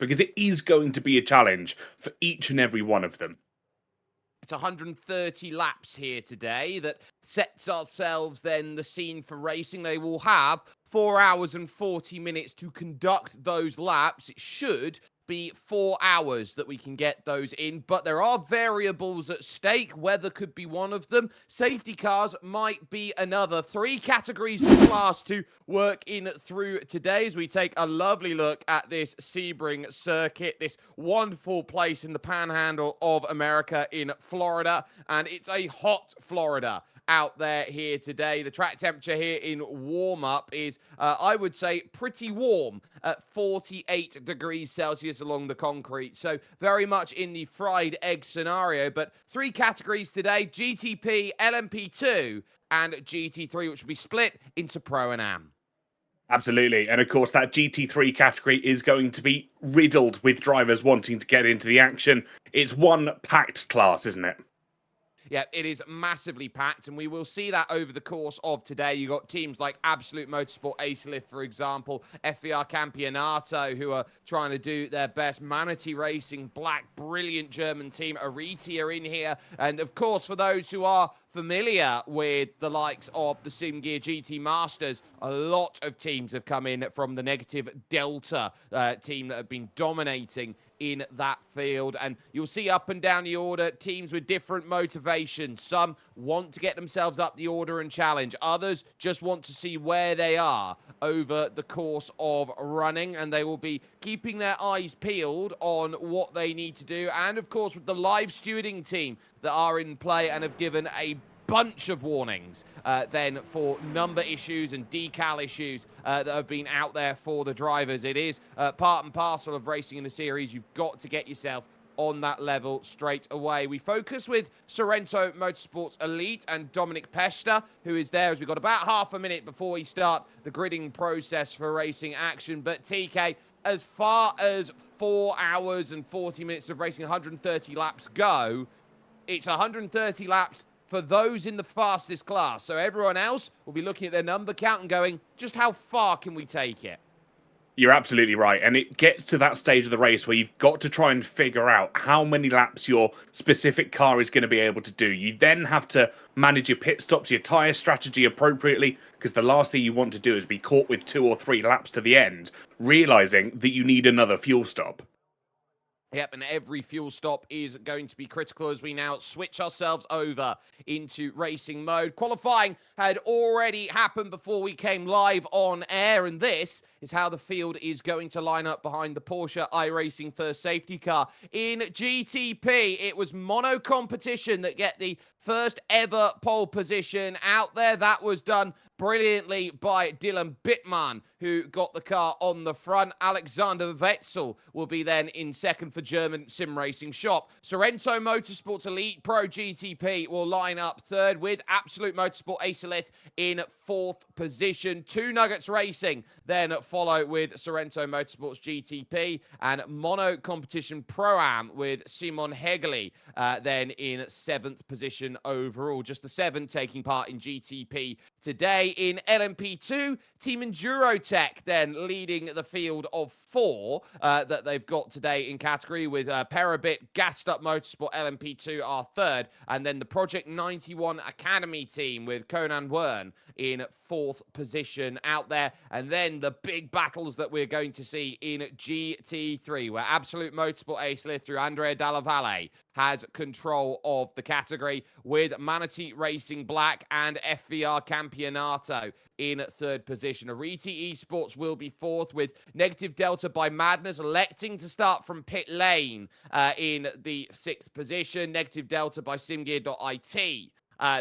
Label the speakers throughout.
Speaker 1: because it is going to be a challenge for each and every one of them. It's 130 laps here today that sets ourselves then the scene for racing. They will have 4 hours and 40 minutes to conduct those laps. It should be 4 hours that we can get those in, but there are variables at stake. Weather could be one of them. Safety cars might be another. 3 categories of class to work in through today as we take a lovely look at this Sebring circuit, this wonderful place in the panhandle of America in Florida, and it's a hot Florida out there here today. The track temperature here in warm-up is, I would say, pretty warm at 48 degrees Celsius along the concrete. So very much in the fried egg scenario. But 3 categories today: GTP, LMP2, and GT3, which will be split into Pro and Am.
Speaker 2: Absolutely. And of course, that GT3 category is going to be riddled with drivers wanting to get into the action. It's one packed class, isn't it?
Speaker 1: Yeah, it is massively packed, and we will see that over the course of today. You got teams like Absolute Motorsport Acelith, for example, FVR Campionato, who are trying to do their best. Manatee Racing, Black, brilliant German team. Ariti are in here. And of course, for those who are familiar with the likes of the SIMGEAR GT Masters, a lot of teams have come in from the Negative Delta team that have been dominating in that field. And you'll see up and down the order teams with different motivations. Some want to get themselves up the order and challenge. Others just want to see where they are over the course of running, and they will be keeping their eyes peeled on what they need to do. And of course, with the live stewarding team that are in play and have given a bunch of warnings then for number issues and decal issues that have been out there for the drivers. It is part and parcel of racing in the series. You've got to get yourself on that level straight away. We focus with Sorrento Motorsports Elite and Dominic Pesta, who is there as we've got about half a minute before we start the gridding process for racing action. But TK, as far as 4 hours and 40 minutes of racing, 130 laps go, it's 130 laps for those in the fastest class. So everyone else will be looking at their number count and going, just how far can we take it?
Speaker 2: You're absolutely right. And it gets to that stage of the race where you've got to try and figure out how many laps your specific car is going to be able to do. You then have to manage your pit stops, your tyre strategy appropriately, because the last thing you want to do is be caught with 2 or 3 laps to the end, realizing that you need another fuel stop.
Speaker 1: Yep, and every fuel stop is going to be critical as we now switch ourselves over into racing mode. Qualifying had already happened before we came live on air, and this is how the field is going to line up behind the Porsche iRacing first safety car. In GTP, it was mono competition that get the first ever pole position out there. That was done brilliantly by Dylan Bittman, who got the car on the front. Alexander Wetzel will be then in second for German sim racing shop. Sorrento Motorsports Elite Pro GTP will line up third, with Absolute Motorsport Acelith in fourth position. 2 Nuggets Racing then follow with Sorrento Motorsports GTP, and Mono Competition Pro-Am with Simon Hegeli then in 7th position overall. Just the 7 taking part in GTP today. In LMP2, Team Endurotech then leading the field of 4 that they've got today in category, with Perabit, Gassed Up Motorsport LMP2 are third, and then the Project 91 Academy team with Conan Wern in 4th position out there. And then the big battles that we're going to see in GT3, where Absolute Motorsport Acelith through Andrea Dalla Valle has control of the category, with Manatee Racing Black and FVR Campionato in 3rd position. Ariti Esports will be 4th, with Negative Delta by Madness electing to start from pit lane in the 6th position. Negative Delta by SimGear.it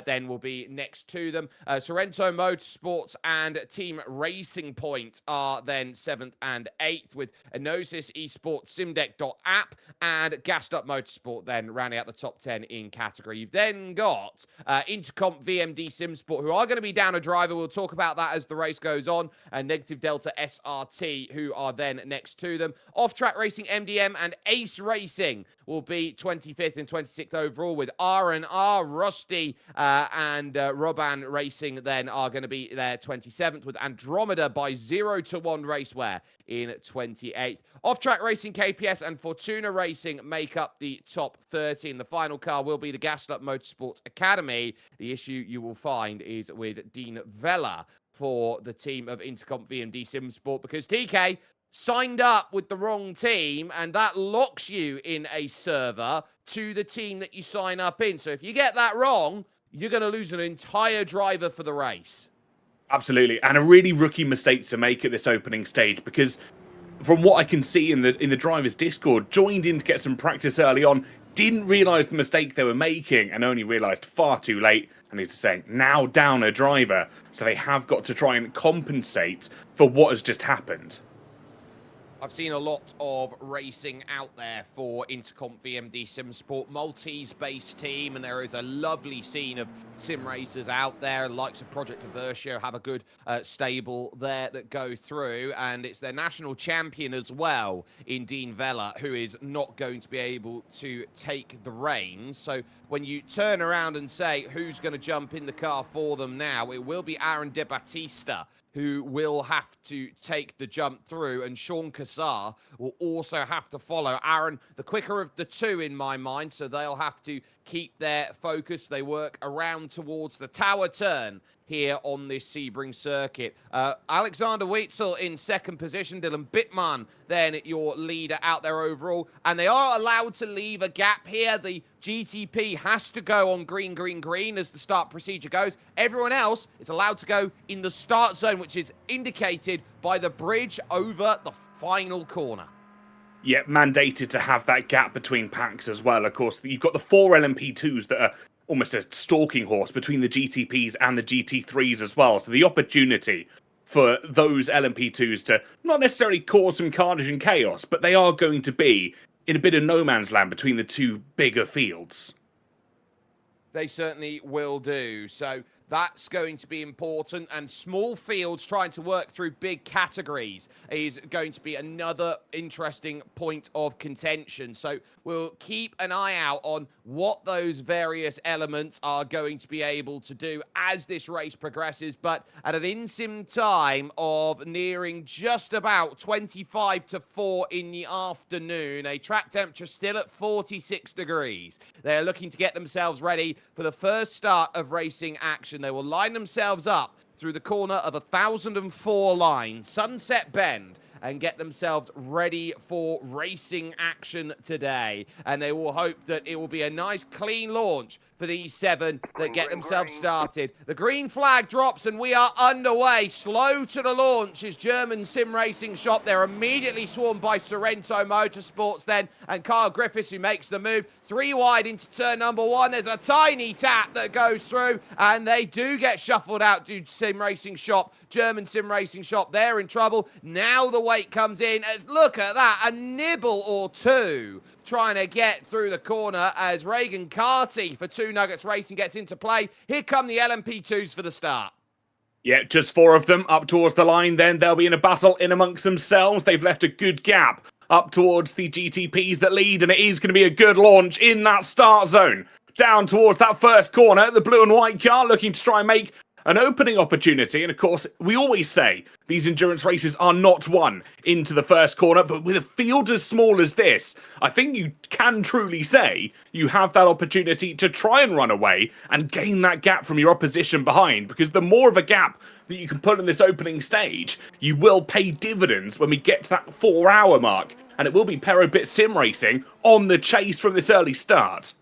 Speaker 1: then will be next to them. Sorrento Motorsports and Team Racing Point are then 7th and 8th, with Enosis Esports, Simdeck.app, and Gassed Up Motorsport then rounding out the top 10 in category. You've then got Intercomp VMD Simsport, who are going to be down a driver. We'll talk about that as the race goes on. And Negative Delta SRT, who are then next to them. Off-Track Racing MDM and Ace Racing will be 25th and 26th overall, with R&R, Rusty, and Roban Racing then are going to be there 27th, with Andromeda by 0-1 Raceware in 28th. Off-track racing, KPS and Fortuna Racing make up the top 30. The final car will be the Gaslut Motorsports Academy. The issue you will find is with Dean Vella for the team of Intercom VMD Simsport, because TK signed up with the wrong team, and that locks you in a server to the team that you sign up in. So if you get that wrong, you're going to lose an entire driver for the race.
Speaker 2: Absolutely, and a really rookie mistake to make at this opening stage, because from what I can see in the drivers' Discord, joined in to get some practice early on, didn't realise the mistake they were making, and only realised far too late, and it's saying now down a driver. So they have got to try and compensate for what has just happened.
Speaker 1: I've seen a lot of racing out there for Intercom VMD Simsport, Maltese-based team, and there is a lovely scene of sim racers out there. Likes of Project Aversio have a good stable there that go through, and it's their national champion as well in Dean Vella, who is not going to be able to take the reins. So when you turn around and say who's going to jump in the car for them now, it will be Aaron De Battista who will have to take the jump through, and Sean Cassar will also have to follow. Aaron, the quicker of the two in my mind, so they'll have to keep their focus. They work around towards the tower turn here on this Sebring circuit. Alexander Witzel in second position, Dylan Bittman then your leader out there overall, and they are allowed to leave a gap here. The GTP has to go on green, green, green as the start procedure goes. Everyone else is allowed to go in the start zone, which is indicated by the bridge over the final corner.
Speaker 2: Yeah, mandated to have that gap between packs as well. Of course, you've got the 4 LMP2s that are almost a stalking horse between the GTPs and the GT3s as well. So the opportunity for those LMP2s to not necessarily cause some carnage and chaos, but they are going to be in a bit of no man's land between the two bigger fields.
Speaker 1: They certainly will do. So that's going to be important, and small fields trying to work through big categories is going to be another interesting point of contention. So we'll keep an eye out on what those various elements are going to be able to do as this race progresses. But at an in-sim time of nearing just about 25 to 4 in the afternoon, a track temperature still at 46 degrees. They're looking to get themselves ready for the first start of racing action. They will line themselves up through the corner of 1004 line, Sunset Bend, and get themselves ready for racing action today. And they will hope that it will be a nice clean launch for these 7 that get themselves started. The green flag drops and we are underway. Slow to the launch is German Sim Racing Shop. They're immediately swarmed by Sorrento Motorsports then, and Kyle Griffiths, who makes the move 3 wide into turn number 1. There's a tiny tap that goes through, and they do get shuffled out to Sim Racing Shop. German Sim Racing Shop, they're in trouble. Now the weight comes in as, look at that, a nibble or two trying to get through the corner as Reagan Carty for 2 Nuggets Racing gets into play. Here come the LMP2s for the start.
Speaker 2: Yeah, just 4 of them up towards the line then. They'll be in a battle in amongst themselves. They've left a good gap up towards the GTPs that lead, and it is going to be a good launch in that start zone. Down towards that first corner, the blue and white car looking to try and make an opening opportunity. And of course, we always say these endurance races are not won into the first corner, but with a field as small as this, I think you can truly say you have that opportunity to try and run away and gain that gap from your opposition behind, because the more of a gap that you can put in this opening stage, you will pay dividends when we get to that 4-hour mark, and it will be Perobit Sim Racing on the chase from this early start.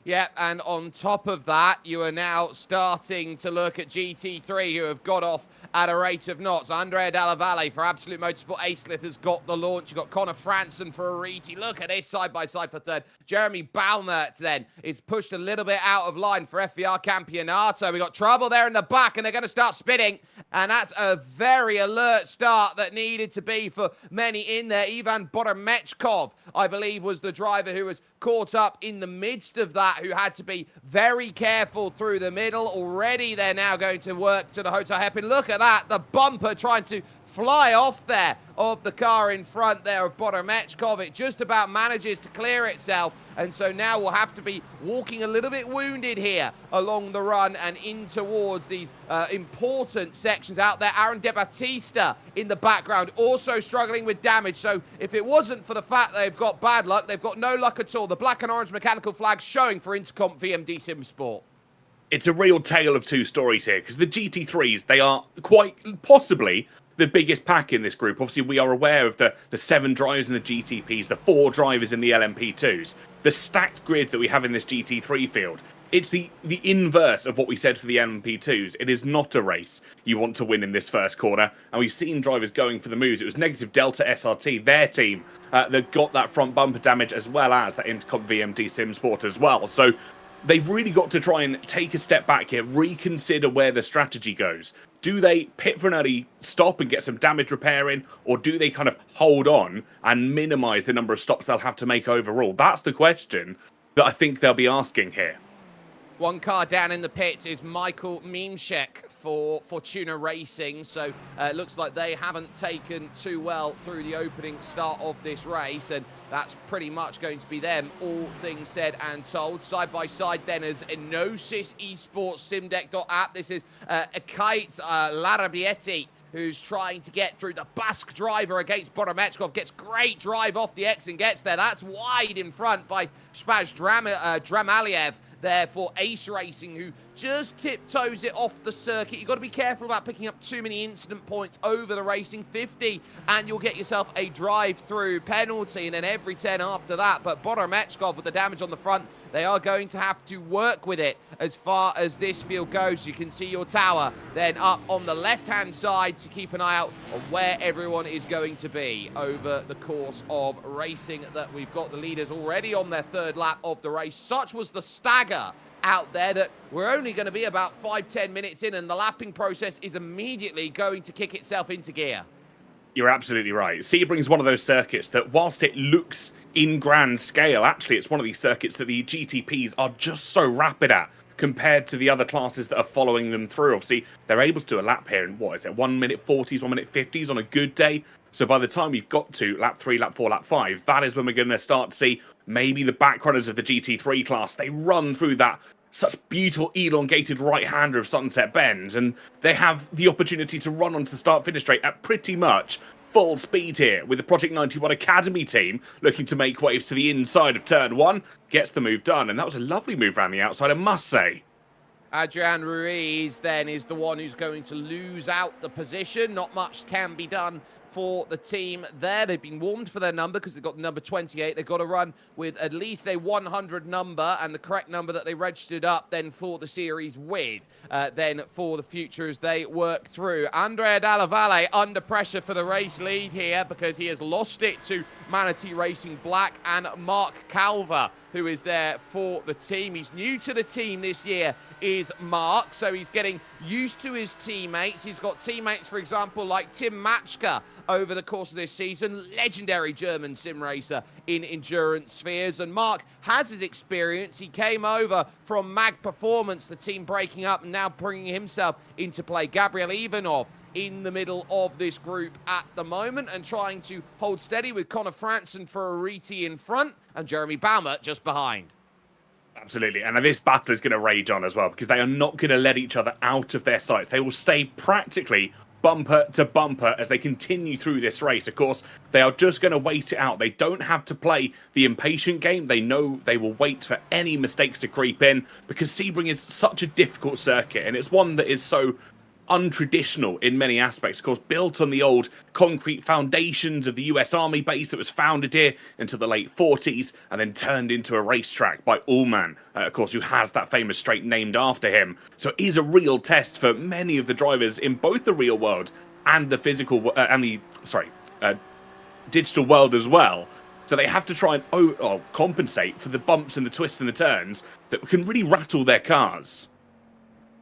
Speaker 1: Yeah, and on top of that, you are now starting to look at GT3, who have got off at a rate of knots. Andrea Dalla Valle for Absolute Motorsport Aislith has got the launch. You've got Connor Franson for Ariti. Look at this side-by-side for third. Jeremy Balmert then is pushed a little bit out of line for FVR Campionato. We got trouble there in the back, and they're going to start spinning. And that's a very alert start that needed to be for many in there. Ivan Boromechkov, I believe, was the driver who was caught up in the midst of that, who had to be very careful through the middle. Already they're now going to work to the hotel hairpin. Look at that, the bumper trying to fly off there of the car in front there of Boromechkov. It just about manages to clear itself, and so now we'll have to be walking a little bit wounded here along the run and in towards these important sections out there. Aaron De Battista in the background also struggling with damage, so if it wasn't for the fact they've got bad luck, they've got no luck at all. The black and orange mechanical flag showing for Intercom VMD Sim Sport.
Speaker 2: It's a real tale of two stories here, because the GT3s, they are quite possibly the biggest pack in this group. Obviously, we are aware of the 7 drivers in the GTPs, the 4 drivers in the LMP2s, the stacked grid that we have in this GT3 field. It's the inverse of what we said for the LMP2s. It is not a race you want to win in this first corner, and we've seen drivers going for the moves. It was Negative Delta SRT, their team, that got that front bumper damage, as well as that Intercom VMD Sim Sport as well. So they've really got to try and take a step back here, reconsider where the strategy goes. Do they pit for an early stop and get some damage repair in, or do they kind of hold on and minimise the number of stops they'll have to make overall? That's the question that I think they'll be asking here.
Speaker 1: One car down in the pits is Michael Miemschek for Fortuna Racing, so it looks like they haven't taken too well through the opening start of this race, and that's pretty much going to be them, all things said and told. Side by side then is Enosis Esports Simdeck.app. This is Akait Larabietti, who's trying to get through the Basque driver against Boromechkov. Gets great drive off the X and gets there. That's wide in front by Spaz Dramaliev there for Ace Racing, who just tiptoes it off the circuit. You've got to be careful about picking up too many incident points over the racing 50, and you'll get yourself a drive-through penalty, and then every 10 after that. But Boromechkov with the damage on the front, they are going to have to work with it as far as this field goes. You can see your tower then up on the left-hand side to keep an eye out on where everyone is going to be over the course of racing. That we've got the leaders already on their 3rd lap of the race. Such was the stagger out there that we're only going to be about 5-10 minutes in, and the lapping process is immediately going to kick itself into gear.
Speaker 2: You're absolutely right. Sebring's one of those circuits that, whilst it looks in grand scale, actually it's one of these circuits that the GTPs are just so rapid at compared to the other classes that are following them through. Obviously, they're able to do a lap here in, what is it, 1 minute 40s, 1 minute 50s on a good day. So by the time we've got to lap 3, lap 4, lap 5, that is when we're going to start to see maybe the backrunners of the GT3 class. They run through that such beautiful elongated right-hander of Sunset Bend, and they have the opportunity to run onto the start-finish straight at pretty much full speed here, with the Project 91 Academy team looking to make waves to the inside of turn 1, gets the move done, and that was a lovely move around the outside, I must say.
Speaker 1: Adrian Ruiz then is the one who's going to lose out the position. Not much can be done for the team there. They've been warned for their number because they've got the number 28. They've got to run with at least a 100 number and the correct number that they registered up then for the series with, then for the future as they work through. Andrea Dalla Valle under pressure for the race lead here because he has lost it to Manatee Racing Black and Mark Calver, who is there for the team. He's new to the team this year, is Mark, so he's getting used to his teammates. He's got teammates, for example, like Tim Matschka over the course of this season, legendary German sim racer in endurance spheres. And Mark has his experience. He came over from MAG Performance, the team breaking up and now bringing himself into play. Gabriel Ivanov in the middle of this group at the moment and trying to hold steady with Connor Franson for Ariti in front and Jeremy Baumert just behind.
Speaker 2: Absolutely, and this battle is going to rage on as well because they are not going to let each other out of their sights. They will stay practically bumper to bumper as they continue through this race. Of course, they are just going to wait it out. They don't have to play the impatient game. They know they will wait for any mistakes to creep in because Sebring is such a difficult circuit, and it's one that is so untraditional in many aspects, of course, built on the old concrete foundations of the US Army base that was founded here into the late 40s and then turned into a racetrack by Ullman, of course, who has that famous straight named after him. So it is a real test for many of the drivers in both the real world and the physical digital world as well. So they have to try and compensate for the bumps and the twists and the turns that can really rattle their cars.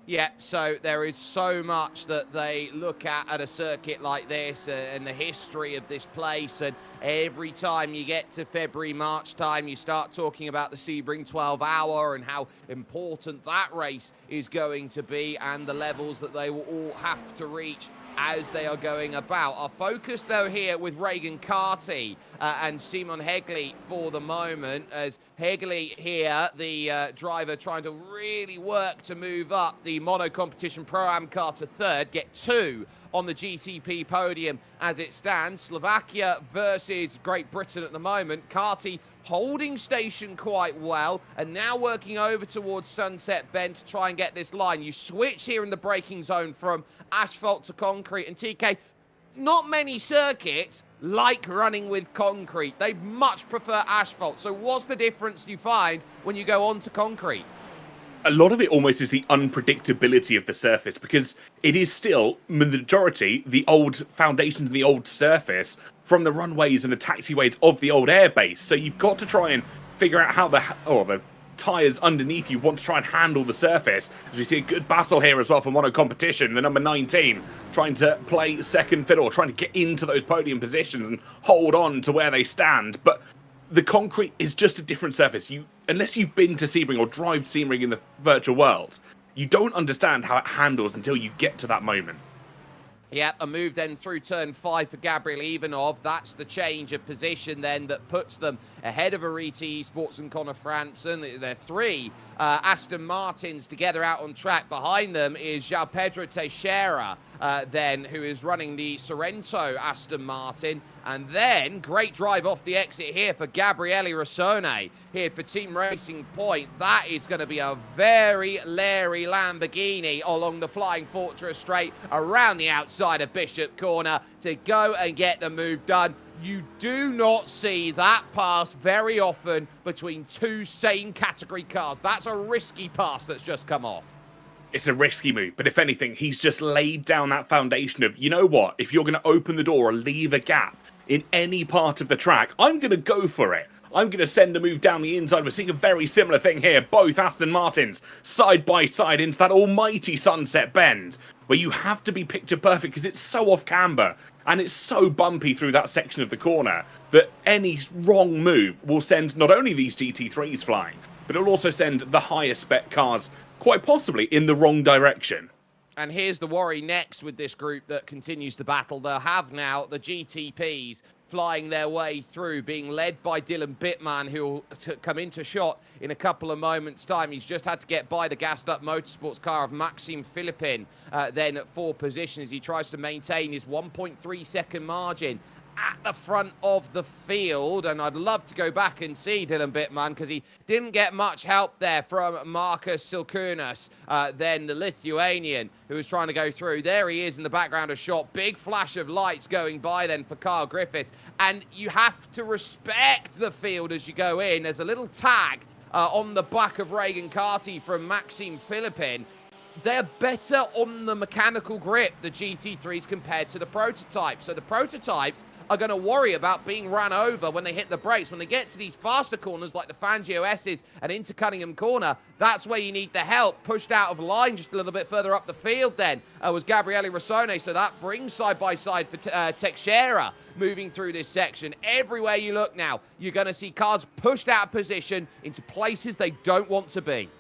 Speaker 1: Yeah, so there is so much that they look at a circuit like this and the history of this place. And every time you get to February, March time, you start talking about the Sebring 12 hour and how important that race is going to be and the levels that they will all have to reach as they are going about. Our focus, though, here with Regan Carty and Simon Hegley for the moment, as Hegley here, the driver, trying to really work to move up the mono competition Pro-Am car to third, get 2 on the GTP podium as it stands. Slovakia versus Great Britain at the moment. Carty holding station quite well and now working over towards Sunset Bend to try and get this line. You switch here in the braking zone from asphalt to concrete, and TK, not many circuits like running with concrete. They much prefer asphalt. So what's the difference you find when you go on to concrete?
Speaker 2: A lot of it almost is the unpredictability of the surface, because it is still majority the old foundations and the old surface from the runways and the taxiways of the old airbase. So you've got to try and figure out how the tyres underneath you want to try and handle the surface. As we see a good battle here as well for mono competition, the number 19 trying to play second fiddle, trying to get into those podium positions and hold on to where they stand. But the concrete is just a different surface. Unless you've been to Sebring or drive Sebring in the virtual world, you don't understand how it handles until you get to that moment.
Speaker 1: Yep, a move then through turn 5 for Gabriel Ivanov. That's the change of position then that puts them ahead of Ariti Esports and Connor Franson. They're 3 Aston Martins together out on track. Behind them is João Pedro Teixeira, then, who is running the Sorrento Aston Martin. And then, great drive off the exit here for Gabriele Rossone here for Team Racing Point. That is going to be a very Larry Lamborghini along the Flying Fortress straight around the outside of Bishop Corner to go and get the move done. You do not see that pass very often between 2 same category cars. That's a risky pass that's just come off.
Speaker 2: It's a risky move, but if anything, he's just laid down that foundation of, you know what, if you're going to open the door or leave a gap in any part of the track, I'm going to go for it. I'm going to send a move down the inside. We're seeing a very similar thing here. Both Aston Martins side by side into that almighty Sunset Bend, where you have to be picture perfect because it's so off camber and it's so bumpy through that section of the corner that any wrong move will send not only these GT3s flying, but it'll also send the higher spec cars quite possibly in the wrong direction.
Speaker 1: And here's the worry next with this group that continues to battle. They'll have now the GTPs flying their way through, being led by Dylan Bittman, who will come into shot in a couple of moments' time. He's just had to get by the gassed-up motorsports car of Maxime Philippin, then at 4 position as he tries to maintain his 1.3-second margin at the front of the field. And I'd love to go back and see Dylan Bittman because he didn't get much help there from Markus Silkunas, then the Lithuanian who was trying to go through. There he is in the background of shot. Big flash of lights going by then for Kyle Griffiths. And you have to respect the field as you go in. There's a little tag on the back of Regan Carty from Maxime Philippin. They're better on the mechanical grip, the GT3s, compared to the prototypes. So the prototypes are going to worry about being run over when they hit the brakes. When they get to these faster corners like the Fangio S's and into Cunningham Corner, that's where you need the help. Pushed out of line just a little bit further up the field then was Gabriele Rossone. So that brings side-by-side for Teixeira moving through this section. Everywhere you look now, you're going to see cars pushed out of position into places they don't want to be.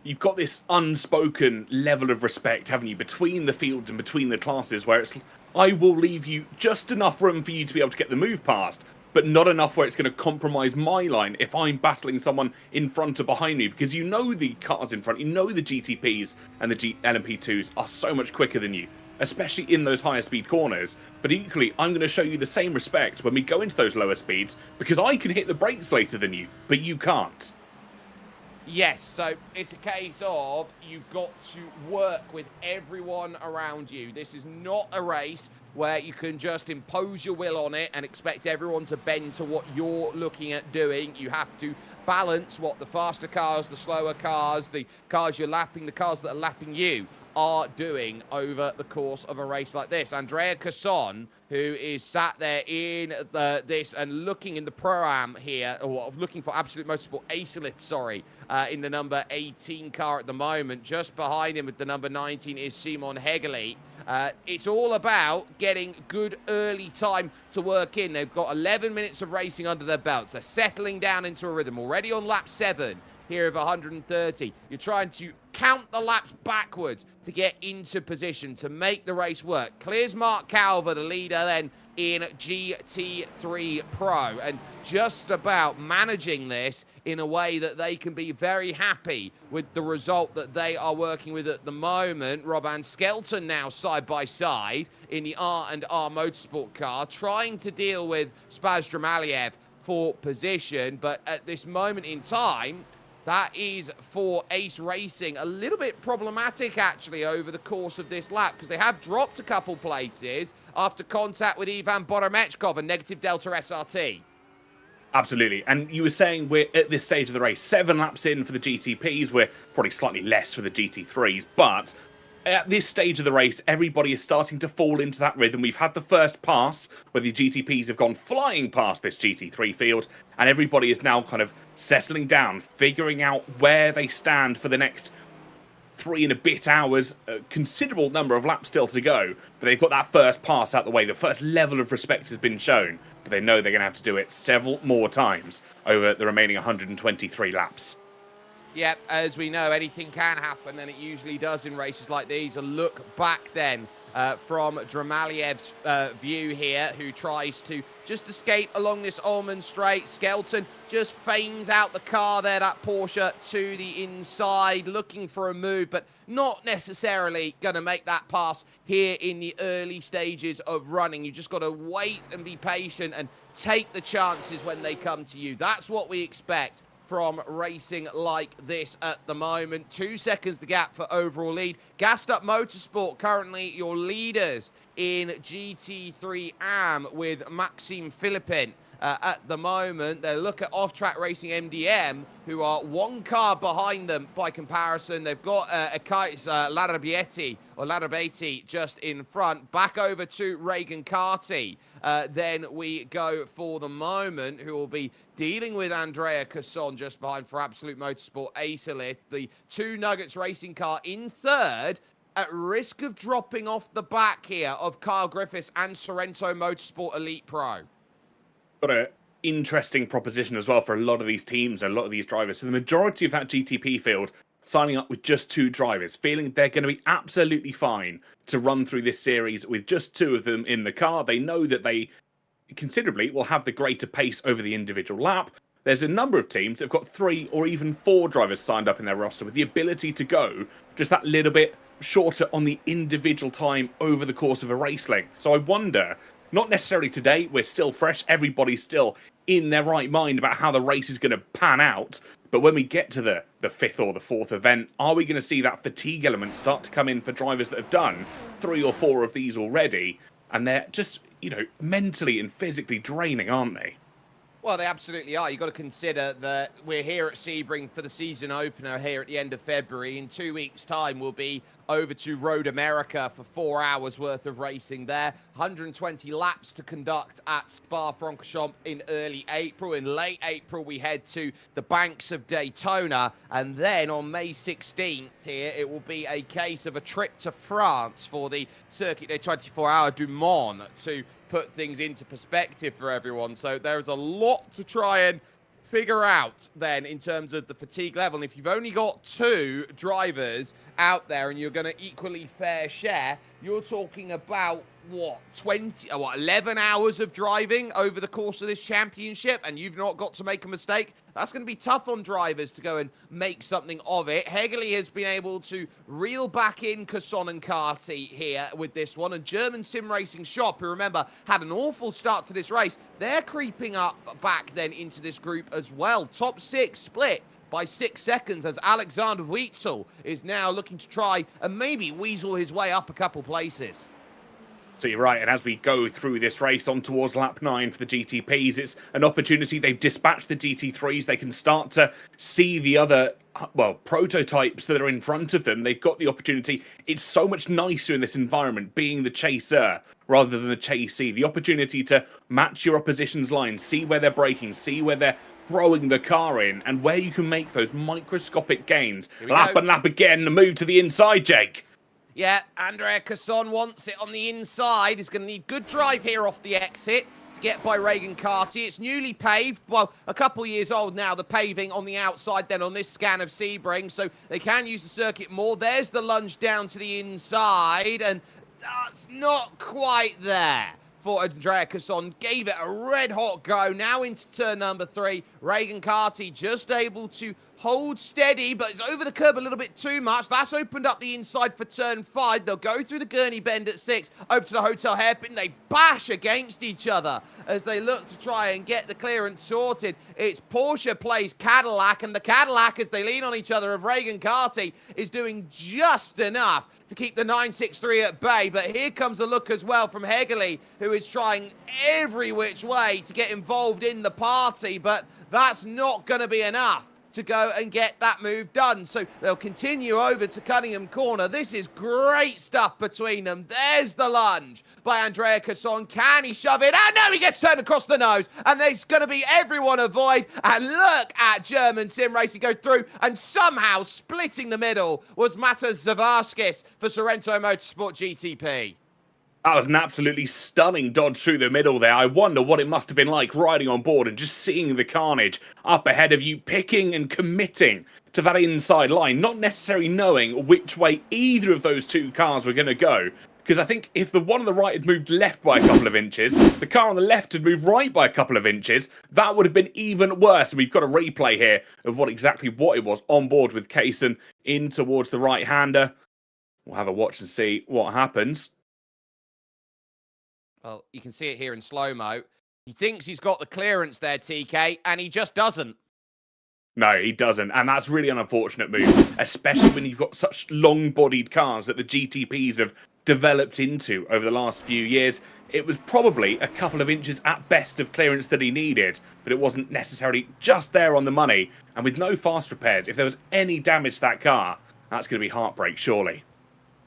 Speaker 2: You've got this unspoken level of respect, haven't you, between the fields and between the classes, where it's, I will leave you just enough room for you to be able to get the move past, but not enough where it's going to compromise my line if I'm battling someone in front or behind me, because you know the cars in front, you know the GTPs and the LMP2s are so much quicker than you, especially in those higher speed corners. But equally, I'm going to show you the same respect when we go into those lower speeds, because I can hit the brakes later than you, but you can't.
Speaker 1: Yes, so it's a case of you've got to work with everyone around you. This is not a race where you can just impose your will on it and expect everyone to bend to what you're looking at doing. You have to balance what the faster cars, the slower cars, the cars you're lapping, the cars that are lapping you are doing over the course of a race like this. Andrea Casson, who is sat there in this and looking in the Pro-Am here, or looking for Absolute Motorsport Acelith, sorry, in the number 18 car at the moment. Just behind him with the number 19 is Simon Hegeli. It's all about getting good early time to work in. They've got 11 minutes of racing under their belts. They're settling down into a rhythm. Already on lap 7 here of 130. You're trying to count the laps backwards to get into position to make the race work. Clears Mark Calver, the leader then in GT3 Pro, and just about managing this in a way that they can be very happy with the result that they are working with at the moment. Robin Skelton now side by side in the R&R Motorsport car, trying to deal with Spaz Dramaliev for position, but at this moment in time, that is for Ace Racing a little bit problematic, actually, over the course of this lap, because they have dropped a couple places after contact with Ivan Boromechkov and negative Delta SRT.
Speaker 2: Absolutely. And you were saying we're at this stage of the race, 7 laps in for the GTPs. We're probably slightly less for the GT3s, but at this stage of the race, everybody is starting to fall into that rhythm. We've had the first pass where the GTPs have gone flying past this GT3 field, and everybody is now kind of settling down, figuring out where they stand for the next 3 and a bit hours. A considerable number of laps still to go, but they've got that first pass out the way. The first level of respect has been shown, but they know they're going to have to do it several more times over the remaining 123 laps.
Speaker 1: Yep, as we know, anything can happen, and it usually does in races like these. A look back then from Dramaliev's view here, who tries to just escape along this Ullman straight. Skelton just feigns out the car there, that Porsche, to the inside, looking for a move, but not necessarily going to make that pass here in the early stages of running. You just got to wait and be patient and take the chances when they come to you. That's what we expect from racing like this at the moment. 2 seconds the gap for overall lead. Gassed Up Motorsport, currently your leaders in GT3 AM with Maxime Philippin. At the moment, they look at Off-Track Racing MDM, who are 1 car behind them by comparison. They've got Larabietti just in front. Back over to Reagan Carty. Then we go for the moment, who will be dealing with Andrea Casson just behind for Absolute Motorsport Acelith. The 2 Nuggets Racing car in 3rd, at risk of dropping off the back here of Kyle Griffiths and Sorrento Motorsport Elite Pro.
Speaker 2: Got an interesting proposition as well for a lot of these teams and a lot of these drivers. So the majority of that GTP field signing up with just 2 drivers, feeling they're going to be absolutely fine to run through this series with just 2 of them in the car. They know that they considerably will have the greater pace over the individual lap. There's a number of teams that have got 3 or even 4 drivers signed up in their roster with the ability to go just that little bit shorter on the individual time over the course of a race length. So I wonder, not necessarily today, we're still fresh, everybody's still in their right mind about how the race is going to pan out, but when we get to the 5th or the 4th event, are we going to see that fatigue element start to come in for drivers that have done 3 or 4 of these already, and they're just, you know, mentally and physically draining, aren't they?
Speaker 1: Well, they absolutely are. You've got to consider that we're here at Sebring for the season opener here at the end of February. In 2 weeks' time, we'll be over to Road America for 4 hours worth of racing there. 120 laps to conduct at Spa-Francorchamps in early April. In late April, we head to the banks of Daytona. And then on May 16th here, it will be a case of a trip to France for the Circuit des 24 Hours du Mans to put things into perspective for everyone. So there's a lot to try and figure out then in terms of the fatigue level. And if you've only got 2 drivers out there and you're going to equally fair share, you're talking about what, 11 hours of driving over the course of this championship, and you've not got to make a mistake. That's going to be tough on drivers to go and make something of it. Hegeli has been able to reel back in Casson and Carty here with this one. And German Sim Racing Shop, who remember had an awful start to this race, they're creeping up back then into this group as well. Top 6 split by 6 seconds as Alexander Witzel is now looking to try and maybe weasel his way up a couple places.
Speaker 2: Absolutely right. And as we go through this race on towards lap 9 for the GTPs, it's an opportunity. They've dispatched the GT3s. They can start to see the other, well, prototypes that are in front of them. They've got the opportunity. It's so much nicer in this environment being the chaser rather than the chasee. The opportunity to match your opposition's line, see where they're braking, see where they're throwing the car in, and where you can make those microscopic gains. Lap and lap again, the move to the inside, Jake.
Speaker 1: Yeah, Andrea Casson wants it on the inside. He's going to need good drive here off the exit to get by Regan Carty. It's newly paved. Well, a couple years old now, the paving on the outside then on this scan of Sebring. So they can use the circuit more. There's the lunge down to the inside. And that's not quite there for Andrea Casson. Gave it a red-hot go. Now into turn number 3. Regan Carty just able to hold steady, but it's over the curb a little bit too much. That's opened up the inside for turn 5. They'll go through the Gurney Bend at 6, over to the Hotel Hairpin. They bash against each other as they look to try and get the clearance sorted. It's Porsche plays Cadillac, and the Cadillac, as they lean on each other, of Regan Carty, is doing just enough to keep the 963 at bay. But here comes a look as well from Hegerle, who is trying every which way to get involved in the party, but that's not going to be enough to go and get that move done. So they'll continue over to Cunningham Corner. This is great stuff between them. There's the lunge by Andrea Casson. Can he shove it? And no, he gets turned across the nose. And there's going to be everyone avoid. And look at German sim racing go through. And somehow splitting the middle was Matas Zavarskis for Sorrento Motorsport GTP.
Speaker 2: That was an absolutely stunning dodge through the middle there. I wonder what it must have been like riding on board and just seeing the carnage up ahead of you, picking and committing to that inside line, not necessarily knowing which way either of those two cars were going to go. Because I think if the one on the right had moved left by a couple of inches, the car on the left had moved right by a couple of inches, that would have been even worse. And we've got a replay here of what it was on board with Kaysen in towards the right-hander. We'll have a watch and see what happens.
Speaker 1: Well, you can see it here in slow-mo. He thinks he's got the clearance there, TK, and he just doesn't.
Speaker 2: No, he doesn't. And that's really an unfortunate move, especially when you've got such long-bodied cars that the GTPs have developed into over the last few years. It was probably a couple of inches at best of clearance that he needed, but it wasn't necessarily just there on the money. And with no fast repairs, if there was any damage to that car, that's going to be heartbreak, surely.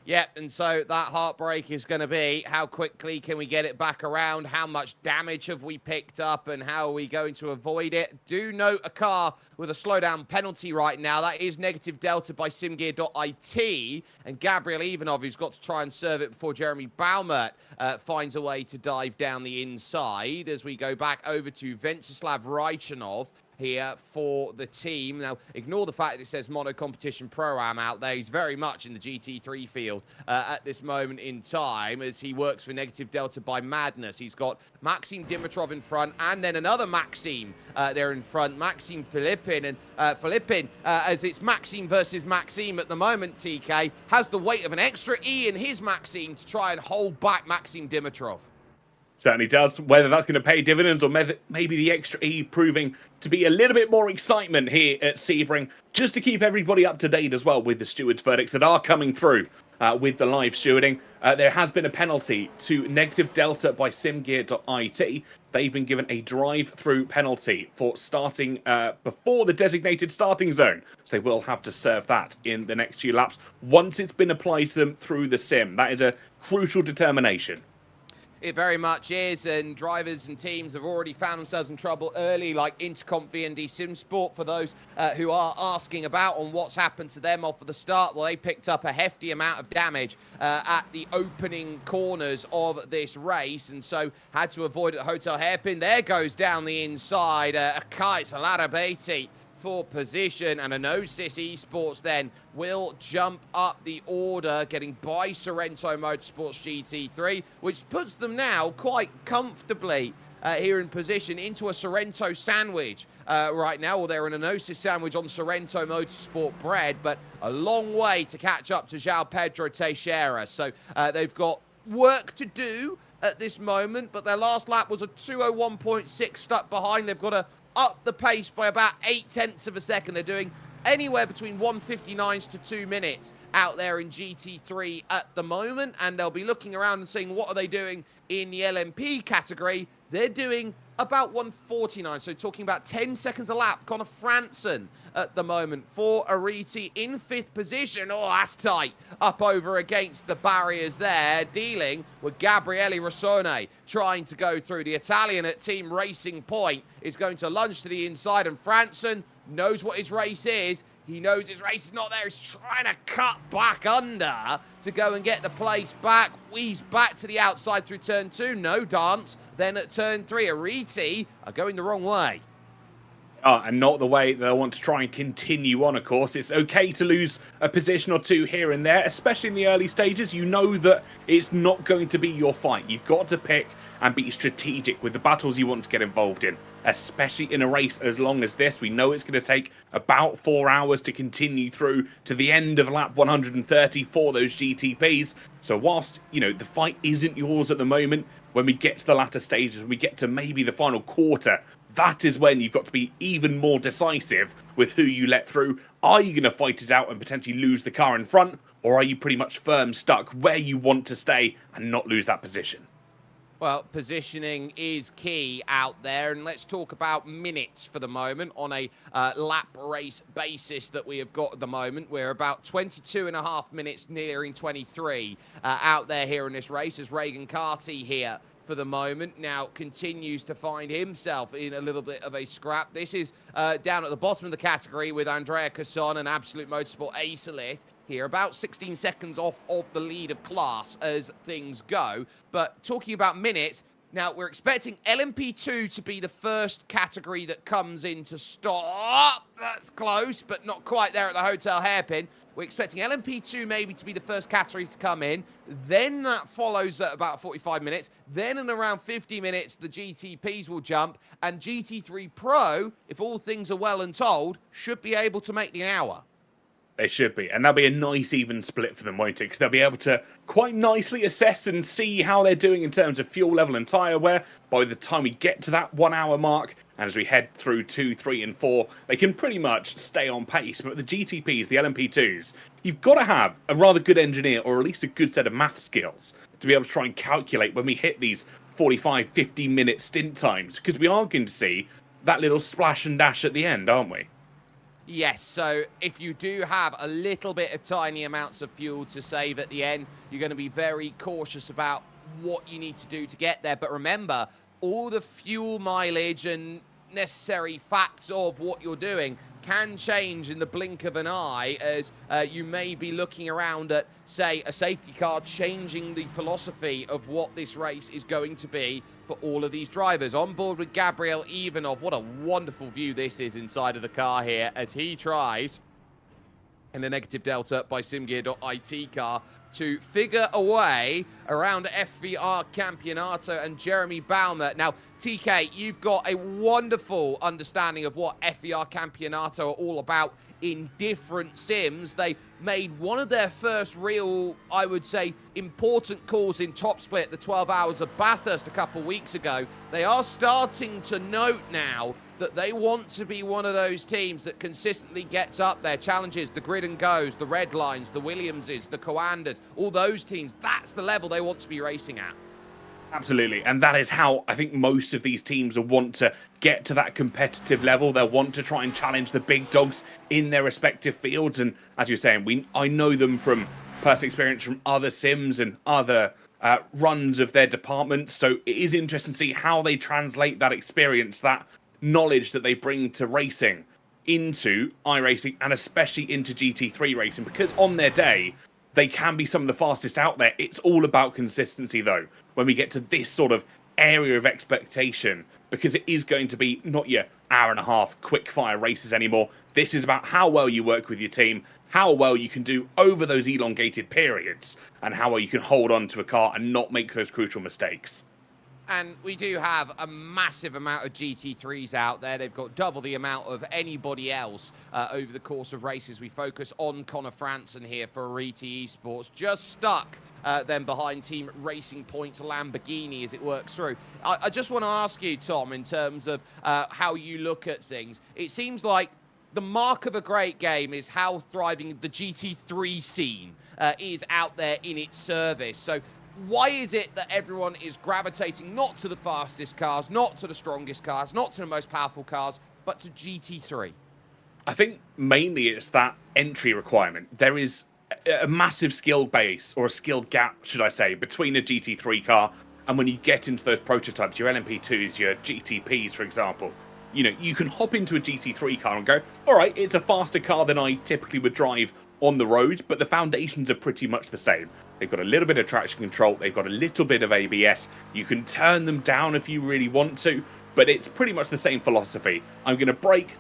Speaker 1: Yep, and so that heartbreak is going to be how quickly can we get it back around, how much damage have we picked up, and how are we going to avoid it. Do note a car with a slowdown penalty right now. That is negative delta by simgear.it, and Gabriel Ivanov, who's got to try and serve it before Jeremy Baumert finds a way to dive down the inside as we go back over to Venceslav Raichanov here for the team. Now, ignore the fact that it says Mono Competition Pro-Am out there. He's very much in the GT3 field at this moment in time as he works for Negative Delta by Madness. He's got Maxim Dimitrov in front and then another Maxim there in front, Maxim Philippin. And Philippin, as it's Maxim versus Maxim at the moment, TK, has the weight of an extra E in his Maxim to try and hold back Maxim Dimitrov.
Speaker 2: Certainly does. Whether that's going to pay dividends or maybe the extra E proving to be a little bit more excitement here at Sebring, just to keep everybody up to date as well with the stewards' verdicts that are coming through with the live stewarding. There has been a penalty to Negative Delta by simgear.it. They've been given a drive-through penalty for starting before the designated starting zone. So they will have to serve that in the next few laps once it's been applied to them through the sim. That is a crucial determination.
Speaker 1: It very much is, and drivers and teams have already found themselves in trouble early, like Intercomp V&D SimSport, for those who are asking about on what's happened to them off of the start. Well, they picked up a hefty amount of damage at the opening corners of this race, and so had to avoid at Hotel Hairpin. There goes down the inside, Akais Larabeti for position, and Anosis Esports then will jump up the order, getting by Sorrento Motorsports GT3, which puts them now quite comfortably here in position into a Sorrento sandwich right now. Well, they're an Anosis sandwich on Sorrento Motorsport bread, but a long way to catch up to João Pedro Teixeira. So they've got work to do at this moment, but their last lap was a 2:01.6 stuck behind. They've got to up the pace by about 0.8 of a second. They're doing anywhere between 1:59s to 2 minutes out there in GT3 at the moment, and they'll be looking around and seeing what are they doing in the LMP category. They're doing about 1:49, so talking about 10 seconds a lap. Connor Franson at the moment for Ariti in 5th position. Oh, that's tight. Up over against the barriers there, dealing with Gabriele Rossone, trying to go through. The Italian at Team Racing Point is going to lunge to the inside, and Franson knows what his race is. He knows his race is not there. He's trying to cut back under to go and get the place back. He's back to the outside through turn 2. No dance. Then at turn 3, Ariti are going the wrong way.
Speaker 2: And not the way they'll want to try and continue on, of course. It's okay to lose a position or two here and there, especially in the early stages. You know that it's not going to be your fight. You've got to pick and be strategic with the battles you want to get involved in, especially in a race as long as this. We know it's going to take about 4 hours to continue through to the end of lap 130 for those GTPs. So whilst, you know, the fight isn't yours at the moment, when we get to the latter stages, when we get to maybe the final quarter, that is when you've got to be even more decisive with who you let through. Are you going to fight it out and potentially lose the car in front? Or are you pretty much firm stuck where you want to stay and not lose that position?
Speaker 1: Well, positioning is key out there, and let's talk about minutes for the moment on a lap race basis that we have got at the moment. We're about 22.5 minutes, nearing 23 out there here in this race, as Regan Carty here for the moment now continues to find himself in a little bit of a scrap. This is down at the bottom of the category with Andrea Casson and Absolute Motorsport Acelith here, about 16 seconds off of the lead of class as things go. But talking about minutes, now we're expecting LMP2 to be the first category that comes in to stop. That's close, but not quite there at the hotel hairpin. We're expecting LMP2 maybe to be the first category to come in. Then that follows at about 45 minutes. Then in around 50 minutes, the GTPs will jump. And GT3 Pro, if all things are well and told, should be able to make the hour.
Speaker 2: They should be. And that'll be a nice even split for them, won't it? Because they'll be able to quite nicely assess and see how they're doing in terms of fuel level and tyre wear by the time we get to that 1 hour mark. And as we head through 2, 3, and 4, they can pretty much stay on pace. But the GTPs, the LMP2s, you've got to have a rather good engineer or at least a good set of math skills to be able to try and calculate when we hit these 45, 50-minute stint times. Because we are going to see that little splash and dash at the end, aren't we?
Speaker 1: Yes, so if you do have a little bit of tiny amounts of fuel to save at the end, you're going to be very cautious about what you need to do to get there. But remember, all the fuel mileage and necessary facts of what you're doing can change in the blink of an eye, as you may be looking around at, say, a safety car changing the philosophy of what this race is going to be for all of these drivers. On board with Gabriel Ivanov. What a wonderful view this is inside of the car here as he tries, in the negative delta by SIMGEAR.IT car, to figure a way around FVR Campeonato and Jeremy Baumer. Now, TK, you've got a wonderful understanding of what FVR Campeonato are all about in different sims. They made one of their first real, I would say, important calls in Top Split, the 12 Hours of Bathurst a couple weeks ago. They are starting to note now that they want to be one of those teams that consistently gets up there, challenges the Grid and Goes, the Red Lines, the Williamses, the Coanders, all those teams. That's the level they want to be racing at.
Speaker 2: Absolutely, and that is how I think most of these teams will want to get to that competitive level. They'll want to try and challenge the big dogs in their respective fields. And as you're saying, I know them from personal experience from other sims and other runs of their departments. So it is interesting to see how they translate that experience, that knowledge that they bring to racing into iRacing and especially into GT3 racing, because on their day, they can be some of the fastest out there. It's all about consistency, though, when we get to this sort of area of expectation, because it is going to be not your hour and a half quick fire races anymore. This is about how well you work with your team, how well you can do over those elongated periods, and how well you can hold on to a car and not make those crucial mistakes.
Speaker 1: And we do have a massive amount of GT3s out there. They've got double the amount of anybody else over the course of races. We focus on Connor Franson here for Ariti Esports, just stuck then behind Team Racing Point's Lamborghini as it works through. I just want to ask you, Tom, in terms of how you look at things. It seems like the mark of a great game is how thriving the GT3 scene is out there in its service. So why is it that everyone is gravitating not to the fastest cars, not to the strongest cars, not to the most powerful cars, but to GT3?
Speaker 2: I think mainly it's that entry requirement. There is a massive skill base, or a skill gap, should I say, between a GT3 car and when you get into those prototypes, your LMP2s, your GTPs, for example. You know, you can hop into a GT3 car and go, all right, it's a faster car than I typically would drive on the road, but the foundations are pretty much the same. They've got a little bit of traction control, they've got a little bit of ABS, you can turn them down if you really want to, but it's pretty much the same philosophy. I'm going to brake,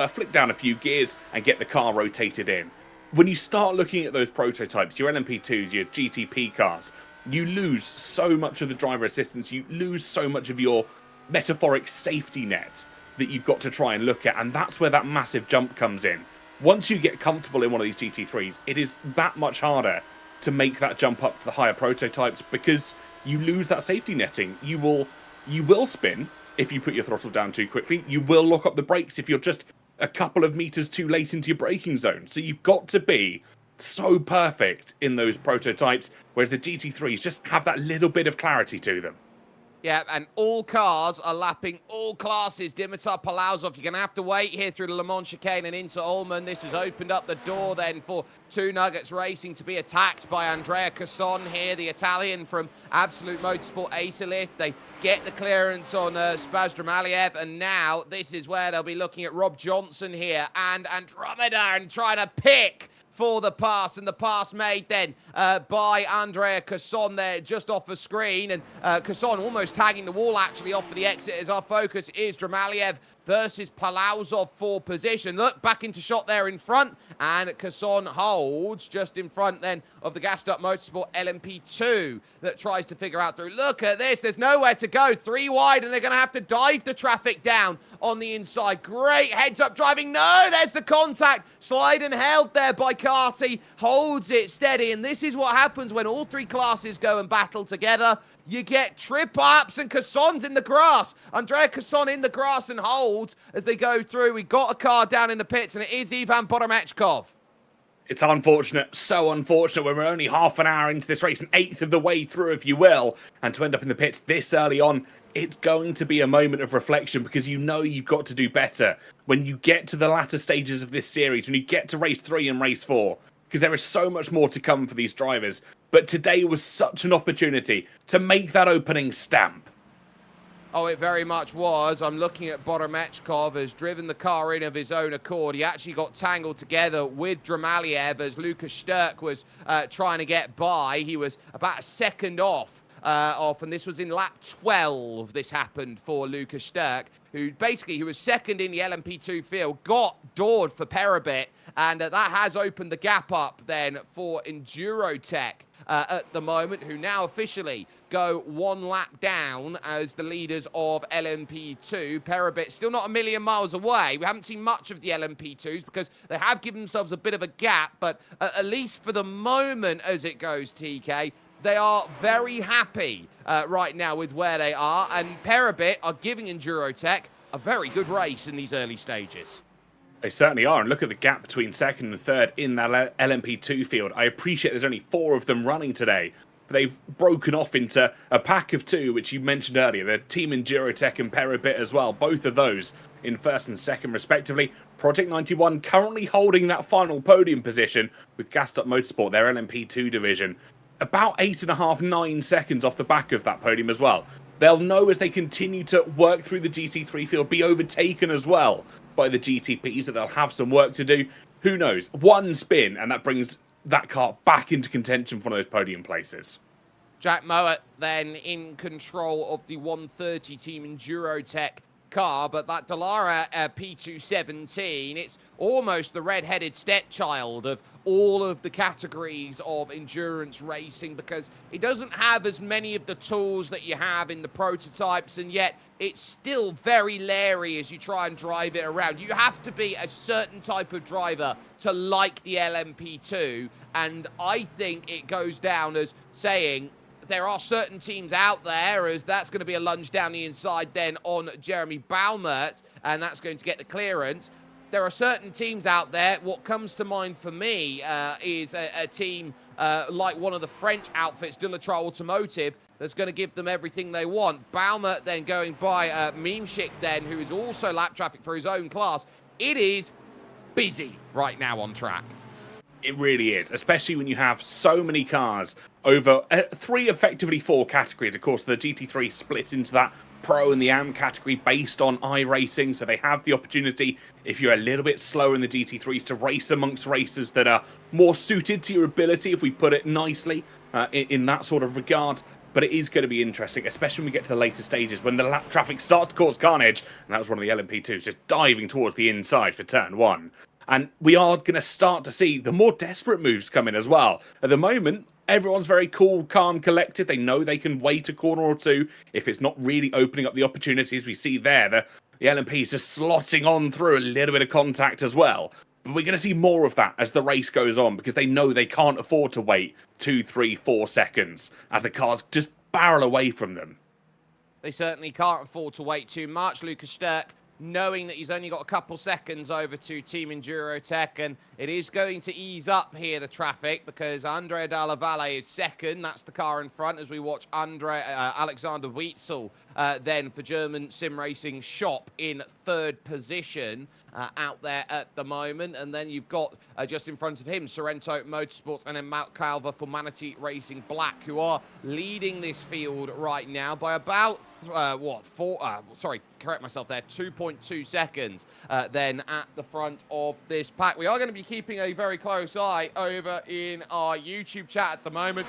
Speaker 2: flick down a few gears, and get the car rotated in. When you start looking at those prototypes, your LMP2s, your GTP cars, you lose so much of the driver assistance, you lose so much of your metaphoric safety net that you've got to try and look at, and that's where that massive jump comes in. Once you get comfortable in one of these GT3s, it is that much harder to make that jump up to the higher prototypes because you lose that safety netting. You will spin if you put your throttle down too quickly. You will lock up the brakes if you're just a couple of meters too late into your braking zone. So you've got to be so perfect in those prototypes, whereas the GT3s just have that little bit of clarity to them.
Speaker 1: Yeah, and all cars are lapping all classes. Dimitar Palazov, you're going to have to wait here through the Le Mans chicane and into Ulmann. This has opened up the door then for Two Nuggets Racing to be attacked by Andrea Casson here, the Italian from Absolute Motorsport Acerith. They get the clearance on Spaz Dramaliev, and now this is where they'll be looking at Rob Johnson here and Andromeda and trying to pick for the pass, and the pass made then by Andrea Casson there just off the screen, and Casson almost tagging the wall actually off for the exit as our focus is Dramaliev versus Palazov for position. Look, back into shot there in front, and Casson holds just in front then of the gassed up Motorsport LMP2 that tries to figure out through. Look at this, there's nowhere to go, 3 wide, and they're going to have to dive the traffic down on the inside. Great heads up driving. No, there's the contact. Slide and held there by Carty. Holds it steady, and this is what happens when all 3 classes go and battle together. You get trip-ups, and Casson's in the grass. Andrea Casson in the grass and holds as they go through. We got a car down in the pits, and it is Ivan Boromechkov.
Speaker 2: It's unfortunate, so unfortunate when we're only half an hour into this race, an eighth of the way through, if you will, and to end up in the pits this early on, it's going to be a moment of reflection because you know you've got to do better when you get to the latter stages of this series, when you get to race 3 and race 4, because there is so much more to come for these drivers. But today was such an opportunity to make that opening stamp.
Speaker 1: Oh, it very much was. I'm looking at Boromechkov has driven the car in of his own accord. He actually got tangled together with Dramaliev as Lucas Sturck was trying to get by. He was about a second off, and this was in lap 12. This happened for Lucas Sturck, who was second in the LMP2 field, got doored for Perabit, and that has opened the gap up then for Endurotech at the moment, who now officially go 1 lap down as the leaders of LMP2. Perabit still not a million miles away. We haven't seen much of the LMP2s because they have given themselves a bit of a gap, but at least for the moment as it goes, TK, they are very happy right now with where they are, and Perabit are giving Endurotech a very good race in these early stages.
Speaker 2: They certainly are, and look at the gap between second and third in that LMP2 field. I appreciate there's only 4 of them running today, but they've broken off into a pack of 2, which you mentioned earlier. The Team Endurotech and Perabit as well, both of those in first and second respectively. Project 91 currently holding that final podium position with Gassed Up Motorsport, their LMP2 division. About 8.5, 9 seconds off the back of that podium as well. They'll know as they continue to work through the GT3 field, be overtaken as well by the GTPs, that they'll have some work to do. Who knows? 1 spin, and that brings that car back into contention for one of those podium places.
Speaker 1: Jack Mowat then in control of the 130 Team Endurotech car, but that Dallara P217, it's almost the red-headed stepchild of all of the categories of endurance racing because it doesn't have as many of the tools that you have in the prototypes, and yet it's still very leery as you try and drive it around. You have to be a certain type of driver to like the LMP2, and I think it goes down as saying there are certain teams out there, as that's going to be a lunge down the inside then on Jeremy Baumert, and that's going to get the clearance. there are certain teams out there. What comes to mind for me is a team like one of the French outfits, De La Trobe Automotive, that's going to give them everything they want. Baumer then going by Memeshik then, who is also lap traffic for his own class. It is busy right now on track.
Speaker 2: It really is, especially when you have so many cars over effectively four categories. Of course, the GT3 splits into that Pro and the AM category based on iRacing, so they have the opportunity, if you're a little bit slower in the GT3s, to race amongst racers that are more suited to your ability, if we put it nicely, in that sort of regard. But it is going to be interesting, especially when we get to the later stages, when the lap traffic starts to cause carnage, and that was one of the LMP2s, just diving towards the inside for turn 1. And we are going to start to see the more desperate moves come in as well. At the moment, everyone's very cool, calm, collected. They know they can wait a corner or two if it's not really opening up the opportunities. We see there the LMP is just slotting on through a little bit of contact as well. But we're going to see more of that as the race goes on, because they know they can't afford to wait 2, 3, 4 seconds as the cars just barrel away from them.
Speaker 1: They certainly can't afford to wait too much. Lucas Sturck, knowing that he's only got a couple seconds over to Team Endurotech, and it is going to ease up here, the traffic, because Andrea Dalla Valle is second. That's the car in front as we watch Alexander Wietzl then for German Sim Racing Shop in third position out there at the moment. And then you've got just in front of him Sorrento Motorsports and then Matt Calver for Manatee Racing Black, who are leading this field right now by about, correct myself there, 2.2 seconds then at the front of this pack. We are going to be keeping a very close eye over in our YouTube chat at the moment.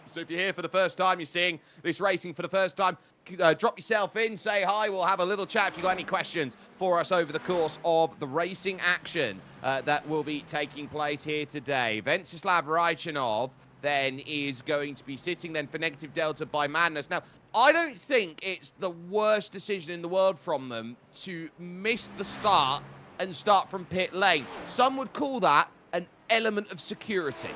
Speaker 1: So if you're here for the first time, you're seeing this racing for the first time, drop yourself in, say hi. We'll have a little chat if you've got any questions for us over the course of the racing action that will be taking place here today. Venceslav Raichanov then is going to be sitting then for Negative Delta by Madness. Now, I don't think it's the worst decision in the world from them to miss the start and start from pit lane. Some would call that an element of security.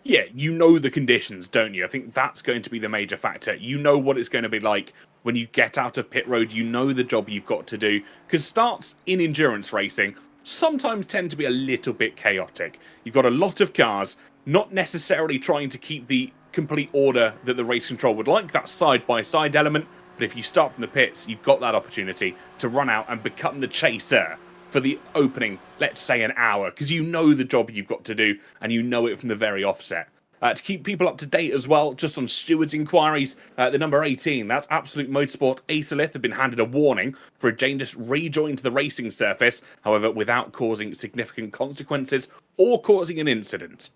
Speaker 2: Yeah, you know the conditions, don't you? I think that's going to be the major factor. You know what it's going to be like when you get out of pit road. You know the job you've got to do, because starts in endurance racing sometimes tend to be a little bit chaotic. You've got a lot of cars, not necessarily trying to keep the complete order that the race control would like, that side-by-side element, but if you start from the pits, you've got that opportunity to run out and become the chaser for the opening, let's say, an hour, because you know the job you've got to do, and you know it from the very offset. To keep people up to date as well, just on stewards' inquiries, the number 18, that's Absolute Motorsport Aethelith, have been handed a warning for a dangerous rejoin to the racing surface, however, without causing significant consequences or causing an incident.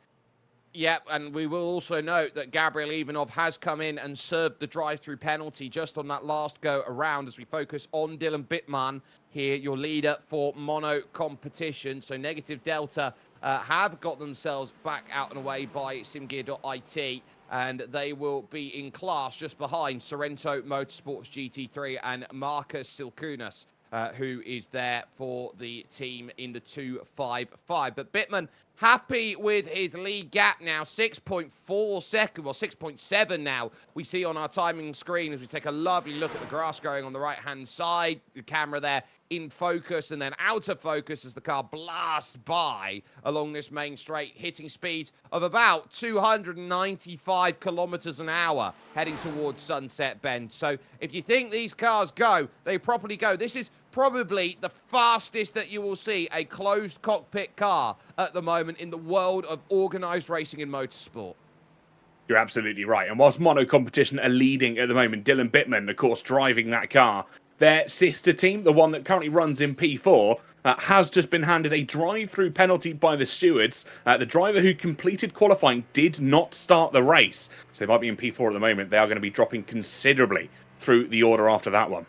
Speaker 1: Yep, and we will also note that Gabriel Ivanov has come in and served the drive-through penalty just on that last go around as we focus on Dylan Bittman here, your leader for mono competition. So Negative Delta have got themselves back out and away by SIMGEAR.it, and they will be in class just behind Sorrento Motorsports GT3 and Marcus Silkunas, who is there for the team in the 255. But Bittman happy with his lead gap now, 6.4 seconds, well, 6.7 now. We see on our timing screen as we take a lovely look at the grass going on the right-hand side. The camera there in focus and then out of focus as the car blasts by along this main straight, hitting speeds of about 295 kilometers an hour heading towards Sunset Bend. So if you think these cars go, they properly go. This is probably the fastest that you will see a closed cockpit car at the moment in the world of organized racing in motorsport.
Speaker 2: You're absolutely right. And whilst mono competition are leading at the moment, Dylan Bittman, of course, driving that car, their sister team, the one that currently runs in P4, has just been handed a drive-through penalty by the stewards. The driver who completed qualifying did not start the race, so they might be in P4 at the moment. They are going to be dropping considerably through the order after that one.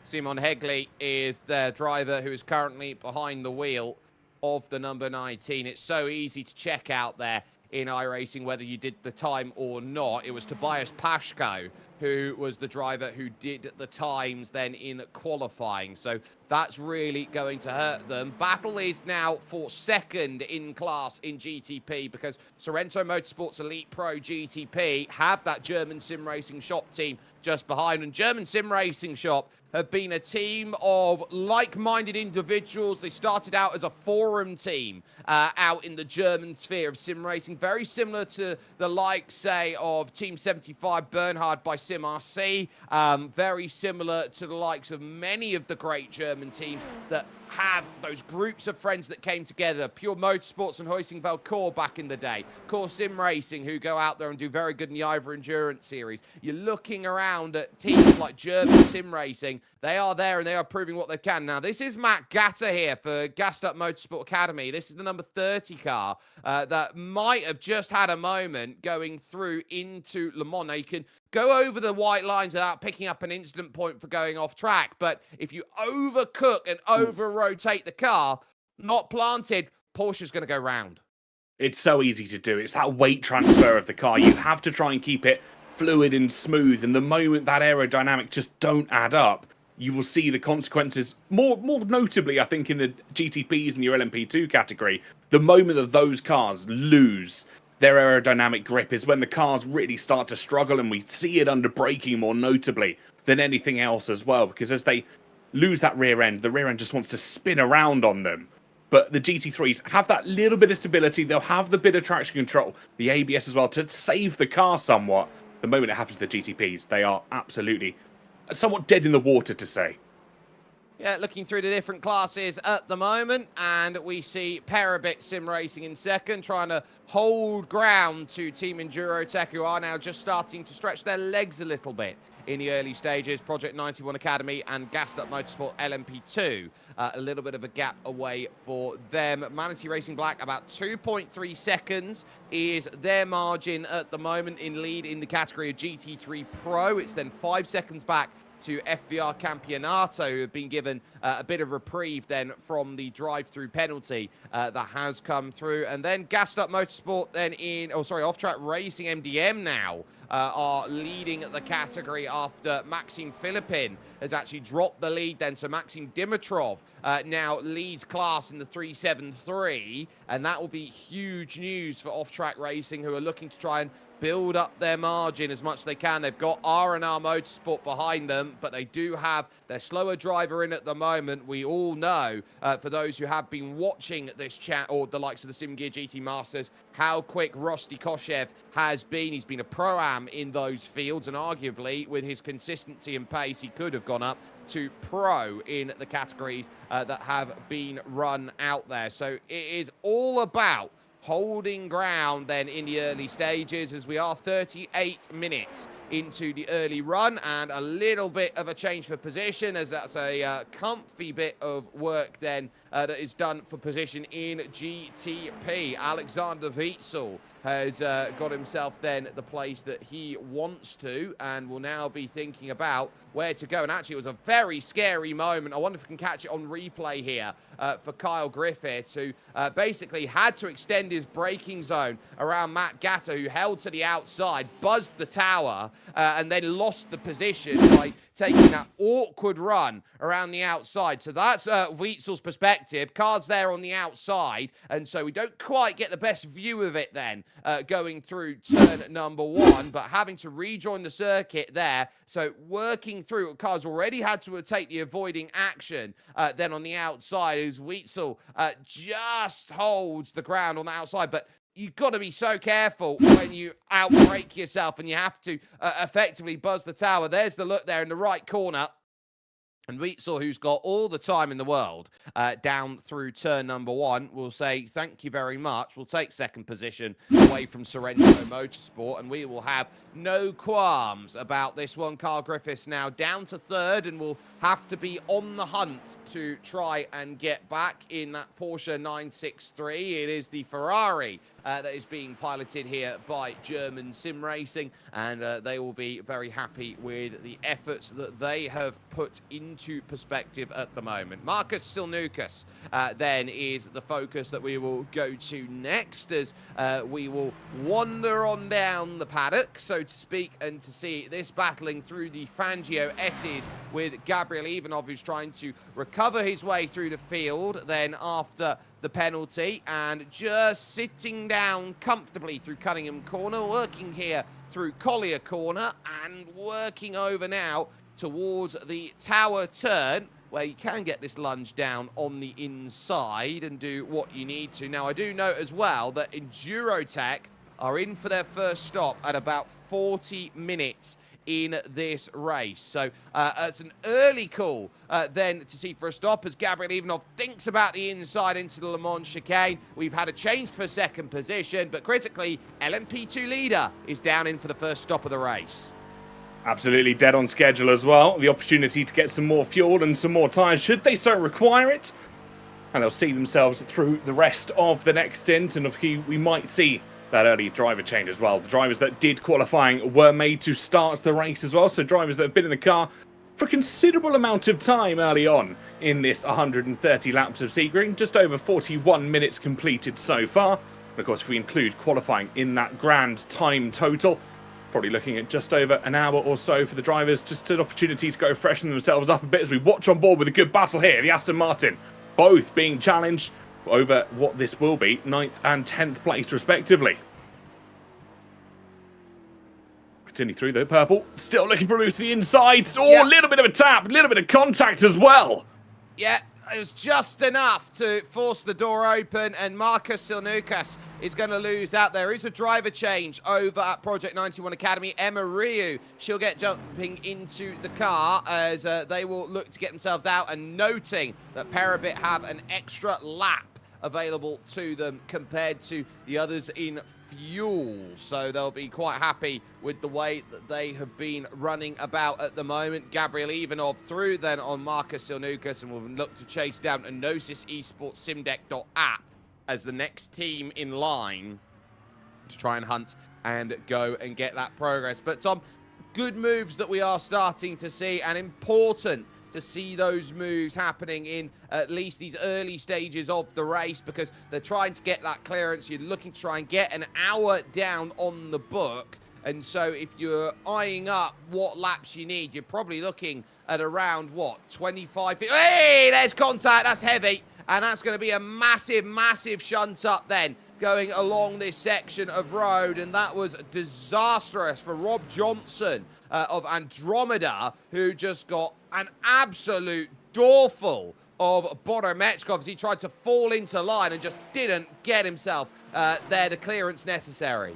Speaker 1: Simon Hegley is their driver who is currently behind the wheel of the number 19. It's so easy to check out there in iRacing whether you did the time or not. It was Tobias Pashko who was the driver who did the times then in qualifying. So that's really going to hurt them. Battle is now for second in class in GTP because Sorrento Motorsports Elite Pro GTP have that German sim racing shop team just behind. And German sim racing shop have been a team of like-minded individuals. They started out as a forum team out in the German sphere of sim racing, very similar to the like, say, of Team 75 Bernhard by SimRC, very similar to the likes of many of the great German teams that have those groups of friends that came together. Pure Motorsports and Heusing Core back in the day. Core Sim Racing, who go out there and do very good in the Ivor Endurance Series. You're looking around at teams like German Sim Racing. They are there and they are proving what they can. Now, this is Matt Gatter here for Gassed Up Motorsport Academy. This is the number 30 car that might have just had a moment going through into Le Mans. Now, you can go over the white lines without picking up an incident point for going off track. But if you overcook and over-rotate the car, not planted, Porsche's going to go round.
Speaker 2: It's so easy to do. It's that weight transfer of the car. You have to try and keep it fluid and smooth. And the moment that aerodynamic just don't add up, you will see the consequences. More notably, I think, in the GTPs and your LMP2 category, the moment that those cars lose their aerodynamic grip is when the cars really start to struggle, and we see it under braking more notably than anything else as well, because as they lose that rear end, the rear end just wants to spin around on them. But the GT3s have that little bit of stability. They'll have the bit of traction control, the ABS as well, to save the car somewhat. The moment it happens to the GTPs, they are absolutely somewhat dead in the water, to say.
Speaker 1: Yeah, looking through the different classes at the moment, and we see Parabit Sim Racing in second, trying to hold ground to Team Endurotech, who are now just starting to stretch their legs a little bit in the early stages. Project 91 Academy and Gassed Up Motorsport LMP2, a little bit of a gap away for them. Manatee Racing Black, about 2.3 seconds is their margin at the moment in lead in the category of GT3 Pro. It's then 5 seconds back to FVR Campionato, who have been given a bit of reprieve then from the drive-through penalty that has come through. And then Gassed Up Motorsport then Off-Track Racing MDM now are leading the category after Maxime Philippin has actually dropped the lead then. So Maxim Dimitrov now leads class in the 373, and that will be huge news for Off-Track Racing, who are looking to try and build up their margin as much as they can. They've got R&R Motorsport behind them, but they do have their slower driver in at the moment. We all know, for those who have been watching this chat, or the likes of the SimGeAR GT Masters, how quick Rosti Koshev has been. He's been a pro-am in those fields, and arguably, with his consistency and pace, he could have gone up to pro in the categories that have been run out there. So it is all about holding ground then in the early stages, as we are 38 minutes into the early run, and a little bit of a change for position, as that's a comfy bit of work then that is done for position in GTP. Alexander Witzel has got himself then the place that he wants to, and will now be thinking about where to go. And actually, it was a very scary moment. I wonder if we can catch it on replay here for Kyle Griffiths, who basically had to extend his braking zone around Matt Gatter, who held to the outside, buzzed the tower, and then lost the position by taking that awkward run around the outside. So that's Witzel's perspective. Car's there on the outside, and so we don't quite get the best view of it then going through turn number one, but having to rejoin the circuit there. So working through, car's already had to take the avoiding action then on the outside, as Witzel just holds the ground on the outside. But you've got to be so careful when you outbrake yourself and you have to effectively buzz the tower. There's the look there in the right corner. And Witzel, who's got all the time in the world down through turn number one, will say, thank you very much. We'll take second position away from Sorrento Motorsport, and we will have no qualms about this one. Carl Griffiths now down to third, and will have to be on the hunt to try and get back in that Porsche 963. It is the Ferrari that is being piloted here by German Sim Racing, and they will be very happy with the efforts that they have put into perspective at the moment. Marcus Silnukas then is the focus that we will go to next, as we will wander on down the paddock, so so to speak, and to see this battling through the Fangio S's with Gabriel Ivanov, who's trying to recover his way through the field then after the penalty, and just sitting down comfortably through Cunningham Corner, working here through Collier Corner, and working over now towards the Tower Turn, where you can get this lunge down on the inside and do what you need to. Now, I do note as well that Endurotech are in for their first stop at about 40 minutes in this race. So it's an early call then to see for a stop as Gabriel Ivanov thinks about the inside into the Le Mans chicane. We've had a change for second position, but critically, LMP2 leader is down in for the first stop of the race.
Speaker 2: Absolutely dead on schedule as well. The opportunity to get some more fuel and some more tyres, should they so require it. And they'll see themselves through the rest of the next stint, and we might see that early driver change as well. The drivers that did qualifying were made to start the race as well, so drivers that have been in the car for a considerable amount of time early on in this 130 laps of Sebring, just over 41 minutes completed so far. And of course, if we include qualifying in that grand time total, probably looking at just over an hour or so for the drivers, just an opportunity to go freshen themselves up a bit as we watch on board with a good battle here. The Aston Martin, both being challenged over what this will be 9th and 10th place respectively. Continue through the purple, still looking for a move to the inside. Oh, a little bit of a tap, a little bit of contact as well.
Speaker 1: Yeah, it was just enough to force the door open, and Marcus Silnukas is going to lose out. There is a driver change over at Project 91 Academy. Emma Ryu, she'll get jumping into the car as they will look to get themselves out, and noting that Parabit have an extra lap available to them compared to the others in fuel. So they'll be quite happy with the way that they have been running about at the moment. Gabriel Ivanov through then on Marcus Silnukas, and will look to chase down a Gnosis Esports Simdeck.app as the next team in line to try and hunt and go and get that progress. But Tom, good moves that we are starting to see, and important to see those moves happening in at least these early stages of the race, because they're trying to get that clearance. You're looking to try and get an hour down on the book. And so if you're eyeing up what laps you need, you're probably looking at around, what, 25... Hey, there's contact. That's heavy. And that's going to be a massive, massive shunt up then going along this section of road. And that was disastrous for Rob Johnson of Andromeda, who just got an absolute doorful of Bodo Metchkov as he tried to fall into line and just didn't get himself there the clearance necessary.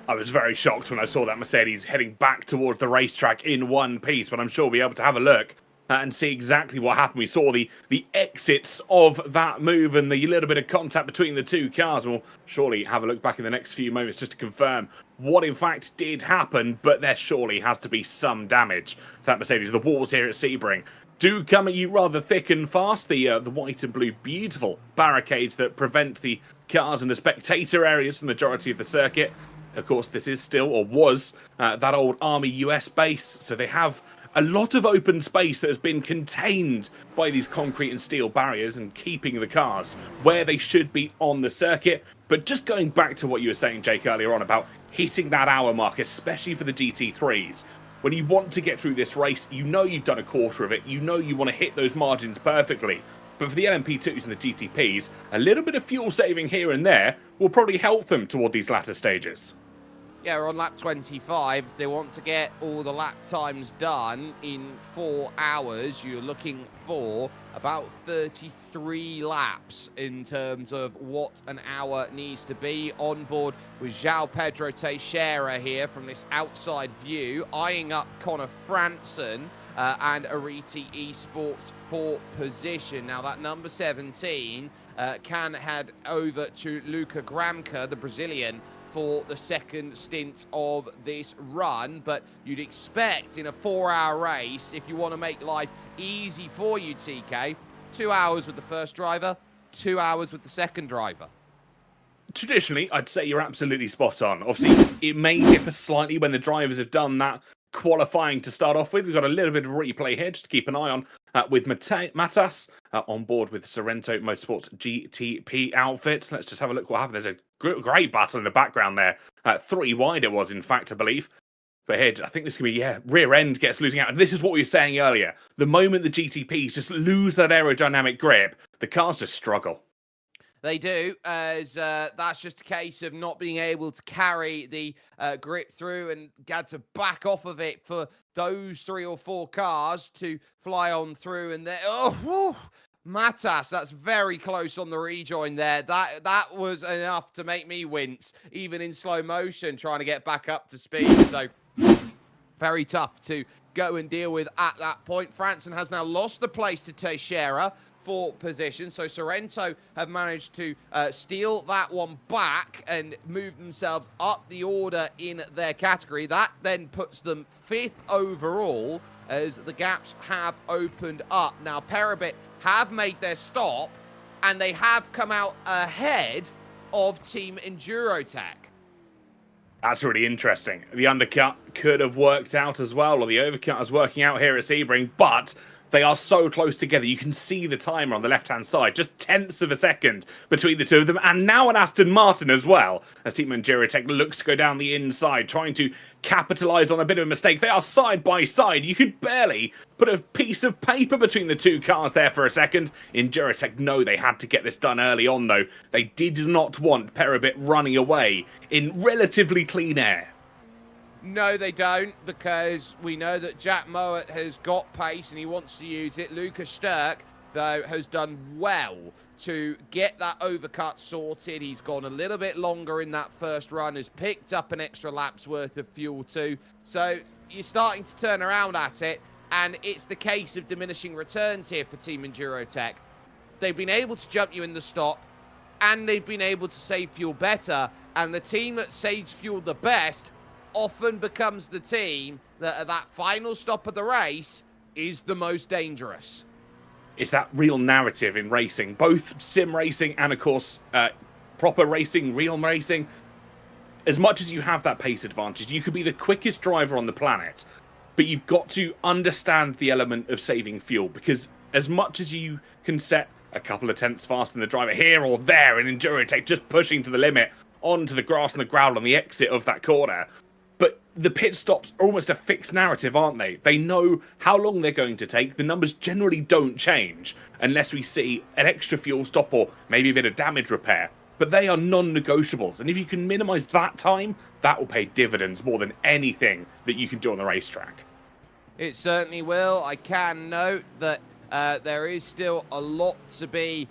Speaker 2: I was very shocked when I saw that Mercedes heading back towards the racetrack in one piece, but I'm sure we'll be able to have a look and see exactly what happened. We saw the exits of that move and the little bit of contact between the two cars. We'll surely have a look back in the next few moments just to confirm what in fact did happen, but there surely has to be some damage to that Mercedes. The walls here at Sebring do come at you rather thick and fast. The white and blue beautiful barricades that prevent the cars and the spectator areas from the majority of the circuit. Of course, this is still, or was, that old Army US base, so they have a lot of open space that has been contained by these concrete and steel barriers and keeping the cars where they should be on the circuit. But just going back to what you were saying, Jake, earlier on about hitting that hour mark, especially for the GT3s, when you want to get through this race, you know you've done a quarter of it, you know you want to hit those margins perfectly. But for the LMP2s and the GTPs, a little bit of fuel saving here and there will probably help them toward these latter stages.
Speaker 1: Yeah, we're on lap 25. They want to get all the lap times done in 4 hours. You're looking for about 33 laps in terms of what an hour needs to be. On board with João Pedro Teixeira here from this outside view, eyeing up Connor Franson and Ariti Esports for position. Now that number 17 can head over to Luca Gramka, the Brazilian, for the second stint of this run. But you'd expect in a 4-hour race, if you want to make life easy for you, TK, 2 hours with the first driver, 2 hours with the second driver.
Speaker 2: Traditionally, I'd say you're absolutely spot on. Obviously, it may differ slightly when the drivers have done that qualifying to start off with. We've got a little bit of replay here just to keep an eye on with Matas on board with Sorrento Motorsports GTP outfit. Let's just have a look what happened. There's a great battle in the background there. 3 wide it was, in fact, I believe. But here, I think this could be, rear end gets losing out. And this is what we were saying earlier. The moment the GTPs just lose that aerodynamic grip, the cars just struggle.
Speaker 1: They do, as that's just a case of not being able to carry the grip through and had to back off of it for those 3 or 4 cars to fly on through. And Matas, that's very close on the rejoin there. That was enough to make me wince, even in slow motion, trying to get back up to speed. So very tough to go and deal with at that point. Franson has now lost the place to Teixeira for position, so Sorrento have managed to steal that one back and move themselves up the order in their category. That then puts them 5th overall as the gaps have opened up. Now, Perabit have made their stop, and they have come out ahead of Team Endurotech.
Speaker 2: That's really interesting. The undercut could have worked out as well, or the overcut is working out here at Sebring, but they are so close together. You can see the timer on the left-hand side, just tenths of a second between the two of them, and now an Aston Martin as well, as Team Endurotech looks to go down the inside, trying to capitalize on a bit of a mistake. They are side by side. You could barely put a piece of paper between the two cars there for a second. Endurotech know they had to get this done early on, though. They did not want Perabit running away in relatively clean air.
Speaker 1: No, they don't, because we know that Jack Mowat has got pace and he wants to use it. Lucas Sturck, though, has done well to get that overcut sorted. He's gone a little bit longer in that first run, has picked up an extra lap's worth of fuel too. So you're starting to turn around at it, and it's the case of diminishing returns here for Team Endurotech. They've been able to jump you in the stop, and they've been able to save fuel better, and the team that saves fuel the best often becomes the team that at that final stop of the race is the most dangerous.
Speaker 2: It's that real narrative in racing, both sim racing and, of course, proper racing, real racing. As much as you have that pace advantage, you could be the quickest driver on the planet, but you've got to understand the element of saving fuel, because as much as you can set a couple of tenths faster than the driver here or there in Endurotech, just pushing to the limit onto the grass and the gravel on the exit of that corner, but the pit stops are almost a fixed narrative, aren't they? They know how long they're going to take. The numbers generally don't change unless we see an extra fuel stop or maybe a bit of damage repair. But they are non-negotiables. And if you can minimize that time, that will pay dividends more than anything that you can do on the racetrack.
Speaker 1: It certainly will. I can note that there is still a lot to be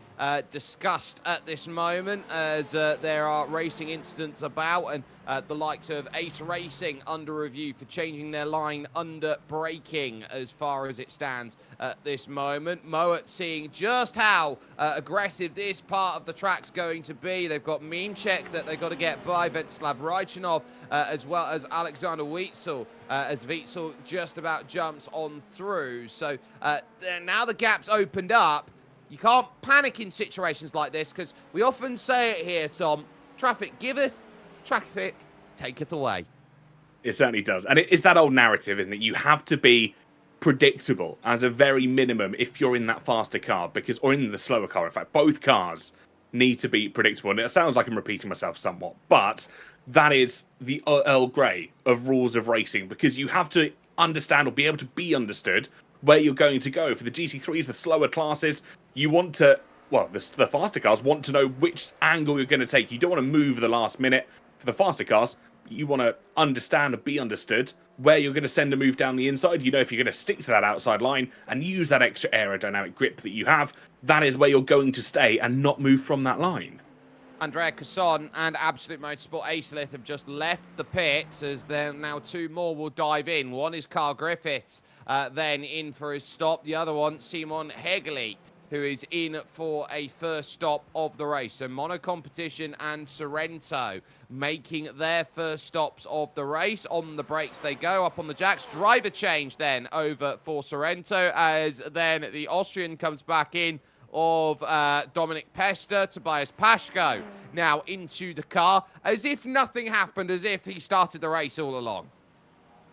Speaker 1: discussed at this moment, as there are racing incidents about, and the likes of iRacing under review for changing their line under braking as far as it stands at this moment. Mowat seeing just how aggressive this part of the track's going to be. They've got meme check that they've got to get by Ventslav Rajchanov, as well as Alexander Witzel, as Witzel just about jumps on through. So now the gap's opened up. You can't panic in situations like this, because we often say it here, Tom, traffic giveth, traffic taketh away.
Speaker 2: It certainly does. And it is that old narrative, isn't it? You have to be predictable as a very minimum if you're in that faster car, because, or in the slower car. In fact, both cars need to be predictable. And it sounds like I'm repeating myself somewhat, but that is the Earl Grey of rules of racing, because you have to understand, or be able to be understood, where you're going to go. For the GT3s, the slower classes, you want to, well, the faster cars want to know which angle you're going to take. You don't want to move the last minute. For the faster cars, you want to understand and be understood where you're going to send a move down the inside. You know, if you're going to stick to that outside line and use that extra aerodynamic grip that you have, that is where you're going to stay and not move from that line.
Speaker 1: Andrea Casson and Absolute Motorsport Acelith have just left the pits, as then now 2 more will dive in. One is Carl Griffiths, then in for his stop. The other one, Simon Hegeli, who is in for a first stop of the race. So Mono Competition and Sorrento making their first stops of the race. On the brakes they go, up on the jacks. Driver change then over for Sorrento, as then the Austrian comes back in of Dominic Pester, Tobias Pashko now into the car, as if nothing happened, as if he started the race all along.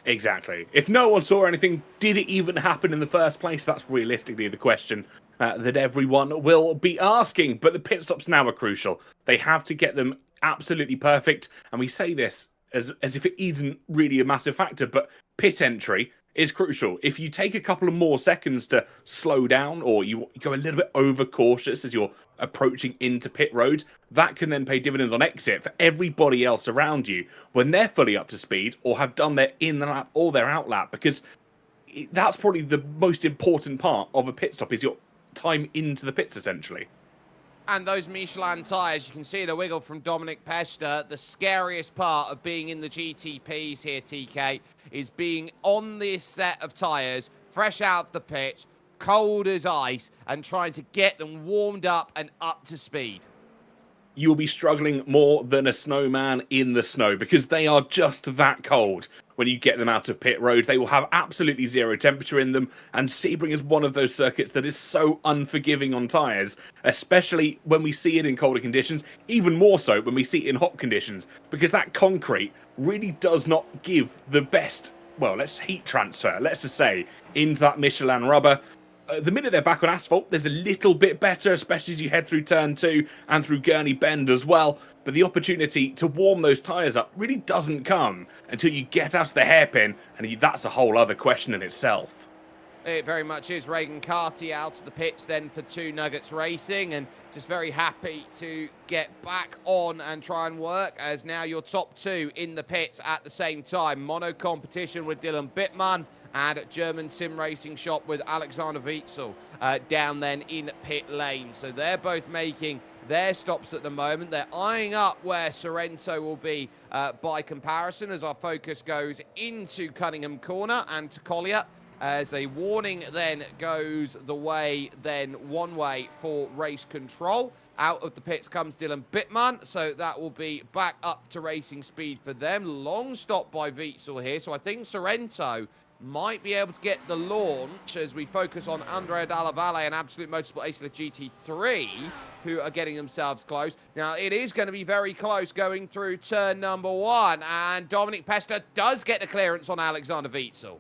Speaker 2: Exactly. If no one saw anything, did it even happen in the first place? That's realistically the question that everyone will be asking. But the pit stops now are crucial. They have to get them absolutely perfect. And we say this as if it isn't really a massive factor, but pit entry is crucial. If you take a couple of more seconds to slow down, or you go a little bit over cautious as you're approaching into pit road, that can then pay dividends on exit for everybody else around you when they're fully up to speed or have done their in the lap or their out lap, because that's probably the most important part of a pit stop, is your time into the pits, essentially.
Speaker 1: And those Michelin tyres, you can see the wiggle from Dominic Pesta. The scariest part of being in the GTPs here, TK, is being on this set of tyres, fresh out of the pits, cold as ice, and trying to get them warmed up and up to speed.
Speaker 2: You'll be struggling more than a snowman in the snow, because they are just that cold. When you get them out of pit road, they will have absolutely zero temperature in them, and Sebring is one of those circuits that is so unforgiving on tyres, especially when we see it in colder conditions, even more so when we see it in hot conditions, because that concrete really does not give the best, well, let's heat transfer, let's just say, into that Michelin rubber. The minute they're back on asphalt, there's a little bit better, especially as you head through turn 2 and through Gurney Bend as well. But the opportunity to warm those tyres up really doesn't come until you get out of the hairpin, and that's a whole other question in itself.
Speaker 1: It very much is. Reagan Carty out of the pits then for 2 Nuggets Racing, and just very happy to get back on and try and work, as now your top 2 in the pits at the same time. Mono competition with Dylan Bittmann, and German sim racing shop with Alexander Witzel down then in pit lane. So they're both making their stops at the moment. They're eyeing up where Sorrento will be by comparison, as our focus goes into Cunningham Corner and to Collier, as a warning then goes the way, then one way for race control. Out of the pits comes Dylan Bittmann, so that will be back up to racing speed for them. Long stop by Witzel here, so I think Sorrento might be able to get the launch as we focus on Andrea Dalla Valle and Absolute Motorsport Ace of the GT3, who are getting themselves close. Now, it is going to be very close going through turn number 1, and Dominic Pesta does get the clearance on Alexander Witzel.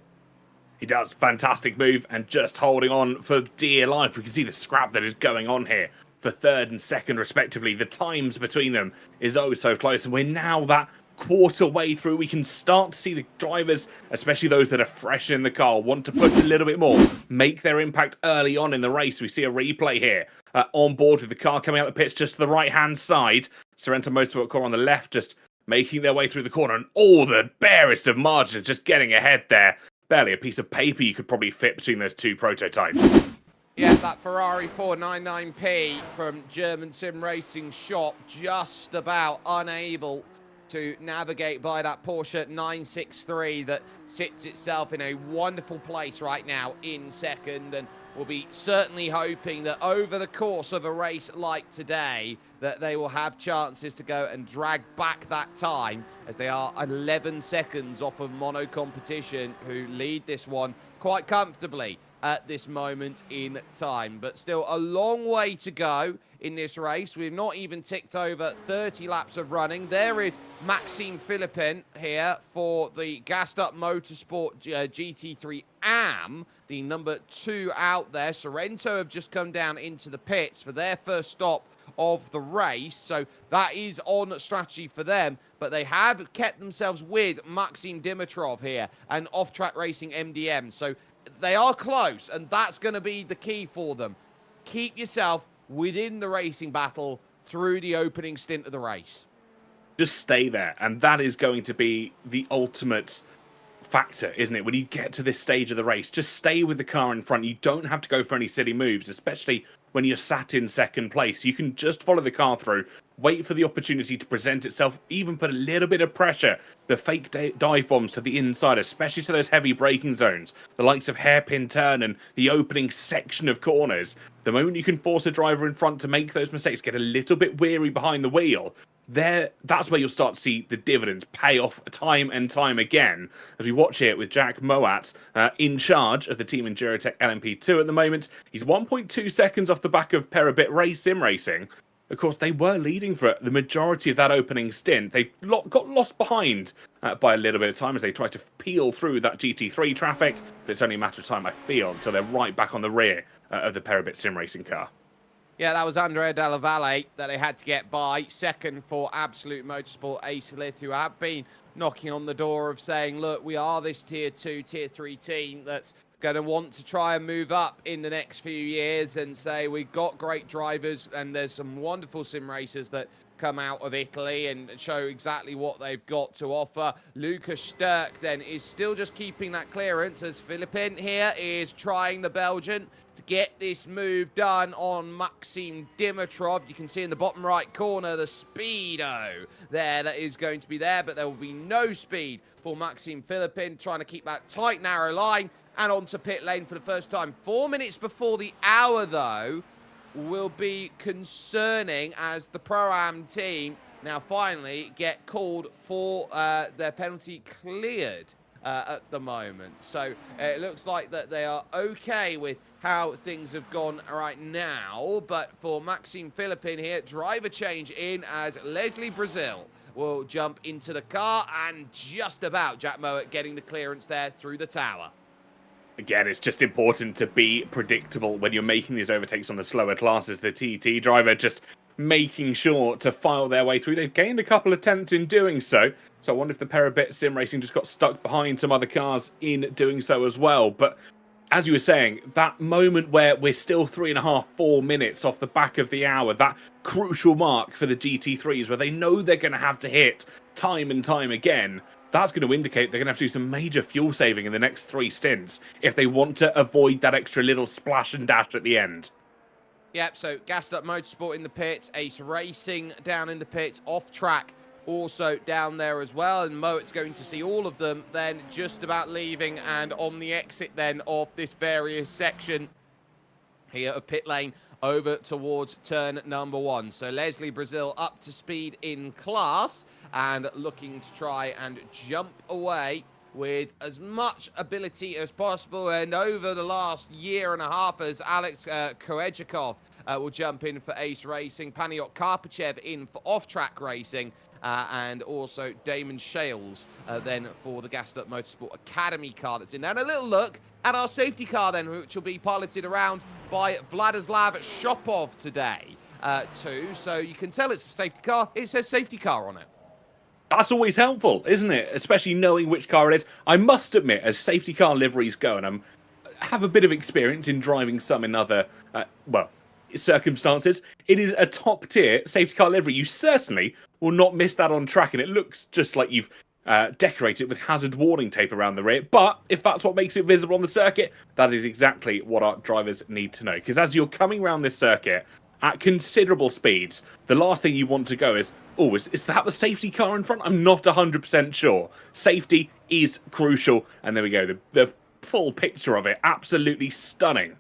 Speaker 2: He does. Fantastic move, and just holding on for dear life. We can see the scrap that is going on here for 3rd and 2nd, respectively. The times between them is oh so close, and we're now that quarter way through. We can start to see the drivers, especially those that are fresh in the car, want to push a little bit more, make their impact early on in the race. We see a replay here on board with the car coming out the pits just to the right-hand side. Sorrento Motorsport car on the left, just making their way through the corner, and all the barest of margins, just getting ahead there. Barely a piece of paper you could probably fit between those 2 prototypes.
Speaker 1: Yeah, that Ferrari 499P from German Sim Racing Shop just about unable to navigate by that Porsche 963 that sits itself in a wonderful place right now in 2nd, and will be certainly hoping that over the course of a race like today that they will have chances to go and drag back that time, as they are 11 seconds off of Mono Competition, who lead this one quite comfortably at this moment in time. But still a long way to go in this race. We've not even ticked over 30 laps of running. There is Maxime Philippin here for the gassed up Motorsport GT3 AM, the number 2 out there. Sorrento have just come down into the pits for their first stop of the race, so that is on strategy for them, but they have kept themselves with Maxim Dimitrov here and Off-Track Racing MDM, so they are close, and that's going to be the key for them. Keep yourself within the racing battle through the opening stint of the race.
Speaker 2: Just stay there, and that is going to be the ultimate factor, isn't it? When you get to this stage of the race, just stay with the car in front. You don't have to go for any silly moves, especially when you're sat in 2nd place. You can just follow the car through, wait for the opportunity to present itself, even put a little bit of pressure, the fake dive bombs to the inside, especially to those heavy braking zones, the likes of hairpin turn and the opening section of corners. The moment you can force a driver in front to make those mistakes, get a little bit weary behind the wheel, that's where you'll start to see the dividends pay off time and time again, as we watch here with Jack Moat in charge of the Team Endurotech LMP2 at the moment. He's 1.2 seconds off the back of Perabit Sim Racing. Of course, they were leading for the majority of that opening stint. They got lost behind by a little bit of time as they tried to peel through that GT3 traffic, but it's only a matter of time, I feel, until they're right back on the rear of the Perabit Sim Racing car.
Speaker 1: Yeah, that was Andrea Della Valle that they had to get by. Second for Absolute Motorsport Ace Lith, who have been knocking on the door of saying, look, we are this tier 2, tier 3 team that's going to want to try and move up in the next few years, and say we've got great drivers and there's some wonderful sim racers that come out of Italy and show exactly what they've got to offer. Lucas Sturck then is still just keeping that clearance as Philippin here is trying the Belgian to get this move done on Maxim Dimitrov. You can see in the bottom right corner the speedo there that is going to be there, but there will be no speed for Maxim Philippin, trying to keep that tight, narrow line and onto pit lane for the first time. 4 minutes before the hour, though, will be concerning as the Pro-Am team now finally get called for their penalty cleared at the moment. So it looks like that they are okay with how things have gone right now. But for Maxime Philippin here, driver change in as Leslie Brazil will jump into the car, and just about Jack Mowat getting the clearance there through the tower.
Speaker 2: Again, it's just important to be predictable when you're making these overtakes on the slower classes. The TT driver just making sure to file their way through. They've gained a couple of tenths in doing so. So I wonder if the Parabit Sim Racing just got stuck behind some other cars in doing so as well. But as you were saying, that moment where we're still 3.5, 4 minutes off the back of the hour, that crucial mark for the GT3s where they know they're going to have to hit time and time again, that's going to indicate they're going to have to do some major fuel saving in the next 3 stints if they want to avoid that extra little splash and dash at the end.
Speaker 1: Yep, so Gassed Up Motorsport in the pits, Ace Racing down in the pits, off track also down there as well, and Mowat's going to see all of them then just about leaving and on the exit then of this various section here of pit lane over towards turn number 1. So Leslie Brazil up to speed in class and looking to try and jump away with as much ability as possible. And over the last year and a half, as Alex Koechikov will jump in for Ace Racing, Paniot Karpachev in for off-track racing, and also Damon Shales then for the Gassed Up Motorsport Academy car that's in there. And a little look at our safety car then, which will be piloted around by Vladislav Shopov today too. So you can tell it's a safety car. It says safety car on it.
Speaker 2: That's always helpful, isn't it? Especially knowing which car it is. I must admit, as safety car liveries go, and I have a bit of experience in driving some in other, circumstances, it is a top-tier safety car livery. You certainly will not miss that on track, and it looks just like you've decorated it with hazard warning tape around the rear. But if that's what makes it visible on the circuit, that is exactly what our drivers need to know. Because as you're coming around this circuit at considerable speeds, the last thing you want to go is, oh, is that the safety car in front? I'm not 100% sure. Safety is crucial. And there we go. The full picture of it. Absolutely stunning.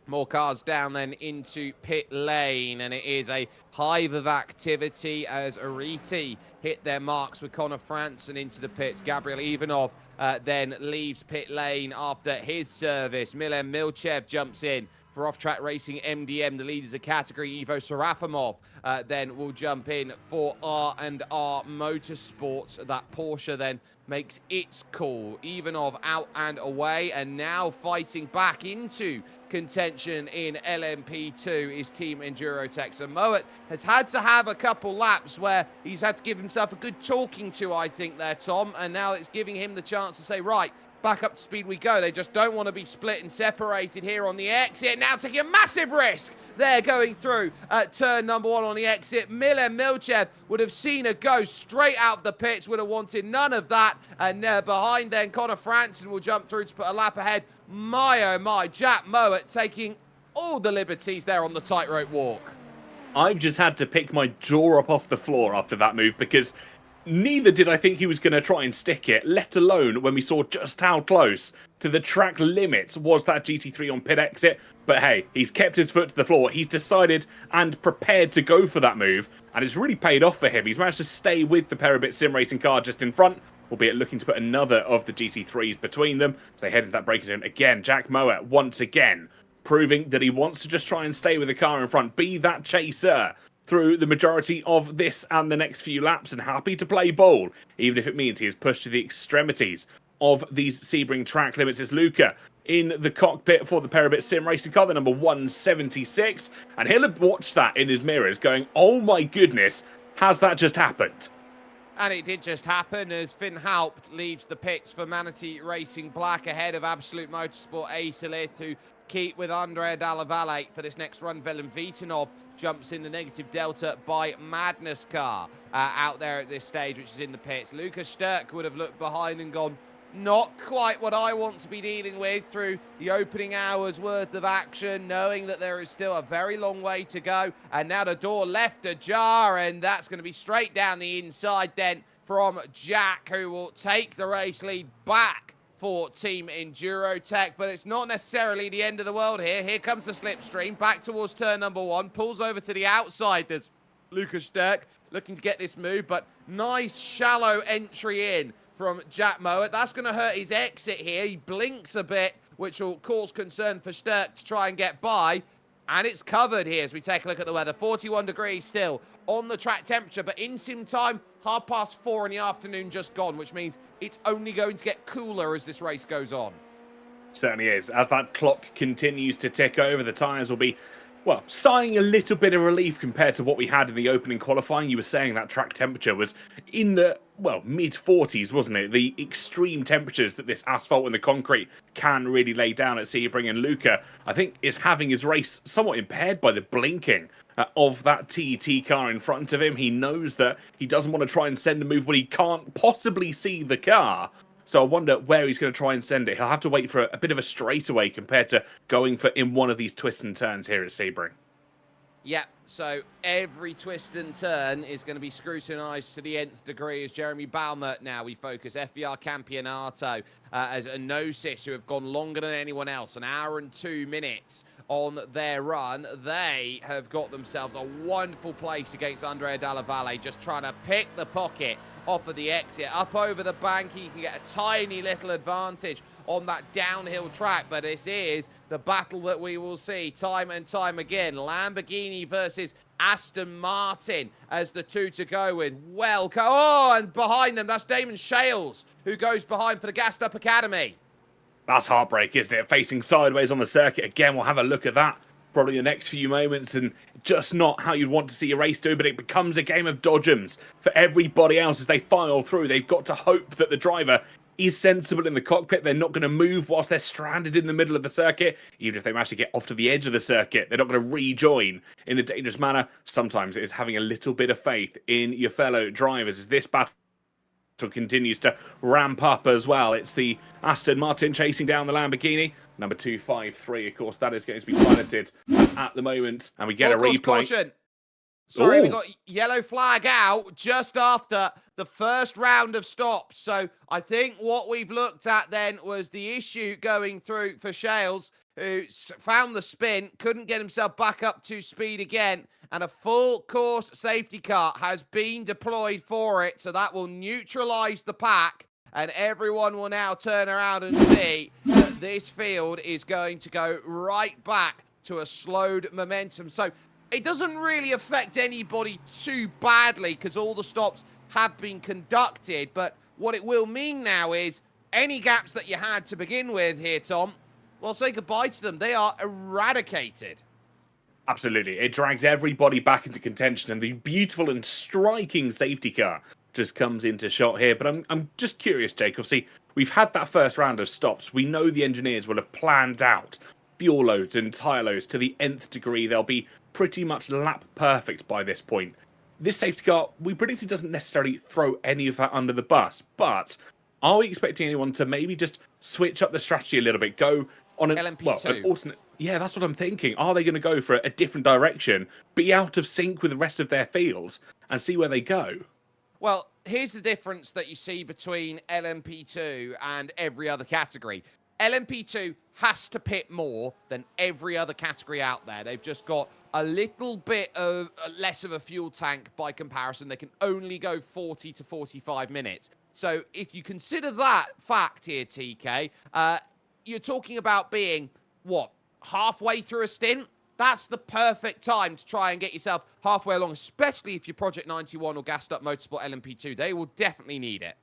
Speaker 1: More cars down then into pit lane, and it is a hive of activity as Ariti hit their marks with Connor Franson into the pits. Gabriel Ivanov then leaves pit lane after his service. Milen Milchev jumps in for off-track racing MDM, the leaders of category. Ivo Serafimov then will jump in for R&R Motorsports. That Porsche then makes its call. Ivanov out and away, and now fighting back into contention in LMP2 is Team Endurotech. So Mowat has had to have a couple laps where he's had to give himself a good talking to, I think, there, Tom, and now it's giving him the chance to say, right, back up to speed we go. They just don't want to be split and separated here on the exit. Now taking a massive risk. They're going through turn number 1 on the exit. Milen Milchev would have seen a go straight out of the pits, would have wanted none of that. And behind then, Connor Franson will jump through to put a lap ahead. My, oh my, Jack Mowat taking all the liberties there on the tightrope walk.
Speaker 2: I've just had to pick my jaw up off the floor after that move, because neither did I think he was going to try and stick it, let alone when we saw just how close to the track limits was that GT3 on pit exit. But hey, he's kept his foot to the floor. He's decided and prepared to go for that move, and it's really paid off for him. He's managed to stay with the Parabit Sim Racing car just in front, albeit looking to put another of the GT3s between them. So they head into that braking zone again. Jack Mowat once again proving that he wants to just try and stay with the car in front, be that chaser through the majority of this and the next few laps, and happy to play ball, even if it means he is pushed to the extremities of these Sebring track limits. It's Luca in the cockpit for the Parabit Sim Racing car, the number 176. And he'll have watched that in his mirrors going, oh my goodness, has that just happened?
Speaker 1: And it did just happen as Finn Haupt leaves the pits for Manatee Racing Black ahead of Absolute Motorsport Acelith, who keep with Andrea Dalla Valle for this next run. Velem Vitanov jumps in the negative delta by Madness car out there at this stage, which is in the pits. Lucas Sturck would have looked behind and gone, not quite what I want to be dealing with through the opening hour's worth of action, knowing that there is still a very long way to go. And now the door left ajar, and that's going to be straight down the inside then from Jack, who will take the race lead back for Team Endurotech. But it's not necessarily the end of the world here. Here comes the slipstream back towards turn number 1, pulls over to the outside. There's Lucas Sturck looking to get this move, but nice shallow entry in from Jack Mowat. That's going to hurt his exit here. He blinks a bit, which will cause concern for Sturck to try and get by. And it's covered here as we take a look at the weather. 41 degrees still on the track temperature, but in sim time, 4:30 in the afternoon just gone, which means it's only going to get cooler as this race goes on.
Speaker 2: Certainly is. As that clock continues to tick over, the tyres will be, well, sighing a little bit of relief compared to what we had in the opening qualifying. You were saying that track temperature was in the, well, mid-40s, wasn't it? The extreme temperatures that this asphalt and the concrete can really lay down at Sebring. And Luca, I think, is having his race somewhat impaired by the blinking of that TET car in front of him. He knows that he doesn't want to try and send a move when he can't possibly see the car. So I wonder where he's going to try and send it. He'll have to wait for a bit of a straightaway compared to going for in one of these twists and turns here at Sebring.
Speaker 1: Yeah, so every twist and turn is going to be scrutinised to the nth degree as Jeremy Balmer now we focus. FVR Campionato as a Gnosis, who have gone longer than anyone else, 1 hour and 2 minutes on their run. They have got themselves a wonderful place against Andrea Dalla Valle, just trying to pick the pocket off of the exit. Up over the bank, he can get a tiny little advantage on that downhill track, but this is the battle that we will see time and time again. Lamborghini versus Aston Martin as the two to go with. Oh, and behind them, that's Damon Shales, who goes behind for the Gassed Up Academy.
Speaker 2: That's heartbreak, isn't it? Facing sideways on the circuit again. We'll have a look at that probably the next few moments, and just not how you'd want to see a race do, but it becomes a game of dodgems for everybody else as they file through. They've got to hope that the driver is sensible in the cockpit. They're not going to move whilst they're stranded in the middle of the circuit. Even if they manage to get off to the edge of the circuit, they're not going to rejoin in a dangerous manner. Sometimes it is having a little bit of faith in your fellow drivers as this battle continues to ramp up as well. It's the Aston Martin chasing down the Lamborghini. Number 253, of course, that is going to be piloted at the moment. And we get a replay.
Speaker 1: Caution. Sorry,
Speaker 2: Ooh.
Speaker 1: we got yellow flag out just after the first round of stops. So I think what we've looked at then was the issue going through for Shales, who found the spin, couldn't get himself back up to speed again, and a full course safety car has been deployed for it, so that will neutralize the pack, and everyone will now turn around and see that this field is going to go right back to a slowed momentum. So it doesn't really affect anybody too badly because all the stops have been conducted, but what it will mean now is any gaps that you had to begin with here, Tom, well, say goodbye to them. They are eradicated.
Speaker 2: Absolutely. It drags everybody back into contention, and the beautiful and striking safety car just comes into shot here. But I'm just curious, Jake. Obviously, we've had that first round of stops. We know the engineers will have planned out fuel loads and tyre loads to the nth degree. They'll be pretty much lap perfect by this point. This safety car, we predicted, doesn't necessarily throw any of that under the bus. But are we expecting anyone to maybe just switch up the strategy a little bit, go on an alternate? Yeah, that's what I'm thinking. Are they going to go for a different direction, be out of sync with the rest of their fields, and see where they go?
Speaker 1: Well, here's the difference that you see between LMP2 and every other category. LMP2 has to pit more than every other category out there. They've just got a little bit of less of a fuel tank by comparison. They can only go 40 to 45 minutes. So if you consider that fact here, TK, you're talking about being, what, halfway through a stint? That's the perfect time to try and get yourself halfway along, especially if you're Project 91 or Gassed Up Motorsport LMP2. They will definitely need it.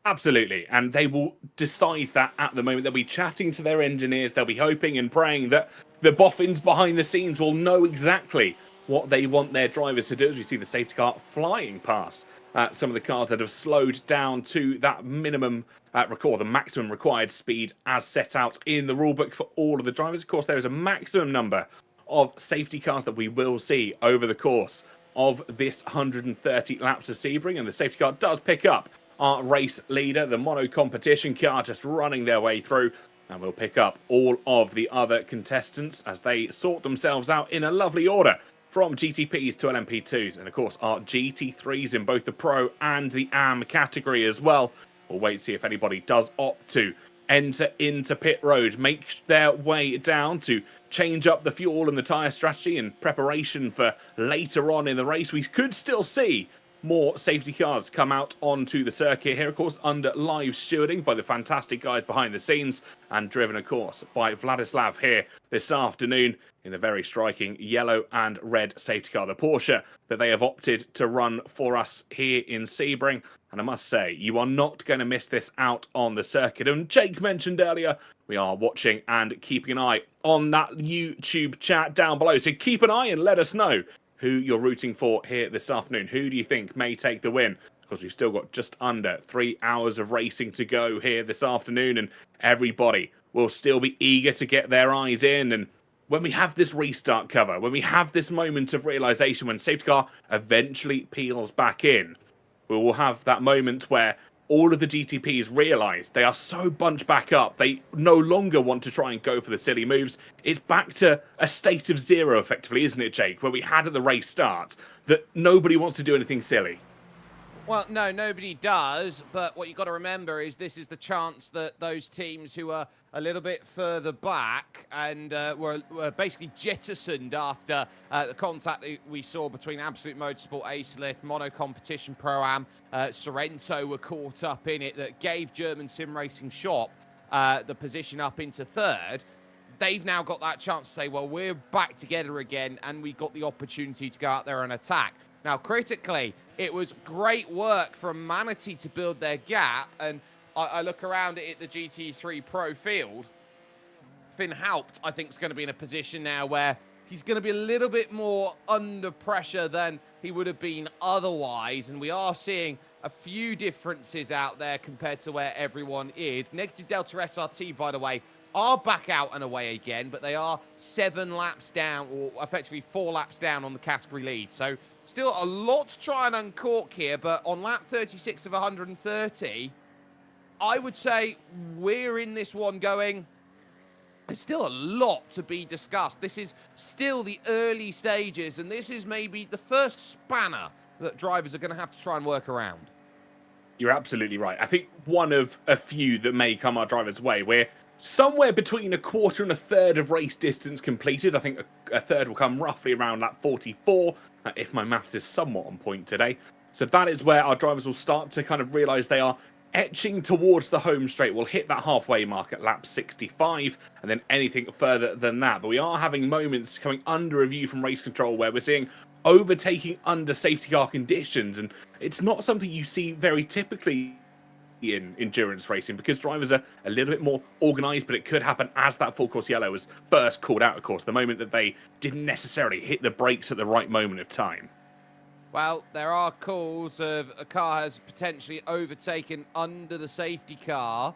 Speaker 2: Absolutely, and they will decide that at the moment. They'll be chatting to their engineers, they'll be hoping and praying that the boffins behind the scenes will know exactly what they want their drivers to do, as we see the safety car flying past some of the cars that have slowed down to that minimum record, the maximum required speed as set out in the rulebook for all of the drivers. Of course, there is a maximum number of safety cars that we will see over the course of this 130 laps of Sebring, and the safety car does pick up our race leader, the mono competition car, just running their way through, and we'll pick up all of the other contestants as they sort themselves out in a lovely order from GTPs to LMP2s, and of course our GT3s in both the Pro and the AM category as well. We'll wait to see if anybody does opt to enter into pit road, make their way down to change up the fuel and the tyre strategy in preparation for later on in the race. We could still see more safety cars come out onto the circuit here, of course, under live stewarding by the fantastic guys behind the scenes, and driven, of course, by Vladislav here this afternoon in the very striking yellow and red safety car, the Porsche that they have opted to run for us here in Sebring. And I must say, you are not going to miss this out on the circuit. And Jake mentioned earlier, we are watching and keeping an eye on that YouTube chat down below. So keep an eye and let us know who you're rooting for here this afternoon. Who do you think may take the win? Because we've still got just under 3 hours of racing to go here this afternoon, and everybody will still be eager to get their eyes in. And when we have this restart cover, when we have this moment of realization, when safety car eventually peels back in, we will have that moment where all of the GTPs realise they are so bunched back up, they no longer want to try and go for the silly moves. It's back to a state of zero, effectively, isn't it, Jake? Where we had at the race start, that nobody wants to do anything silly.
Speaker 1: Well, no, nobody does, but what you've got to remember is this is the chance that those teams who are a little bit further back and were basically jettisoned after the contact that we saw between Absolute Motorsport, Acelith, Mono Competition Pro-Am, Sorrento were caught up in it, that gave German Sim Racing Shop the position up into third. They've now got that chance to say, well, we're back together again, and we got the opportunity to go out there and attack. Now, critically, it was great work from Manatee to build their gap, and I look around at the GT3 Pro field. Finn Haupt, I think, is going to be in a position now where he's going to be a little bit more under pressure than he would have been otherwise, and we are seeing a few differences out there compared to where everyone is. Negative Delta SRT, by the way, are back out and away again, but they are 7 laps down, or effectively 4 laps down on the category lead. So still a lot to try and uncork here, but on lap 36 of 130, I would say we're in this one going, there's still a lot to be discussed. This is still the early stages, and this is maybe the first spanner that drivers are going to have to try and work around.
Speaker 2: You're absolutely right. I think one of a few that may come our drivers' way. We're somewhere between a quarter and a third of race distance completed. I think a third will come roughly around lap 44, if my maths is somewhat on point today. So that is where our drivers will start to kind of realise they are etching towards the home straight. We'll hit that halfway mark at lap 65, and then anything further than that. But we are having moments coming under review from race control where we're seeing overtaking under safety car conditions, and it's not something you see very typically in endurance racing because drivers are a little bit more organised, but it could happen as that full course yellow was first called out, of course, the moment that they didn't necessarily hit the brakes at the right moment of time.
Speaker 1: Well, there are calls of a car has potentially overtaken under the safety car.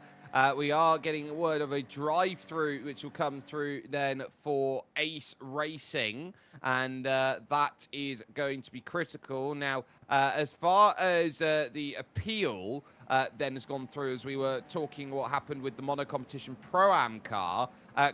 Speaker 1: We are getting word of a drive-through, which will come through then for Ace Racing, and that is going to be critical. Now, as far as the appeal then has gone through, as we were talking what happened with the Mono Competition Pro-Am car,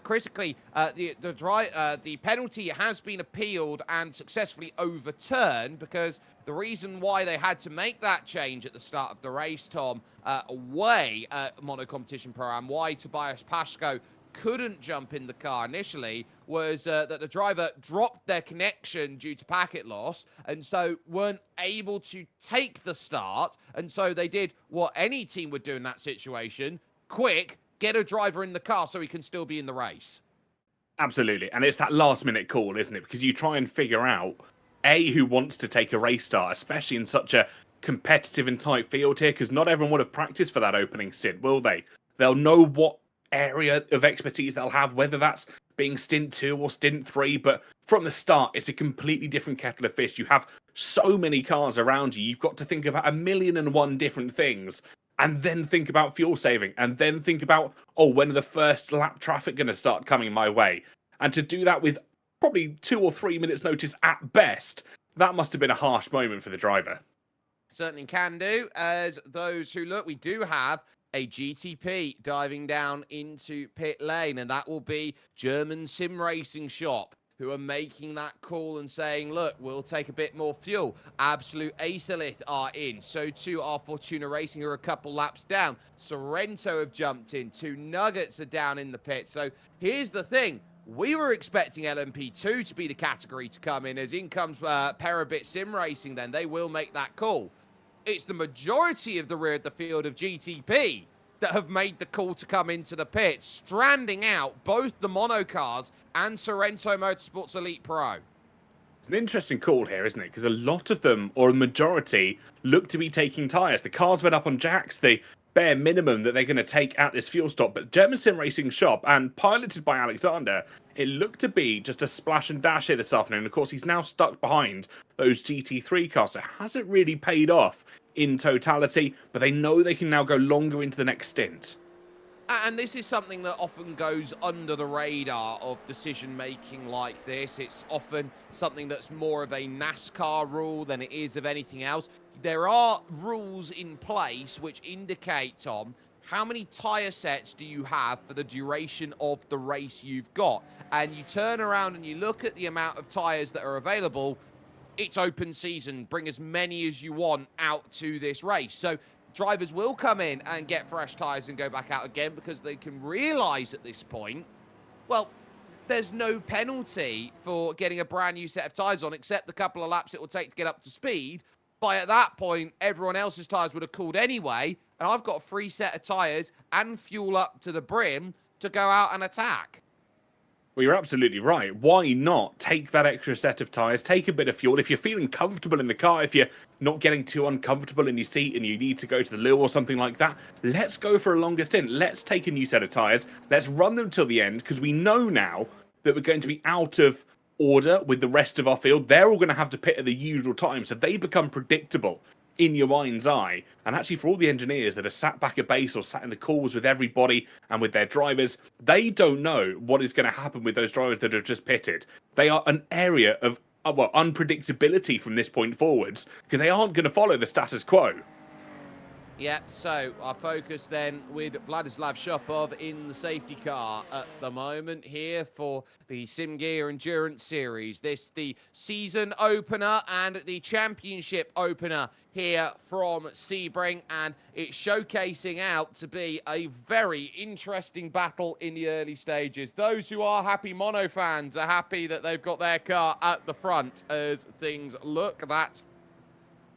Speaker 1: critically, the penalty has been appealed and successfully overturned, because the reason why they had to make that change at the start of the race, Tom, away at Mono Competition Pro-Am, why Tobias Pashko couldn't jump in the car initially, was that the driver dropped their connection due to packet loss, and so weren't able to take the start, and so they did what any team would do in that situation: quick, get a driver in the car so he can still be in the race.
Speaker 2: Absolutely. And it's that last minute call, isn't it? Because you try and figure out, A, who wants to take a race start, especially in such a competitive and tight field here, because not everyone would have practiced for that opening stint, will they? They'll know what area of expertise they'll have, whether that's being stint 2 or stint 3, but from the start, it's a completely different kettle of fish. You have so many cars around you. You've got to think about 1,000,001 different things, and then think about fuel saving, and then think about, oh, when are the first lap traffic going to start coming my way? And to do that with probably 2 or 3 minutes notice at best, that must have been a harsh moment for the driver.
Speaker 1: Certainly can do. As those who look, we do have a GTP diving down into pit lane, and that will be German sim racing shop, who are making that call and saying, look, we'll take a bit more fuel. Absolute Acelith are in. So too are Fortuna Racing, who are a couple laps down. Sorrento have jumped in. 2 Nuggets are down in the pit. So here's the thing. We were expecting LMP2 to be the category to come in, as in comes Perabit Sim Racing then. They will make that call. It's the majority of the rear of the field of GTP that have made the call to come into the pit, stranding out both the monocars and Sorrento Motorsports Elite Pro.
Speaker 2: It's an interesting call here, isn't it? Because a lot of them, or a majority, look to be taking tyres. The cars went up on jacks, the bare minimum that they're going to take at this fuel stop. But German Sim Racing shop, and piloted by Alexander, it looked to be just a splash and dash here this afternoon. Of course, he's now stuck behind those GT3 cars, so it hasn't really paid off in totality, but they know they can now go longer into the next stint.
Speaker 1: And this is something that often goes under the radar of decision-making like this. It's often something that's more of a NASCAR rule than it is of anything else. There are rules in place which indicate, Tom, how many tyre sets do you have for the duration of the race you've got? And you turn around and you look at the amount of tyres that are available. It's open season. Bring as many as you want out to this race. So drivers will come in and get fresh tyres and go back out again, because they can realise at this point, well, there's no penalty for getting a brand new set of tyres on, except the couple of laps it will take to get up to speed. By at that point, everyone else's tyres would have cooled anyway, and I've got a free set of tyres and fuel up to the brim to go out and attack.
Speaker 2: Well, you're absolutely right. Why not take that extra set of tyres, take a bit of fuel? If you're feeling comfortable in the car, if you're not getting too uncomfortable in your seat and you need to go to the loo or something like that, let's go for a longer stint. Let's take a new set of tyres. Let's run them till the end, because we know now that we're going to be out of order with the rest of our field. They're all going to have to pit at the usual time, so they become predictable in your mind's eye. And actually, for all the engineers that are sat back at base or sat in the calls with everybody and with their drivers, they don't know what is going to happen with those drivers that have just pitted. They are an area of unpredictability from this point forwards, because they aren't going to follow the status quo.
Speaker 1: Yep, so our focus then with Vladislav Shopov in the safety car at the moment here for the SIMGEAR Endurance Series. This the season opener and the championship opener here from Sebring, and it's showcasing out to be a very interesting battle in the early stages. Those who are happy mono fans are happy that they've got their car at the front as things look. That,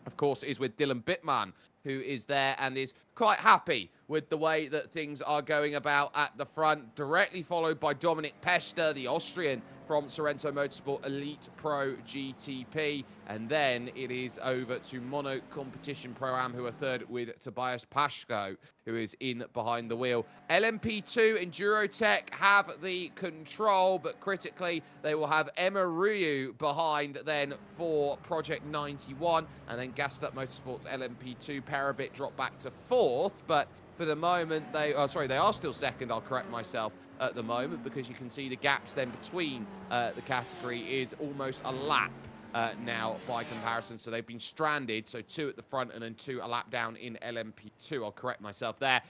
Speaker 1: of course, is with Dylan Bittman, who is there and is quite happy with the way that things are going about at the front, directly followed by Dominic Pester, the Austrian from Sorrento Motorsport Elite Pro GTP. And then it is over to Mono Competition Pro-Am, who are third with Tobias Pashko, who is in behind the wheel. LMP2 Endurotech have the control, but critically, they will have Emma Ryu behind then for Project 91. And then Gassed Up Motorsports LMP2 Parabit drop back to fourth, but for the moment, they are still second, I'll correct myself, at the moment, because you can see the gaps then between the category is almost a lap now by comparison. So they've been stranded, so 2 at the front and then 2 a lap down in LMP2. I'll correct myself there.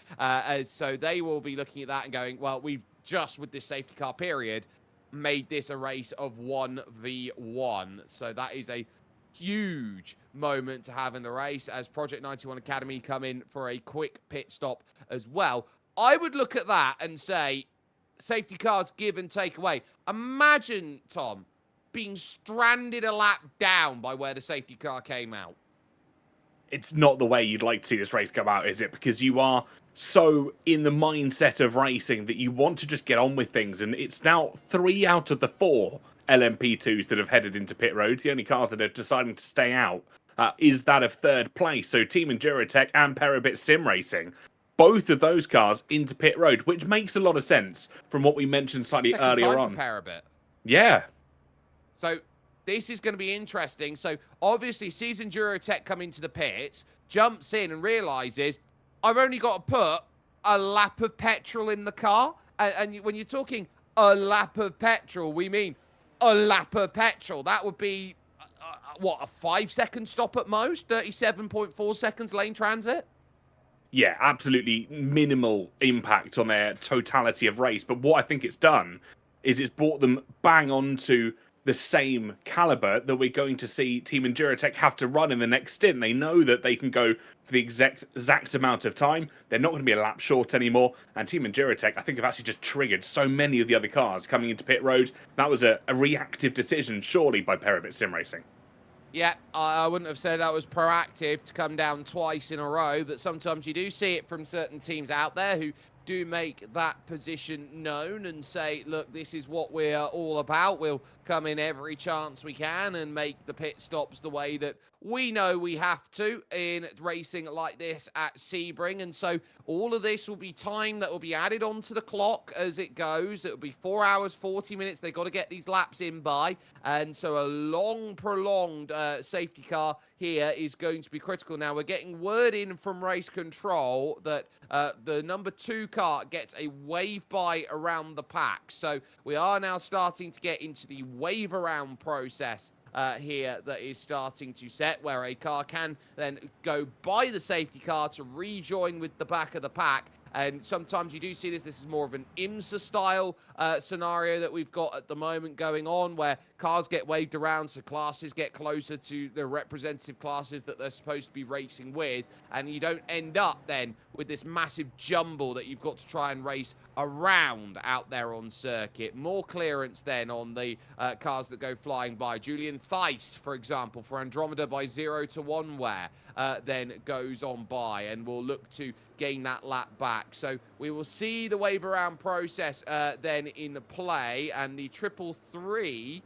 Speaker 1: So they will be looking at that and going, well, we've just, with this safety car period, made this a race of 1v1. So that is a huge moment to have in the race, as Project 91 Academy come in for a quick pit stop as well. I would look at that and say, safety cars give and take away. Imagine, Tom, being stranded a lap down by where the safety car came out.
Speaker 2: It's not the way you'd like to see this race come out, is it? Because you are so in the mindset of racing that you want to just get on with things. And it's now 3 out of the 4 LMP2s that have headed into pit roads, the only cars that are deciding to stay out is that of third place. So Team Enduratech and Peribit Sim Racing, both of those cars into pit road, which makes a lot of sense from what we mentioned slightly earlier on.
Speaker 1: Parabit.
Speaker 2: Yeah.
Speaker 1: So this is going to be interesting. So obviously sees Enduratech come into the pits, jumps in and realizes, I've only got to put a lap of petrol in the car. And when you're talking a lap of petrol, we mean a lap of petrol. That would be, what, a 5-second stop at most? 37.4 seconds lane transit?
Speaker 2: Yeah, absolutely minimal impact on their totality of race. But what I think it's done is it's brought them bang onto the same caliber that we're going to see Team Enduratech have to run in the next stint. They know that they can go for the exact amount of time. They're not going to be a lap short anymore. And Team Enduratech, I think, have actually just triggered so many of the other cars coming into pit road. That was a reactive decision, surely, by Peribit Sim Racing.
Speaker 1: Yeah, I wouldn't have said that was proactive to come down twice in a row, but sometimes you do see it from certain teams out there who do make that position known and say, look, this is what we're all about. We'll come in every chance we can and make the pit stops the way that we know we have to in racing like this at Sebring. And so all of this will be time that will be added onto the clock as it goes. It will be 4 hours, 40 minutes. They've got to get these laps in by. And so a long, prolonged safety car here is going to be critical. Now, we're getting word in from race control that the number 2 car gets a wave by around the pack. So we are now starting to get into the wave around process here that is starting to set, where a car can then go by the safety car to rejoin with the back of the pack. And sometimes you do see this. This is more of an IMSA style scenario that we've got at the moment going on, where cars get waved around so classes get closer to the representative classes that they're supposed to be racing with, and you don't end up then with this massive jumble that you've got to try and race around out there on circuit. More clearance then on the cars that go flying by. Julian Theis, for example, for Andromeda by 0 to 1 where then goes on by and will look to gain that lap back. So we will see the wave around process then in play, and the 333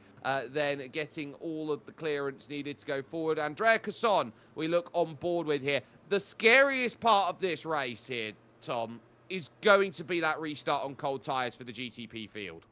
Speaker 1: then getting all of the clearance needed to go forward. Andrea Casson, we look on board with here. The scariest part of this race here, Tom, is going to be that restart on cold tyres for the GTP field.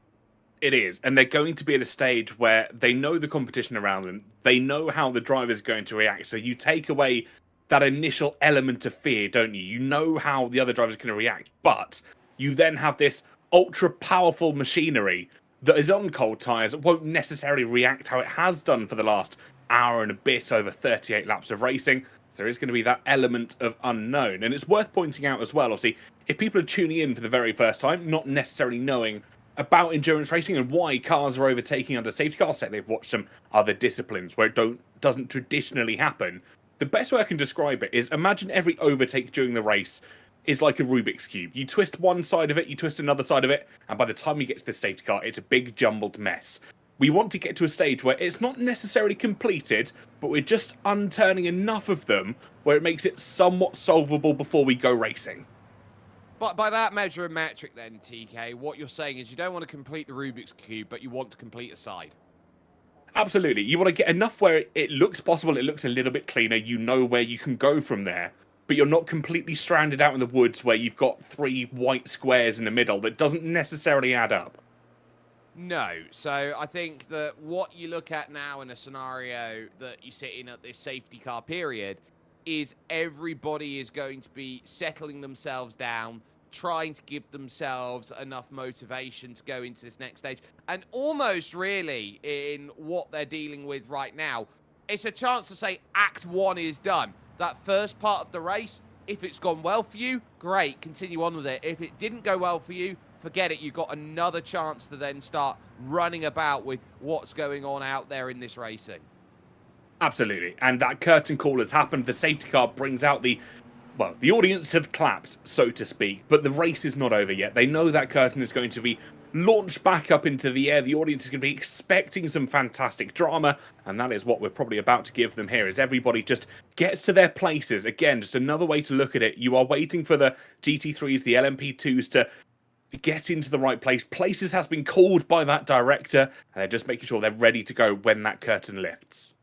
Speaker 2: It is, and they're going to be at a stage where they know the competition around them. They know how the driver's going to react. So you take away that initial element of fear, don't you? You know how the other driver's going to react, but you then have this ultra-powerful machinery that is on cold tyres that won't necessarily react how it has done for the last hour and a bit over 38 laps of racing. There is going to be that element of unknown. And it's worth pointing out as well, obviously, if people are tuning in for the very first time, not necessarily knowing about endurance racing and why cars are overtaking under safety cars, say they've watched some other disciplines where it doesn't traditionally happen. The best way I can describe it is, imagine every overtake during the race is like a Rubik's Cube. You twist one side of it, you twist another side of it, and by the time you get to the safety car, it's a big jumbled mess. We want to get to a stage where it's not necessarily completed, but we're just unturning enough of them where it makes it somewhat solvable before we go racing.
Speaker 1: But by that measure and metric then, TK, what you're saying is you don't want to complete the Rubik's Cube, but you want to complete a side.
Speaker 2: Absolutely. You want to get enough where it looks possible, it looks a little bit cleaner, you know where you can go from there, but you're not completely stranded out in the woods where you've got 3 white squares in the middle that doesn't necessarily add up.
Speaker 1: No. So I think that what you look at now in a scenario that you sit in at this safety car period is everybody is going to be settling themselves down, trying to give themselves enough motivation to go into this next stage. And almost really in what they're dealing with right now, it's a chance to say Act 1 is done. That first part of the race, if it's gone well for you, great, continue on with it. If it didn't go well for you, forget it. You've got another chance to then start running about with what's going on out there in this racing.
Speaker 2: Absolutely. And that curtain call has happened. The safety car brings out the audience have clapped, so to speak, but the race is not over yet. They know that curtain is going to be launched back up into the air. The audience is going to be expecting some fantastic drama, and that is what we're probably about to give them here, as everybody just gets to their places. Again, just another way to look at it. You are waiting for the GT3s, the LMP2s to get into the right place. Places has been called by that director, and they're just making sure they're ready to go when that curtain lifts.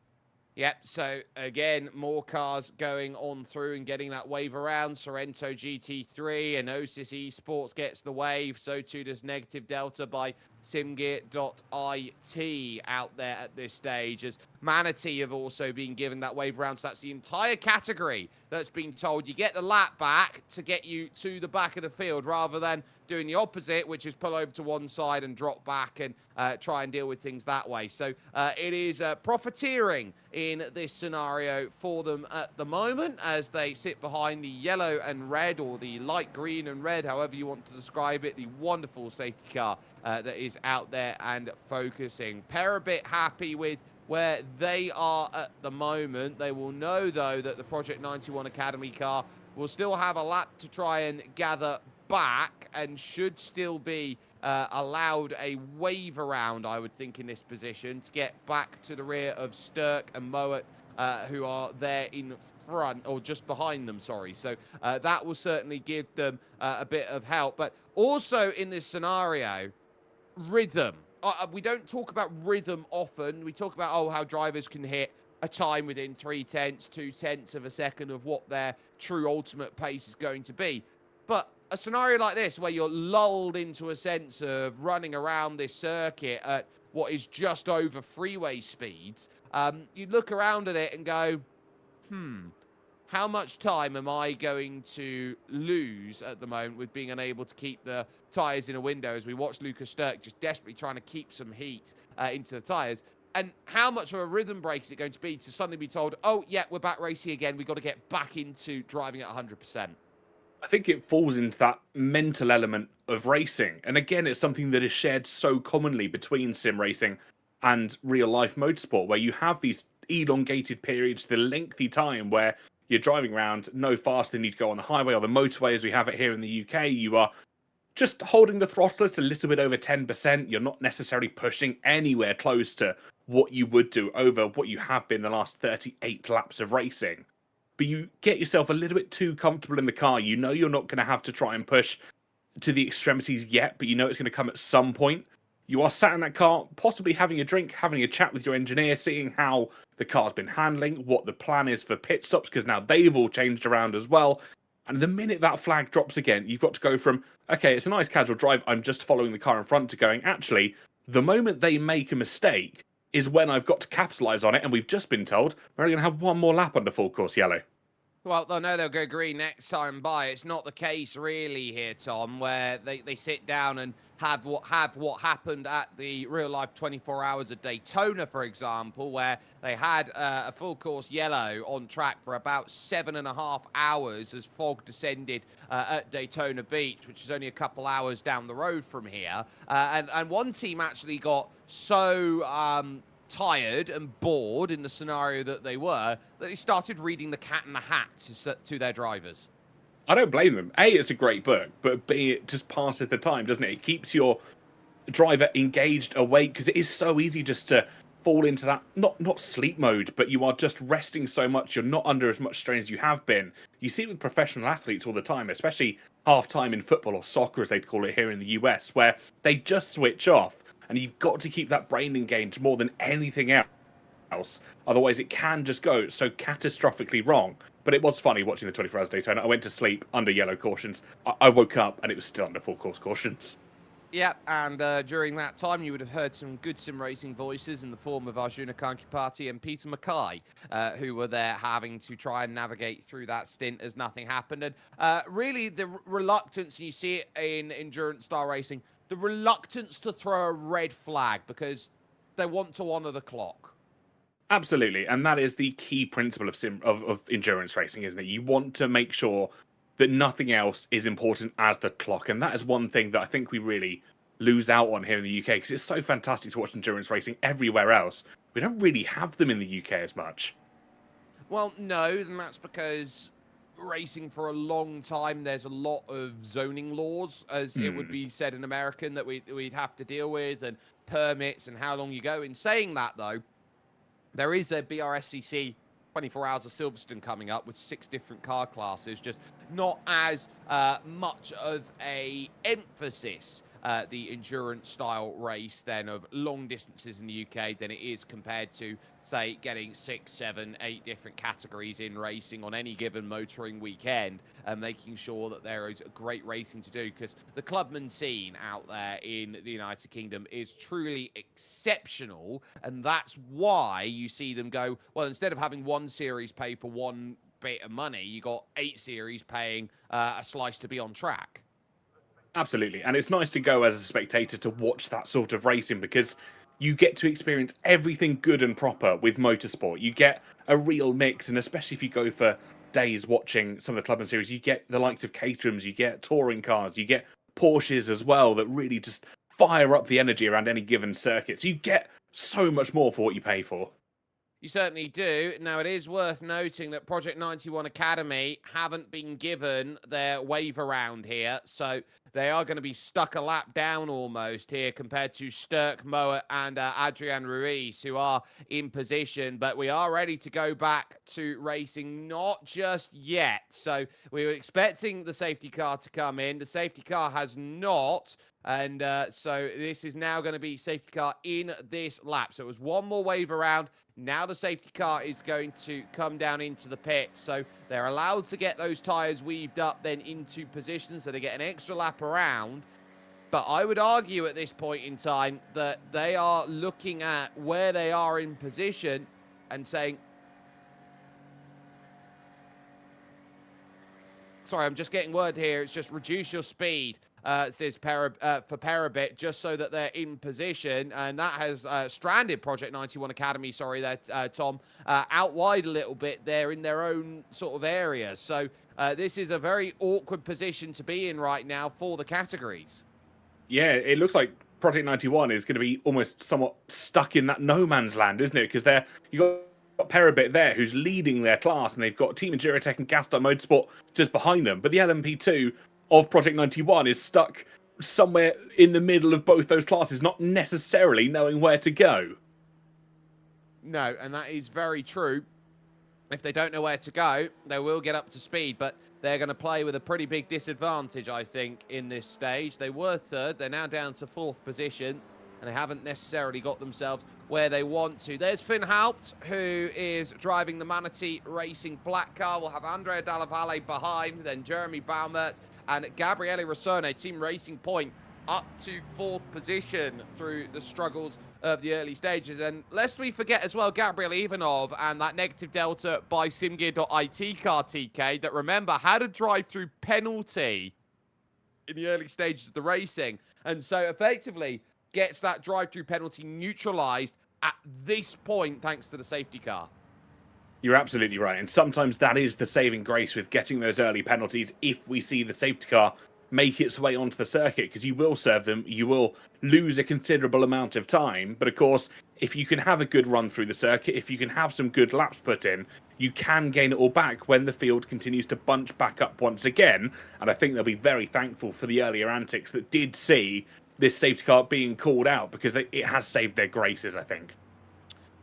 Speaker 1: Yep, so again, more cars going on through and getting that wave around. Sorrento GT3 and Osis Esports gets the wave. So too does Negative Delta by SIMGEAR.it out there at this stage. As Manatee have also been given that wave around. So that's the entire category that's been told you get the lap back to get you to the back of the field rather than doing the opposite, which is pull over to one side and drop back and try and deal with things that way. So it is profiteering in this scenario for them at the moment as they sit behind the yellow and red, or the light green and red, however you want to describe it, the wonderful safety car that is out there and focusing. Pair a bit happy with where they are at the moment. They will know, though, that the Project 91 Academy car will still have a lap to try and gather back and should still be allowed a wave around, I would think, in this position to get back to the rear of Sturk and Moet, who are there in front, or just behind them, sorry. So that will certainly give them a bit of help. But also in this scenario, rhythm. We don't talk about rhythm often. We talk about, how drivers can hit a time within 0.3, 0.2 of a second of what their true ultimate pace is going to be. But a scenario like this, where you're lulled into a sense of running around this circuit at what is just over freeway speeds, you look around at it and go, how much time am I going to lose at the moment with being unable to keep the tyres in a window, as we watch Lucas Sturk just desperately trying to keep some heat into the tyres? And how much of a rhythm break is it going to be to suddenly be told, oh, yeah, we're back racing again, we've got to get back into driving at 100%?
Speaker 2: I think it falls into that mental element of racing. And again, it's something that is shared so commonly between sim racing and real life motorsport, where you have these elongated periods, the lengthy time where you're driving around no faster than you need to go on the highway or the motorway as we have it here in the UK. You are just holding the throttle at a little bit over 10%. You're not necessarily pushing anywhere close to what you would do over what you have been the last 38 laps of racing. But you get yourself a little bit too comfortable in the car. You know you're not going to have to try and push to the extremities yet, but you know it's going to come at some point. You are sat in that car, possibly having a drink, having a chat with your engineer, seeing how the car's been handling, what the plan is for pit stops, because now they've all changed around as well. And the minute that flag drops again, you've got to go from, okay, it's a nice casual drive, I'm just following the car in front, to going, actually, the moment they make a mistake is when I've got to capitalise on it, and we've just been told we're only going to have one more lap under full course yellow.
Speaker 1: Well, they'll know they'll go green next time by. It's not the case really here, Tom, where they sit down and have what happened at the real life 24 hours of Daytona, for example, where they had a full course yellow on track for about 7.5 hours as fog descended at Daytona Beach, which is only a couple hours down the road from here. And one team actually got so tired and bored in the scenario that they were, that they started reading The Cat in the Hat to their drivers.
Speaker 2: I don't blame them. A, it's a great book, but B, it just passes the time, doesn't it? It keeps your driver engaged, awake, because it is so easy just to fall into that, not sleep mode, but you are just resting so much, you're not under as much strain as you have been. You see it with professional athletes all the time, especially half-time in football, or soccer as they call it here in the US, where they just switch off. And you've got to keep that brain engaged more than anything else. Otherwise, it can just go so catastrophically wrong. But it was funny watching the 24 Hours Daytona. I went to sleep under yellow cautions. I woke up and it was still under full course cautions.
Speaker 1: Yep, and during that time, you would have heard some good sim racing voices in the form of Arjuna Kankipati and Peter Mackay, who were there having to try and navigate through that stint as nothing happened. And really, the reluctance, and you see it in endurance-style racing, the reluctance to throw a red flag because they want to honour the clock.
Speaker 2: Absolutely, and that is the key principle of endurance racing, isn't it? You want to make sure that nothing else is important as the clock, and that is one thing that I think we really lose out on here in the UK, because it's so fantastic to watch endurance racing everywhere else. We don't really have them in the UK as much.
Speaker 1: Well, no, and that's because racing for a long time, there's a lot of zoning laws, as it would be said in American, that we'd have to deal with, and permits and how long you go. In saying that, though, there is a BRSCC 24 Hours of Silverstone coming up with 6 different car classes, just not as much of a emphasis the endurance style race then of long distances in the UK than it is compared to, say, getting 6, 7, 8 different categories in racing on any given motoring weekend, and making sure that there is great racing to do, because the clubman scene out there in the United Kingdom is truly exceptional, and that's why you see them go, well, instead of having one series pay for one bit of money, you got 8 series paying a slice to be on track.
Speaker 2: Absolutely. And it's nice to go as a spectator to watch that sort of racing, because you get to experience everything good and proper with motorsport. You get a real mix, and especially if you go for days watching some of the Clubman series, you get the likes of Caterhams, you get touring cars, you get Porsches as well that really just fire up the energy around any given circuit. So you get so much more for what you pay for.
Speaker 1: You certainly do. Now, it is worth noting that Project 91 Academy haven't been given their wave around here, so they are going to be stuck a lap down almost here compared to Sturk, Moat, and Adrian Ruiz, who are in position. But we are ready to go back to racing, not just yet. So we were expecting the safety car to come in. The safety car has not. And so this is now going to be safety car in this lap. So it was one more wave around. Now the safety car is going to come down into the pit. So they're allowed to get those tyres weaved up then into position, so they get an extra lap around. But I would argue at this point in time that they are looking at where they are in position and saying, sorry, I'm just getting word here. It's just reduce your speed. Says for Parabit, just so that they're in position, and that has stranded Project 91 Academy, sorry, that Tom, out wide a little bit there in their own sort of area. So this is a very awkward position to be in right now for the categories.
Speaker 2: Yeah, it looks like Project 91 is going to be almost somewhat stuck in that no man's land, isn't it? Because you got Parabit there, who's leading their class, and they've got Team Enduratech and Gaston Motorsport just behind them. But the LMP2 of Project 91 is stuck somewhere in the middle of both those classes, not necessarily knowing where to go.
Speaker 1: No, and that is very true. If they don't know where to go, they will get up to speed, but they're going to play with a pretty big disadvantage, I think, in this stage. They were third. They're now down to 4th position, and they haven't necessarily got themselves where they want to. There's Finn Haupt, who is driving the Manatee Racing black car. We'll have Andrea Dalla Valle behind, then Jeremy Baumert and Gabriele Rossone, Team Racing Point, up to 4th position through the struggles of the early stages. And lest we forget as well, Gabriel Ivanov and that negative delta by SIMGEAR.IT car, TK, that, remember, had a drive-through penalty in the early stages of the racing. And so effectively gets that drive-through penalty neutralized at this point thanks to the safety car.
Speaker 2: You're absolutely right. And sometimes that is the saving grace with getting those early penalties if we see the safety car make its way onto the circuit, because you will serve them, you will lose a considerable amount of time. But of course, if you can have a good run through the circuit, if you can have some good laps put in, you can gain it all back when the field continues to bunch back up once again. And I think they'll be very thankful for the earlier antics that did see this safety car being called out, because it has saved their graces, I think.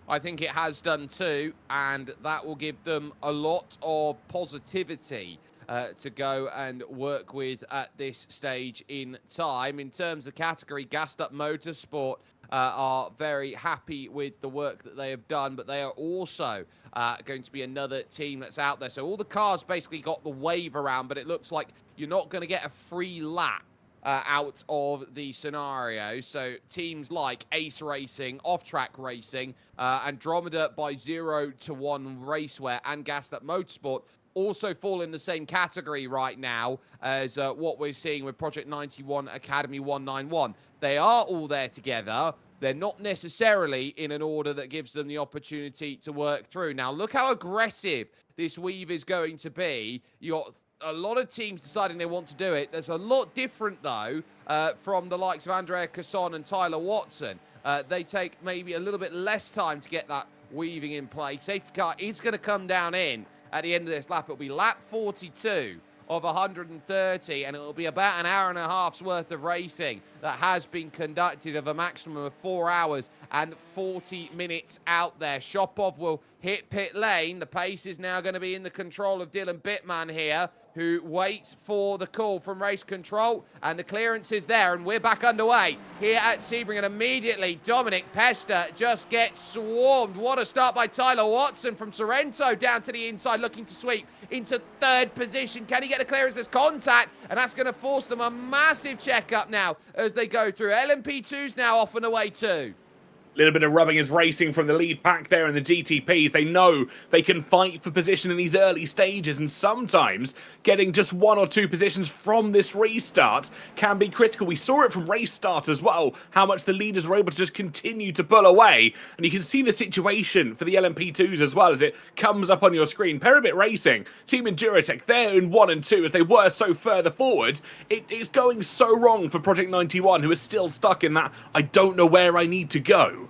Speaker 1: I think it has done too, and that will give them a lot of positivity to go and work with at this stage in time. In terms of category, Gassed Up Motorsport are very happy with the work that they have done, but they are also going to be another team that's out there. So all the cars basically got the wave around, but it looks like you're not going to get a free lap out of the scenario. So teams like Ace Racing, Off Track Racing, Andromeda by 0 to 1 Raceware, and Gassed Up Motorsport also fall in the same category right now as what we're seeing with Project 91 Academy 191. They are all there together. They're not necessarily in an order that gives them the opportunity to work through. Now, look how aggressive this weave is going to be. You got a lot of teams deciding they want to do it. There's a lot different, though, from the likes of Andrea Casson and Tyler Watson. They take maybe a little bit less time to get that weaving in place. Safety car is going to come down in at the end of this lap. It'll be lap 42 of 130, and it'll be about an hour and a half's worth of racing that has been conducted of a maximum of 4 hours and 40 minutes out there. Shopov will hit pit lane. The pace is now going to be in the control of Dylan Bittman here. who waits for the call from race control, and the clearance is there, and we're back underway here at Sebring, and immediately Dominic Pester just gets swarmed. What a start by Tyler Watson from Sorrento down to the inside, looking to sweep into third position. Can he get the clearance as contact? And that's going to force them a massive checkup now as they go through. LMP2's now off and away too.
Speaker 2: Little bit of rubbing is racing from the lead pack there in the GTPs. They know they can fight for position in these early stages, and sometimes getting just 1 or 2 positions from this restart can be critical. We saw it from race start as well, how much the leaders were able to just continue to pull away, and you can see the situation for the LMP2s as well as it comes up on your screen. Peribit Racing, Team Endurotech, they're in 1 and 2 as they were so further forward. It is going so wrong for Project 91, who is still stuck in that I don't know where I need to go.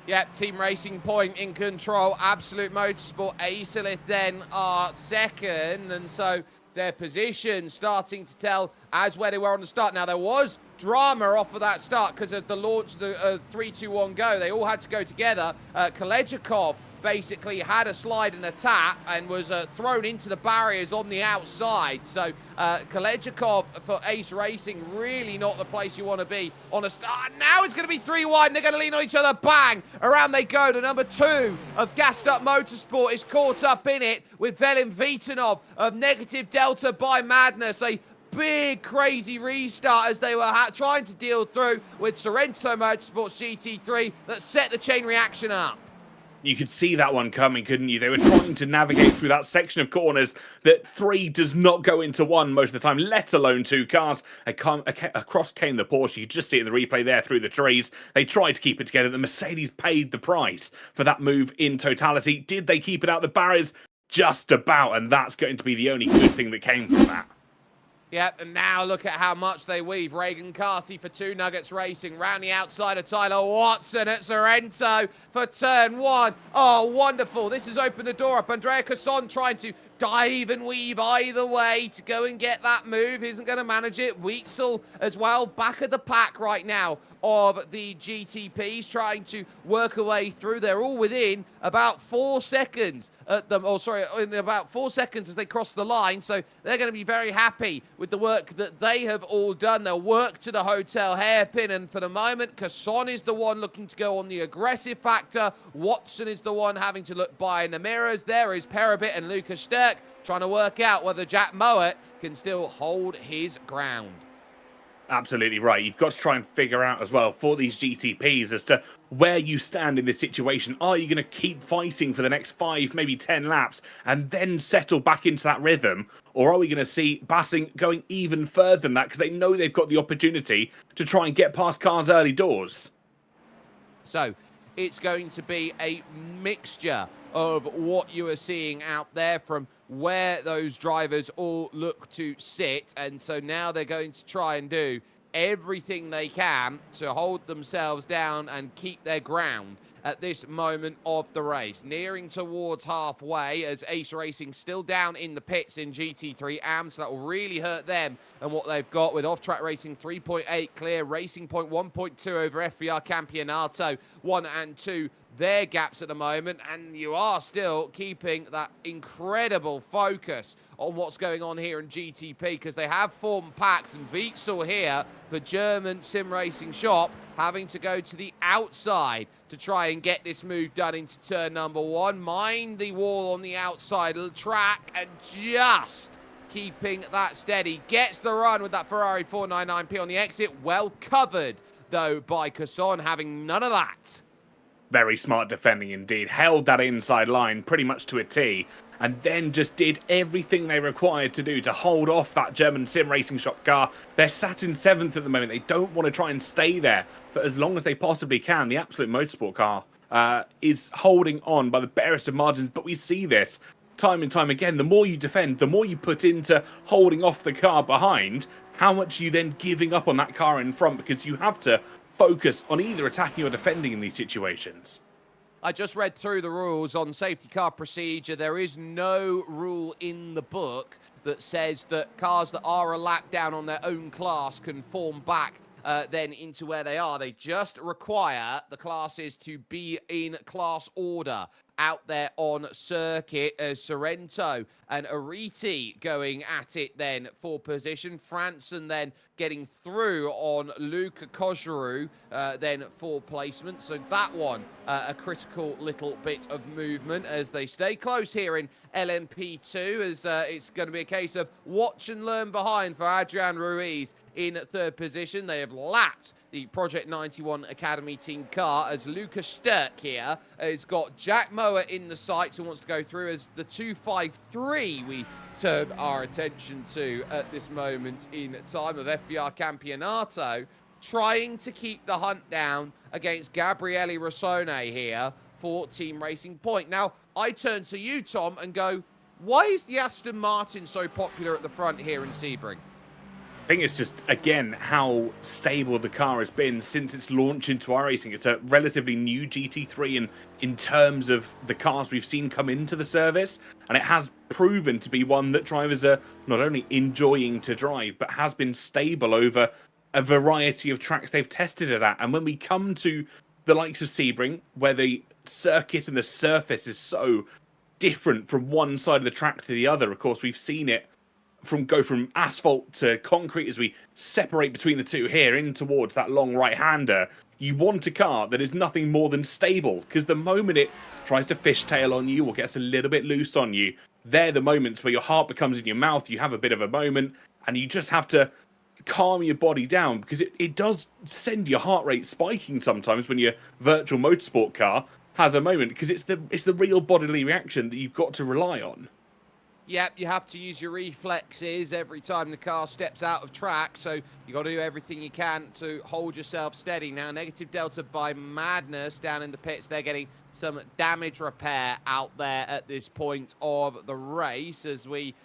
Speaker 1: Yep, Team Racing Point in control. Absolute Motorsport, Acelith then are second, and so their position starting to tell as where they were on the start. Now, there was drama off of that start because of the launch of the 3-2-1 go. They all had to go together. Kolechikov basically had a slide and a tap and was thrown into the barriers on the outside. So Kolechikov for Ace Racing, really not the place you want to be on a start. Now it's going to be 3 wide, and they're going to lean on each other. Bang! Around they go. The number 2 of Gassed Up Motorsport is caught up in it with Velin Vitanov of Negative Delta by Madness. A big, crazy restart as they were trying to deal through with Sorrento Motorsports GT3 that set the chain reaction up.
Speaker 2: You could see that one coming, couldn't you? They were trying to navigate through that section of corners that 3 does not go into 1 most of the time, let alone 2 cars. Across came the Porsche. You could just see it in the replay there through the trees. They tried to keep it together. The Mercedes paid the price for that move in totality. Did they keep it out the barriers? Just about, and that's going to be the only good thing that came from that.
Speaker 1: Yep, and now look at how much they weave. Reagan Carty for 2 Nuggets Racing. Round the outside of Tyler Watson at Sorrento for turn 1. Oh, wonderful. This has opened the door up. Andrea Casson trying to dive and weave either way to go and get that move. Isn't going to manage it. Weitzel as well, back of the pack right now of the GTPs, trying to work a way through. They're all within about 4 seconds at them, in about 4 seconds as they cross the line. So they're going to be very happy with the work that they have all done. They'll work to the hotel hairpin, and for the moment, Casson is the one looking to go on the aggressive factor. Watson is the one having to look by in the mirrors. There is Peribit and Lucas Sturck trying to work out whether Jack Mowat can still hold his ground.
Speaker 2: Absolutely right. You've got to try and figure out as well for these GTPs as to where you stand in this situation. Are you going to keep fighting for the next 5, maybe 10 laps and then settle back into that rhythm? Or are we going to see battling going even further than that because they know they've got the opportunity to try and get past cars early doors?
Speaker 1: So it's going to be a mixture of what you are seeing out there from where those drivers all look to sit. And so now they're going to try and do everything they can to hold themselves down and keep their ground at this moment of the race. Nearing towards halfway as Ace Racing still down in the pits in GT3 AM, so that will really hurt them and what they've got with Off-Track Racing 3.8 clear, Racing Point 1.2 over FBR Campionato 1 and 2. Their gaps at the moment, and you are still keeping that incredible focus on what's going on here in GTP because they have formed packs, and Weitzel here for German sim racing shop having to go to the outside to try and get this move done into turn number 1. Mind the wall on the outside of the track and just keeping that steady. Gets the run with that Ferrari 499P on the exit. Well covered, though, by Casson, having none of that.
Speaker 2: Very smart defending indeed. Held that inside line pretty much to a T, and then just did everything they required to do to hold off that German sim racing shop car. They're sat in 7th at the moment. They don't want to try and stay there for as long as they possibly can. The Absolute Motorsport car is holding on by the barest of margins, but we see this time and time again. The more you defend, the more you put into holding off the car behind, how much you then giving up on that car in front, because you have to focus on either attacking or defending in these situations.
Speaker 1: I just read through the rules on safety car procedure. There is no rule in the book that says that cars that are a lap down on their own class can form back then into where they are. They just require the classes to be in class order out there on circuit, as Sorrento and Ariti going at it then for position. Franson then getting through on Luca Kojaru then for placement. So that one, a critical little bit of movement as they stay close here in LMP2, as it's going to be a case of watch and learn behind for Adrian Ruiz in third position. They have lapped the Project 91 Academy team car, as Lucas Sturck here has got Jack Mower in the sights and wants to go through, as the 253 we turn our attention to at this moment in time of FBR Campeonato, trying to keep the hunt down against Gabriele Rossone here for Team Racing Point. Now, I turn to you, Tom, and go, why is the Aston Martin so popular at the front here in Sebring?
Speaker 2: I think it's just, again, how stable the car has been since its launch into iRacing. It's a relatively new GT3 and in terms of the cars we've seen come into the service, and it has proven to be one that drivers are not only enjoying to drive, but has been stable over a variety of tracks they've tested it at. And when we come to the likes of Sebring, where the circuit and the surface is so different from one side of the track to the other, of course, we've seen it go from asphalt to concrete as we separate between the two here in towards that long right-hander. You want a car that is nothing more than stable, because the moment it tries to fishtail on you or gets a little bit loose on you, they're the moments where your heart becomes in your mouth, you have a bit of a moment, and you just have to calm your body down, because it does send your heart rate spiking sometimes when your virtual motorsport car has a moment, because it's the real bodily reaction that you've got to rely on.
Speaker 1: Yep, you have to use your reflexes every time the car steps out of track, so you got to do everything you can to hold yourself steady. Now, negative delta by Madness down in the pits. They're getting some damage repair out there at this point of the race as we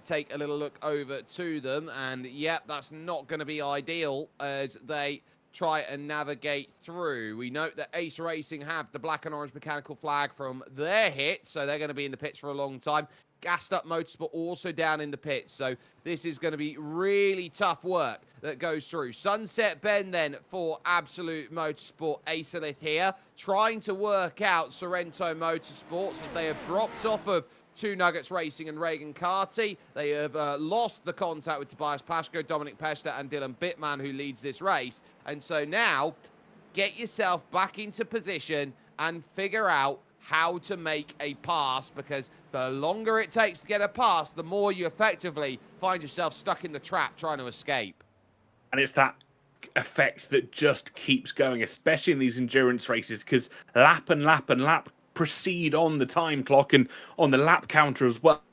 Speaker 1: take a little look over to them. And, yep, that's not going to be ideal as they try and navigate through. We note that Ace Racing have the black and orange mechanical flag from their hit, so they're going to be in the pits for a long time. Gassed Up Motorsport also down in the pits, so this is going to be really tough work that goes through. Sunset Bend then for Absolute Motorsport. Acelith here trying to work out Sorrento Motorsports as they have dropped off of Two Nuggets Racing and Reagan Carty. They have lost the contact with Tobias Pashko, Dominic Peshta and Dylan Bittman, who leads this race. And so now, get yourself back into position and figure out how to make a pass, because the longer it takes to get a pass, the more you effectively find yourself stuck in the trap trying to escape.
Speaker 2: And it's that effect that just keeps going, especially in these endurance races, because lap and lap and lap proceed on the time clock and on the lap counter as well.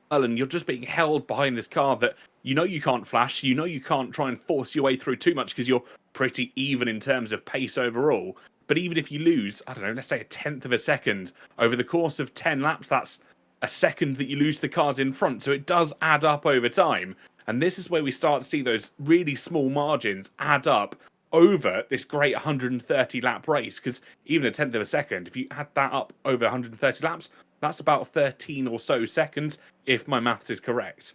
Speaker 2: And you're just being held behind this car that you know you can't flash, you know you can't try and force your way through too much because you're pretty even in terms of pace overall. But even if you lose, I don't know, let's say 1/10 of a second over the course of 10 laps, that's a second that you lose the cars in front. So it does add up over time. And this is where we start to see those really small margins add up over this great 130 lap race. Because even 1/10 of a second, if you add that up over 130 laps, that's about 13 or so seconds, if my maths is correct.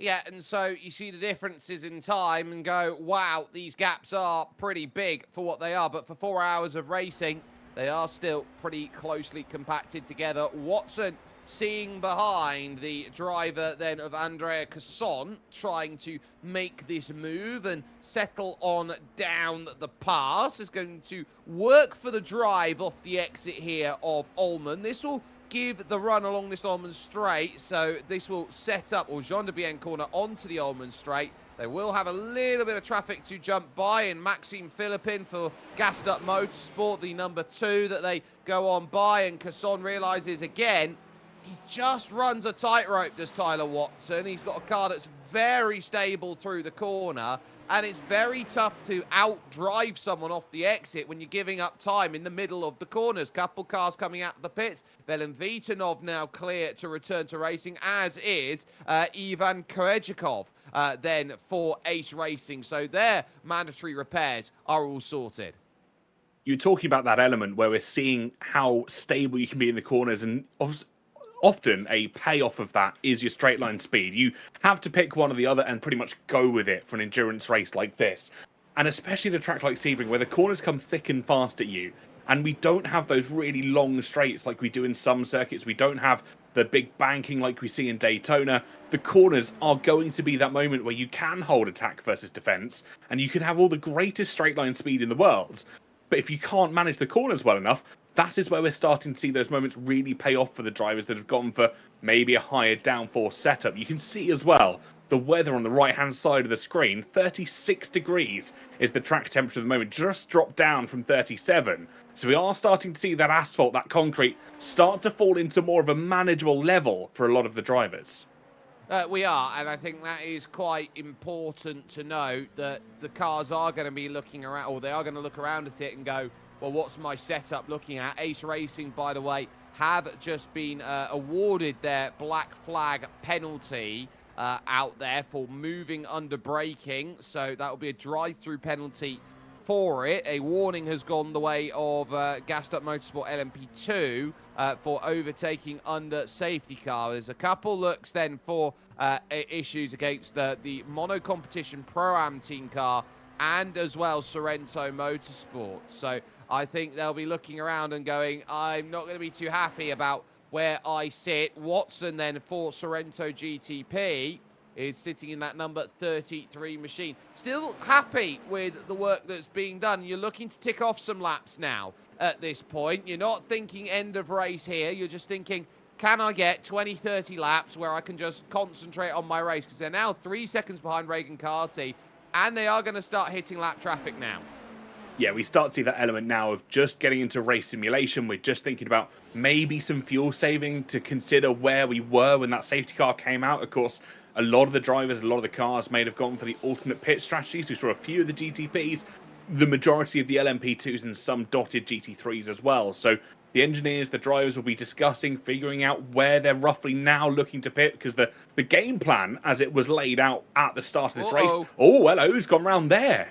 Speaker 1: Yeah, and so you see the differences in time and go, wow, these gaps are pretty big for what they are. But for 4 hours of racing, they are still pretty closely compacted together. Watson seeing behind the driver then of Andrea Casson, trying to make this move and settle on down the pass. Is going to work for the drive off the exit here of Ullman. This will give the run along this Ullman straight, so this will set up, or Jean de Bien corner onto the Ullman straight. They will have a little bit of traffic to jump by, and Maxime Philippin for Gassed Up Motorsport, the number 2 that they go on by, and Casson realises again, he just runs a tightrope, does Tyler Watson. He's got a car that's very stable through the corner, and it's very tough to outdrive someone off the exit when you're giving up time in the middle of the corners. Couple cars coming out of the pits. Velen Vitanov now clear to return to racing, as is Ivan Korejikov then for Ace Racing. So their mandatory repairs are all sorted.
Speaker 2: You're talking about that element where we're seeing how stable you can be in the corners, and often a payoff of that is your straight line speed. You have to pick one or the other and pretty much go with it for an endurance race like this. And especially the track like Sebring, where the corners come thick and fast at you, and we don't have those really long straights like we do in some circuits. We don't have the big banking like we see in Daytona. The corners are going to be that moment where you can hold attack versus defense, and you can have all the greatest straight line speed in the world. But if you can't manage the corners well enough, that is where we're starting to see those moments really pay off for the drivers that have gone for maybe a higher downforce setup. You can see as well the weather on the right-hand side of the screen. 36 degrees is the track temperature at the moment, just dropped down from 37. So we are starting to see that asphalt, that concrete, start to fall into more of a manageable level for a lot of the drivers.
Speaker 1: We are, and I think that is quite important to note, that the cars are going to be looking around, or they are going to look around at it and go, well, what's my setup looking at? Ace Racing, by the way, have just been awarded their black flag penalty out there for moving under braking. So that will be a drive-through penalty for it. A warning has gone the way of Gassed Up Motorsport LMP2 for overtaking under safety car. There's a couple looks then for issues against the mono competition Pro-Am team car and as well Sorrento Motorsport. So I think they'll be looking around and going, I'm not going to be too happy about where I sit. Watson then for Sorrento GTP is sitting in that number 33 machine. Still happy with the work that's being done. You're looking to tick off some laps now at this point. You're not thinking end of race here. You're just thinking, can I get 20, 30 laps where I can just concentrate on my race? Because they're now 3 seconds behind Regan Carty, and they are going to start hitting lap traffic now.
Speaker 2: Yeah, we start to see that element now of just getting into race simulation. We're just thinking about maybe some fuel saving to consider where we were when that safety car came out. Of course, a lot of the drivers, a lot of the cars may have gone for the ultimate pit strategies. We saw a few of the GTPs, the majority of the LMP2s, and some dotted GT3s as well. So the engineers, the drivers will be discussing, figuring out where they're roughly now looking to pit, because the game plan, as it was laid out at the start of this race, oh, hello, who's gone round there?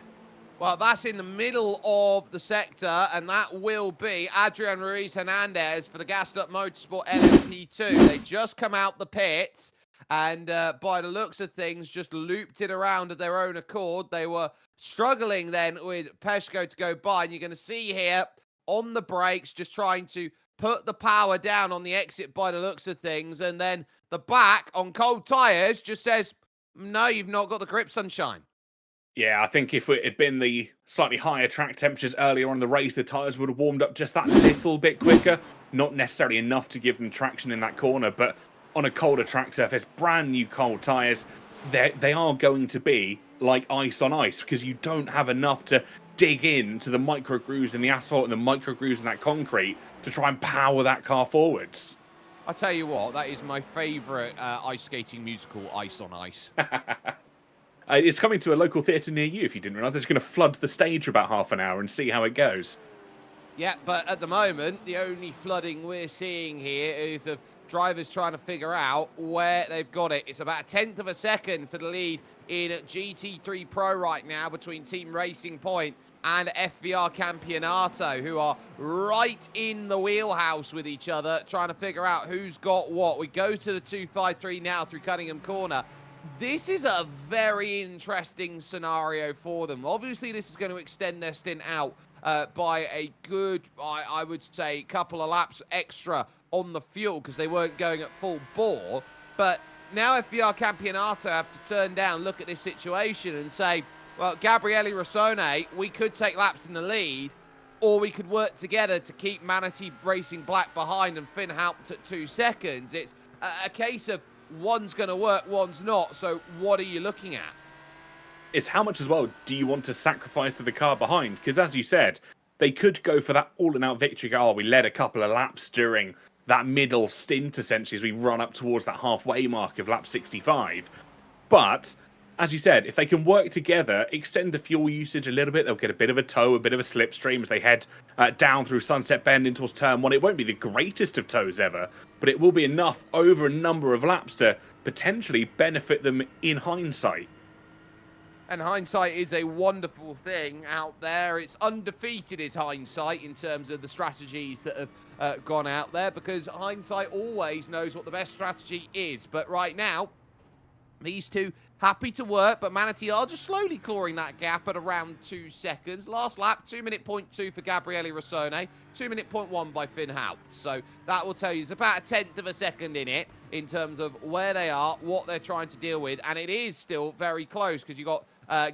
Speaker 1: Well, that's in the middle of the sector, and that will be Adrian Ruiz Hernandez for the Gassed Up Motorsport LMP2. They just come out the pits, and by the looks of things, just looped it around at their own accord. They were struggling then with Peshko to go by, and you're going to see here on the brakes, just trying to put the power down on the exit by the looks of things, and then the back on cold tyres just says, no, you've not got the grip, sunshine.
Speaker 2: Yeah, I think if it had been the slightly higher track temperatures earlier on in the race, the tyres would have warmed up just that little bit quicker. Not necessarily enough to give them traction in that corner, but on a colder track surface, brand new cold tyres, they are going to be like ice on ice, because you don't have enough to dig into the micro grooves in the asphalt and the micro grooves in that concrete to try and power that car forwards.
Speaker 1: I tell you what, that is my favourite ice skating musical, Ice on Ice.
Speaker 2: It's coming to a local theatre near you, if you didn't realise. They're just going to flood the stage for about half an hour and see how it goes.
Speaker 1: Yeah, but at the moment, the only flooding we're seeing here is of drivers trying to figure out where they've got it. It's about a tenth of a second for the lead in GT3 Pro right now between Team Racing Point and FVR Campeonato, who are right in the wheelhouse with each other, trying to figure out who's got what. We go to the 253 now through Cunningham Corner. This is a very interesting scenario for them. Obviously, this is going to extend their stint out by a good, I would say, couple of laps extra on the fuel, because they weren't going at full bore. But now FVR Campeonato have to turn down, look at this situation and say, well, Gabriele Rossone, we could take laps in the lead, or we could work together to keep Manatee Racing Black behind and Finn Haupt at 2 seconds. It's a case of one's going to work, one's not. So what are you looking at?
Speaker 2: It's how much as well do you want to sacrifice to the car behind? Because as you said, they could go for that all-in-out victory. Oh, we led a couple of laps during that middle stint, essentially, as we run up towards that halfway mark of lap 65. But as you said, if they can work together, extend the fuel usage a little bit, they'll get a bit of a tow, a bit of a slipstream as they head down through Sunset Bend into towards turn one. It won't be the greatest of tows ever, but it will be enough over a number of laps to potentially benefit them in hindsight.
Speaker 1: And hindsight is a wonderful thing out there. It's undefeated is hindsight in terms of the strategies that have gone out there, because hindsight always knows what the best strategy is. But right now, These two happy to work, but Manatee are just slowly clawing that gap at around 2 seconds. Last lap, 2:02 for Gabriele Rossone, 2:01 by Finn Haupt. So that will tell you it's about a tenth of a second in it in terms of where they are, what they're trying to deal with, and it is still very close because you've got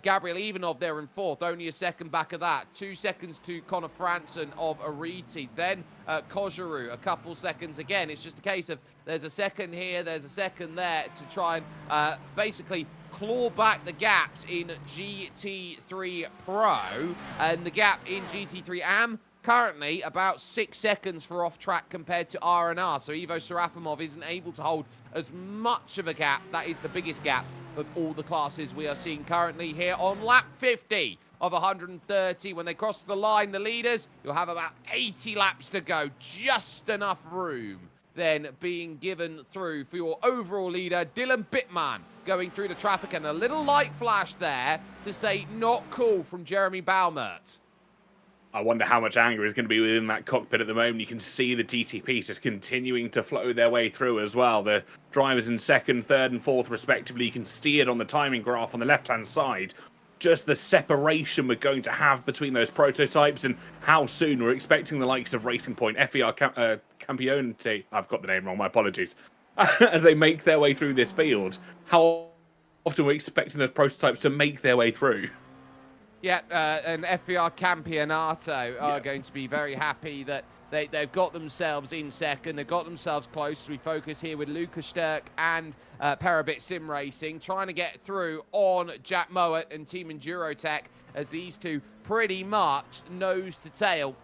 Speaker 1: Gabriel Ivanov there in fourth, only a second back of that. 2 seconds to Connor Franson of Ariti. Then Kojaru, a couple seconds again. It's just a case of there's a second here, there's a second there to try and basically claw back the gaps in GT3 Pro. And the gap in GT3 AM, currently about 6 seconds for off-track compared to R&R. So Ivo Serafimov isn't able to hold as much of a gap. That is the biggest gap of all the classes we are seeing currently here on lap 50 of 130. When they cross the line, the leaders, you'll have about 80 laps to go. Just enough room then being given through for your overall leader, Dylan Bittman, going through the traffic, and a little light flash there to say not cool from Jeremy Baumert.
Speaker 2: I wonder how much anger is going to be within that cockpit at the moment. You can see the GTPs just continuing to flow their way through as well. The drivers in second, third and fourth respectively. You can see it on the timing graph on the left-hand side. Just the separation we're going to have between those prototypes and how soon we're expecting the likes of Racing Point, FER Campionate, I've got the name wrong, my apologies, as they make their way through this field. How often we're expecting those prototypes to make their way through.
Speaker 1: Yeah, and FER Campionato are going to be very happy that they've got themselves in second. They've got themselves close. We focus here with Lucas Sturck and Parabit Sim Racing, trying to get through on Jack Mowat and Team Endurotech, as these two pretty much nose to tail,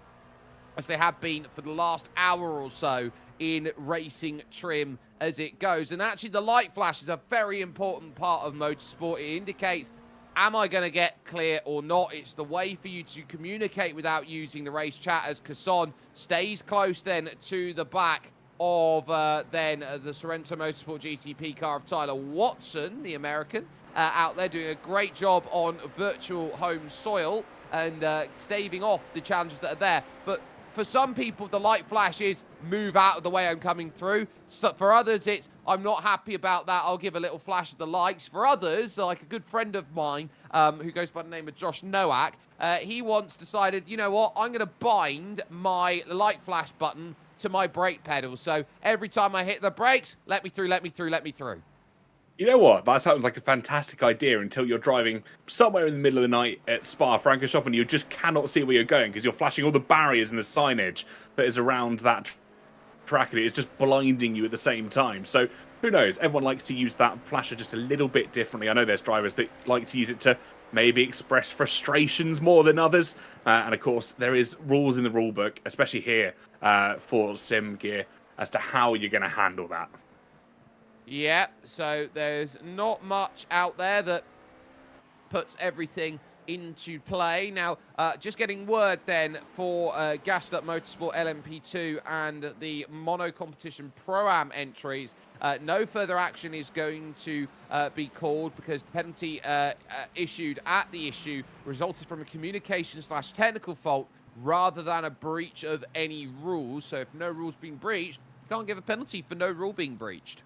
Speaker 1: as they have been for the last hour or so in racing trim as it goes. And actually, the light flash is a very important part of motorsport. It indicates, am I going to get clear or not? It's the way for you to communicate without using the race chat, as Casson stays close then to the back of the Sorrento Motorsport GTP car of Tyler Watson, the American, out there doing a great job on virtual home soil and staving off the challenges that are there. But for some people, the light flash is move out of the way, I'm coming through. So for others, it's I'm not happy about that, I'll give a little flash of the lights. For others, like a good friend of mine who goes by the name of Josh Nowak, he once decided, you know what, I'm going to bind my light flash button to my brake pedal. So every time I hit the brakes, let me through, let me through, let me through.
Speaker 2: You know what? That sounds like a fantastic idea until you're driving somewhere in the middle of the night at Spa-Francorchamps and you just cannot see where you're going because you're flashing all the barriers and the signage that is around that track, and it's just blinding you at the same time. So who knows? Everyone likes to use that flasher just a little bit differently. I know there's drivers that like to use it to maybe express frustrations more than others. And of course, there is rules in the rule book, especially here for SIMGEAR, as to how you're going to handle that.
Speaker 1: Yeah, so there's not much out there that puts everything into play. Now, just getting word then for Gassed Up Motorsport LMP2 and the Mono Competition Pro-Am entries. No further action is going to be called because the penalty issued at the issue resulted from a communication/technical fault rather than a breach of any rules. So if no rules being breached, you can't give a penalty for no rule being breached.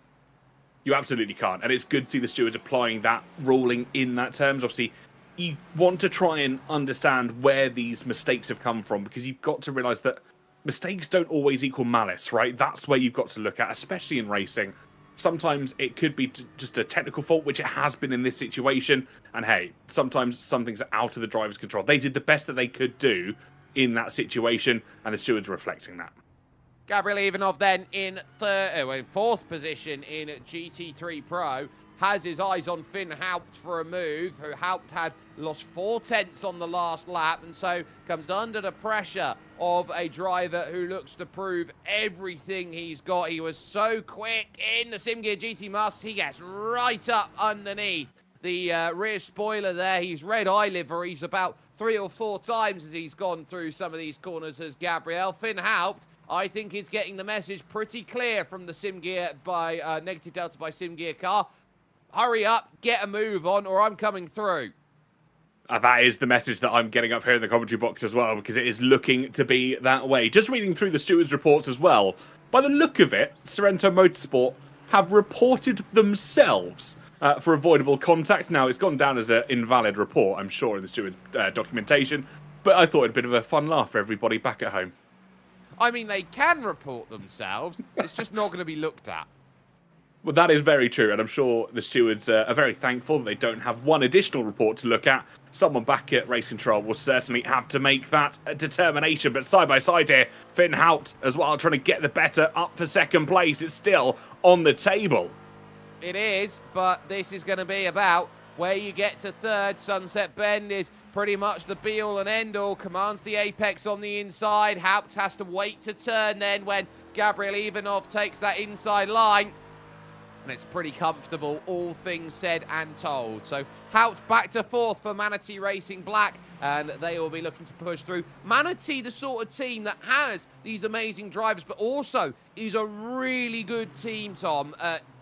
Speaker 2: You absolutely can't. And it's good to see the stewards applying that ruling in that terms. Obviously, you want to try and understand where these mistakes have come from, because you've got to realise that mistakes don't always equal malice, right? That's where you've got to look at, especially in racing. Sometimes it could be just a technical fault, which it has been in this situation. And hey, sometimes some things are out of the driver's control. They did the best that they could do in that situation, and the stewards are reflecting that.
Speaker 1: Gabriel Ivanov then in fourth position in GT3 Pro has his eyes on Finn Haupt for a move, who Haupt had lost 4 tenths on the last lap, and so comes under the pressure of a driver who looks to prove everything he's got. He was so quick in the SIMGEAR GT Masters, he gets right up underneath the rear spoiler there. He's red eye liveries about 3 or 4 times as he's gone through some of these corners as Gabriel. Finn Haupt, I think, is getting the message pretty clear from the SIMGEAR by Negative Delta by SIMGEAR car. Hurry up, get a move on, or I'm coming through.
Speaker 2: That is the message that I'm getting up here in the commentary box as well, because it is looking to be that way. Just reading through the stewards' reports as well, by the look of it, Sorrento Motorsport have reported themselves for avoidable contact. Now, it's gone down as an invalid report, I'm sure, in the steward's documentation, but I thought it'd be a bit of a fun laugh for everybody back at home.
Speaker 1: I mean, they can report themselves. It's just not going to be looked at.
Speaker 2: Well, that is very true, and I'm sure the stewards are very thankful that they don't have one additional report to look at. Someone back at Race Control will certainly have to make that determination, but side by side here, Finn Hout as well, trying to get the better up for second place. It's still on the table.
Speaker 1: It is, but this is going to be about where you get to third. Sunset Bend is pretty much the be-all and end-all. Commands the apex on the inside. Haupt has to wait to turn then when Gabriel Ivanov takes that inside line. And it's pretty comfortable, all things said and told. So Hout back to fourth for Manatee Racing Black, and they will be looking to push through. Manatee, the sort of team that has these amazing drivers, but also is a really good team, Tom,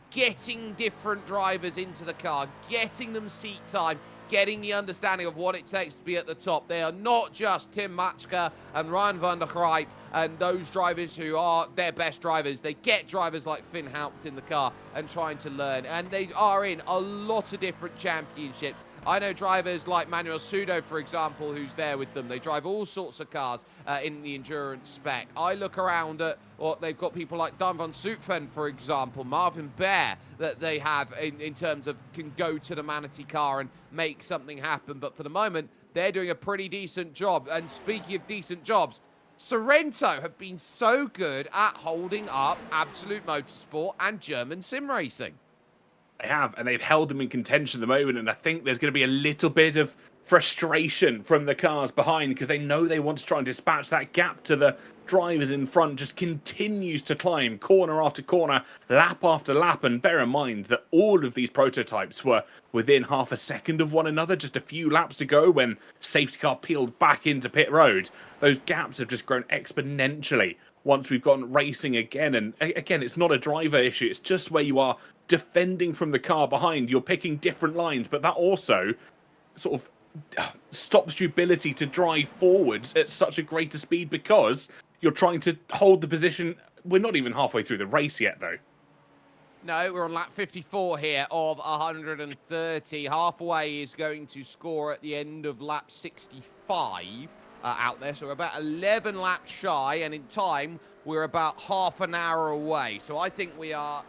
Speaker 1: getting different drivers into the car, getting them seat time, getting the understanding of what it takes to be at the top. They are not just Tim Matchka and Ryan van der Grijp and those drivers who are their best drivers. They get drivers like Finn Haupt in the car and trying to learn. And they are in a lot of different championships. I know drivers like Manuel Sudo, for example, who's there with them. They drive all sorts of cars in the endurance spec. I look around at, or they've got people like Dan van Zutphen, for example, Marvin Bear, that they have in terms of can go to the Manatee car and make something happen. But for the moment, they're doing a pretty decent job. And speaking of decent jobs, Sorrento have been so good at holding up Absolute Motorsport and German sim racing.
Speaker 2: They have, and they've held them in contention at the moment, and I think there's going to be a little bit of frustration from the cars behind because they know they want to try and dispatch that gap to the drivers in front. Just continues to climb corner after corner, lap after lap, and bear in mind that all of these prototypes were within half a second of one another just a few laps ago when safety car peeled back into pit road. Those gaps have just grown exponentially once we've gotten racing again. And again, it's not a driver issue. It's just where you are defending from the car behind. You're picking different lines, but that also sort of stops your ability to drive forwards at such a greater speed because you're trying to hold the position. We're not even halfway through the race yet, though.
Speaker 1: No, we're on lap 54 here of 130. Halfway is going to score at the end of lap 65 out there. So we're about 11 laps shy, and in time, we're about half an hour away. So I think we are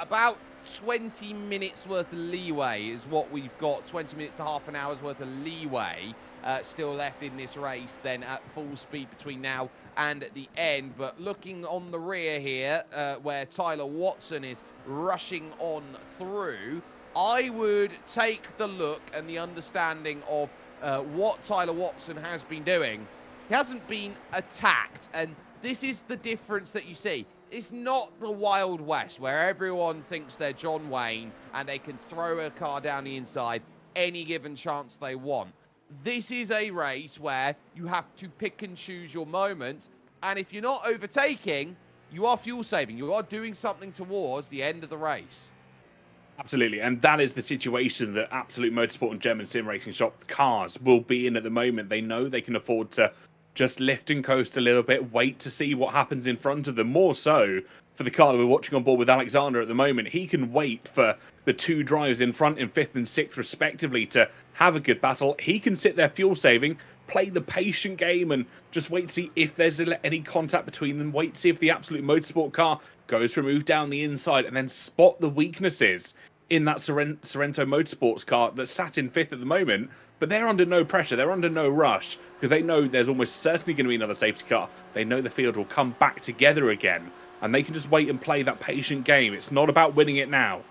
Speaker 1: about 20 minutes worth of leeway is what we've got. 20 minutes to half an hour's worth of leeway still left in this race then at full speed between now and the end. But looking on the rear here where Tyler Watson is rushing on through, I would take the look and the understanding of what Tyler Watson has been doing. He hasn't been attacked, and this is the difference that you see. It's not the Wild West where everyone thinks they're John Wayne and they can throw a car down the inside any given chance they want. This is a race where you have to pick and choose your moments, and if you're not overtaking, you are fuel saving. You are doing something towards the end of the race.
Speaker 2: Absolutely, and that is the situation that Absolute Motorsport and German Sim Racing Shop cars will be in at the moment. They know they can afford to just lift and coast a little bit, wait to see what happens in front of them. More so for the car that we're watching on board with Alexander at the moment. He can wait for the two drivers in front in 5th and 6th respectively to have a good battle. He can sit there fuel saving, play the patient game, and just wait to see if there's any contact between them. Wait to see if the Absolute Motorsport car goes for a move down the inside, and then spot the weaknesses in that Sorrento Motorsports car that sat in 5th at the moment. But they're under no pressure, they're under no rush, because they know there's almost certainly going to be another safety car. They know the field will come back together again, and they can just wait and play that patient game. It's not about winning it now.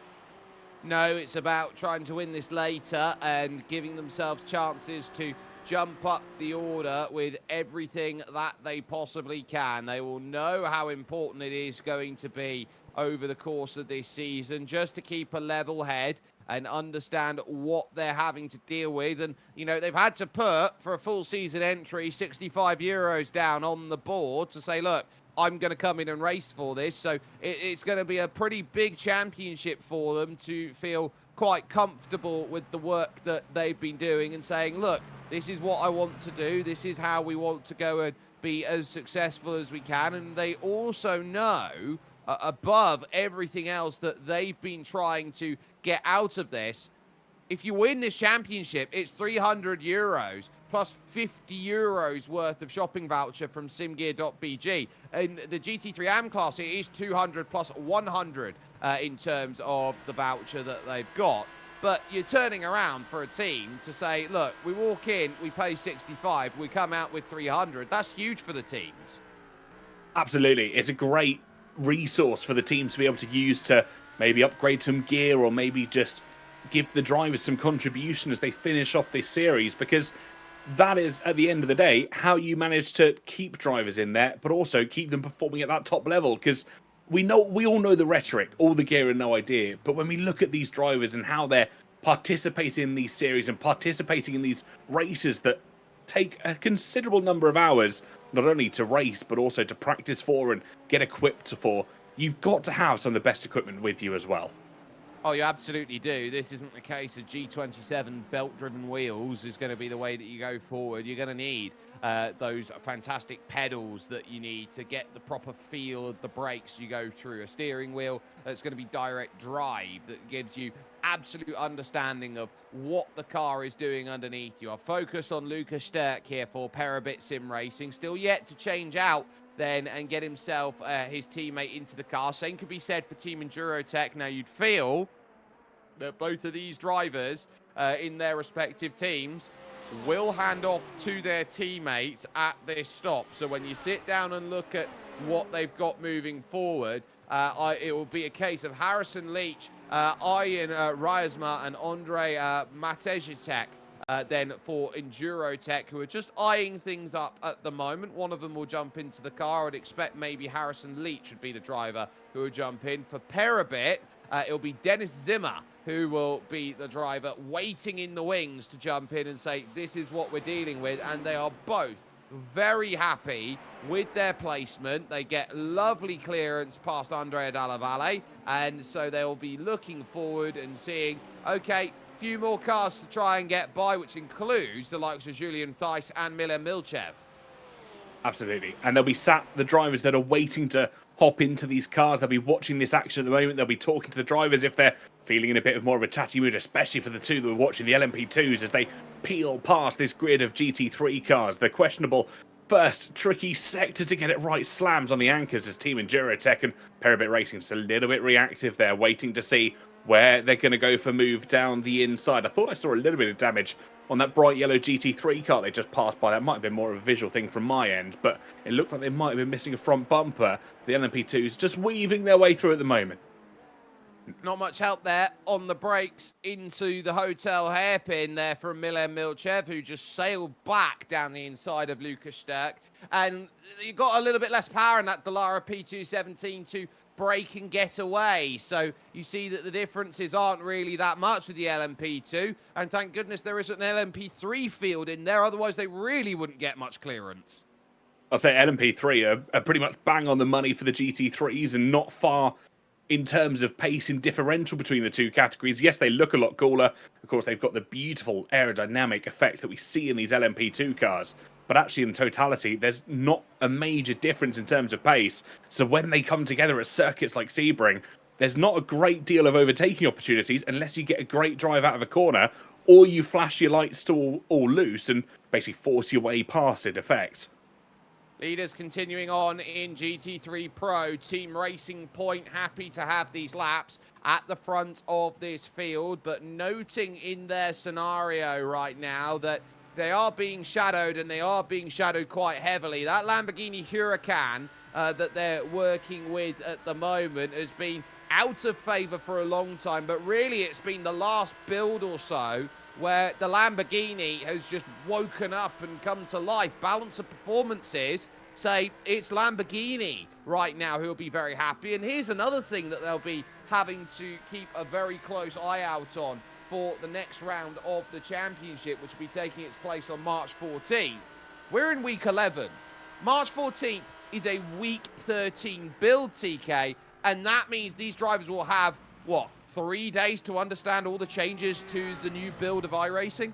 Speaker 1: No, it's about trying to win this later and giving themselves chances to jump up the order with everything that they possibly can. They will know how important it is going to be over the course of this season just to keep a level head and understand what they're having to deal with. And, you know, they've had to put, for a full season entry, 65 euros down on the board to say, look, I'm going to come in and race for this. So it's going to be a pretty big championship for them to feel quite comfortable with the work that they've been doing and saying, look, this is what I want to do. This is how we want to go and be as successful as we can. And they also know, above everything else, that they've been trying to get out of this. If you win this championship, it's 300 euros plus 50 euros worth of shopping voucher from simgear.bg. In the GT3 AM class, it is 200 plus 100 in terms of the voucher that they've got. But you're turning around for a team to say, look, we walk in, we pay 65, we come out with 300. That's huge for the teams.
Speaker 2: Absolutely. It's a great resource for the teams to be able to use to maybe upgrade some gear or maybe just give the drivers some contribution as they finish off this series, because that is, at the end of the day, how you manage to keep drivers in there, but also keep them performing at that top level. Because we all know the rhetoric, all the gear and no idea, but when we look at these drivers and how they're participating in these series and participating in these races that take a considerable number of hours, not only to race, but also to practice for and get equipped for, you've got to have some of the best equipment with you as well.
Speaker 1: Oh, you absolutely do. This isn't the case of G27 belt-driven wheels is going to be the way that you go forward. You're going to need those fantastic pedals that you need to get the proper feel of the brakes you go through. A steering wheel that's going to be direct drive that gives you absolute understanding of what the car is doing underneath you. I'll focus on Lucas Sterk here for Perabit Sim Racing. Still yet to change out then and get himself his teammate into the car. Same could be said for Team Endurotech. Now, you'd feel that both of these drivers in their respective teams will hand off to their teammates at this stop. So when you sit down and look at what they've got moving forward, it will be a case of Harrison Leach, Ian Ryasma and Andre Matejicek then for Endurotech, who are just eyeing things up at the moment. One of them will jump into the car. I'd expect maybe Harrison Leach would be the driver who will jump in. For Perabit, it'll be Dennis Zimmer who will be the driver waiting in the wings to jump in and say, this is what we're dealing with. And they are both very happy with their placement. They get lovely clearance past Andrea Dalla Valle, and so they'll be looking forward and seeing, okay, few more cars to try and get by, which includes the likes of Julian Theiss and Milan Milchev.
Speaker 2: Absolutely. And they'll be the drivers that are waiting to hop into these cars. They'll be watching this action at the moment. They'll be talking to the drivers if they're feeling in a bit of more of a chatty mood, especially for the two that were watching the LMP2s as they peel past this grid of GT3 cars. The questionable first tricky sector to get it right slams on the anchors as Team Endurotech and Perabit Racing just a little bit reactive there, waiting to see where they're going to go for move down the inside. I thought I saw a little bit of damage on that bright yellow GT3 car they just passed by. That might have been more of a visual thing from my end, but it looked like they might have been missing a front bumper. The LMP2s just weaving their way through at the moment.
Speaker 1: Not much help there on the brakes into the hotel hairpin there from Milan Milchev, who just sailed back down the inside of Lucas Sterk. And you got a little bit less power in that Dallara P217 to brake and get away. So you see that the differences aren't really that much with the LMP2. And thank goodness there isn't an LMP3 field in there. Otherwise, they really wouldn't get much clearance.
Speaker 2: I'll say LMP3 are pretty much bang on the money for the GT3s and not far in terms of pace and differential between the two categories. Yes, they look a lot cooler. Of course, they've got the beautiful aerodynamic effect that we see in these LMP2 cars. But actually, in totality, there's not a major difference in terms of pace. So when they come together at circuits like Sebring, there's not a great deal of overtaking opportunities unless you get a great drive out of a corner or you flash your lights to all loose and basically force your way past in effect.
Speaker 1: Leaders continuing on in GT3 Pro. Team Racing Point happy to have these laps at the front of this field, but noting in their scenario right now that they are being shadowed, and they are being shadowed quite heavily. That Lamborghini Huracan that they're working with at the moment has been out of favour for a long time, but really it's been the last build or so where the Lamborghini has just woken up and come to life. Balance of performances say it's Lamborghini right now who'll be very happy. And here's another thing that they'll be having to keep a very close eye out on for the next round of the championship, which will be taking its place on March 14th. We're in week 11. March 14th is a week 13 build, TK, and that means these drivers will have, what, 3 days to understand all the changes to the new build of iRacing?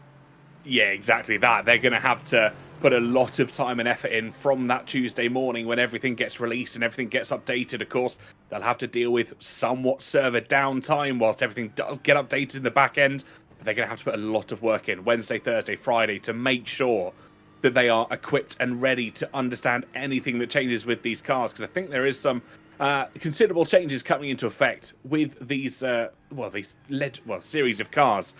Speaker 2: Yeah, exactly that. They're going to have to put a lot of time and effort in from that Tuesday morning when everything gets released and everything gets updated. Of course, they'll have to deal with somewhat server downtime whilst everything does get updated in the back end. But they're going to have to put a lot of work in Wednesday, Thursday, Friday to make sure that they are equipped and ready to understand anything that changes with these cars. Because I think there is some considerable changes coming into effect with these, series of cars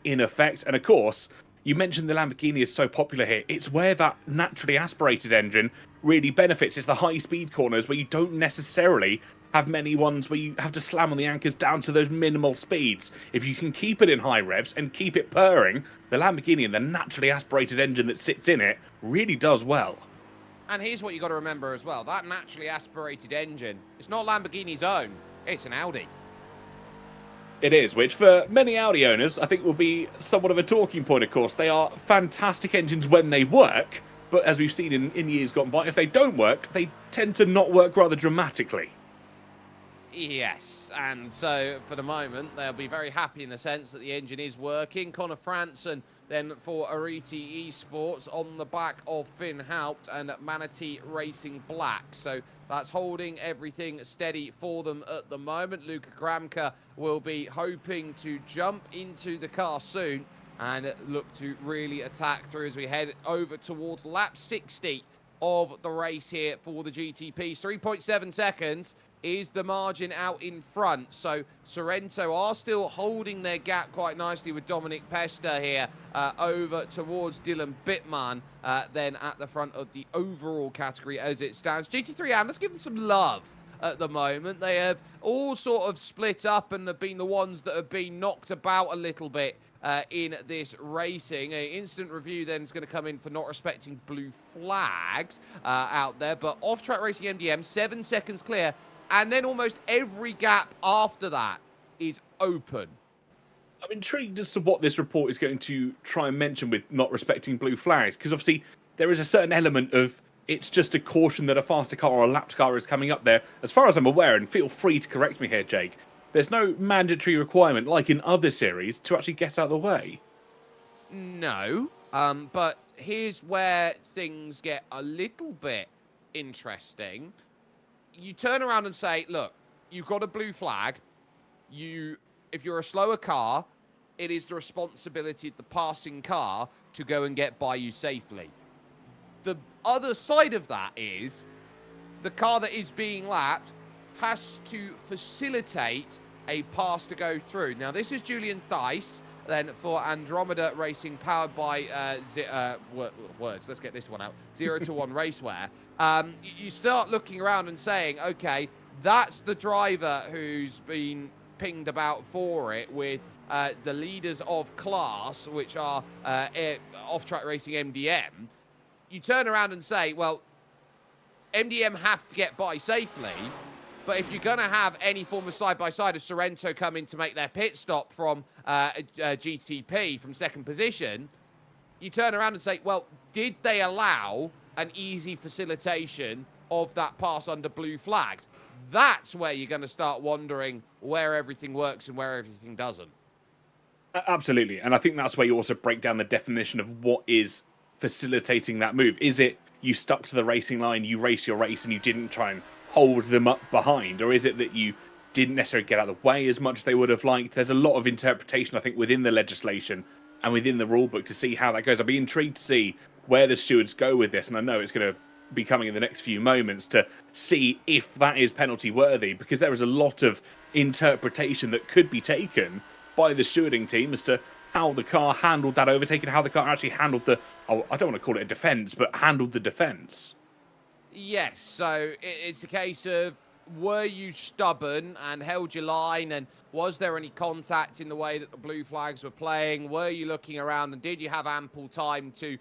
Speaker 2: in effect. And of course, you mentioned the Lamborghini is so popular here. It's where that naturally aspirated engine really benefits. It's the high-speed corners where you don't necessarily have many ones where you have to slam on the anchors down to those minimal speeds. If you can keep it in high revs and keep it purring, the Lamborghini and the naturally aspirated engine that sits in it really does well.
Speaker 1: And here's what you got to remember as well. That naturally aspirated engine, it's not Lamborghini's own. It's an Audi.
Speaker 2: It is, which for many Audi owners, I think will be somewhat of a talking point, of course. They are fantastic engines when they work, but as we've seen in years gone by, if they don't work, they tend to not work rather dramatically.
Speaker 1: Yes, and so for the moment, they'll be very happy in the sense that the engine is working. Connor Franson then for Ariti Esports on the back of Finn Haupt and Manatee Racing Black. So that's holding everything steady for them at the moment. Luca Gramka will be hoping to jump into the car soon and look to really attack through as we head over towards lap 60 of the race here for the GTPs. 3.7 seconds is the margin out in front. So Sorrento are still holding their gap quite nicely with Dominic Pesta here over towards Dylan Bittman, then at the front of the overall category as it stands. GT3 AM, let's give them some love at the moment. They have all sort of split up and have been the ones that have been knocked about a little bit in this racing. An instant review then is going to come in for not respecting blue flags out there. But off-track racing MDM, 7 seconds clear. And then almost every gap after that is open.
Speaker 2: I'm intrigued as to what this report is going to try and mention with not respecting blue flags, because obviously there is a certain element of it's just a caution that a faster car or a lapped car is coming up there. As far as I'm aware, and feel free to correct me here, Jake, there's no mandatory requirement, like in other series, to actually get out of the way.
Speaker 1: No, but here's where things get a little bit interesting. You turn around and say, look, you've got a blue flag. If you're a slower car, it is the responsibility of the passing car to go and get by you safely. The other side of that is the car that is being lapped has to facilitate a pass to go through. Now, this is Julian Theiss, then for Andromeda Racing, powered by let's get this one out, 0 to 1 Racewear. You start looking around and saying, okay, that's the driver who's been pinged about for it with the leaders of class, which are off-track racing MDM. You turn around and say, well, MDM have to get by safely, but if you're going to have any form of side-by-side, as Sorrento come in to make their pit stop from GTP from second position, you turn around and say, well, did they allow an easy facilitation of that pass under blue flags? That's where you're going to start wondering where everything works and where everything doesn't.
Speaker 2: Absolutely. And I think that's where you also break down the definition of what is facilitating that move. Is it you stuck to the racing line, you race your race, and you didn't try and hold them up behind? Or is it that you didn't necessarily get out of the way as much as they would have liked? There's a lot of interpretation, I think, within the legislation and within the rule book to see how that goes. I'd be intrigued to see where the stewards go with this, and I know it's going to be coming in the next few moments to see if that is penalty worthy, because there is a lot of interpretation that could be taken by the stewarding team as to how the car handled that overtaking, how the car actually handled the, I don't want to call it a defence, but handled the defence.
Speaker 1: Yes, so it's a case of, were you stubborn and held your line, and was there any contact in the way that the blue flags were playing? Were you looking around, and did you have ample time to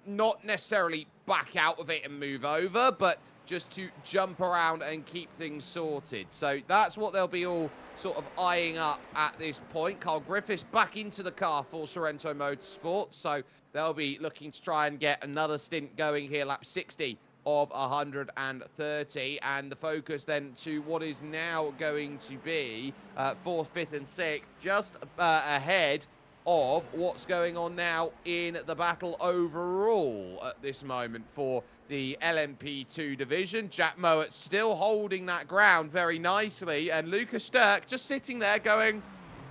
Speaker 1: not necessarily back out of it and move over, but just to jump around and keep things sorted? So that's what they'll be all sort of eyeing up at this point. Carl Griffiths back into the car for Sorrento Motorsports, so they'll be looking to try and get another stint going here, lap 60 of 130, and the focus then to what is now going to be 4th, 5th and 6th, just ahead of what's going on now in the battle overall at this moment for the LMP2 division. Jack Mowat still holding that ground very nicely, and Lucas Sturck just sitting there going,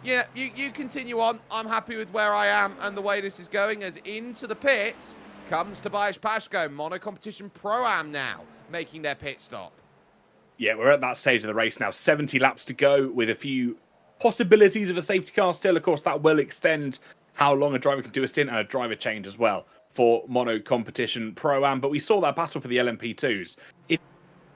Speaker 1: yeah, you continue on. I'm happy with where I am and the way this is going. As into the pits comes Tobias Pashko, Mono Competition Pro-Am now, making their pit stop.
Speaker 2: Yeah, we're at that stage of the race now. 70 laps to go with a few possibilities of a safety car still. Of course, that will extend how long a driver can do a stint and a driver change as well for Mono Competition Pro-Am. But we saw that battle for the LMP2s. It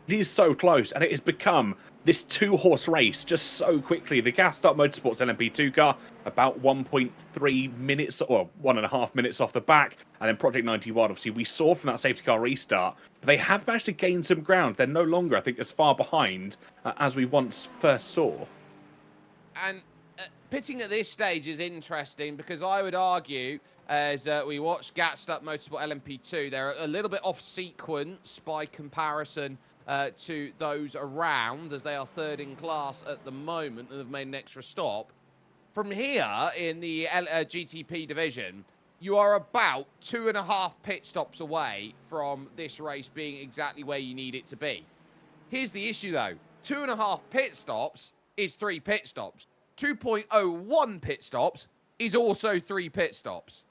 Speaker 2: is so close, and it has become this two-horse race just so quickly. The Gassed Up Motorsports LMP2 car, about 1.3 minutes, or 1.5 minutes off the back, and then Project 91, obviously, we saw from that safety car restart, but they have managed to gain some ground. They're no longer, I think, as far behind as we once first saw.
Speaker 1: And pitting at this stage is interesting because I would argue, as we watch Gassed Up Motorsport LMP2, they're a little bit off sequence by comparison to those around, as they are third in class at the moment and have made an extra stop. From here in the GTP division, you are about 2.5 pit stops away from this race being exactly where you need it to be. Here's the issue though, 2.5 pit stops is 3 pit stops. 2.01 pit stops is also 3 pit stops.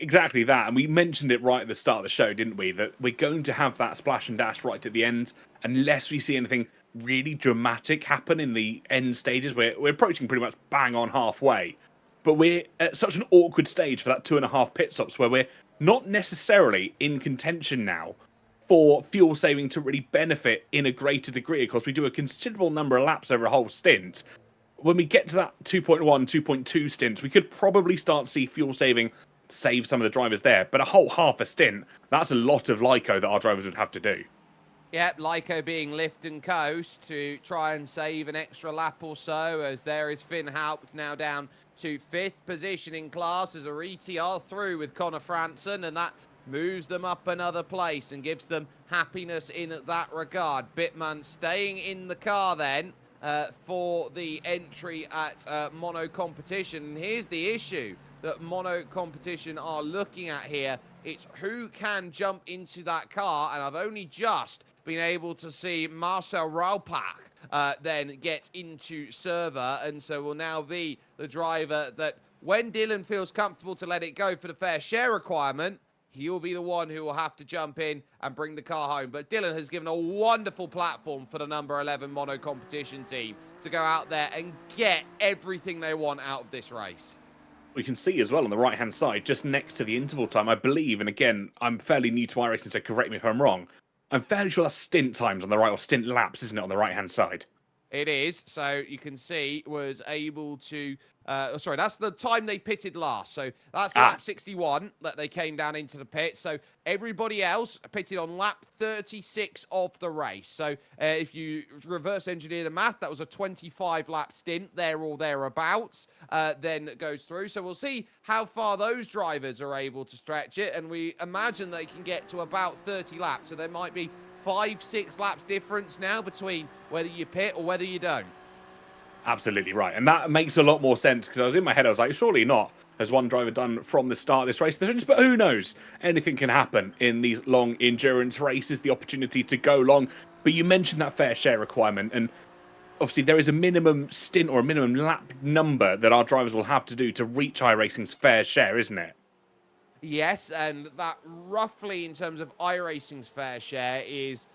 Speaker 2: Exactly that, and we mentioned it right at the start of the show, didn't we? That we're going to have that splash and dash right at the end, unless we see anything really dramatic happen in the end stages. We're approaching pretty much bang on halfway, but we're at such an awkward stage for that 2.5 pit stops where we're not necessarily in contention now for fuel saving to really benefit in a greater degree. Of course, we do a considerable number of laps over a whole stint. When we get to that 2.1, 2.2 stints, we could probably start to see fuel saving save some of the drivers there, but a whole half a stint, that's a lot of Lyco that our drivers would have to do.
Speaker 1: Yep, Lyco being lift and coast to try and save an extra lap or so, as there is Finn Haupt now down to 5th position in class as Ariti are through with Connor Franson, and that moves them up another place and gives them happiness in that regard. Bitman staying in the car then for the entry at Mono Competition. And here's the issue that Mono Competition are looking at here. It's who can jump into that car, and I've only just been able to see Marcel Raupak then get into server, and so will now be the driver that when Dylan feels comfortable to let it go for the fair share requirement, he will be the one who will have to jump in and bring the car home. But Dylan has given a wonderful platform for the number 11 Mono Competition team to go out there and get everything they want out of this race.
Speaker 2: We can see as well on the right-hand side, just next to the interval time, I believe, and again, I'm fairly new to iRacing, so correct me if I'm wrong, I'm fairly sure that's stint times on the right, or stint laps, isn't it, on the right-hand side?
Speaker 1: It is, so you can see was able to, sorry, that's the time they pitted last. So that's lap 61 that they came down into the pit. So everybody else pitted on lap 36 of the race. So if you reverse engineer the math, that was a 25 lap stint there or thereabouts, then it goes through. So we'll see how far those drivers are able to stretch it. And we imagine they can get to about 30 laps. So there might be 5-6 laps difference now between whether you pit or whether you don't.
Speaker 2: Absolutely right, and that makes a lot more sense, because I was in my head, I was like, surely not has one driver done from the start of this race, but who knows, anything can happen in these long endurance races, the opportunity to go long. But you mentioned that fair share requirement, and obviously there is a minimum stint or a minimum lap number that our drivers will have to do to reach iRacing's fair share, isn't it?
Speaker 1: Yes, and that roughly in terms of iRacing's fair share is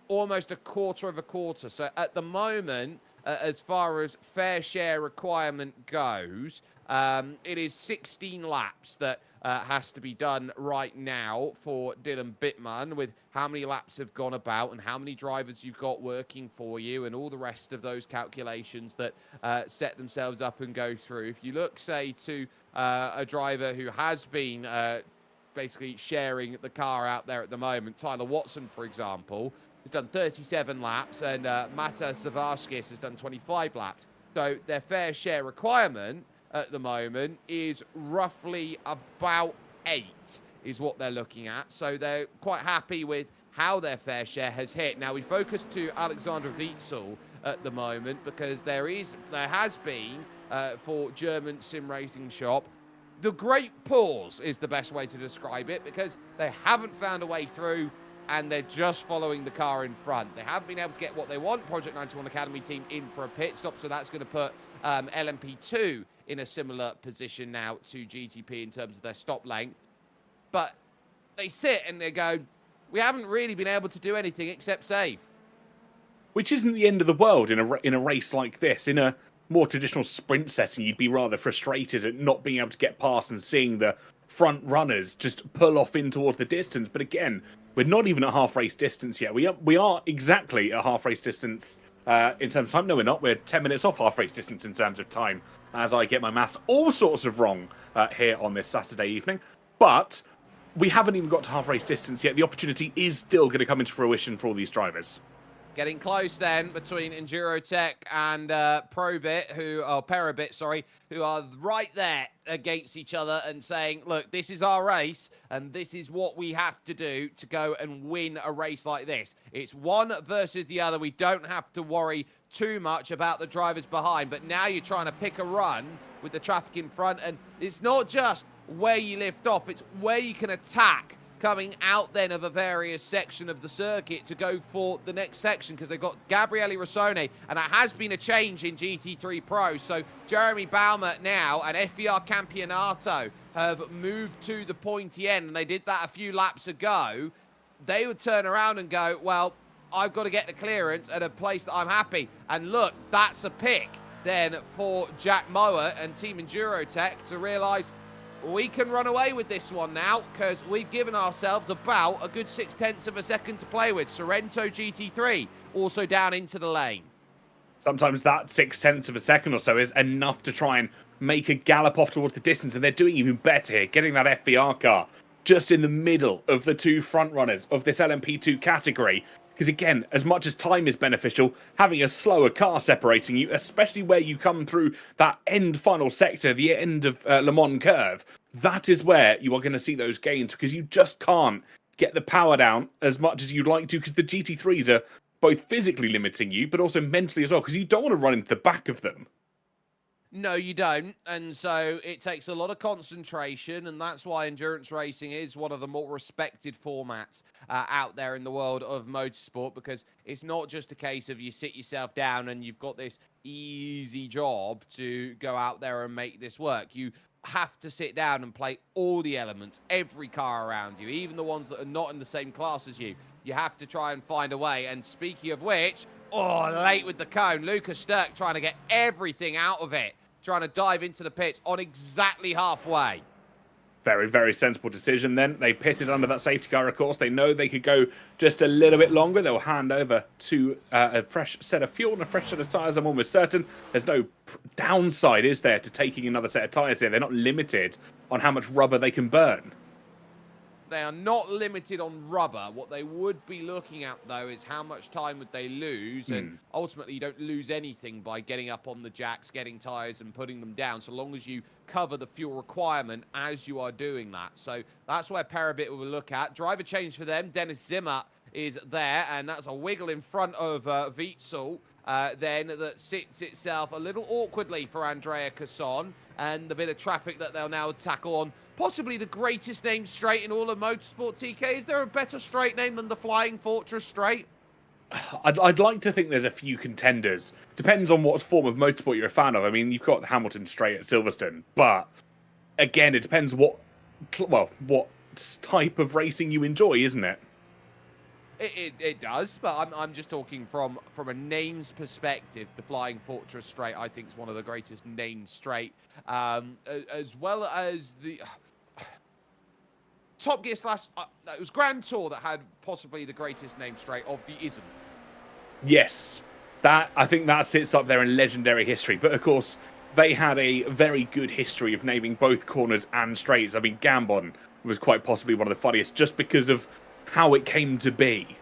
Speaker 1: almost a quarter of a quarter. So at the moment, as far as fair share requirement goes, it is 16 laps that has to be done right now for Dylan Bitman, with how many laps have gone about and how many drivers you've got working for you and all the rest of those calculations that set themselves up and go through. If you look, say, to a driver who has been basically sharing the car out there at the moment, Tyler Watson, for example, has done 37 laps, and Mata Savarskis has done 25 laps. So their fair share requirement at the moment is roughly about 8, is what they're looking at. So they're quite happy with how their fair share has hit. Now, we focus to Alexander Witzel at the moment, because there has been for German sim racing shop. The great pause is the best way to describe it, because they haven't found a way through and they're just following the car in front. They haven't been able to get what they want. Project 91 Academy team in for a pit stop, so that's going to put LMP2 in a similar position now to GTP in terms of their stop length. But they sit and they go, we haven't really been able to do anything except save.
Speaker 2: Which isn't the end of the world in a race like this. In a more traditional sprint setting, you'd be rather frustrated at not being able to get past and seeing the front runners just pull off in towards the distance. But again, we're not even at half race distance yet. We are exactly at half race distance in terms of time. No, we're not. We're 10 minutes off half race distance in terms of time, as I get my maths all sorts of wrong here on this Saturday evening. But we haven't even got to half race distance yet. The opportunity is still going to come into fruition for all these drivers.
Speaker 1: Getting close then between Endurotech and Perabit, sorry, who are right there against each other and saying, look, this is our race and this is what we have to do to go and win a race like this. It's one versus the other. We don't have to worry too much about the drivers behind, but now you're trying to pick a run with the traffic in front, and it's not just where you lift off, it's where you can attack coming out then of a various section of the circuit to go for the next section, because they've got Gabriele Rossone, and it has been a change in GT3 Pro. So Jeremy Baumer now and FER Campionato have moved to the pointy end, and they did that a few laps ago. They would turn around and go, well, I've got to get the clearance at a place that I'm happy. And look, that's a pick then for Jack Mower and Team Endurotech to realise, we can run away with this one now, because we've given ourselves about a good 0.6 of a second to play with. Sorrento GT3 also down into the lane.
Speaker 2: Sometimes that 0.6 of a second or so is enough to try and make a gallop off towards the distance, and they're doing even better here, getting that FVR car just in the middle of the two front runners of this LMP2 category. Because again, as much as time is beneficial, having a slower car separating you, especially where you come through that end final sector, the end of Le Mans curve, that is where you are going to see those gains, because you just can't get the power down as much as you'd like to, because the GT3s are both physically limiting you, but also mentally as well, because you don't want to run into the back of them.
Speaker 1: No, you don't. And so it takes a lot of concentration, and that's why endurance racing is one of the more respected formats out there in the world of motorsport, because it's not just a case of you sit yourself down and you've got this easy job to go out there and make this work. You have to sit down and play all the elements, every car around you, even the ones that are not in the same class as you. You have to try and find a way. And speaking of which, late with the cone, Lucas Sturck trying to get everything out of it, trying to dive into the pits on exactly halfway.
Speaker 2: Very, very sensible decision then. They pitted under that safety car, of course. They know they could go just a little bit longer. They'll hand over to a fresh set of fuel and a fresh set of tyres, I'm almost certain. There's no downside, is there, to taking another set of tyres here? They're not limited on how much rubber they can burn.
Speaker 1: They are not limited on rubber. What they would be looking at, though, is how much time would they lose. And ultimately, you don't lose anything by getting up on the jacks, getting tyres and putting them down, so long as you cover the fuel requirement as you are doing that. So that's where Perabit will look at. Driver change for them. Dennis Zimmer is there, and that's a wiggle in front of Witzel. Then that sits itself a little awkwardly for Andrea Casson, and the bit of traffic that they'll now tackle on possibly the greatest name straight in all of motorsport. TK, is there a better straight name than the Flying Fortress Straight?
Speaker 2: I'd like to think there's a few contenders. Depends on what form of motorsport you're a fan of. I mean, you've got Hamilton Straight at Silverstone, but again, it depends what type of racing you enjoy, isn't it?
Speaker 1: It does, but I'm just talking from a names perspective. The Flying Fortress Straight, I think, is one of the greatest named straight, as well as the Top Gear slash. It was Grand Tour that had possibly the greatest named straight of the ism.
Speaker 2: Yes, I think that sits up there in legendary history. But of course, they had a very good history of naming both corners and straights. I mean, Gambon was quite possibly one of the funniest, just because of how it came to be.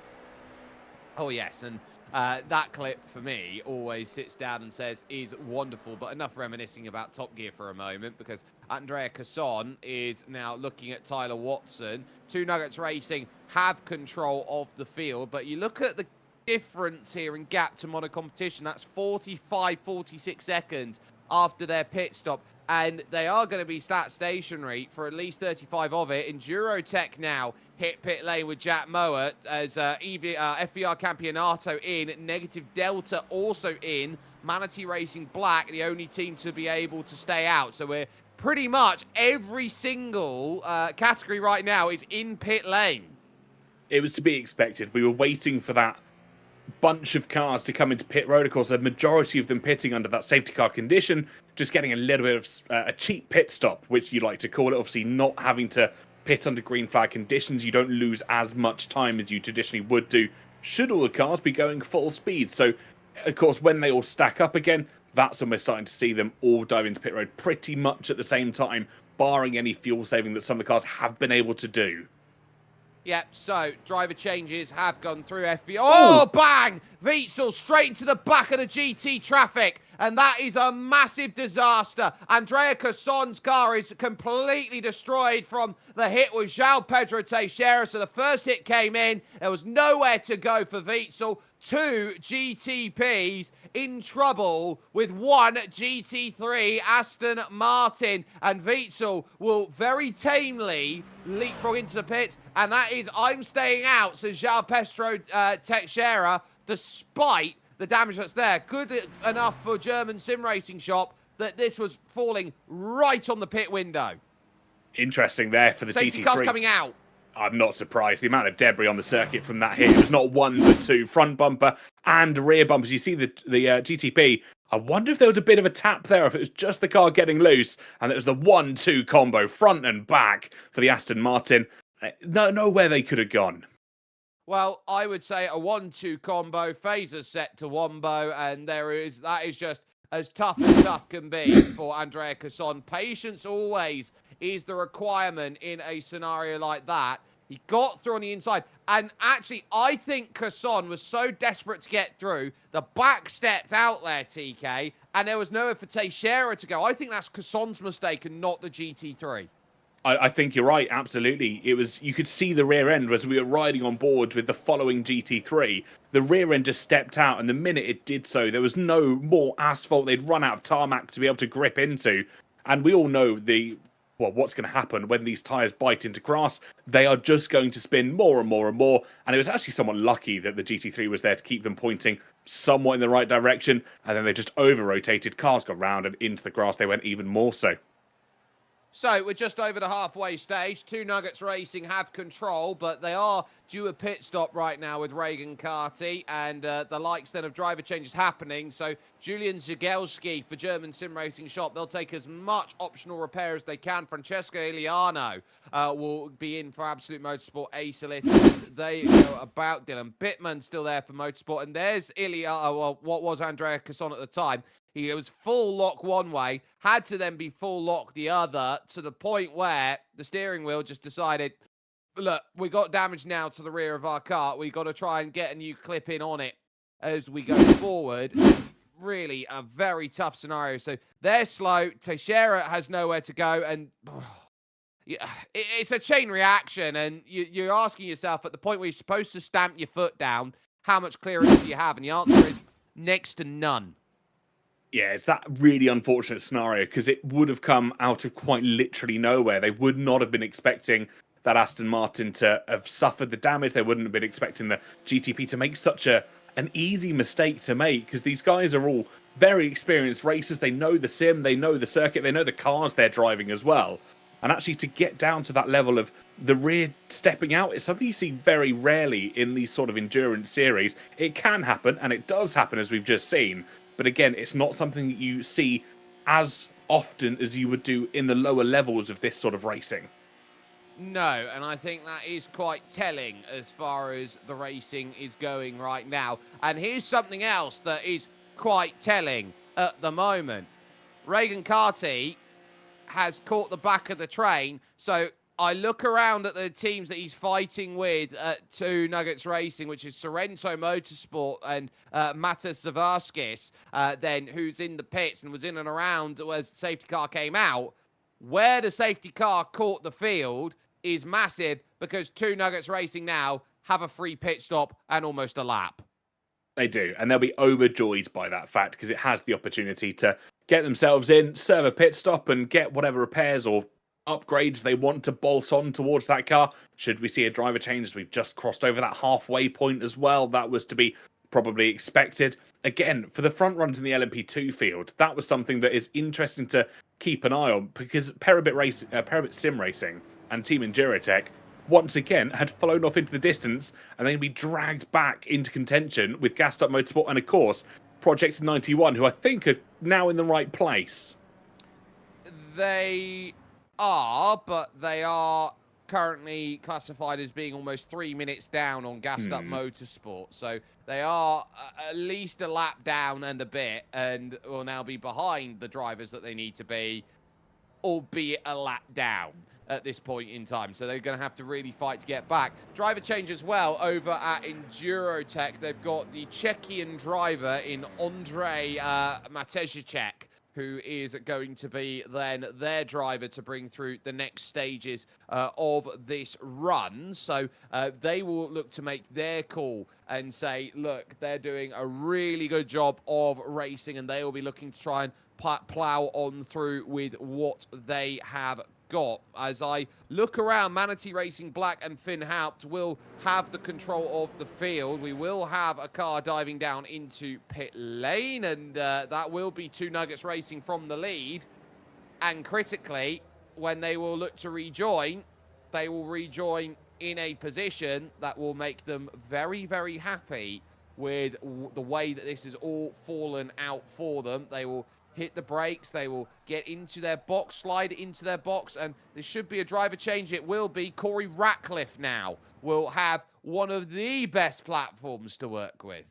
Speaker 1: Oh, yes, and that clip, for me, always sits down and says, is wonderful, but enough reminiscing about Top Gear for a moment, because Andrea Casson is now looking at Tyler Watson. Two Nuggets Racing have control of the field, but you look at the difference here in gap to mono competition, that's 45, 46 seconds after their pit stop. And they are going to be sat stationary for at least 35 of it. Endurotech now hit pit lane with Jack Mowat as FVR Campionato in, Negative Delta also in, Manatee Racing Black, the only team to be able to stay out. So we're pretty much every single category right now is in pit lane.
Speaker 2: It was to be expected. We were waiting for that bunch of cars to come into pit road. Of course, the majority of them pitting under that safety car condition, just getting a little bit of a cheap pit stop, which you like to call it. Obviously, not having to pit under green flag conditions, you don't lose as much time as you traditionally would do should all the cars be going full speed. So, of course, when they all stack up again, that's when we're starting to see them all dive into pit road pretty much at the same time, barring any fuel saving that some of the cars have been able to do.
Speaker 1: Yep, so driver changes have gone through FV. Oh, bang! Weitzel straight into the back of the GT traffic. And that is a massive disaster. Andrea Casson's car is completely destroyed from the hit with João Pedro Teixeira. So the first hit came in. There was nowhere to go for Weitzel. 2 GTPs in trouble with 1 GT3 Aston Martin. And Weitzel will very tamely leapfrog into the pits. And that is, I'm staying out, says João Pedro Teixeira, despite the damage that's there. Good enough for German sim racing shop that this was falling right on the pit window.
Speaker 2: Interesting there for the
Speaker 1: Safety
Speaker 2: GT3.
Speaker 1: car's coming out.
Speaker 2: I'm not surprised. The amount of debris on the circuit from that hit. It was not one, but 2 front bumper and rear bumpers. You see the GTP. I wonder if there was a bit of a tap there, if it was just the car getting loose, and it was the 1-2 combo, front and back, for the Aston Martin. Nowhere they could have gone.
Speaker 1: Well, I would say a 1-2 combo, phaser set to Wombo, and that is just as tough as tough can be for Andrea Casson. Patience always is the requirement in a scenario like that. He got through on the inside, and actually, I think Casson was so desperate to get through, the back stepped out there, TK, and there was nowhere for Teixeira to go. I think that's Casson's mistake and not the GT3.
Speaker 2: I think you're right, absolutely. It was, you could see the rear end as we were riding on board with the following GT3. The rear end just stepped out, and the minute it did so, there was no more asphalt. They'd run out of tarmac to be able to grip into. And we all know what's going to happen when these tyres bite into grass. They are just going to spin more and more and more. And it was actually somewhat lucky that the GT3 was there to keep them pointing somewhat in the right direction. And then they just over-rotated. Cars got round, and into the grass they went even more so.
Speaker 1: So we're just over the halfway stage. 2 Nuggets Racing have control, but they are due a pit stop right now with Reagan Carty, and the likes then of driver changes happening. So Julian Zagelski for German Sim Racing Shop, they'll take as much optional repair as they can. Francesco Iliano will be in for Absolute Motorsport Acelith. They go about. Dylan Bittman still there for Motorsport, and there's what was Andrea Casson at the time. He was full lock one way, had to then be full lock the other, to the point where the steering wheel just decided, look, we got damage now to the rear of our car. We got to try and get a new clip in on it as we go forward. Really a very tough scenario. So they're slow. Teixeira has nowhere to go. And it's a chain reaction. And you're asking yourself at the point where you're supposed to stamp your foot down, how much clearance do you have? And the answer is next to none.
Speaker 2: Yeah, it's that really unfortunate scenario because it would have come out of quite literally nowhere. They would not have been expecting that Aston Martin to have suffered the damage. They wouldn't have been expecting the GTP to make such an easy mistake to make, because these guys are all very experienced racers. They know the sim, they know the circuit, they know the cars they're driving as well. And actually to get down to that level of the rear stepping out is something you see very rarely in these sort of endurance series. It can happen, and it does happen, as we've just seen. But again, it's not something that you see as often as you would do in the lower levels of this sort of racing.
Speaker 1: No, and I think that is quite telling as far as the racing is going right now. And here's something else that is quite telling at the moment. Reagan Carty has caught the back of the train, so I look around at the teams that he's fighting with at 2 Nuggets Racing, which is Sorrento Motorsport and Matas Zavarskis, then who's in the pits and was in and around as the safety car came out. Where the safety car caught the field is massive, because 2 Nuggets Racing now have a free pit stop and almost a lap.
Speaker 2: They do, and they'll be overjoyed by that fact because it has the opportunity to get themselves in, serve a pit stop, and get whatever repairs or upgrades they want to bolt on towards that car. Should we see a driver change, as we've just crossed over that halfway point as well, that was to be probably expected. Again, for the front runs in the LMP2 field, that was something that is interesting to keep an eye on, because Parabit Sim Racing and Team Endurotech once again had flown off into the distance and then be dragged back into contention with Gassed Up Motorsport and, of course, Project 91, who I think are now in the right place.
Speaker 1: They are, but they are currently classified as being almost 3 minutes down on Gassed Up Motorsport. So they are at least a lap down and a bit, and will now be behind the drivers that they need to be, albeit a lap down at this point in time. So they're going to have to really fight to get back. Driver change as well over at Endurotech. They've got the Czechian driver in Andrzej Matejicek, who is going to be then their driver to bring through the next stages of this run. So they will look to make their call and say, look, they're doing a really good job of racing, and they will be looking to try and plow on through with what they have got. As I look around, Manatee Racing Black and Finn Haupt will have the control of the field. We will have a car diving down into pit lane, and that will be Two Nuggets Racing from the lead. And critically, when they will look to rejoin, they will rejoin in a position that will make them very, very happy with the way that this has all fallen out for them. They will hit the brakes, they will get into their box, slide into their box, and there should be a driver change. It will be. Corey Ratcliffe now will have one of the best platforms to work with.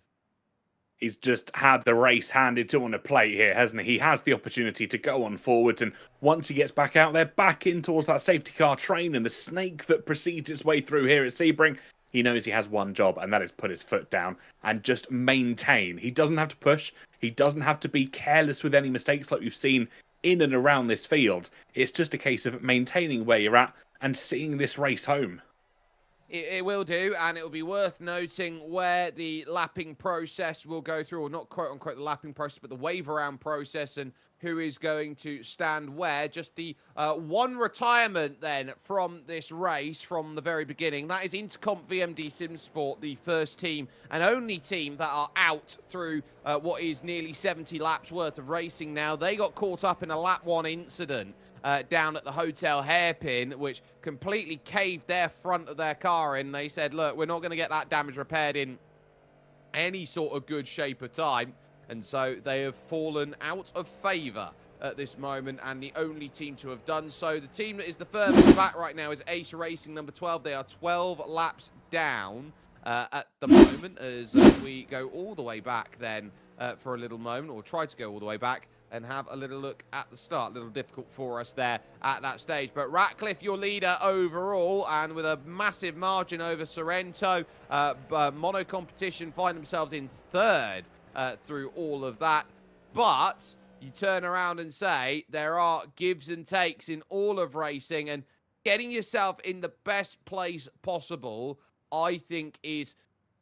Speaker 2: He's just had the race handed to him on a plate here, hasn't he? He has the opportunity to go on forwards, and once he gets back out there, back in towards that safety car train and the snake that proceeds its way through here at Sebring, he knows he has one job, and that is put his foot down and just maintain. He doesn't have to push. He doesn't have to be careless with any mistakes like we've seen in and around this field. It's just a case of maintaining where you're at and seeing this race home.
Speaker 1: It will do, and it will be worth noting where the lapping process will go through, or not quote-unquote the lapping process, but the wave-around process, and who is going to stand where. Just the one retirement, then, from this race from the very beginning. That is Intercomp VMD SimSport, the first team and only team that are out through what is nearly 70 laps worth of racing now. They got caught up in a lap 1 incident down at the Hotel Hairpin, which completely caved their front of their car in. They said, look, we're not going to get that damage repaired in any sort of good shape or time. And so they have fallen out of favour at this moment, and the only team to have done so. The team that is the furthest back right now is Ace Racing, number 12. They are 12 laps down at the moment, as we go all the way back then for a little moment, or try to go all the way back and have a little look at the start. A little difficult for us there at that stage. But Ratcliffe, your leader overall, and with a massive margin over Sorrento. Mono Competition find themselves in third through all of that. But you turn around and say there are gives and takes in all of racing, and getting yourself in the best place possible, I think, is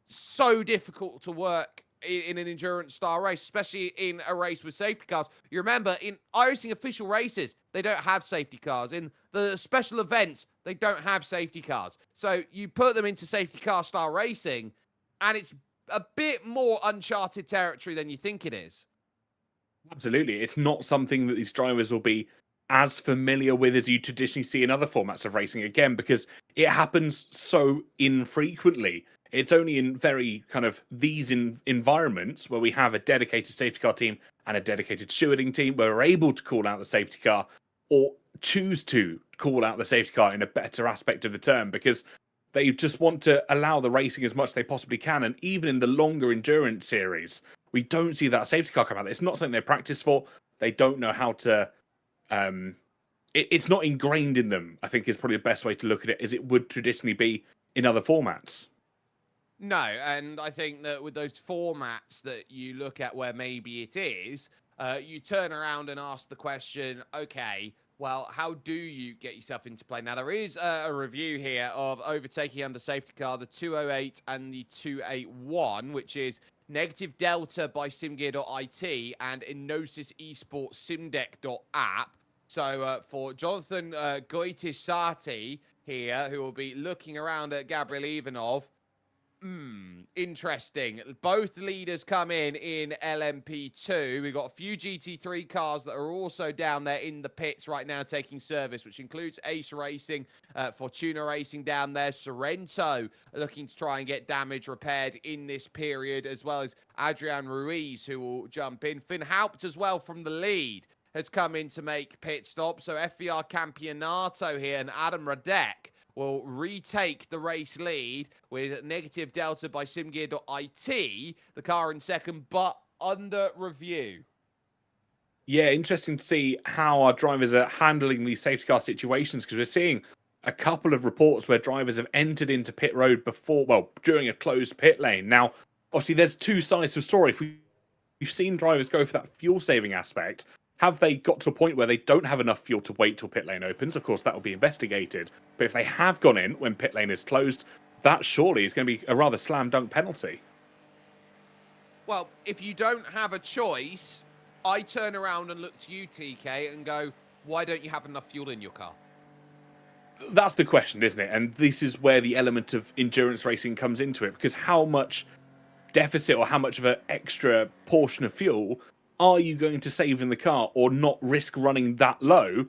Speaker 1: so difficult to work in an endurance style race, especially in a race with safety cars. You remember, in iRacing official races, they don't have safety cars. In the special events, they don't have safety cars. So you put them into safety car style racing, and it's a bit more uncharted territory than you think it is.
Speaker 2: Absolutely. It's not something that these drivers will be as familiar with as you traditionally see in other formats of racing, again, because it happens so infrequently. It's only in very kind of these environments where we have a dedicated safety car team and a dedicated stewarding team where we're able to call out the safety car, or choose to call out the safety car in a better aspect of the term, because they just want to allow the racing as much as they possibly can. And even in the longer endurance series, we don't see that safety car come out. It's not something they practice for. They don't know how to... it's not ingrained in them, I think, is probably the best way to look at it, as it would traditionally be in other formats.
Speaker 1: No, and I think that with those formats that you look at where maybe it is, you turn around and ask the question, okay, well, how do you get yourself into play? Now, there is a review here of overtaking under safety car, the 208 and the 281, which is Negative Delta by SIMGEAR.it, and Enosis Esports SimDeck.app. So for Jonathan Goitisati here, who will be looking around at Gabriel Ivanov, interesting. Both leaders come in LMP2. We've got a few GT3 cars that are also down there in the pits right now taking service, which includes Ace Racing, Fortuna Racing down there, Sorrento looking to try and get damage repaired in this period, as well as Adrian Ruiz, who will jump in. Finn Haupt as well from the lead has come in to make pit stop. So FVR Campionato here and Adam Radek will retake the race lead with Negative Delta by SimGear.it, the car in second, but under review.
Speaker 2: Yeah, interesting to see how our drivers are handling these safety car situations, because we're seeing a couple of reports where drivers have entered into pit road before, well, during a closed pit lane. Now, obviously, there's two sides to the story. If we've seen drivers go for that fuel saving aspect, have they got to a point where they don't have enough fuel to wait till pit lane opens? Of course, that will be investigated. But if they have gone in when pit lane is closed, that surely is going to be a rather slam dunk penalty.
Speaker 1: Well, if you don't have a choice, I turn around and look to you, TK, and go, why don't you have enough fuel in your car?
Speaker 2: That's the question, isn't it? And this is where the element of endurance racing comes into it, because how much deficit or how much of an extra portion of fuel are you going to save in the car, or not risk running that low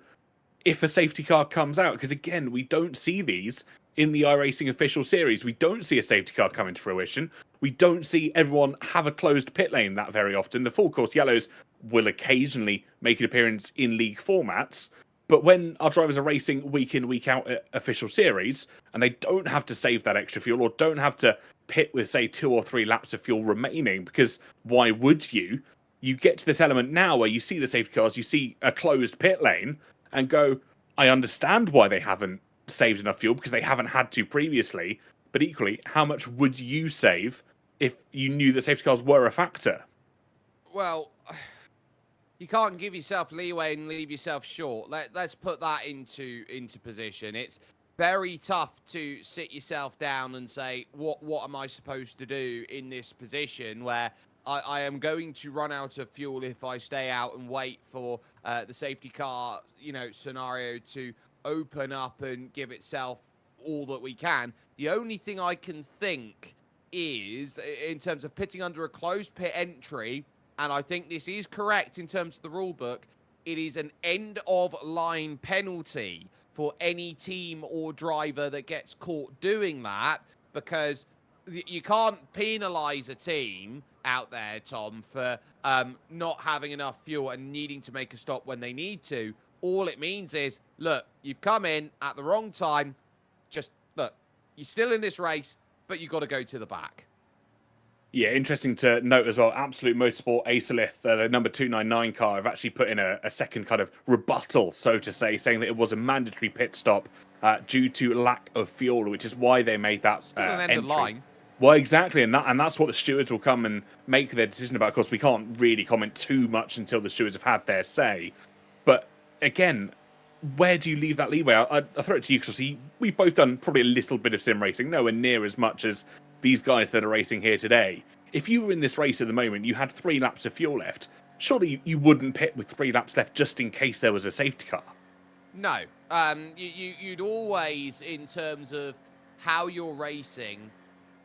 Speaker 2: if a safety car comes out? Because again, we don't see these in the iRacing official series. We don't see a safety car come into fruition. We don't see everyone have a closed pit lane that very often. The full course yellows will occasionally make an appearance in league formats, but when our drivers are racing week in, week out at official series, and they don't have to save that extra fuel, or don't have to pit with, say, 2 or 3 laps of fuel remaining, because why would you? You get to this element now where you see the safety cars, you see a closed pit lane, and go, I understand why they haven't saved enough fuel, because they haven't had to previously, but equally, how much would you save if you knew that safety cars were a factor?
Speaker 1: Well, you can't give yourself leeway and leave yourself short. Let's put that into position. It's very tough to sit yourself down and say, what am I supposed to do in this position where I am going to run out of fuel if I stay out and wait for the safety car, scenario to open up and give itself all that we can. The only thing I can think is, in terms of pitting under a closed pit entry, and I think this is correct in terms of the rule book, it is an end-of-line penalty for any team or driver that gets caught doing that, because you can't penalise a team out there, Tom, for not having enough fuel and needing to make a stop when they need to. All it means is, look, you've come in at the wrong time. Just, look, you're still in this race, but you've got to go to the back.
Speaker 2: Yeah, interesting to note as well, Absolute Motorsport Acelith, the number 299 car, have actually put in a second kind of rebuttal, so to say, saying that it was a mandatory pit stop due to lack of fuel, which is why they made that
Speaker 1: Still an end
Speaker 2: entry.
Speaker 1: of line.
Speaker 2: Well, exactly, and that's what the stewards will come and make their decision about. Of course, we can't really comment too much until the stewards have had their say. But again, where do you leave that leeway? I throw it to you, because we've both done probably a little bit of sim racing, nowhere near as much as these guys that are racing here today. If you were in this race at the moment, you had 3 laps of fuel left, surely you wouldn't pit with 3 laps left just in case there was a safety car.
Speaker 1: No. You'd always, in terms of how you're racing,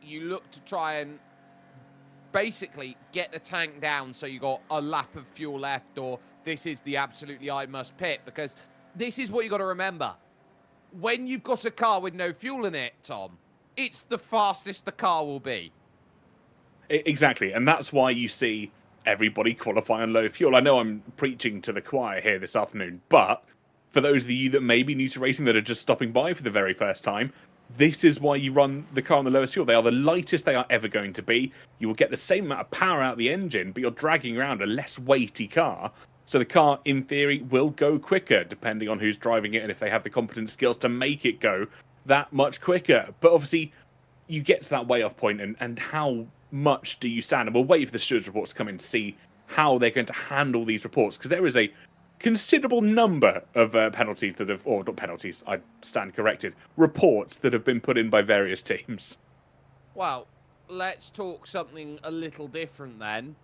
Speaker 1: you look to try and basically get the tank down so you got a lap of fuel left, or this is the absolutely I must pit, because this is what you got to remember. When you've got a car with no fuel in it, Tom, it's the fastest the car will be.
Speaker 2: Exactly, and that's why you see everybody qualify on low fuel. I know I'm preaching to the choir here this afternoon, but for those of you that may be new to racing, that are just stopping by for the very first time, this is why you run the car on the lowest fuel. They are the lightest they are ever going to be. You will get the same amount of power out of the engine, but you're dragging around a less weighty car. So the car, in theory, will go quicker, depending on who's driving it and if they have the competent skills to make it go that much quicker. But obviously, you get to that way-off point, and how much do you stand? And we'll wait for the stewards' reports to come in to see how they're going to handle these reports, because there is a considerable number of penalties that have, or not penalties, I stand corrected, reports that have been put in by various teams.
Speaker 1: Well, let's talk something a little different then.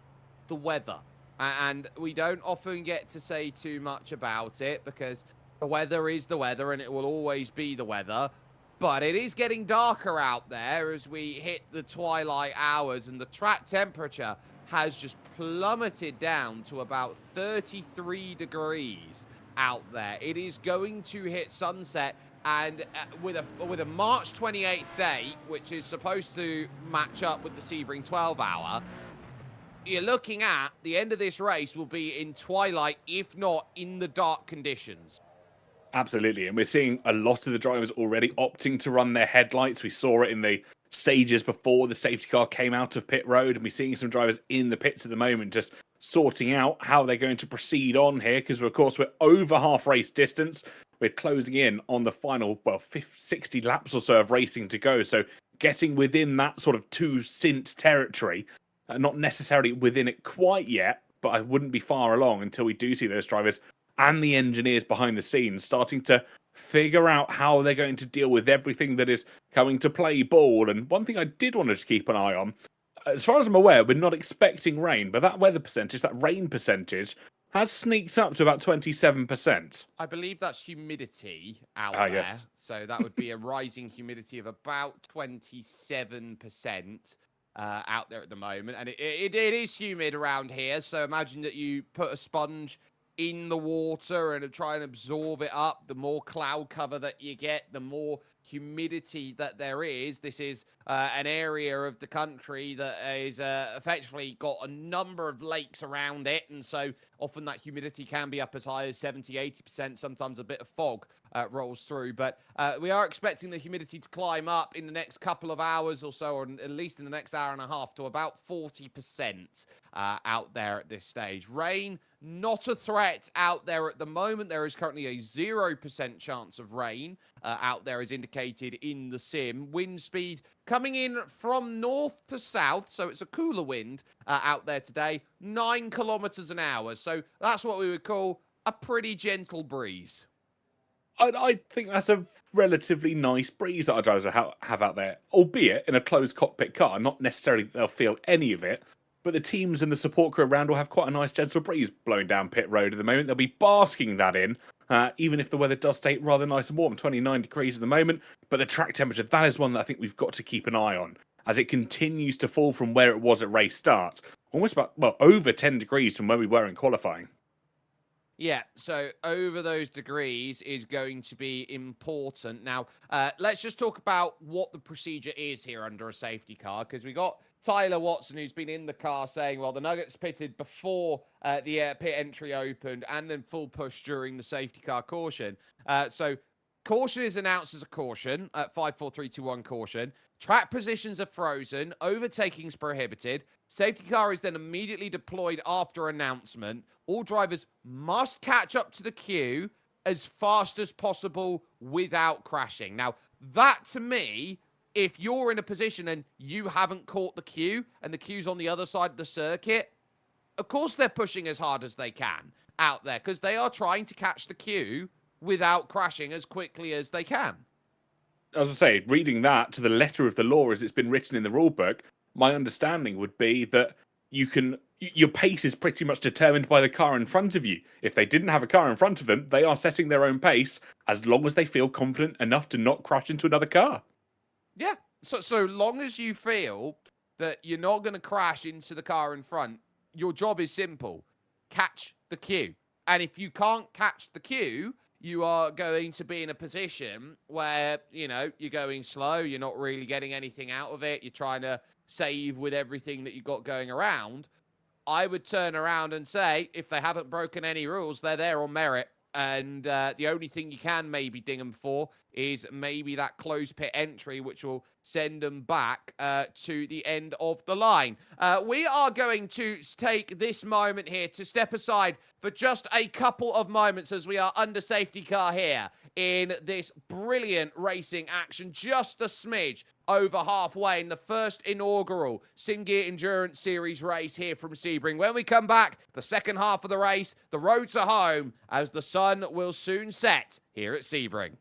Speaker 1: The weather. And we don't often get to say too much about it because the weather is the weather and it will always be the weather. But it is getting darker out there as we hit the twilight hours, and the track temperature has just plummeted down to about 33 degrees out there. It is going to hit sunset, and with a March 28th date, which is supposed to match up with the Sebring 12-hour, you're looking at the end of this race will be in twilight, if not in the dark conditions.
Speaker 2: Absolutely, and we're seeing a lot of the drivers already opting to run their headlights. We saw it in the stages before the safety car came out of pit road, and we're seeing some drivers in the pits at the moment just sorting out how they're going to proceed on here, because of course we're over half race distance. We're closing in on the final, well, 60 laps or so of racing to go, so getting within that sort of 2-stint territory. Not necessarily within it quite yet, but I wouldn't be far along until we do see those drivers and the engineers behind the scenes starting to figure out how they're going to deal with everything that is coming to play ball. And one thing I did want to keep an eye on, as far as I'm aware, we're not expecting rain, but that weather percentage, that rain percentage, has sneaked up to about 27%.
Speaker 1: I believe that's humidity out there.
Speaker 2: Yes.
Speaker 1: So that would be a rising humidity of about 27%. Out there at the moment, and it is humid around here, so imagine that you put a sponge in the water and try and absorb it up. The more cloud cover that you get, the more humidity that there is. This is an area of the country that is effectively got a number of lakes around it, and so often that humidity can be up as high as 70-80%. Sometimes a bit of fog rolls through, but we are expecting the humidity to climb up in the next couple of hours or so, or at least in the next hour and a half, to about 40% out there at this stage. Rain, not a threat out there at the moment. There is currently a 0% chance of rain out there, as indicated in the sim. Wind speed coming in from north to south, so it's a cooler wind out there today, 9 kilometers an hour. So that's what we would call a pretty gentle breeze.
Speaker 2: I think that's a relatively nice breeze that our drivers have out there, albeit in a closed cockpit car. Not necessarily they'll feel any of it, but the teams and the support crew around will have quite a nice gentle breeze blowing down pit road at the moment. They'll be basking that in, even if the weather does stay rather nice and warm, 29 degrees at the moment. But the track temperature, that is one that I think we've got to keep an eye on, as it continues to fall from where it was at race starts. Almost about, well, over 10 degrees from where we were in qualifying.
Speaker 1: Yeah, so over those degrees is going to be important. Now, let's just talk about what the procedure is here under a safety car, because we got Tyler Watson, who's been in the car, saying, well, the Nuggets pitted before the pit entry opened and then full push during the safety car caution. So caution is announced as a caution, 5, 4, 3, 2, 1 caution. Track positions are frozen. Overtaking is prohibited. Safety car is then immediately deployed after announcement. All drivers must catch up to the queue as fast as possible without crashing. Now, that to me, if you're in a position and you haven't caught the queue and the queue's on the other side of the circuit, of course they're pushing as hard as they can out there because they are trying to catch the queue without crashing as quickly as they can.
Speaker 2: As I say, reading that to the letter of the law as it's been written in the rule book, my understanding would be that your pace is pretty much determined by the car in front of you. If they didn't have a car in front of them, they are setting their own pace as long as they feel confident enough to not crash into another car.
Speaker 1: Yeah, so long as you feel that you're not going to crash into the car in front, your job is simple. Catch the queue. And if you can't catch the queue, you are going to be in a position where, you know, you're going slow, you're not really getting anything out of it, you're trying to save with everything that you've got going around. I would turn around and say, if they haven't broken any rules, they're there on merit. And the only thing you can maybe ding them for is maybe that closed pit entry, which will send them back to the end of the line. We are going to take this moment here to step aside for just a couple of moments as we are under safety car here in this brilliant racing action, just a smidge over halfway in the first inaugural SIMGEAR Endurance Series race here from Sebring. When we come back, the second half of the race, the road to home, as the sun will soon set here at Sebring.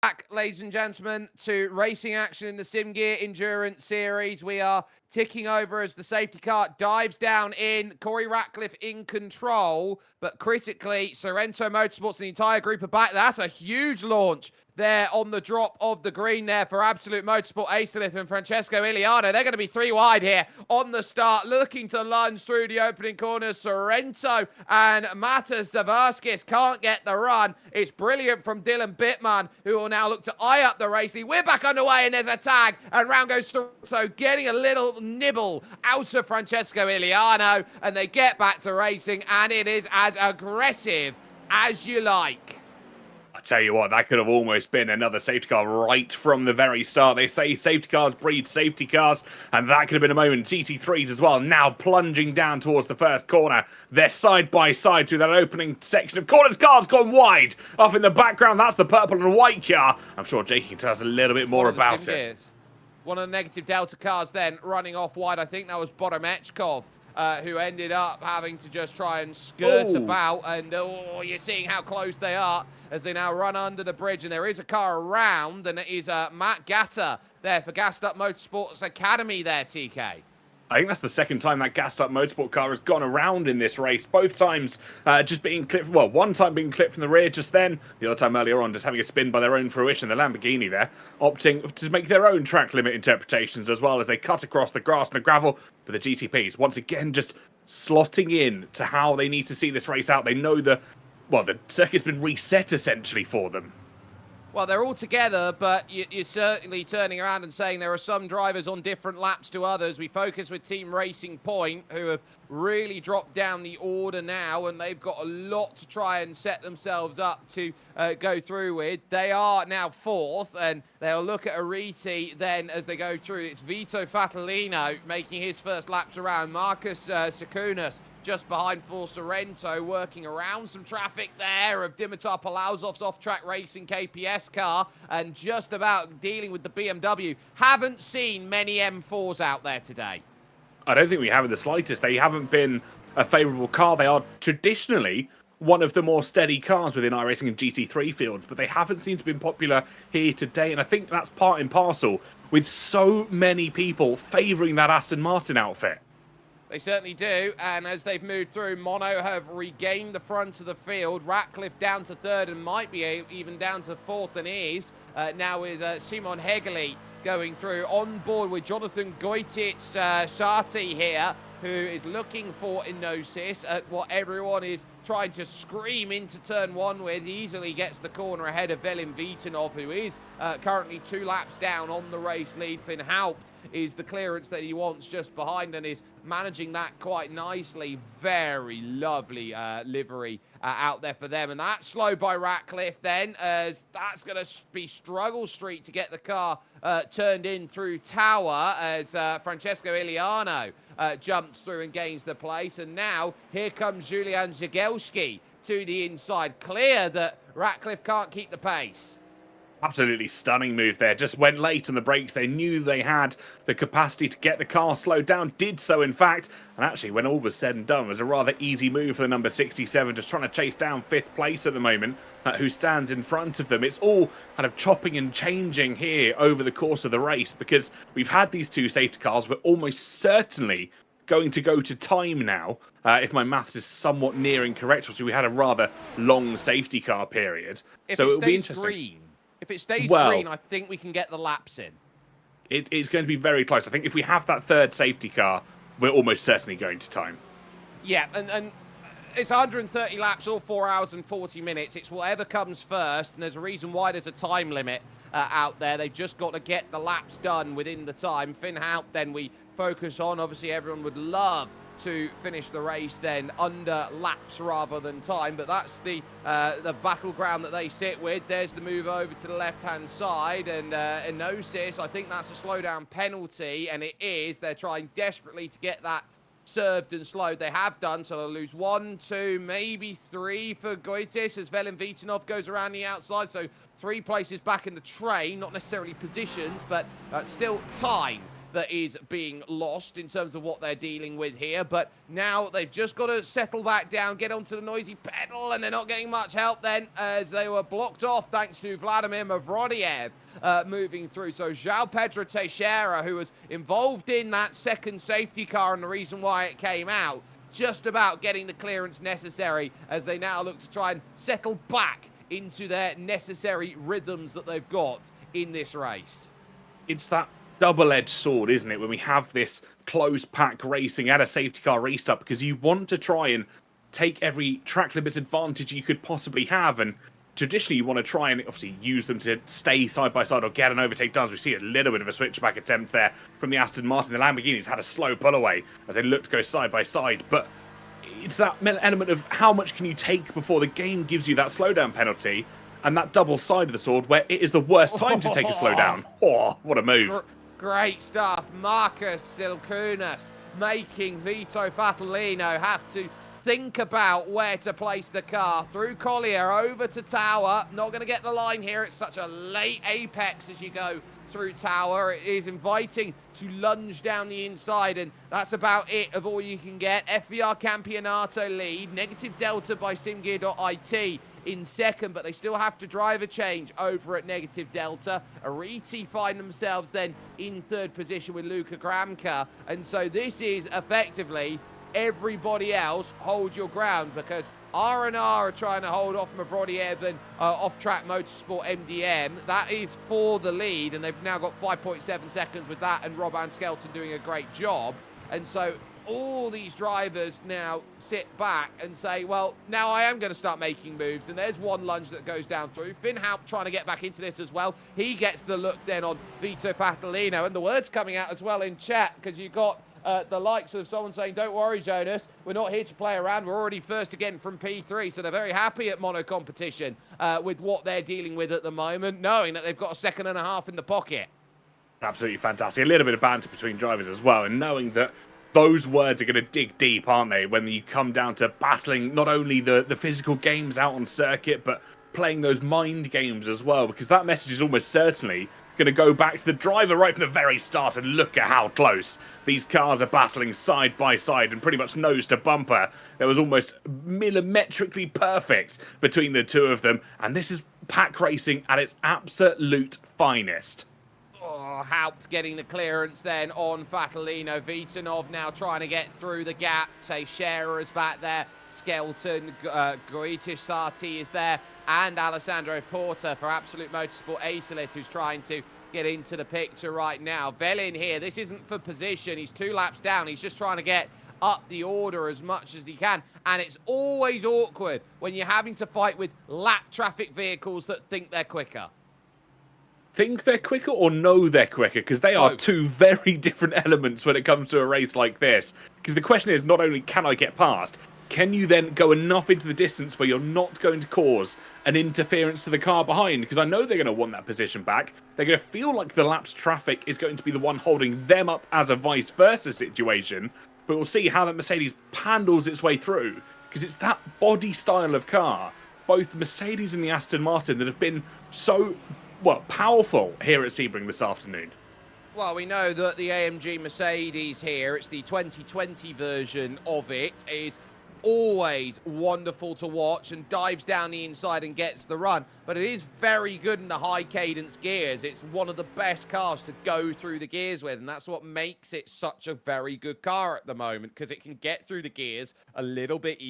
Speaker 1: Back, ladies and gentlemen, to racing action in the SimGear Endurance Series. We are ticking over as the safety car dives down in. Corey Ratcliffe in control, but critically, Sorrento Motorsports and the entire group are back. That's a huge launch there on the drop of the green there for Absolute Motorsport, Acelith and Francesco Iliano. They're going to be 3 wide here on the start, looking to lunge through the opening corners. Sorrento and Matas Zavarskis can't get the run. It's brilliant from Dylan Bittman, who will now look to eye up the racing. We're back underway, and there's a tag, and round goes Sorrento, getting a little nibble out of Francesco Iliano, and they get back to racing, and it is as aggressive as you like.
Speaker 2: I tell you what, that could have almost been another safety car right from the very start. They say safety cars breed safety cars, and that could have been a moment. GT3s as well, now plunging down towards the first corner. They're side by side through that opening section of corners. Cars gone wide. Off in the background, that's the purple and white car. I'm sure Jake can tell us a little bit more about it.
Speaker 1: One of the negative Delta cars then running off wide. I think that was Bodomechkov. Who ended up having to just try and skirt about, and you're seeing how close they are as they now run under the bridge, and there is a car around, and it is Matt Gatter there for Gassed Up Motorsports Academy there, TK.
Speaker 2: I think that's the second time that gassed up motorsport car has gone around in this race. Both times just being clipped, well, one time being clipped from the rear just then, the other time earlier on just having a spin by their own fruition. The Lamborghini there opting to make their own track limit interpretations as well as they cut across the grass and the gravel. But the GTPs, once again, just slotting in to how they need to see this race out. They know the circuit's been reset essentially for them.
Speaker 1: Well, they're all together, but you're certainly turning around and saying there are some drivers on different laps to others. We focus with Team Racing Point, who have really dropped down the order now, and they've got a lot to try and set themselves up to go through with. They are now 4th, and they'll look at Ariti then as they go through. It's Vito Fatalino making his first laps around. Marcus Sakunas just behind for Sorrento, working around some traffic there of Dimitar Palazov's off-track racing KPS car, and just about dealing with the BMW. Haven't seen many M4s out there today.
Speaker 2: I don't think we have in the slightest. They haven't been a favourable car. They are traditionally one of the more steady cars within iRacing and GT3 fields, but they haven't seemed to be popular here today, and I think that's part and parcel with so many people favouring that Aston Martin outfit.
Speaker 1: They certainly do, and as they've moved through, Mono have regained the front of the field. Ratcliffe down to 3rd and might be even down to 4th, and is now with Simon Hegeli going through. On board with Jonathan Goitic-Sati here, who is looking for Inosis at what everyone is trying to scream into turn 1 with. He easily gets the corner ahead of Velin Vitanov, who is currently 2 laps down on the race lead. Finn Haupt is the clearance that he wants just behind and is managing that quite nicely. Very lovely livery out there for them. And that's slowed by Ratcliffe then, as that's going to be struggle street to get the car turned in through Tower as Francesco Iliano jumps through and gains the place. And now here comes Julian Zagelski to the inside. Clear that Ratcliffe can't keep the pace.
Speaker 2: Absolutely stunning move there. Just went late on the brakes. They knew they had the capacity to get the car slowed down. Did so, in fact. And actually, when all was said and done, it was a rather easy move for the number 67, just trying to chase down 5th place at the moment, who stands in front of them. It's all kind of chopping and changing here over the course of the race, because we've had these 2 safety cars. We're almost certainly going to go to time now, if my maths is somewhat nearing correct. So we had a rather long safety car period. So it'll be interesting.
Speaker 1: If it stays green, I think we can get the laps in.
Speaker 2: It's going to be very close. I think if we have that 3rd safety car, we're almost certainly going to time.
Speaker 1: Yeah, and it's 130 laps or 4 hours and 40 minutes. It's whatever comes first, and there's a reason why there's a time limit out there. They've just got to get the laps done within the time. Finn Haupt, then we focus on. Obviously, everyone would love to finish the race then under laps rather than time, but that's the battleground that they sit with. There's the move over to the left-hand side, and Inosis, I think that's a slowdown penalty, and it is. They're trying desperately to get that served and slowed. They have done, so they'll lose 1, 2, maybe 3 for Goitis as Velin Vitanov goes around the outside, so 3 places back in the train, not necessarily positions, but still time that is being lost in terms of what they're dealing with here. But now they've just got to settle back down, get onto the noisy pedal, and they're not getting much help then as they were blocked off thanks to Vladimir Mavrodiev moving through. So João Pedro Teixeira, who was involved in that second safety car and the reason why it came out, just about getting the clearance necessary as they now look to try and settle back into their necessary rhythms that they've got in this race.
Speaker 2: It's that double-edged sword, isn't it, when we have this close pack racing at a safety car restart, because you want to try and take every track limits advantage you could possibly have, and traditionally you want to try and obviously use them to stay side by side or get an overtake done. We see a little bit of a switchback attempt there from the Aston Martin. The Lamborghini's had a slow pull away as they look to go side by side, but it's that element of how much can you take before the game gives you that slowdown penalty, and that double side of the sword where it is the worst time to take a slowdown. Oh, what a move.
Speaker 1: Great stuff. Marcus Silkunas making Vito Fatalino have to think about where to place the car. Through Collier, over to Tower. Not going to get the line here. It's such a late apex as you go through Tower. It is inviting to lunge down the inside, and that's about it of all you can get. FVR Campionato lead. Negative Delta by SIMGEAR.it in second, but they still have to drive a change over at Negative Delta. Ariti find themselves then in third position with Luka Gramka, and so this is effectively everybody else hold your ground, because R&R are trying to hold off Mavrodiev and Off-Track Motorsport MDM. That is for the lead, and they've now got 5.7 seconds with that, and Robin Skelton doing a great job. And so all these drivers now sit back and say, well, now I am going to start making moves. And there's one lunge that goes down through. Finn Haupt trying to get back into this as well. He gets the look then on Vito Fatalino. And the words coming out as well in chat, because you've got the likes of someone saying, don't worry, Jonas, we're not here to play around. We're already first again from P3. So they're very happy at mono competition with what they're dealing with at the moment, knowing that they've got a second and a half in the pocket.
Speaker 2: Absolutely fantastic. A little bit of banter between drivers as well, and knowing that those words are going to dig deep, aren't they, when you come down to battling not only the physical games out on circuit, but playing those mind games as well, because that message is almost certainly going to go back to the driver right from the very start. And look at how close these cars are battling side by side and pretty much nose to bumper. There was almost millimetrically perfect between the two of them, and this is pack racing at its absolute finest.
Speaker 1: Oh, Haupt getting the clearance then on Fatalino. Vitanov now trying to get through the gap. Teixeira is back there. Skelton, Goitish Sarti is there. And Alessandro Porta for Absolute Motorsport Acelith, who's trying to get into the picture right now. Velin here. This isn't for position. He's 2 laps down. He's just trying to get up the order as much as he can. And it's always awkward when you're having to fight with lap traffic vehicles that think they're quicker.
Speaker 2: Think they're quicker or know they're quicker? Because they are two very different elements when it comes to a race like this. Because the question is, not only can I get past, can you then go enough into the distance where you're not going to cause an interference to the car behind? Because I know they're going to want that position back. They're going to feel like the lapsed traffic is going to be the one holding them up as a vice versa situation. But we'll see how that Mercedes handles its way through. Because it's that body style of car, both the Mercedes and the Aston Martin, that have been so, well, powerful here at Sebring this afternoon.
Speaker 1: Well, we know that the AMG Mercedes here, it's the 2020 version of it, is always wonderful to watch and dives down the inside and gets the run. But it is very good in the high cadence gears. It's one of the best cars to go through the gears with, and that's what makes it such a very good car at the moment, because it can get through the gears a little bit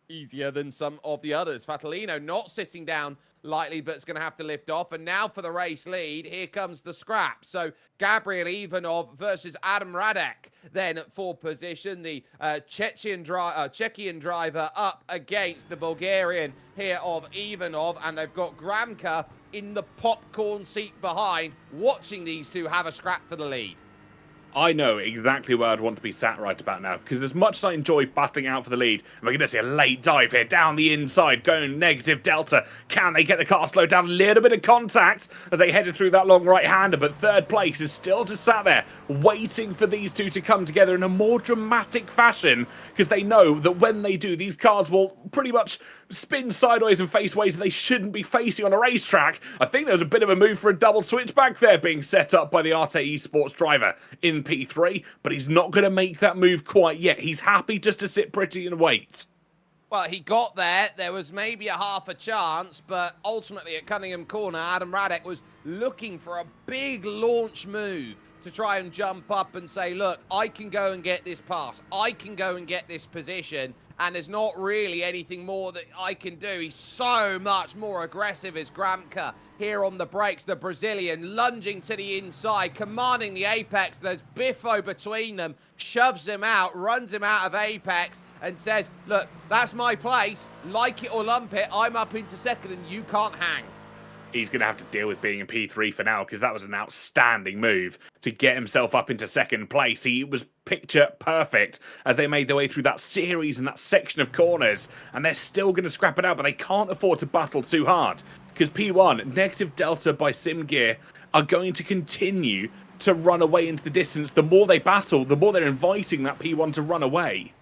Speaker 1: easier than some of the others. Fatalino not sitting down lightly, but it's going to have to lift off. And now for the race lead, here comes the scrap. So Gabriel Ivanov versus Adam Radek then for position. The Czechian driver up against the Bulgarian here of Ivanov. And they've got Gramka in the popcorn seat behind, watching these two have a scrap for the lead.
Speaker 2: I know exactly where I'd want to be sat right about now, because as much as I enjoy battling out for the lead, we're going to see a late dive here down the inside, going Negative Delta. Can they get the car slowed down? A little bit of contact as they headed through that long right-hander, but third place is still just sat there, waiting for these two to come together in a more dramatic fashion, because they know that when they do, these cars will pretty much spin sideways and face ways that they shouldn't be facing on a racetrack. I think there was a bit of a move for a double switchback there being set up by the Arte Esports driver in P3, but he's not going to make that move quite yet. He's happy just to sit pretty and wait.
Speaker 1: Well, he got there. There was maybe a half a chance, but ultimately at Cunningham Corner, Adam Radek was looking for a big launch move to try and jump up and say, look, I can go and get this pass. I can go and get this position, and there's not really anything more that I can do. He's so much more aggressive as Gramka here on the brakes, the Brazilian lunging to the inside, commanding the apex. There's Biffo between them, shoves him out, runs him out of apex, and says, look, that's my place. Like it or lump it, I'm up into second and you can't hang.
Speaker 2: He's going to have to deal with being in P3 for now, because that was an outstanding move to get himself up into second place. He was picture perfect as they made their way through that series and that section of corners, and they're still going to scrap it out, but they can't afford to battle too hard, because P1, negative delta by SIMGEAR, are going to continue to run away into the distance. The more they battle, the more they're inviting that P1 to run away.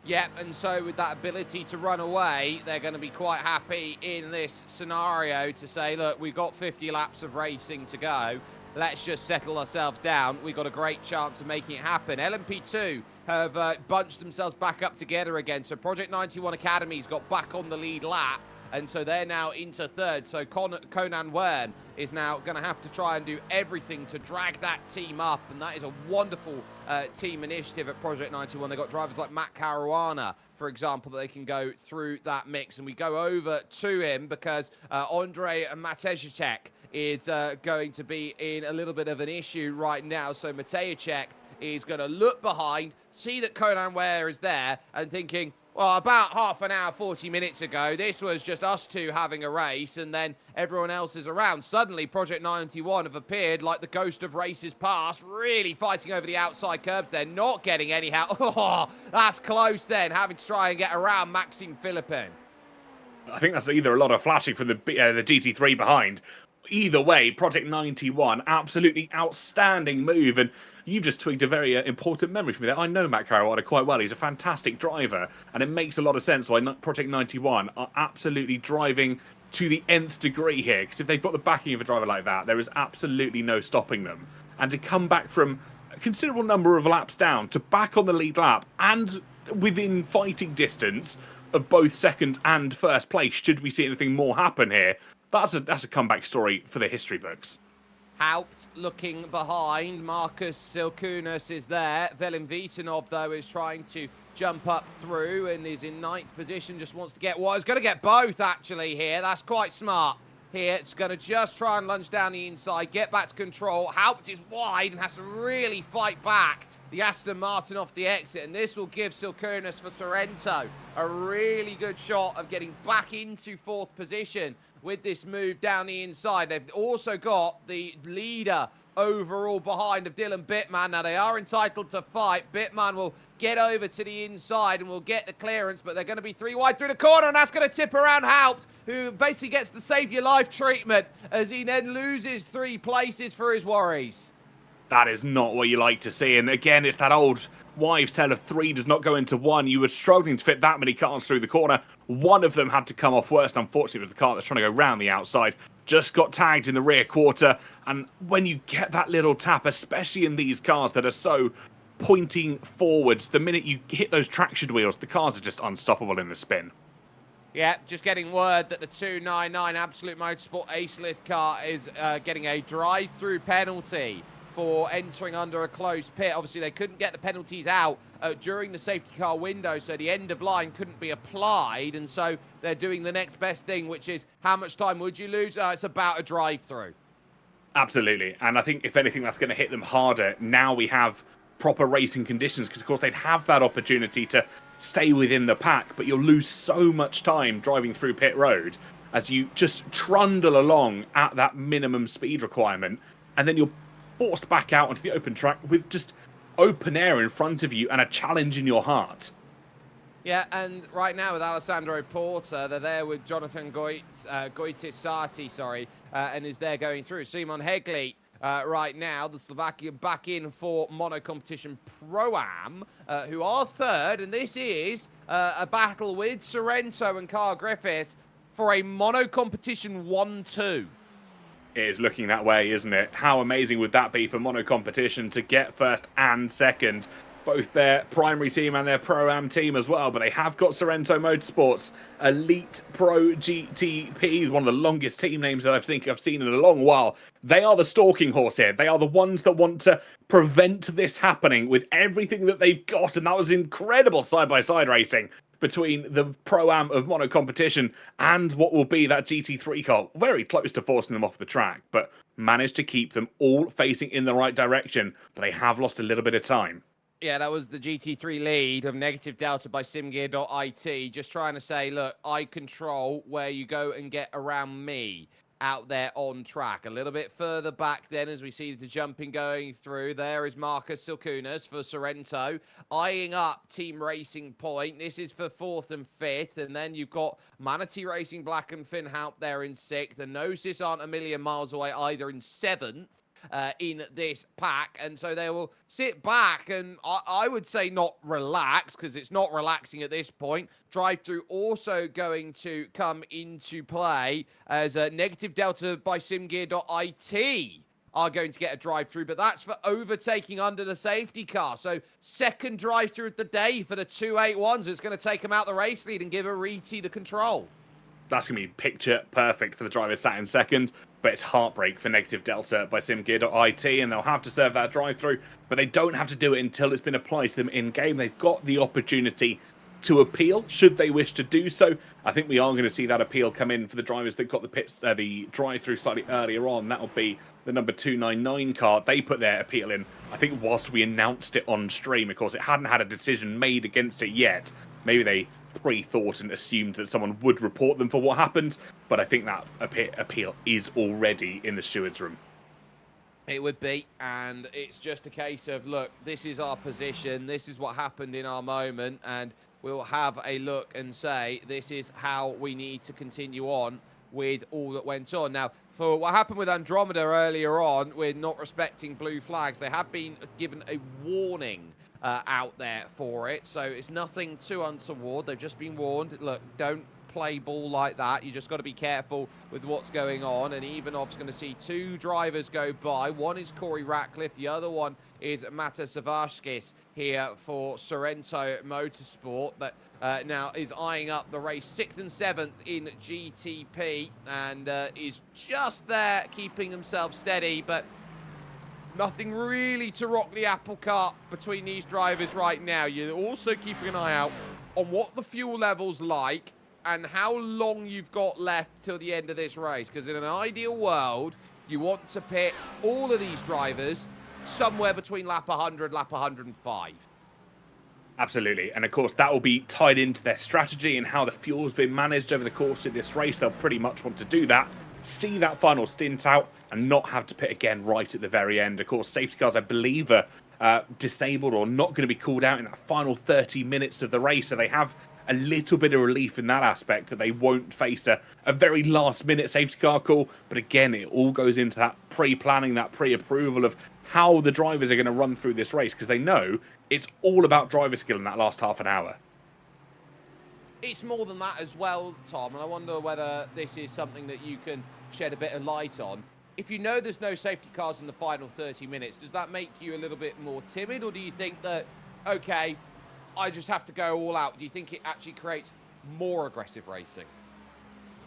Speaker 1: Yep, and so with that ability to run away, they're going to be quite happy in this scenario to say, look, we've got 50 laps of racing to go. Let's just settle ourselves down. We've got a great chance of making it happen. LMP2 have bunched themselves back up together again. So Project 91 Academy's got back on the lead lap, and so they're now into third. So Conan Wern is now going to have to try and do everything to drag that team up, and that is a wonderful team initiative at Project 91. They've got drivers like Matt Caruana, for example, that they can go through that mix. And we go over to him because Andrei Matejicek is going to be in a little bit of an issue right now. So Matejicek is going to look behind, see that Conan Ware is there, and thinking, well, about half an hour, 40 minutes ago, this was just us two having a race, and then everyone else is around. Suddenly, Project 91 have appeared like the ghost of races past, really fighting over the outside curbs. They're not getting any help. Oh, that's close then, having to try and get around Maxime Philippin.
Speaker 2: I think that's either a lot of flashing from the GT3 behind. Either way, Project 91, absolutely outstanding move, and you've just tweaked a very important memory for me there. I know Matt Caruana quite well. He's a fantastic driver, and it makes a lot of sense why Project 91 are absolutely driving to the nth degree here, because if they've got the backing of a driver like that, there is absolutely no stopping them. And to come back from a considerable number of laps down to back on the lead lap and within fighting distance of both second and first place, should we see anything more happen here, that's a comeback story for the history books.
Speaker 1: Haupt looking behind. Marcus Silkunas is there. Velin Vitanov, though, is trying to jump up through and is in 9th position. Just wants to get what? He's going to get both, actually, here. That's quite smart. Here, it's going to just try and lunge down the inside, get back to control. Haupt is wide and has to really fight back the Aston Martin off the exit, and this will give Silkunas for Sorrento a really good shot of getting back into 4th position with this move down the inside. They've also got the leader overall behind of Dylan Bittman. Now, they are entitled to fight. Bittman will get over to the inside and will get the clearance, but they're going to be 3 wide through the corner, and that's going to tip around Haupt, who basically gets the save your life treatment as he then loses 3 places for his worries.
Speaker 2: That is not what you like to see. And again, it's that old wives' tale of 3 does not go into 1. You were struggling to fit that many cars through the corner. One of them had to come off worst. Unfortunately, it was the car that's trying to go round the outside. Just got tagged in the rear quarter. And when you get that little tap, especially in these cars that are so pointing forwards, the minute you hit those traction wheels, the cars are just unstoppable in the spin.
Speaker 1: Yeah, just getting word that the 299 Absolute Motorsport Acelith car is getting a drive-through penalty for entering under a closed pit. Obviously, they couldn't get the penalties out during the safety car window, so the end of line couldn't be applied, and so they're doing the next best thing, which is, how much time would you lose? It's about a drive-through.
Speaker 2: Absolutely, and I think, if anything, that's going to hit them harder. Now we have proper racing conditions, because, of course, they'd have that opportunity to stay within the pack, but you'll lose so much time driving through pit road as you just trundle along at that minimum speed requirement, and then you're forced back out onto the open track with just open air in front of you and a challenge in your heart.
Speaker 1: Yeah, and right now with Alessandro Porta, they're there with Jonathan Goitisati, and is there going through. Simon Hegli right now, the Slovakian back in for Mono Competition Pro-Am, who are 3rd, and this is a battle with Sorrento and Carl Griffiths for a Mono Competition 1-2.
Speaker 2: It is looking that way, isn't it? How amazing would that be for Mono Competition to get first and second? Both their primary team and their Pro-Am team as well, but they have got Sorrento Motorsports Elite Pro GTP, one of the longest team names that I've seen in a long while. They are the stalking horse here. They are the ones that want to prevent this happening with everything that they've got, and that was incredible side-by-side racing between the Pro-Am of Mono Competition and what will be that GT3 car. Very close to forcing them off the track, but managed to keep them all facing in the right direction, but they have lost a little bit of time.
Speaker 1: Yeah, that was the GT3 lead of Negative Delta by SIMGEAR.it. Just trying to say, look, I control where you go and get around me out there on track. A little bit further back then as we see the jumping going through. There is Marcus Silkunas for Sorrento, eyeing up Team Racing Point. This is for 4th and 5th. And then you've got Manatee Racing Black and Finn Houp there in 6th. The Gnosis aren't a million miles away either in 7th. In this pack, and so they will sit back and I would say not relax, because it's not relaxing at this point. Drive-through also going to come into play as Negative Delta by SimGear.it are going to get a drive-through, but that's for overtaking under the safety car. So second drive-through of the day for the 281s. It's going to take them out the race lead and give Ariti the control.
Speaker 2: That's going to be picture perfect for the driver sat in second, but it's heartbreak for Negative Delta by SimGear.it, and they'll have to serve that drive-through, but they don't have to do it until it's been applied to them in-game. They've got the opportunity to appeal, should they wish to do so. I think we are going to see that appeal come in for the drivers that got the drive-through slightly earlier on. That'll be the number 299 car. They put their appeal in, I think, whilst we announced it on stream. Of course, it hadn't had a decision made against it yet. Maybe they pre-thought and assumed that someone would report them for what happened, but I think that appeal is already in the steward's room.
Speaker 1: It would be, and it's just a case of, look, this is our position, this is what happened in our moment, and we'll have a look and say, this is how we need to continue on with all that went on. Now, for what happened with Andromeda earlier on, with not respecting blue flags, they have been given a warning out there for it, so it's nothing too untoward. They've just been warned, look, don't play ball like that. You just got to be careful with what's going on. And Ivanov's going to see 2 drivers go by. One is Corey Ratcliffe, the other one is Mata Savashkis here for Sorrento Motorsport, that now is eyeing up the race 6th and 7th in GTP, and is just there keeping themselves steady, but nothing really to rock the apple cart between these drivers right now. You're also keeping an eye out on what the fuel level's like and how long you've got left till the end of this race. Because in an ideal world, you want to pit all of these drivers somewhere between lap 100, lap 105.
Speaker 2: Absolutely. And of course, that will be tied into their strategy and how the fuel's been managed over the course of this race. They'll pretty much want to do that, see that final stint out, and not have to pit again right at the very end. Of course, safety cars, I believe, are disabled or not going to be called out in that final 30 minutes of the race. So they have a little bit of relief in that aspect, that they won't face a very last-minute safety car call. But again, it all goes into that pre-planning, that pre-approval of how the drivers are going to run through this race, because they know it's all about driver skill in that last half an hour.
Speaker 1: It's more than that as well, Tom, and I wonder whether this is something that you can shed a bit of light on. If you know there's no safety cars in the final 30 minutes, does that make you a little bit more timid, or do you think that, okay, I just have to go all out? Do you think it actually creates more aggressive racing?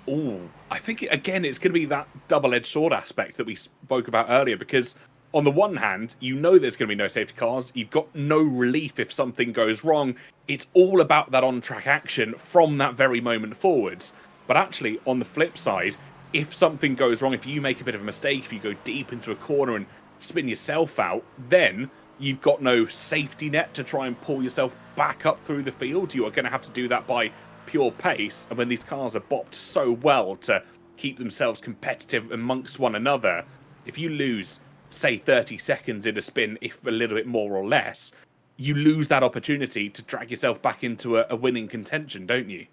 Speaker 2: Oh, I think, again, it's going to be that double-edged sword aspect that we spoke about earlier, because on the one hand, you know there's going to be no safety cars. You've got no relief if something goes wrong. It's all about that on-track action from that very moment forwards. But actually, on the flip side, if something goes wrong, if you make a bit of a mistake, if you go deep into a corner and spin yourself out, then you've got no safety net to try and pull yourself back up through the field. You are going to have to do that by pure pace. And when these cars are bopped so well to keep themselves competitive amongst one another, if you lose, say, 30 seconds in a spin, if a little bit more or less, you lose that opportunity to drag yourself back into a winning contention, don't you?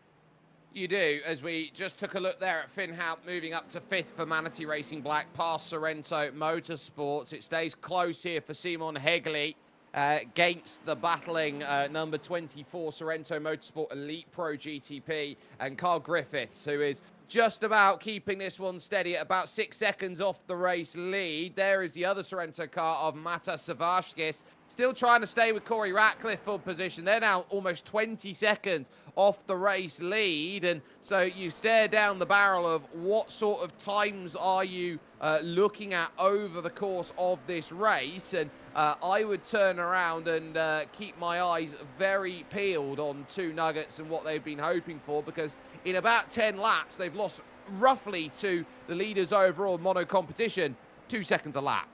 Speaker 1: You do, as we just took a look there at Finn Houp moving up to 5th for Manatee Racing Black, past Sorrento Motorsports. It stays close here for Simon Hegley against the battling number 24 Sorrento Motorsport Elite Pro GTP, and Carl Griffiths, who is just about keeping this one steady at about 6 seconds off the race lead. There is the other Sorrento car of Mata Savashkis, still trying to stay with Corey Ratcliffe for position. They're now almost 20 seconds off the race lead, and so you stare down the barrel of what sort of times are you looking at over the course of this race, and I would turn around and keep my eyes very peeled on 2 Nuggets and what they've been hoping for, because in about 10 laps, they've lost roughly to the leaders overall mono competition, 2 seconds a lap.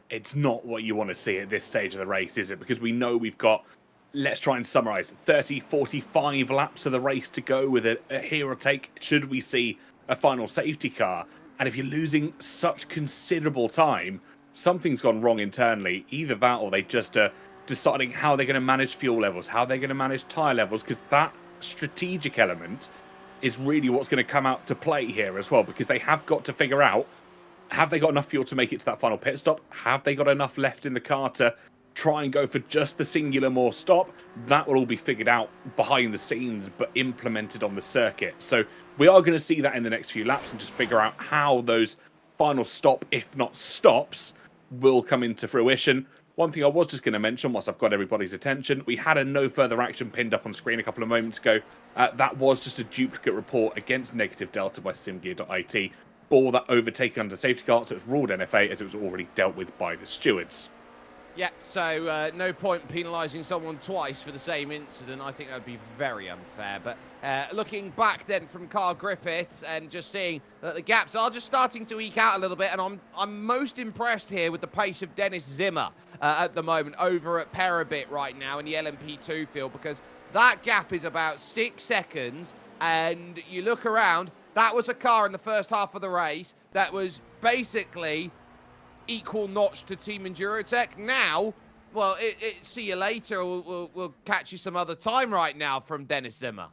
Speaker 2: It's not what you want to see at this stage of the race, is it? Because we know we've got, let's try and summarize, 30, 45 laps of the race to go with a here or take should we see a final safety car. And if you're losing such considerable time, something's gone wrong internally. Either that or they just are deciding how they're going to manage fuel levels, how they're going to manage tyre levels, because that strategic element is really what's going to come out to play here as well, because they have got to figure out, have they got enough fuel to make it to that final pit stop? Have they got enough left in the car to try and go for just the singular more stop? That will all be figured out behind the scenes, but implemented on the circuit. So we are going to see that in the next few laps and just figure out how those final stop, if not stops, will come into fruition. One thing I was just going to mention, whilst I've got everybody's attention, we had a no further action pinned up on screen a couple of moments ago. That was just a duplicate report against Negative Delta by SIMGEAR.it for that overtaking under safety car, so it's ruled NFA as it was already dealt with by the stewards.
Speaker 1: Yeah, so no point penalising someone twice for the same incident. I think that would be very unfair. But looking back then from Carl Griffiths and just seeing that the gaps are just starting to eke out a little bit, and I'm most impressed here with the pace of Dennis Zimmer at the moment over at Perabit right now in the LMP2 field, because that gap is about 6 seconds, and you look around, that was a car in the first half of the race that was basically equal notch to Team Endurotech. Now, well, see you later. We'll catch you some other time right now from Dennis Zimmer.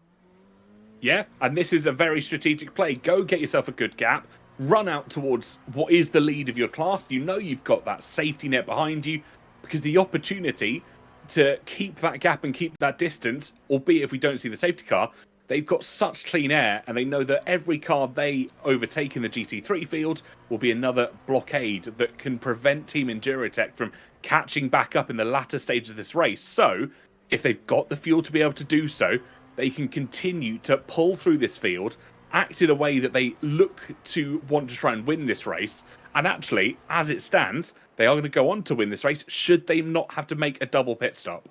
Speaker 2: Yeah, and this is a very strategic play. Go get yourself a good gap. Run out towards what is the lead of your class. You know you've got that safety net behind you, because the opportunity to keep that gap and keep that distance, albeit if we don't see the safety car, they've got such clean air, and they know that every car they overtake in the GT3 field will be another blockade that can prevent Team Endurotech from catching back up in the latter stage of this race. So, if they've got the fuel to be able to do so, they can continue to pull through this field, act in a way that they look to want to try and win this race. And actually, as it stands, they are going to go on to win this race should they not have to make a double pit stop.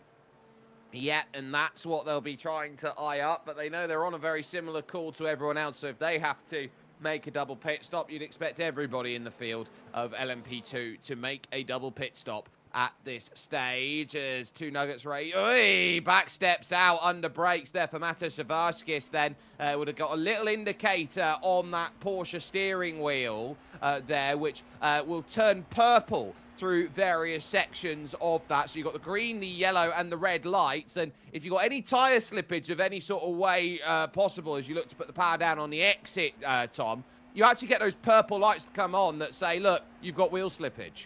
Speaker 1: Yeah, and that's what they'll be trying to eye up, but they know they're on a very similar call to everyone else, so if they have to make a double pit stop, you'd expect everybody in the field of LMP2 to make a double pit stop at this stage as 2 Nuggets race. Back steps out under brakes there for Matas Savarskis. Then would have got a little indicator on that Porsche steering wheel there, which will turn purple through various sections of that. So you've got the green, the yellow, and the red lights. And if you've got any tyre slippage of any sort of way possible as you look to put the power down on the exit, Tom, you actually get those purple lights to come on that say, look, you've got wheel slippage.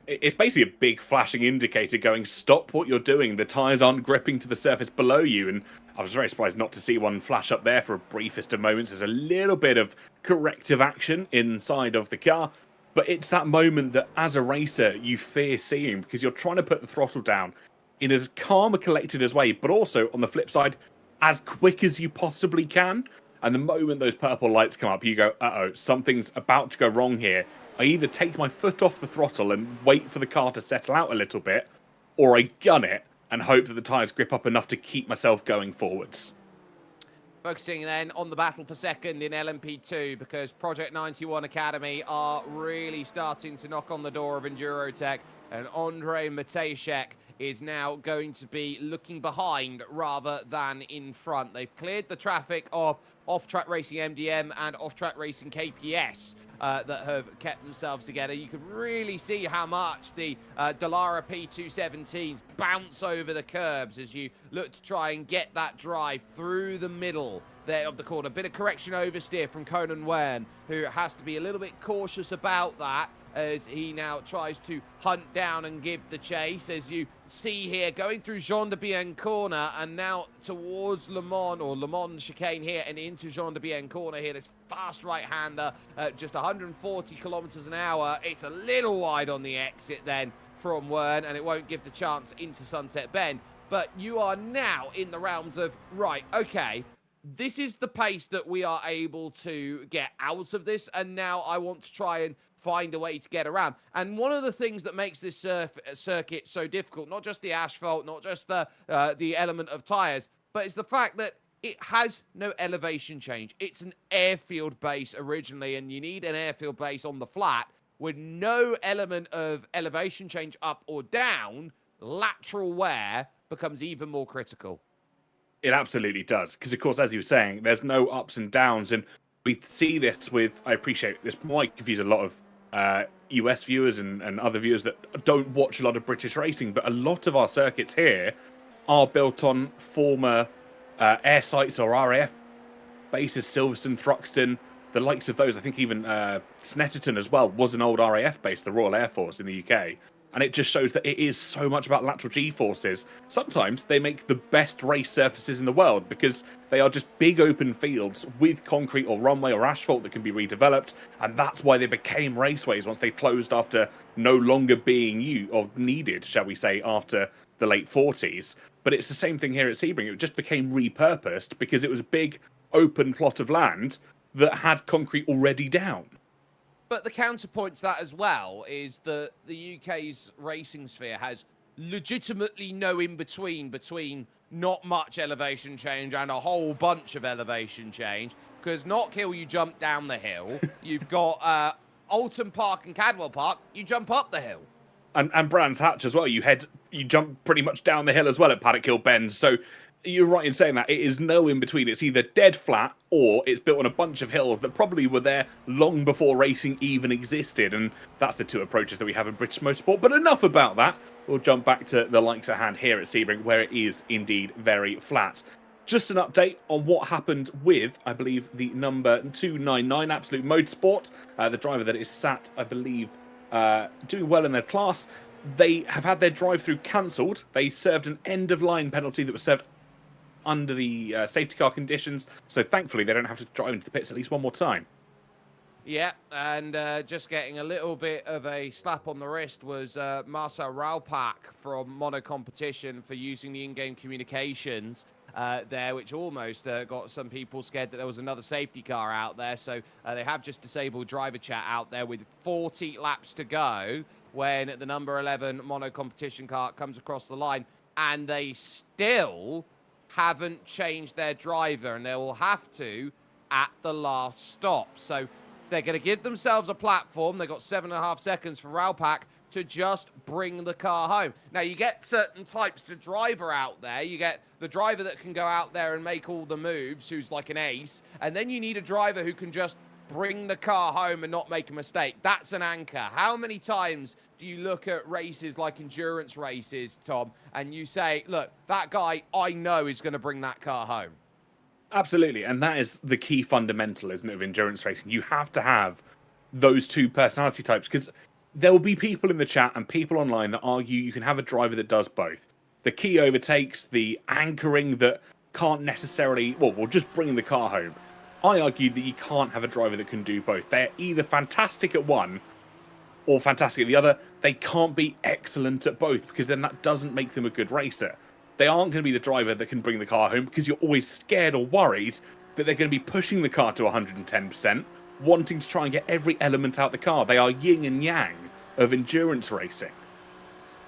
Speaker 2: It's basically a big flashing indicator going, stop what you're doing. The tyres aren't gripping to the surface below you. And I was very surprised not to see one flash up there for a briefest of moments. There's a little bit of corrective action inside of the car. But it's that moment that, as a racer, you fear seeing, because you're trying to put the throttle down in as calm and collected as way, but also, on the flip side, as quick as you possibly can. And the moment those purple lights come up, you go, uh-oh, something's about to go wrong here. I either take my foot off the throttle and wait for the car to settle out a little bit, or I gun it and hope that the tyres grip up enough to keep myself going forwards.
Speaker 1: Focusing then on the battle for second in LMP2, because Project 91 Academy are really starting to knock on the door of Endurotech, and Andrei Matejcek is now going to be looking behind rather than in front. They've cleared the traffic of off-track racing MDM and off-track racing KPS that have kept themselves together. You can really see how much the Dallara P217s bounce over the curbs as you look to try and get that drive through the middle there of the corner. Bit of correction oversteer from Conan Wern, who has to be a little bit cautious about that as he now tries to hunt down and give the chase, as you see here, going through Jean de Bien corner and now towards Le Mans, or Le Mans chicane here, and into Jean de Bien corner here. There's fast right-hander at just 140 kilometers an hour. It's a little wide on the exit then from Wern, and it won't give the chance into Sunset Bend. But you are now in the realms of, right, okay, this is the pace that we are able to get out of this, and now I want to try and find a way to get around. And one of the things that makes this circuit so difficult, not just the asphalt, not just the element of tires, but it's the fact that it has no elevation change. It's an airfield base originally, and you need an airfield base on the flat with no element of elevation change up or down. Lateral wear becomes even more critical.
Speaker 2: It absolutely does. Because, of course, as you were saying, there's no ups and downs. And we see this with, I appreciate this might confuse a lot of US viewers and other viewers that don't watch a lot of British racing, but a lot of our circuits here are built on former air sites or RAF bases, Silverstone, Thruxton, the likes of those. I think even Snetterton as well was an old RAF base, the Royal Air Force in the UK. And it just shows that it is so much about lateral G-forces. Sometimes they make the best race surfaces in the world because they are just big open fields with concrete or runway or asphalt that can be redeveloped. And that's why they became raceways once they closed after no longer being needed, shall we say, after the late 40s. But it's the same thing here at Sebring. It just became repurposed because it was a big open plot of land that had concrete already down.
Speaker 1: But the counterpoint to that as well is that the UK's racing sphere has legitimately no in-between between not much elevation change and a whole bunch of elevation change. Because Knockhill, you jump down the hill. You've got Alton Park and Cadwell Park, you jump up the hill.
Speaker 2: And Brands Hatch as well. You jump pretty much down the hill as well at Paddock Hill Bend. So you're right in saying that it is no in between. It's either dead flat or it's built on a bunch of hills that probably were there long before racing even existed. And that's the two approaches that we have in British motorsport. But enough about that. We'll jump back to the likes at hand here at Sebring, where it is indeed very flat. Just an update on what happened with, I believe, the number 299 Absolute Motorsport. The driver that is sat, I believe, doing well in their class. They have had their drive-through cancelled. They served an end-of-line penalty that was served under the safety car conditions, so thankfully they don't have to drive into the pits at least one more time.
Speaker 1: Yeah, and just getting a little bit of a slap on the wrist was Marcel Raupak from Mono Competition for using the in-game communications there, which almost got some people scared that there was another safety car out there. So they have just disabled driver chat out there with 40 laps to go when the number 11 Mono Competition car comes across the line, and they still haven't changed their driver, and they will have to at the last stop. So they're going to give themselves a platform. They've got 7.5 seconds for Raupak to just bring the car home. Now, you get certain types of driver out there. You get the driver that can go out there and make all the moves, who's like an ace. And then you need a driver who can just bring the car home and not make a mistake. That's an anchor. How many times do you look at races like endurance races, Tom, and you say, look, that guy I know is going to bring that car home?
Speaker 2: Absolutely, and that is the key fundamental, isn't it, of endurance racing? You have to have those two personality types, because there will be people in the chat and people online that argue you can have a driver that does both. The key overtakes, the anchoring that can't necessarily, well, just bring the car home. I argue that you can't have a driver that can do both. They're either fantastic at one or fantastic at the other. They can't be excellent at both, because then that doesn't make them a good racer. They aren't going to be the driver that can bring the car home because you're always scared or worried that they're going to be pushing the car to 110%, wanting to try and get every element out the car. They are yin and yang of endurance racing.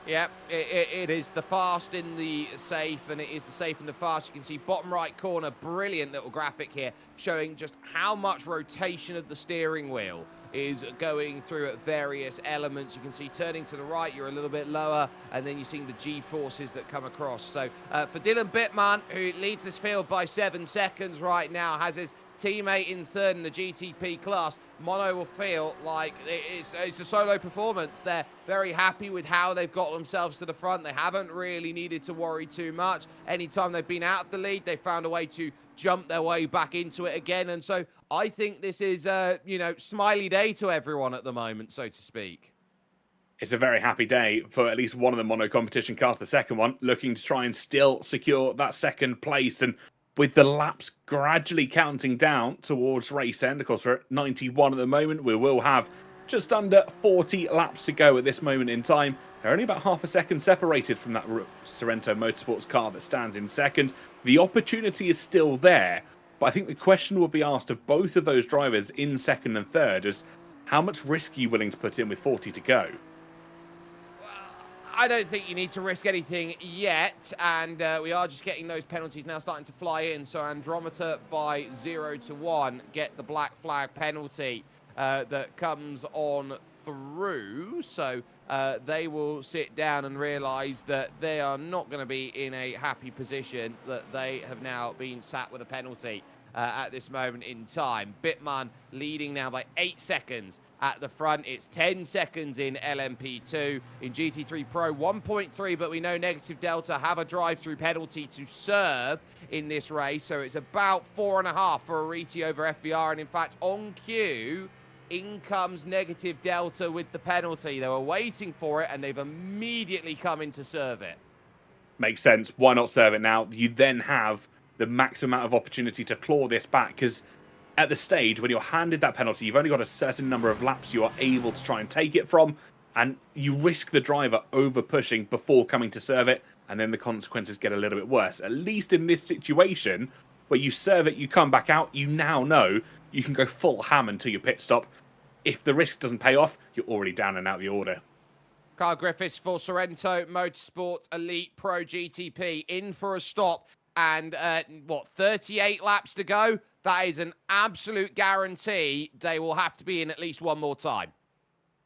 Speaker 1: Yeah, it is the fast in the safe, and it is the safe in the fast. You can see bottom right corner, brilliant little graphic here, showing just how much rotation of the steering wheel is going through at various elements. You can see turning to the right, you're a little bit lower, and then you're seeing the G-forces that come across. So for Dylan Bittman, who leads this field by 7 seconds right now, has his teammate in third in the GTP class, Mono will feel like it's a solo performance. They're very happy with how they've got themselves to the front. They haven't really needed to worry too much. Anytime they've been out of the lead, they found a way to jump their way back into it again. And so I think this is, smiley day to everyone at the moment, so to speak.
Speaker 2: It's a very happy day for at least one of the Mono Competition cars. The second one looking to try and still secure that second place. And with the laps gradually counting down towards race end. Of course, we're at 91 at the moment. We will have just under 40 laps to go at this moment in time. They're only about half a second separated from that Sorrento Motorsports car that stands in second. The opportunity is still there, but I think the question will be asked of both of those drivers in second and third is, how much risk are you willing to put in with 40 to go?
Speaker 1: I don't think you need to risk anything yet, and we are just getting those penalties now starting to fly in. So Andromeda by 0 to 1 get the black flag penalty that comes on through. So they will sit down and realise that they are not going to be in a happy position, that they have now been sat with a penalty at this moment in time. Bitman leading now by 8 seconds at the front. It's 10 seconds in LMP2. In GT3 Pro, 1.3, but we know Negative Delta have a drive-through penalty to serve in this race, so it's about 4.5 for Ariti over FBR, and in fact, on cue, in comes Negative Delta with the penalty. They were waiting for it, and they've immediately come in to serve it.
Speaker 2: Makes sense. Why not serve it now? You then have the maximum amount of opportunity to claw this back, because at the stage when you're handed that penalty, you've only got a certain number of laps you are able to try and take it from, and you risk the driver over pushing before coming to serve it, and then the consequences get a little bit worse. At least in this situation where you serve it, you come back out, you now know you can go full ham until your pit stop. If the risk doesn't pay off, you're already down and out the order.
Speaker 1: Carl Griffiths for Sorrento Motorsports Elite Pro GTP in for a stop. And, 38 laps to go? That is an absolute guarantee they will have to be in at least one more time.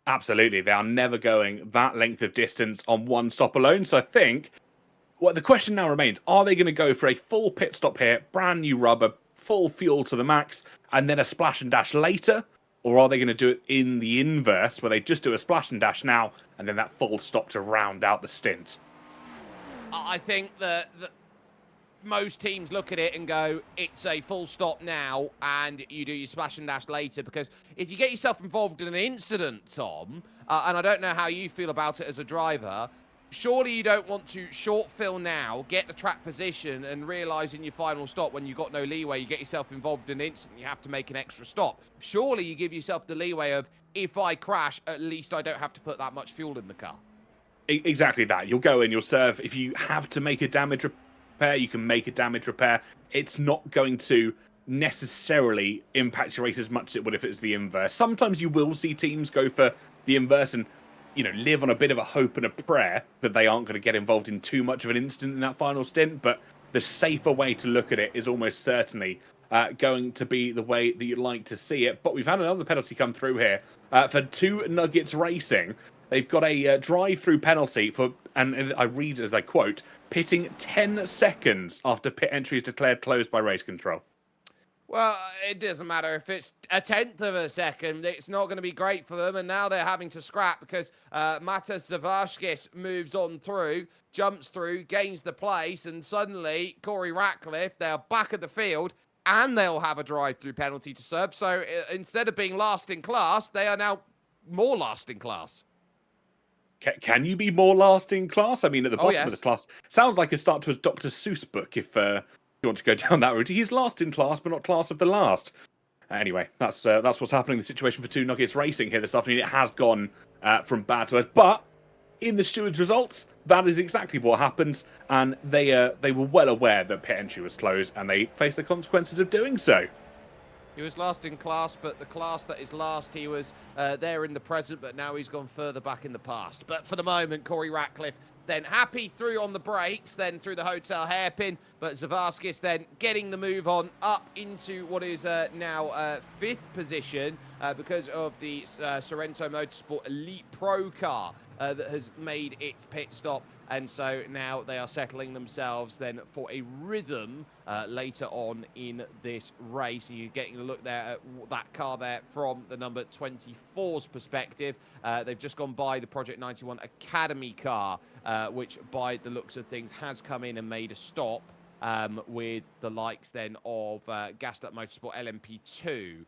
Speaker 2: Absolutely. They are never going that length of distance on one stop alone. So I think the question now remains, are they going to go for a full pit stop here, brand new rubber, full fuel to the max, and then a splash and dash later? Or are they going to do it in the inverse, where they just do a splash and dash now, and then that full stop to round out the stint?
Speaker 1: I think that most teams look at it and go, it's a full stop now, and you do your splash and dash later, because if you get yourself involved in an incident, Tom, and I don't know how you feel about it as a driver, surely you don't want to short fill now, get the track position, and realise in your final stop, when you've got no leeway, you get yourself involved in an incident, you have to make an extra stop. Surely you give yourself the leeway of, if I crash, at least I don't have to put that much fuel in the car.
Speaker 2: Exactly that. You'll go in, you'll serve. If you have to make a damage repair, you can make a damage repair. It's not going to necessarily impact your race as much as it would if it's the inverse. Sometimes you will see teams go for the inverse and, live on a bit of a hope and a prayer that they aren't going to get involved in too much of an incident in that final stint. But the safer way to look at it is almost certainly going to be the way that you'd like to see it. But we've had another penalty come through here for 2 Nuggets Racing. They've got a drive-through penalty for, and I read as I quote, pitting 10 seconds after pit entry is declared closed by race control.
Speaker 1: Well, it doesn't matter if it's a tenth of a second. It's not going to be great for them, and now they're having to scrap because Matas Zavashkis moves on through, jumps through, gains the place, and suddenly Corey Ratcliffe, they're back at the field, and they'll have a drive-through penalty to serve. So instead of being last in class, they are now more last in class.
Speaker 2: Can you be more last in class? I mean, at the bottom of the class, sounds like a start to a Dr. Seuss book if you want to go down that route. He's last in class, but not class of the last. Anyway, that's what's happening in the situation for 2 Nuggets Racing here this afternoon. It has gone from bad to worse, but in the stewards' results, that is exactly what happens, and they were well aware that pit entry was closed, and they faced the consequences of doing so.
Speaker 1: He was last in class, but the class that is last, he was there in the present, but now he's gone further back in the past. But for the moment, Corey Ratcliffe then happy through on the brakes, then through the hotel hairpin, but Zavashkis then getting the move on up into what is now 5th position because of the Sorrento Motorsport Elite Pro car that has made its pit stop. And so now they are settling themselves then for a rhythm later on in this race. And you're getting a look there at that car there from the number 24's perspective. They've just gone by the Project 91 Academy car, which by the looks of things has come in and made a stop with the likes then of Gassed Up Motorsport LMP2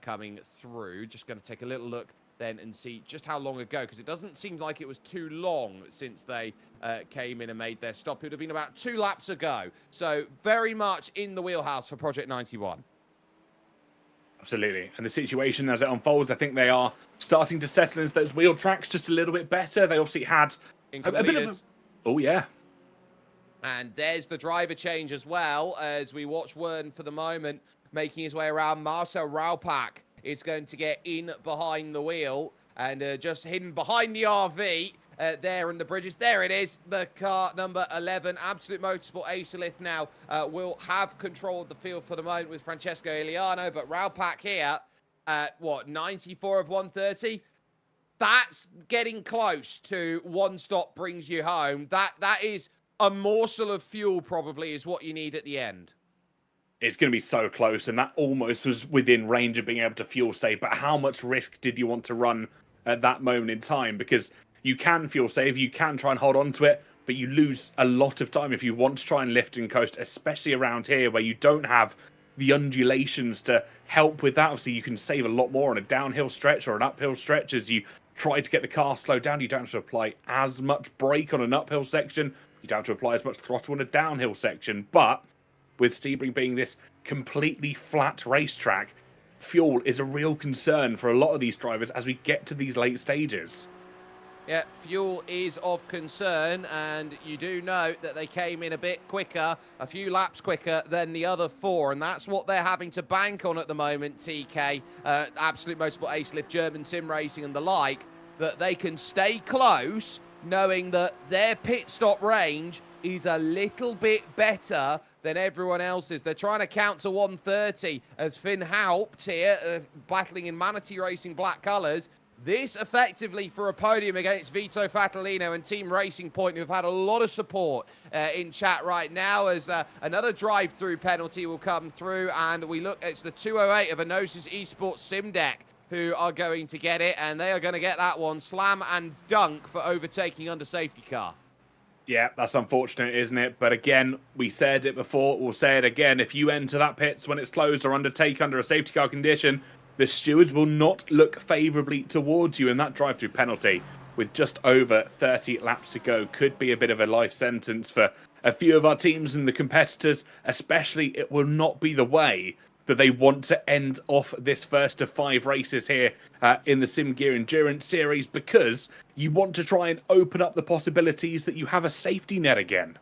Speaker 1: coming through. Just going to take a little look then and see just how long ago, because it doesn't seem like it was too long since they came in and made their stop. It would have been about 2 laps ago. So very much in the wheelhouse for Project 91.
Speaker 2: Absolutely. And the situation as it unfolds, I think they are starting to settle into those wheel tracks just a little bit better. They obviously had a bit of a... Oh, yeah.
Speaker 1: And there's the driver change as well, as we watch Wern for the moment making his way around. Marcel Raupak is going to get in behind the wheel and just hidden behind the RV there in the bridges. There it is, the car number 11. Absolute Motorsport Acelith now will have control of the field for the moment with Francesco Iliano, but Raupak here at, 94 of 130? That's getting close to one stop brings you home. That is a morsel of fuel probably is what you need at the end.
Speaker 2: It's going to be so close, and that almost was within range of being able to fuel save. But how much risk did you want to run at that moment in time? Because you can fuel save, you can try and hold on to it, but you lose a lot of time if you want to try and lift and coast, especially around here where you don't have the undulations to help with that. Obviously, you can save a lot more on a downhill stretch or an uphill stretch as you try to get the car slowed down. You don't have to apply as much brake on an uphill section. You don't have to apply as much throttle on a downhill section. But with Sebring being this completely flat racetrack, fuel is a real concern for a lot of these drivers as we get to these late stages.
Speaker 1: Yeah, fuel is of concern, and you do note that they came in a bit quicker, a few laps quicker than the other 4, and that's what they're having to bank on at the moment, TK, Absolute Motorsport Acelith, German Sim Racing and the like, that they can stay close, knowing that their pit stop range is a little bit better than everyone else's. They're trying to count to 130 as Finn Haupt here, battling in Manatee Racing black colours. This effectively for a podium against Vito Fatalino and Team Racing Point, who've had a lot of support in chat right now, as another drive-through penalty will come through, and we look, it's the 208 of Enosis Esports Sim Deck who are going to get it, and they are going to get that one. Slam and dunk for overtaking under safety car.
Speaker 2: Yeah, that's unfortunate, isn't it? But again, we said it before, we'll say it again. If you enter that pits when it's closed or undertake under a safety car condition, the stewards will not look favourably towards you, and that drive-through penalty with just over 30 laps to go could be a bit of a life sentence for a few of our teams and the competitors. Especially, it will not be the way that they want to end off this first of 5 races here in the SimGear Endurance Series, because you want to try and open up the possibilities that you have a safety net again.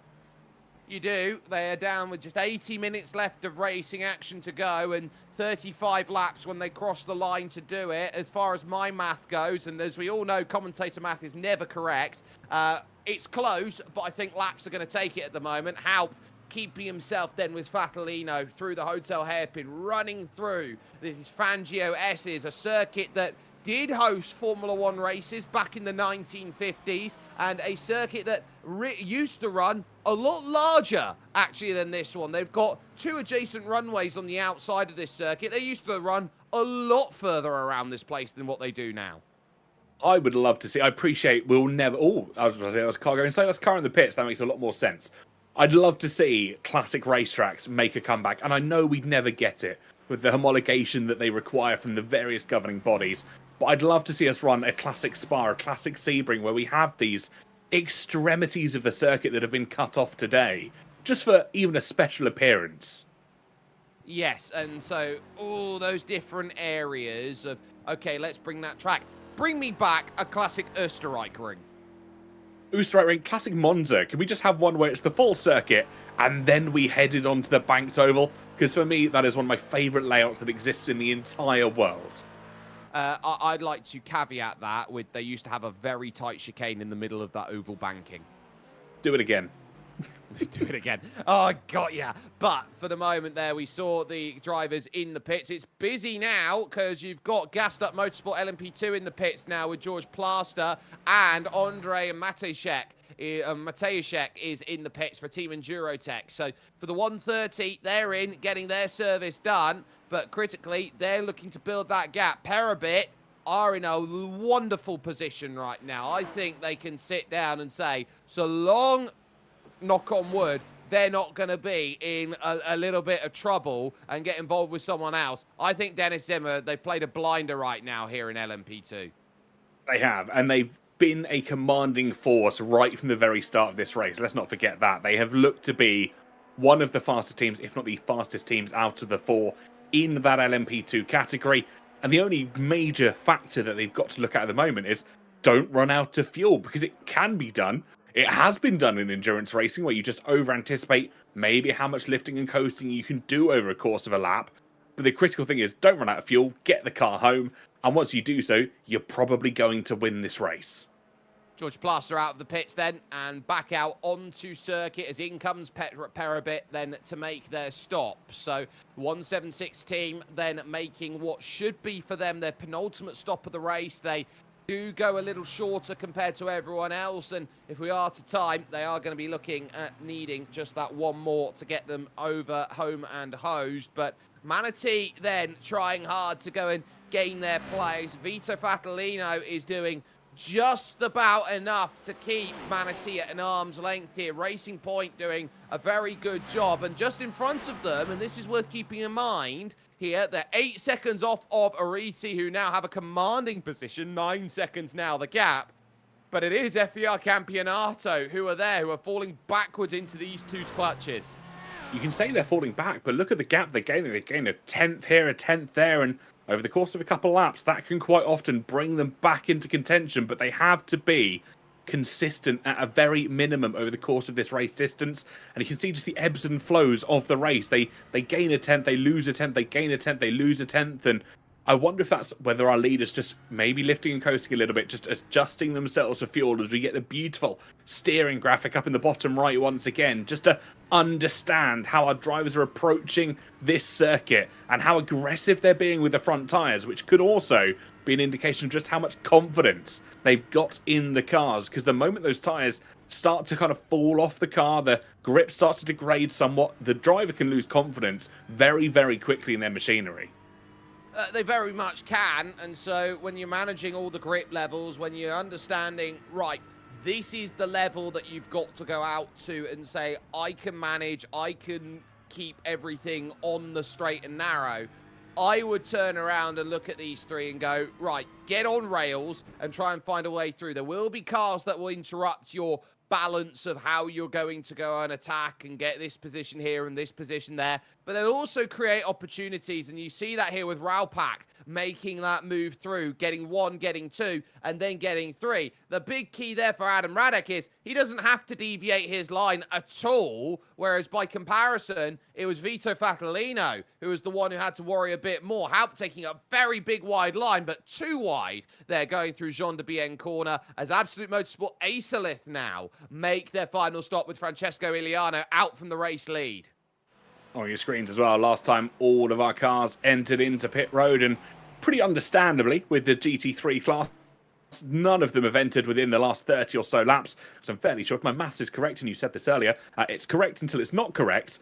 Speaker 1: You do. They are down with just 80 minutes left of racing action to go and 35 laps when they cross the line to do it. As far as my math goes, and as we all know, commentator math is never correct, it's close, but I think laps are going to take it at the moment. Haupt keeping himself then with Fatalino through the hotel hairpin, running through these Fangio S's, a circuit that did host Formula One races back in the 1950s, and a circuit that used to run a lot larger, actually, than this one. They've got 2 adjacent runways on the outside of this circuit. They used to run a lot further around this place than what they do now.
Speaker 2: I would love to see, I appreciate we'll never, I was going to say that was car going, so that's car in the pits, that makes a lot more sense. I'd love to see classic racetracks make a comeback, and I know we'd never get it with the homologation that they require from the various governing bodies, but I'd love to see us run a classic Spa, a classic Sebring, where we have these extremities of the circuit that have been cut off today, just for even a special appearance.
Speaker 1: Yes, and so all those different areas of, okay, let's bring that track. Bring me back a classic Österreich ring.
Speaker 2: Österreich ring, classic Monza. Can we just have one where it's the full circuit and then we headed onto the banked oval? Because for me, that is one of my favourite layouts that exists in the entire world.
Speaker 1: I'd like to caveat that with they used to have a very tight chicane in the middle of that oval banking.
Speaker 2: Do it again.
Speaker 1: Do it again. Oh, got ya. But for the moment there, we saw the drivers in the pits. It's busy now because you've got Gassed Up Motorsport LMP2 in the pits now with George Plaster and Andre Matejšek. Matejšek is in the pits for Team Endurotech. So for the 130, they're in, getting their service done. But critically, they're looking to build that gap. Parabit are in a wonderful position right now. I think they can sit down and say, so long, knock on wood, they're not going to be in a little bit of trouble and get involved with someone else. I think Dennis Zimmer, they've played a blinder right now here in LMP2.
Speaker 2: They have, and they've been a commanding force right from the very start of this race. Let's not forget that. They have looked to be one of the fastest teams, if not the fastest teams out of the four in that LMP2 category. And the only major factor that they've got to look at the moment is don't run out of fuel, because it can be done. It has been done in endurance racing where you just over-anticipate maybe how much lifting and coasting you can do over a course of a lap. But the critical thing is don't run out of fuel, get the car home, and once you do so, you're probably going to win this race.
Speaker 1: George Plaster out of the pits then, and back out onto circuit as in comes Perabit then to make their stop. So 176 team then making what should be for them their penultimate stop of the race. They do go a little shorter compared to everyone else, and if we are to time, they are going to be looking at needing just that one more to get them over home and hosed. But Manatee then trying hard to go and gain their place. Vito Fatalino is doing just about enough to keep Manatee at an arm's length here. Racing Point doing a very good job, and just in front of them, and this is worth keeping in mind here, they're 8 seconds off of Ariti, who now have a commanding position, 9 seconds now the gap. But it is FER Campeonato who are there, who are falling backwards into these two's clutches.
Speaker 2: You can say they're falling back, but look at the gap they're gaining. They gain a 10th here, a 10th there, and over the course of a couple of laps, that can quite often bring them back into contention, but they have to be consistent at a very minimum over the course of this race distance. And you can see just the ebbs and flows of the race. They gain a 10th, they lose a 10th, they gain a 10th, they lose a 10th, and I wonder if that's whether our leaders just maybe lifting and coasting a little bit, just adjusting themselves for fuel as we get the beautiful steering graphic up in the bottom right once again, just to understand how our drivers are approaching this circuit and how aggressive they're being with the front tyres, which could also be an indication of just how much confidence they've got in the cars. Because the moment those tyres start to kind of fall off the car, the grip starts to degrade somewhat, the driver can lose confidence very, very quickly in their machinery.
Speaker 1: They very much can, and so when you're managing all the grip levels, when you're understanding, right, this is the level that you've got to go out to and say, I can manage, I can keep everything on the straight and narrow, I would turn around and look at these three and go, right, get on rails and try and find a way through. There will be cars that will interrupt your balance of how you're going to go and attack and get this position here and this position there, but they'll also create opportunities, and you see that here with Raupak making that move through, getting 1, getting 2, and then getting 3. The big key there for Adam Radek is he doesn't have to deviate his line at all, whereas by comparison, it was Vito Fatalino who was the one who had to worry a bit more. Haupt taking a very big wide line, but too wide. They're going through Jean de Bienne corner as Absolute Motorsport Acelith now make their final stop with Francesco Iliano out from the race lead.
Speaker 2: On your screens as well, last time all of our cars entered into pit road, and pretty understandably with the GT3 class, none of them have entered within the last 30 or so laps, because I'm fairly sure if my maths is correct, and you said this earlier, it's correct until it's not correct.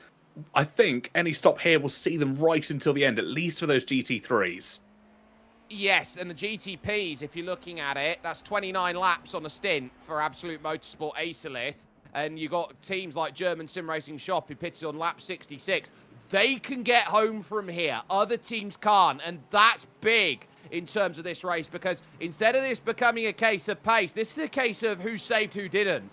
Speaker 2: I think any stop here will see them right until the end, at least for those GT3s.
Speaker 1: Yes, and the GTPs, if you're looking at it, that's 29 laps on a stint for Absolute Motorsport Acelith. And you got teams like German Sim Racing Shop who pitted on lap 66. They can get home from here. Other teams can't, and that's big in terms of this race, because instead of this becoming a case of pace, this is a case of who saved, who didn't.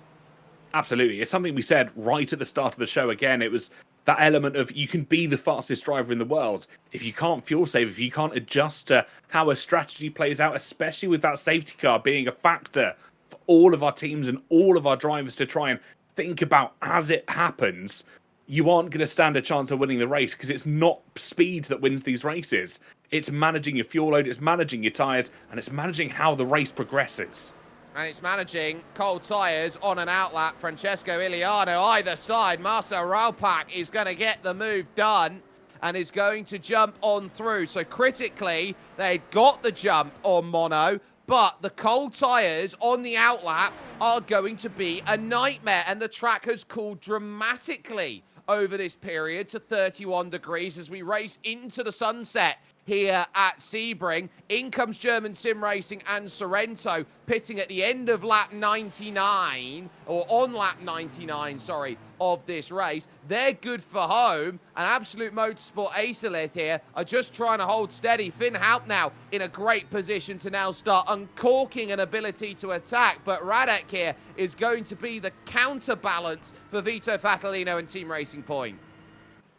Speaker 2: Absolutely. It's something we said right at the start of the show again. It was that element of you can be the fastest driver in the world. If you can't fuel save, if you can't adjust to how a strategy plays out, especially with that safety car being a factor for all of our teams and all of our drivers to try and think about as it happens, you aren't going to stand a chance of winning the race, because it's not speed that wins these races. It's managing your fuel load, it's managing your tyres, and it's managing how the race progresses.
Speaker 1: And it's managing cold tyres on an outlap. Francesco Iliano either side. Marcel Raupak is going to get the move done and is going to jump on through. So critically, they got the jump on Mono, but the cold tyres on the outlap are going to be a nightmare. And the track has cooled dramatically over this period to 31 degrees as we race into the sunset here at Sebring. In comes German Sim Racing and Sorrento, pitting at the end of lap 99, or on lap 99, sorry, of this race. They're good for home, and Absolute Motorsport Acelith here are just trying to hold steady. Finn Haupt now in a great position to now start uncorking an ability to attack, but Radek here is going to be the counterbalance for Vito Fatalino and Team Racing Point.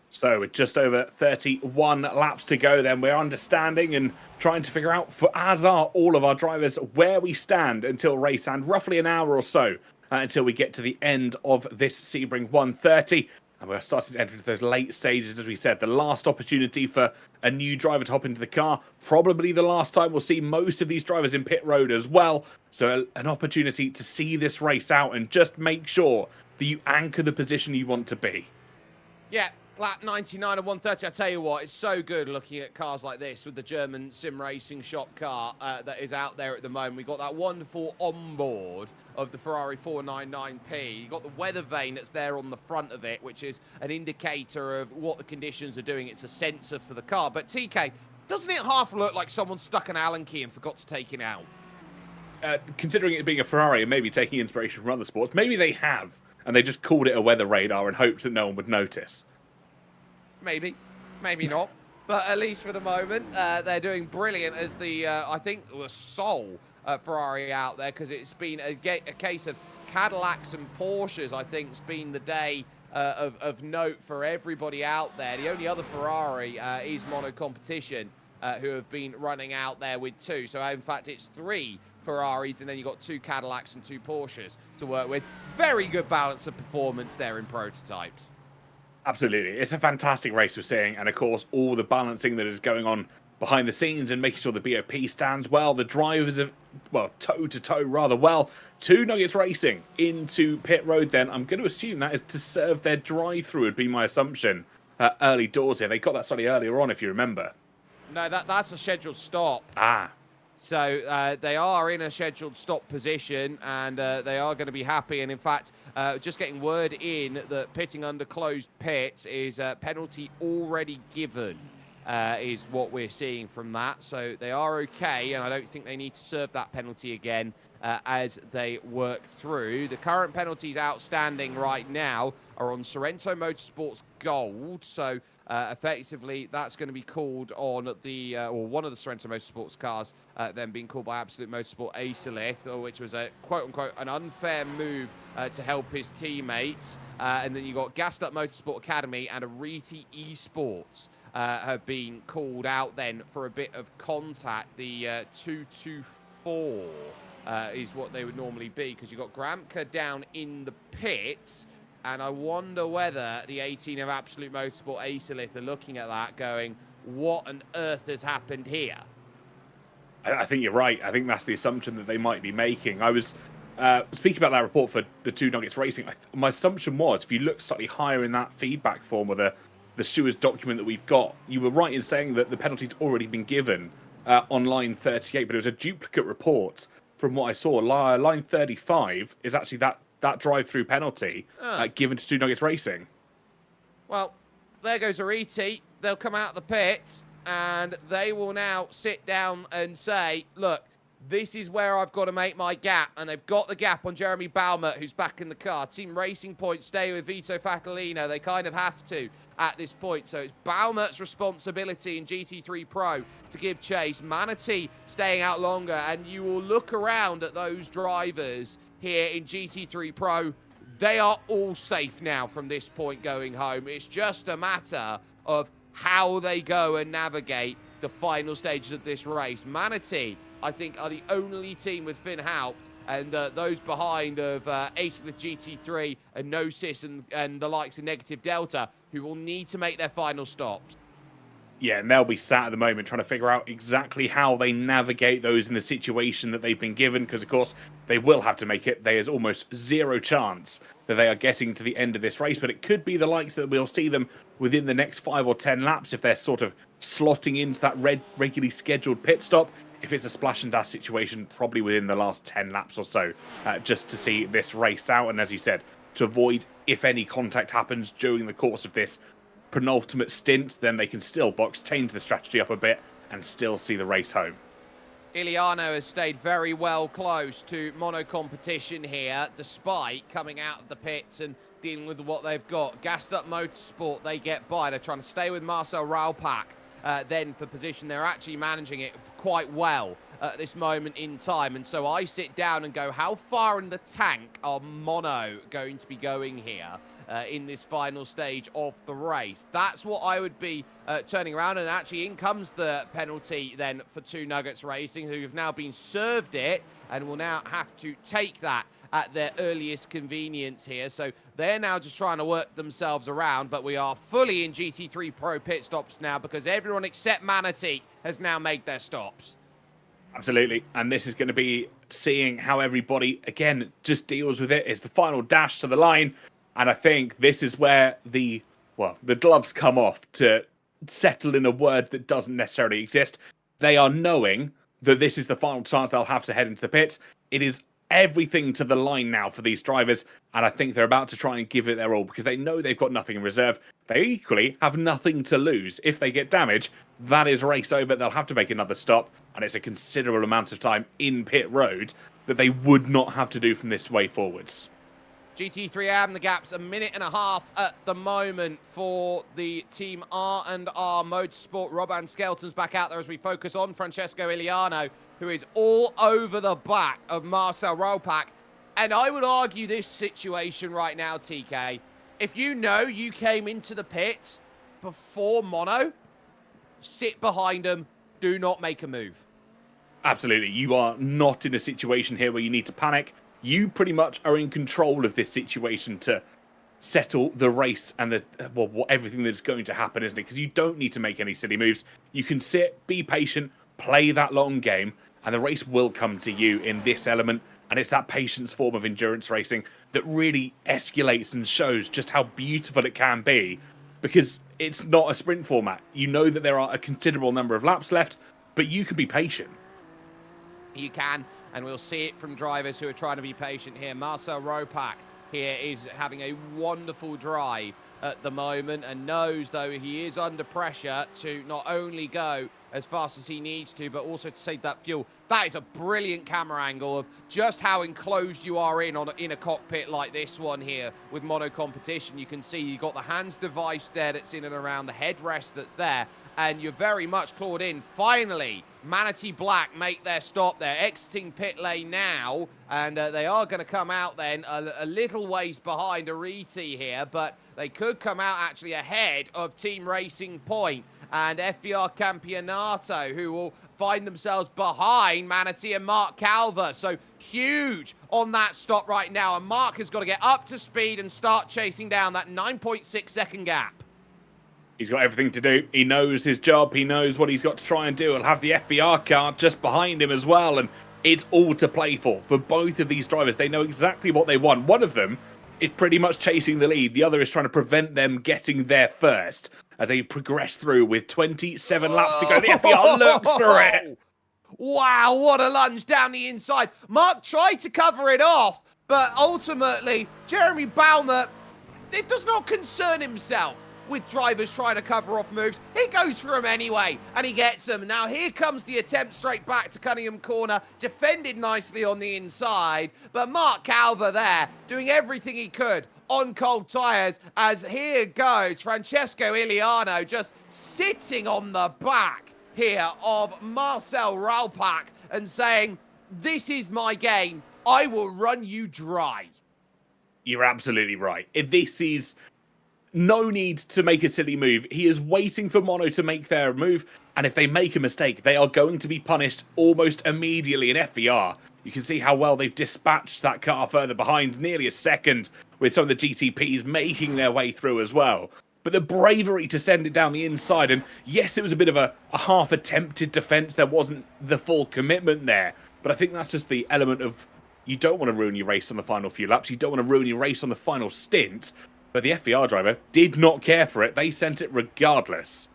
Speaker 2: So with just over 31 laps to go, then we're understanding and trying to figure out, as are all of our drivers, where we stand until race and roughly an hour or so until we get to the end of this Sebring 130. And we're starting to enter into those late stages, as we said. The last opportunity for a new driver to hop into the car. Probably the last time we'll see most of these drivers in pit road as well. So an opportunity to see this race out and just make sure that you anchor the position you want to be.
Speaker 1: Yeah. Lap 99 and 130, I tell you what, it's so good looking at cars like this with the German Sim Racing shop car that is out there at the moment. We've got that wonderful onboard of the Ferrari 499P. You've got the weather vane that's there on the front of it, which is an indicator of what the conditions are doing. It's a sensor for the car. But TK, doesn't it half look like someone stuck an Allen key and forgot to take it out?
Speaker 2: Considering it being a Ferrari and maybe taking inspiration from other sports, maybe they have, and they just called it a weather radar and hoped that no one would notice.
Speaker 1: Maybe, maybe not. But at least for the moment, they're doing brilliant as the, I think, the sole Ferrari out there, because it's been a case of Cadillacs and Porsches, I think, has been the day of note for everybody out there. The only other Ferrari is Mono Competition, who have been running out there with two. So, in fact, it's 3 Ferraris, and then you've got 2 Cadillacs and 2 Porsches to work with. Very good balance of performance there in prototypes.
Speaker 2: Absolutely. It's a fantastic race we're seeing, and of course all the balancing that is going on behind the scenes and making sure the BOP stands well. The drivers are, well, toe-to-toe rather well. 2 Nuggets Racing into pit road then. I'm going to assume that is to serve their drive-through, would be my assumption. Early doors here. They got that slightly earlier on, if you remember.
Speaker 1: No, that's a scheduled stop.
Speaker 2: Ah.
Speaker 1: So they are in a scheduled stop position, and they are going to be happy. And in fact, just getting word in that pitting under closed pits is a penalty already given, is what we're seeing from that. So they are okay, and I don't think they need to serve that penalty again as they work through. The current penalties outstanding right now are on Sorrento Motorsports Gold. So effectively, that's going to be called on the, or one of the Sorrento Motorsports cars, then being called by Absolute Motorsport Acelith, which was a quote-unquote an unfair move to help his teammates. And then you got Gassed Up Motorsport Academy and Ariti Esports have been called out then for a bit of contact. The 224 is what they would normally be, because you've got Gramka down in the pits. And I wonder whether the 18 of Absolute Motorsport Acelith are looking at that going, what on earth has happened here?
Speaker 2: I think you're right. I think that's the assumption that they might be making. I was speaking about that report for the 2 Nuggets Racing. My assumption was, if you look slightly higher in that feedback form, or the stewards document that we've got, you were right in saying that the penalty's already been given on line 38, but it was a duplicate report from what I saw. Line 35 is actually that drive-through penalty given to 2 Nuggets Racing.
Speaker 1: Well, there goes Ariti. They'll come out of the pits, and they will now sit down and say, look, this is where I've got to make my gap. And they've got the gap on Jeremy Baumert, who's back in the car. Team Racing Point stay with Vito Fatalino. They kind of have to at this point. So it's Baumert's responsibility in GT3 Pro to give chase. Manatee staying out longer. And you will look around at those drivers here in GT3 Pro. They are all safe now from this point going home. It's just a matter of how they go and navigate the final stages of this race. Manatee, I think, are the only team with Finn Haupt, and those behind of Acelith GT3 and Gnosis and the likes of Negative Delta, who will need to make their final stops.
Speaker 2: Yeah, and they'll be sat at the moment trying to figure out exactly how they navigate those in the situation that they've been given, because, of course, they will have to make it. There is almost zero chance that they are getting to the end of this race, but it could be the likes that we'll see them within the next 5 or 10 laps if they're sort of slotting into that regularly scheduled pit stop. If it's a splash and dash situation, probably within the last 10 laps or so, just to see this race out. And as you said, to avoid, if any contact happens during the course of this penultimate stint, then they can still change the strategy up a bit and still see the race home.
Speaker 1: Iliano has stayed very well close to mono competition here, despite coming out of the pits and dealing with what they've got. Gassed up Motorsport, they get by. They're trying to stay with Marcel Raupak then for position. They're actually managing it quite well at this moment in time. And so I sit down and go, how far in the tank are Mono going to be going here in this final stage of the race? That's what I would be turning around. And actually in comes the penalty then for 2 Nuggets Racing, who have now been served it and will now have to take that at their earliest convenience here. So they're now just trying to work themselves around, but we are fully in GT3 Pro pit stops now because everyone except Manatee has now made their stops.
Speaker 2: Absolutely, and this is going to be seeing how everybody, again, just deals with it. It's the final dash to the line, and I think this is where the gloves come off to settle in a word that doesn't necessarily exist. They are knowing that this is the final chance they'll have to head into the pits. It is everything to the line now for these drivers, and I think they're about to try and give it their all because they know they've got nothing in reserve. They equally have nothing to lose. If they get damaged, that is race over. They'll have to make another stop, and it's a considerable amount of time in pit road that they would not have to do from this way forwards.
Speaker 1: GT3 AM, the gap's a minute and a half at the moment for the team R&R Motorsport. Robin Skelton's back out there as we focus on Francesco Iliano, who is all over the back of Marcel Raupak. And I would argue this situation right now, TK, if you know you came into the pit before Mono, sit behind them, do not make a move. Absolutely.
Speaker 2: You are not in a situation here where you need to panic. You pretty much are in control of this situation to settle the race and everything that's going to happen, isn't it? Because you don't need to make any silly moves. You can sit, be patient, play that long game, and the race will come to you in this element. And it's that patience form of endurance racing that really escalates and shows just how beautiful it can be, because it's not a sprint format. You know that there are a considerable number of laps left, but you can be patient.
Speaker 1: You can, and we'll see it from drivers who are trying to be patient here. Marcel Raupak here is having a wonderful drive at the moment and knows, though, he is under pressure to not only go as fast as he needs to, but also to save that fuel. That is a brilliant camera angle of just how enclosed you are in a cockpit like this one here with mono competition. You can see you've got the hands device there that's in and around the headrest that's there, and you're very much clawed in. Finally, Manatee Black make their stop. They're exiting pit lane now, and they are going to come out then a little ways behind Ariti here, but they could come out actually ahead of Team Racing Point and FVR Campionato, who will find themselves behind Manatee and Mark Calver. So huge on that stop right now, and Mark has got to get up to speed and start chasing down that 9.6 second gap.
Speaker 2: He's got everything to do. He knows his job. He knows what he's got to try and do. He'll have the FVR car just behind him as well. And it's all to play for both of these drivers. They know exactly what they want. One of them is pretty much chasing the lead. The other is trying to prevent them getting there first as they progress through with 27 laps to go. The FVR looks for it.
Speaker 1: Wow, what a lunge down the inside. Mark tried to cover it off, but ultimately, Jeremy Baumer, it does not concern himself with drivers trying to cover off moves. He goes for them anyway, and he gets them. Now here comes the attempt straight back to Cunningham Corner, defended nicely on the inside, but Mark Calver there doing everything he could on cold tyres, as here goes Francesco Iliano just sitting on the back here of Marcel Raupak and saying, this is my game, I will run you dry.
Speaker 2: You're absolutely right. This is no need to make a silly move. He is waiting for Mono to make their move, and if they make a mistake, they are going to be punished almost immediately in FVR. You can see how well they've dispatched that car further behind, nearly a second, with some of the GTPs making their way through as well. But the bravery to send it down the inside, and yes, it was a bit of a half-attempted defense. There wasn't the full commitment there, but I think that's just the element of you don't want to ruin your race on the final few laps. You don't want to ruin your race on the final stint. But the FVR driver did not care for it. They sent it regardless.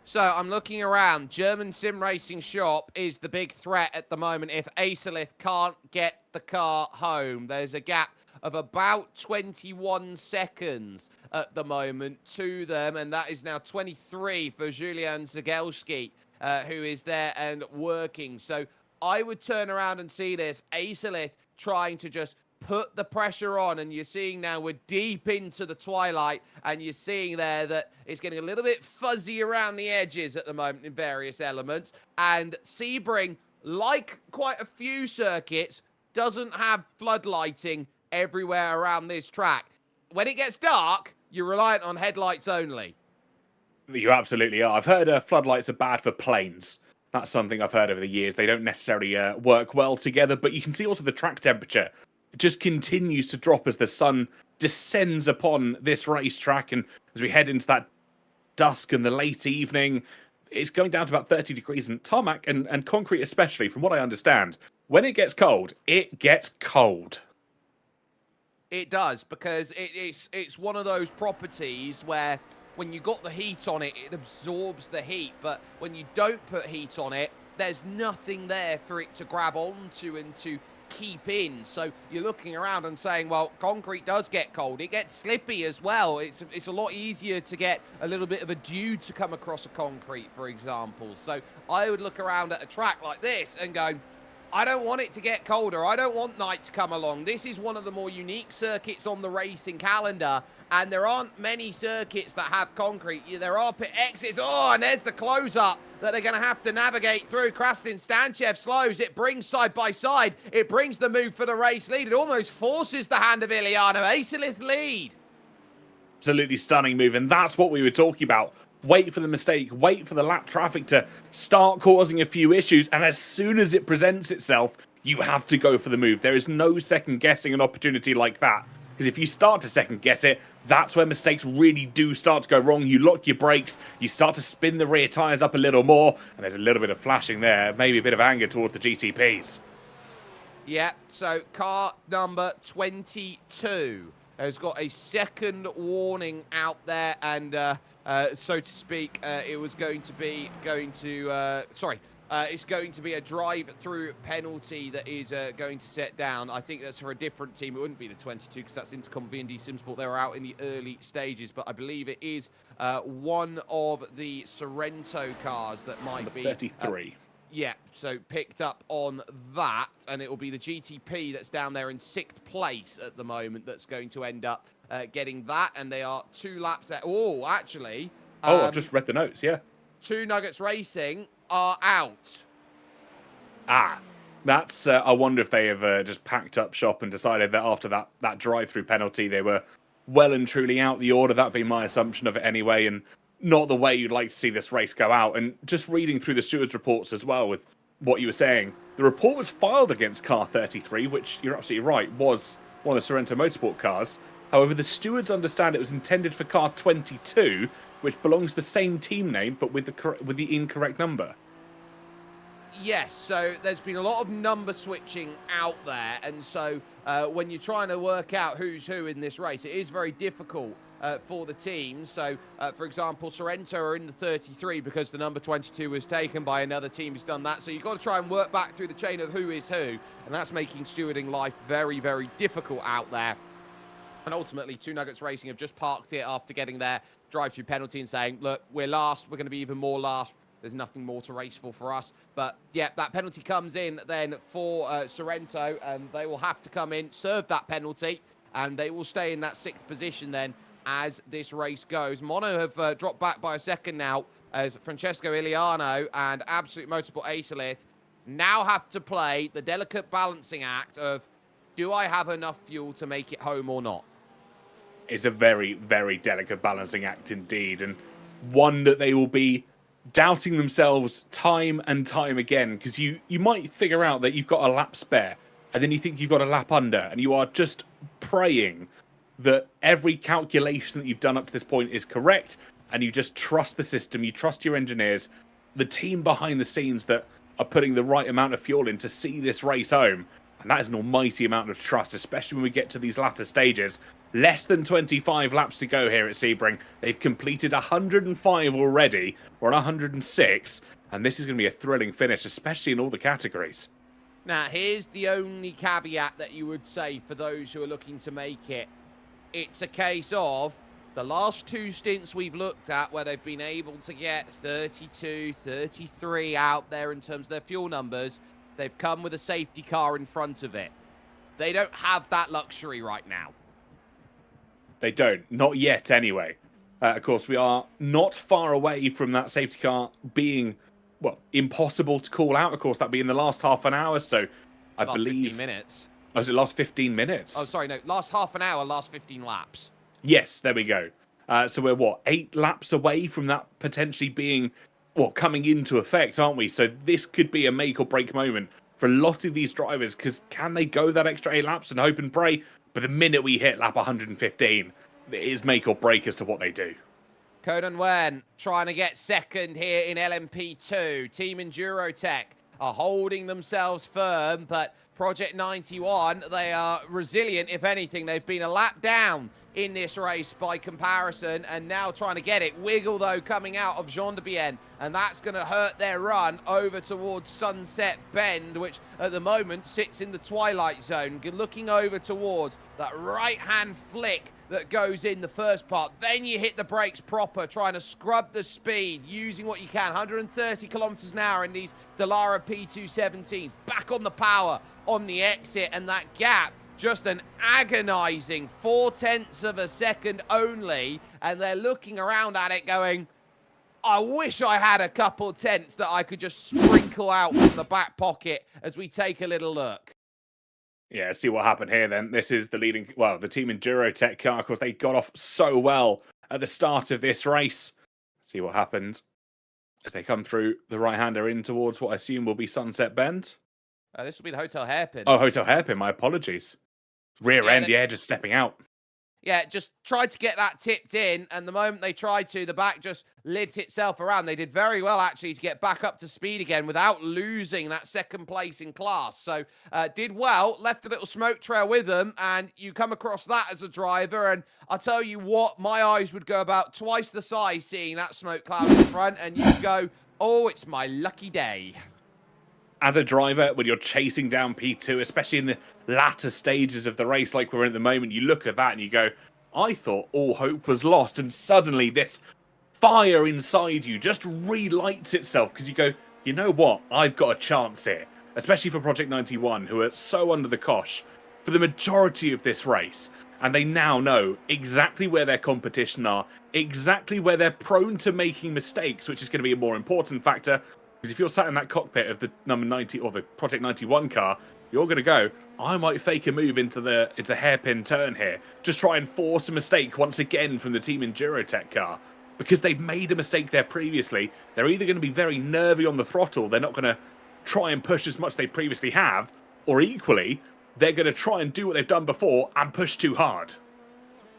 Speaker 1: So I'm looking around. German sim racing shop is the big threat at the moment if Asalith can't get the car home. There's a gap of about 21 seconds at the moment to them, and that is now 23 for Julian Zagelski who is there and working. So I would turn around and see this. Acelith trying to just put the pressure on, and you're seeing now we're deep into the twilight, and you're seeing there that it's getting a little bit fuzzy around the edges at the moment in various elements. And Sebring, like quite a few circuits, doesn't have floodlighting everywhere around this track. When it gets dark, you're reliant on headlights only.
Speaker 2: You absolutely are. I've heard floodlights are bad for planes. That's something I've heard over the years. They don't necessarily work well together, but you can see also the track temperature just continues to drop as the sun descends upon this racetrack, and as we head into that dusk and the late evening, it's going down to about 30 degrees, and tarmac and concrete especially, from what I understand, when it gets cold, it gets cold.
Speaker 1: It does, because it's one of those properties where when you got the heat on it, it absorbs the heat, but when you don't put heat on it, there's nothing there for it to grab onto and to keep in. So you're looking around and saying, well, concrete does get cold. It gets slippy as well. It's a lot easier to get a little bit of a dew to come across a concrete, for example. So I would look around at a track like this and go, I don't want it to get colder. I don't want night to come along. This is one of the more unique circuits on the racing calendar, and there aren't many circuits that have concrete. There are pit exits. Oh, and there's the close-up that they're going to have to navigate through. Krastin Stanchev slows. It brings side by side. It brings the move for the race lead. It almost forces the hand of Iliano. Acelith lead.
Speaker 2: Absolutely stunning move, and that's what we were talking about. Wait for the mistake, wait for the lap traffic to start causing a few issues, and as soon as it presents itself, you have to go for the move. There is no second guessing an opportunity like that, because if you start to second guess it, that's where mistakes really do start to go wrong. You lock your brakes, you start to spin the rear tyres up a little more, and there's a little bit of flashing there, maybe a bit of anger towards the GTPs.
Speaker 1: Yeah, so car number 22 has got a second warning out there, and so to speak, it was going to be it's going to be a drive-through penalty that is going to set down. I think that's for a different team. It wouldn't be the 22 because that's Intercom V&D Simsport. They were out in the early stages, but I believe it is one of the Sorrento cars that might be
Speaker 2: 33.
Speaker 1: Yeah, so picked up on that, and it will be the GTP that's down there in 6th place at the moment that's going to end up getting that, and they are 2 laps out. Oh, actually.
Speaker 2: I've just read the notes, yeah.
Speaker 1: 2 Nuggets Racing are out.
Speaker 2: That's, I wonder if they have just packed up shop and decided that after that drive-through penalty, they were well and truly out the order. That'd be my assumption of it anyway, and not the way you'd like to see this race go out. And just reading through the stewards' reports as well with what you were saying, the report was filed against car 33, which you're absolutely right, was one of the Sorrento Motorsport cars. However, the stewards understand it was intended for car 22, which belongs to the same team name, but with the incorrect number.
Speaker 1: Yes, so there's been a lot of number switching out there, and so when you're trying to work out who's who in this race, it is very difficult for the teams. So, for example, Sorrento are in the 33 because the number 22 was taken by another team who's done that. So you've got to try and work back through the chain of who is who, and that's making stewarding life very, very difficult out there. And ultimately, 2 Nuggets Racing have just parked it after getting their drive-through penalty and saying, look, we're last, we're going to be even more last. There's nothing more to race for us. But, yeah, that penalty comes in then for Sorrento, and they will have to come in, serve that penalty, and they will stay in that 6th position then as this race goes. Mono have dropped back by a second now as Francesco Iliano and Absolute Motorsport Acelith now have to play the delicate balancing act of, do I have enough fuel to make it home or not?
Speaker 2: It's a very, very delicate balancing act indeed, and one that they will be doubting themselves time and time again, because you might figure out that you've got a lap spare, and then you think you've got a lap under, and you are just praying that every calculation that you've done up to this point is correct, and you just trust the system, you trust your engineers, the team behind the scenes that are putting the right amount of fuel in to see this race home. And that is an almighty amount of trust, especially when we get to these latter stages. Less than 25 laps to go here at Sebring. They've completed 105 already. We're on 106, and this is going to be a thrilling finish, especially in all the categories.
Speaker 1: Now, here's the only caveat that you would say for those who are looking to make it. It's a case of The last 2 stints we've looked at where they've been able to get 32, 33 out there in terms of their fuel numbers, they've come with a safety car in front of it. They don't have that luxury right now.
Speaker 2: They don't. Not yet, anyway. Of course, we are not far away from that safety car being, well, impossible to call out. Of course, that being the last half an hour, so I believe...
Speaker 1: 15 minutes.
Speaker 2: Oh, was it last 15 minutes?
Speaker 1: Oh, sorry, no. Last half an hour, last 15 laps.
Speaker 2: Yes, there we go. So we're, what, 8 laps away from that potentially being, well, coming into effect, aren't we? So this could be a make or break moment for a lot of these drivers, because can they go that extra 8 laps and hope and pray? But the minute we hit lap 115, it is make or break as to what they do.
Speaker 1: Conan Wen trying to get second here in LMP2. Team Endurotech are holding themselves firm, but Project 91, they are resilient. If anything, they've been a lap down in this race by comparison, and now trying to get it. Wiggle, though, coming out of Jean de Bienne, and that's going to hurt their run over towards Sunset Bend, which at the moment sits in the twilight zone. Looking over towards that right-hand flick that goes in the first part. Then you hit the brakes proper, trying to scrub the speed, using what you can. 130 kilometers an hour in these Dallara P217s. Back on the power on the exit, and that gap, just an agonizing 0.4 of a second only. And they're looking around at it going, I wish I had a couple tenths that I could just sprinkle out from the back pocket as we take a little look.
Speaker 2: Yeah, see what happened here then. This is the leading, well, the Team Endurotech car. Of course, they got off so well at the start of this race. See what happened as they come through the right-hander in towards what I assume will be Sunset Bend.
Speaker 1: This will be the Hotel Hairpin.
Speaker 2: Oh, Hotel Hairpin, my apologies. Rear end, yeah, just stepping out.
Speaker 1: Yeah, just tried to get that tipped in, and the moment they tried to, the back just lit itself around. They did very well, actually, to get back up to speed again without losing that second place in class. So, did well, left a little smoke trail with them, and you come across that as a driver, and I'll tell you what, my eyes would go about twice the size seeing that smoke cloud in front, and you go, oh, it's my lucky day.
Speaker 2: As a driver, when you're chasing down P2, especially in the latter stages of the race like we're in at the moment, you look at that and you go, I thought all hope was lost, and suddenly this fire inside you just relights itself because you go, you know what, I've got a chance here, especially for Project 91, who are so under the cosh for the majority of this race, and they now know exactly where their competition are, exactly where they're prone to making mistakes, which is going to be a more important factor. Because if you're sat in that cockpit of the number 90 or the Project 91 car, you're going to go, I might fake a move into the hairpin turn here. Just try and force a mistake once again from the Team Endurotech car. Because they've made a mistake there previously. They're either going to be very nervy on the throttle, they're not going to try and push as much as they previously have, or equally, they're going to try and do what they've done before and push too hard.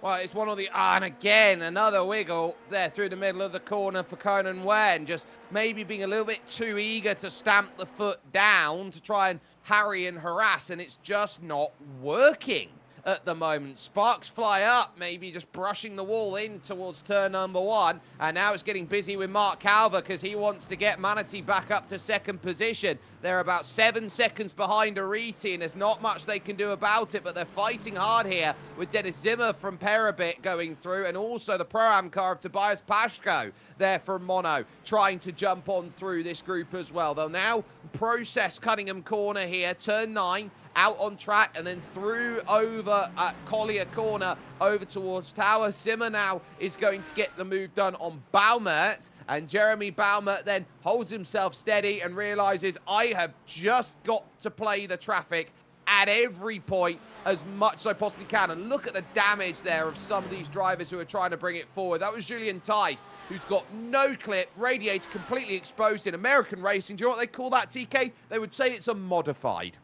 Speaker 1: Well, it's one of the... and again, another wiggle there through the middle of the corner for Conan Wen. Just maybe being a little bit too eager to stamp the foot down to try and harry and harass, and it's just not working at the moment. Sparks fly up, maybe just brushing the wall in towards turn number 1. And now it's getting busy with Mark Calver because he wants to get Manatee back up to second position. They're about 7 seconds behind Ariti, and there's not much they can do about it, but they're fighting hard here with Dennis Zimmer from Perabit going through, and also the Pro-Am car of Tobias Pashko there from Mono, trying to jump on through this group as well. They'll now process Cunningham Corner here, turn 9, out on track, and then through over at Collier Corner over towards Tower. Zimmer now is going to get the move done on Baumert, and Jeremy Baumert then holds himself steady and realizes, I have just got to play the traffic at every point as much as I possibly can. And look at the damage there of some of these drivers who are trying to bring it forward. That was Julian Tice, who's got no clip, radiator completely exposed in American racing. Do you know what they call that, TK? They would say it's a modified.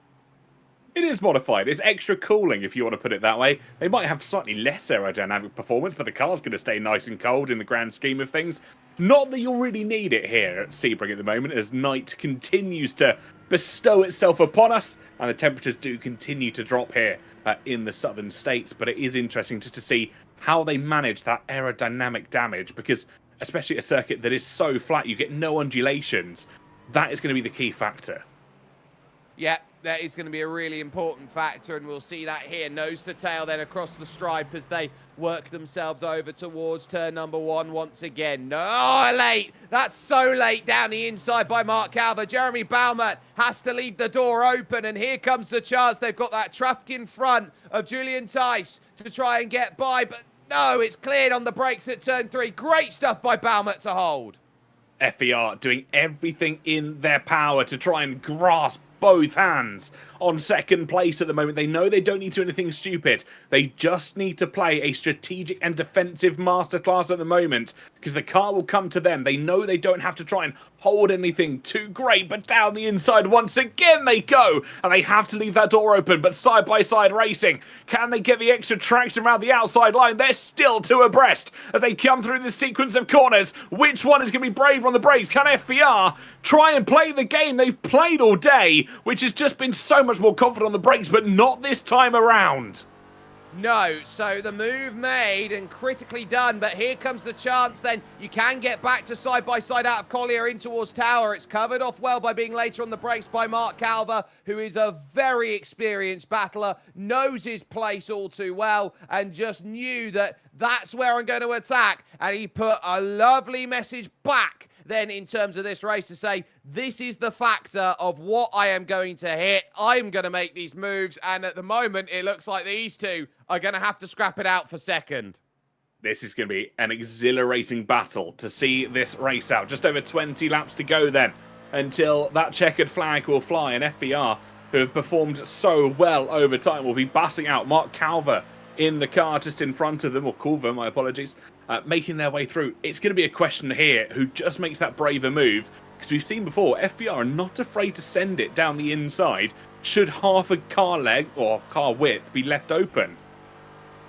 Speaker 2: It is modified. It's extra cooling, if you want to put it that way. They might have slightly less aerodynamic performance, but the car's going to stay nice and cold in the grand scheme of things. Not that you'll really need it here at Sebring at the moment, as night continues to bestow itself upon us, and the temperatures do continue to drop here in the southern states. But it is interesting just to see how they manage that aerodynamic damage, because especially a circuit that is so flat, you get no undulations. That is going to be the key factor.
Speaker 1: Yeah, that is going to be a really important factor, and we'll see that here. Nose to tail then across the stripe as they work themselves over towards turn number 1 once again. No, late. That's so late down the inside by Mark Calver. Jeremy Baumert has to leave the door open, and here comes the chance. They've got that traffic in front of Julian Tice to try and get by, but no, it's cleared on the brakes at turn 3. Great stuff by Baumert to hold.
Speaker 2: FER doing everything in their power to try and grasp both hands on second place at the moment. They know they don't need to do anything stupid. They just need to play a strategic and defensive masterclass at the moment, because the car will come to them. They know they don't have to try and hold anything too great, but down the inside once again they go, and they have to leave that door open. But side-by-side racing, can they get the extra traction around the outside line? They're still 2 abreast as they come through this sequence of corners. Which one is going to be braver on the brakes? Can FER try and play the game they've played all day, which has just been so much more confident on the brakes, but not this time around?
Speaker 1: No, so the move made and critically done, but here comes the chance then. You can get back to side-by-side out of Collier in towards Tower. It's covered off well by being later on the brakes by Mark Calver, who is a very experienced battler, knows his place all too well, and just knew that that's where I'm going to attack. And he put a lovely message back then in terms of this race to say, this is the factor of what I am going to hit. I'm going to make these moves. And at the moment, it looks like these two are going to have to scrap it out for second.
Speaker 2: This is going to be an exhilarating battle to see this race out. Just over 20 laps to go then until that checkered flag will fly. And FER, who have performed so well over time, will be batting out Mark Calver in the car just in front of them, or Culver, my apologies, making their way through. It's going to be a question here who just makes that braver move, because we've seen before, FBR are not afraid to send it down the inside should half a car leg or car width be left open.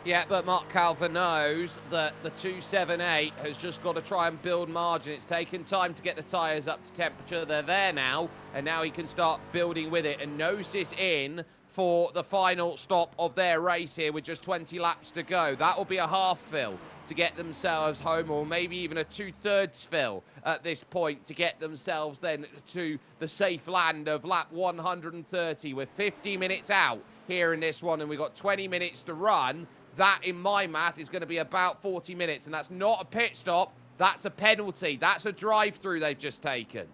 Speaker 1: Yeah, but Mark Calver knows that the 278 has just got to try and build margin. It's taken time to get the tyres up to temperature. They're there now, and now he can start building with it and nose this in for the final stop of their race here with just 20 laps to go. That will be a half fill to get themselves home, or maybe even a 2/3 fill at this point to get themselves then to the safe land of lap 130. We're 50 minutes out here in this one, and we've got 20 minutes to run. That, in my math, is going to be about 40 minutes, and that's not a pit stop. That's a penalty. That's a drive-through they've just taken.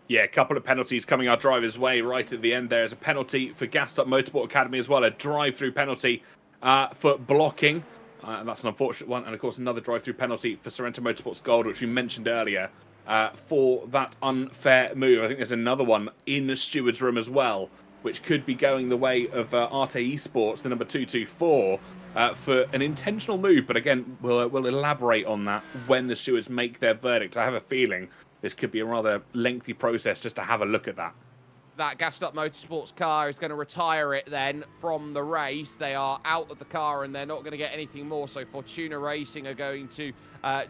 Speaker 2: Yeah, a couple of penalties coming our drivers' way right at the end. There's a penalty for Gassed Up Motorsport Academy as well, a drive-through penalty for blocking. And that's an unfortunate one. And, of course, another drive-through penalty for Sorrento Motorsports Gold, which we mentioned earlier, for that unfair move. I think there's another one in the steward's room as well, which could be going the way of Arte Esports, the number 224, for an intentional move. But, again, we'll elaborate on that when the stewards make their verdict. I have a feeling this could be a rather lengthy process just to have a look at that.
Speaker 1: That Gassed Up Motorsports car is going to retire it then from the race. They are out of the car and they're not going to get anything more. So Fortuna Racing are going to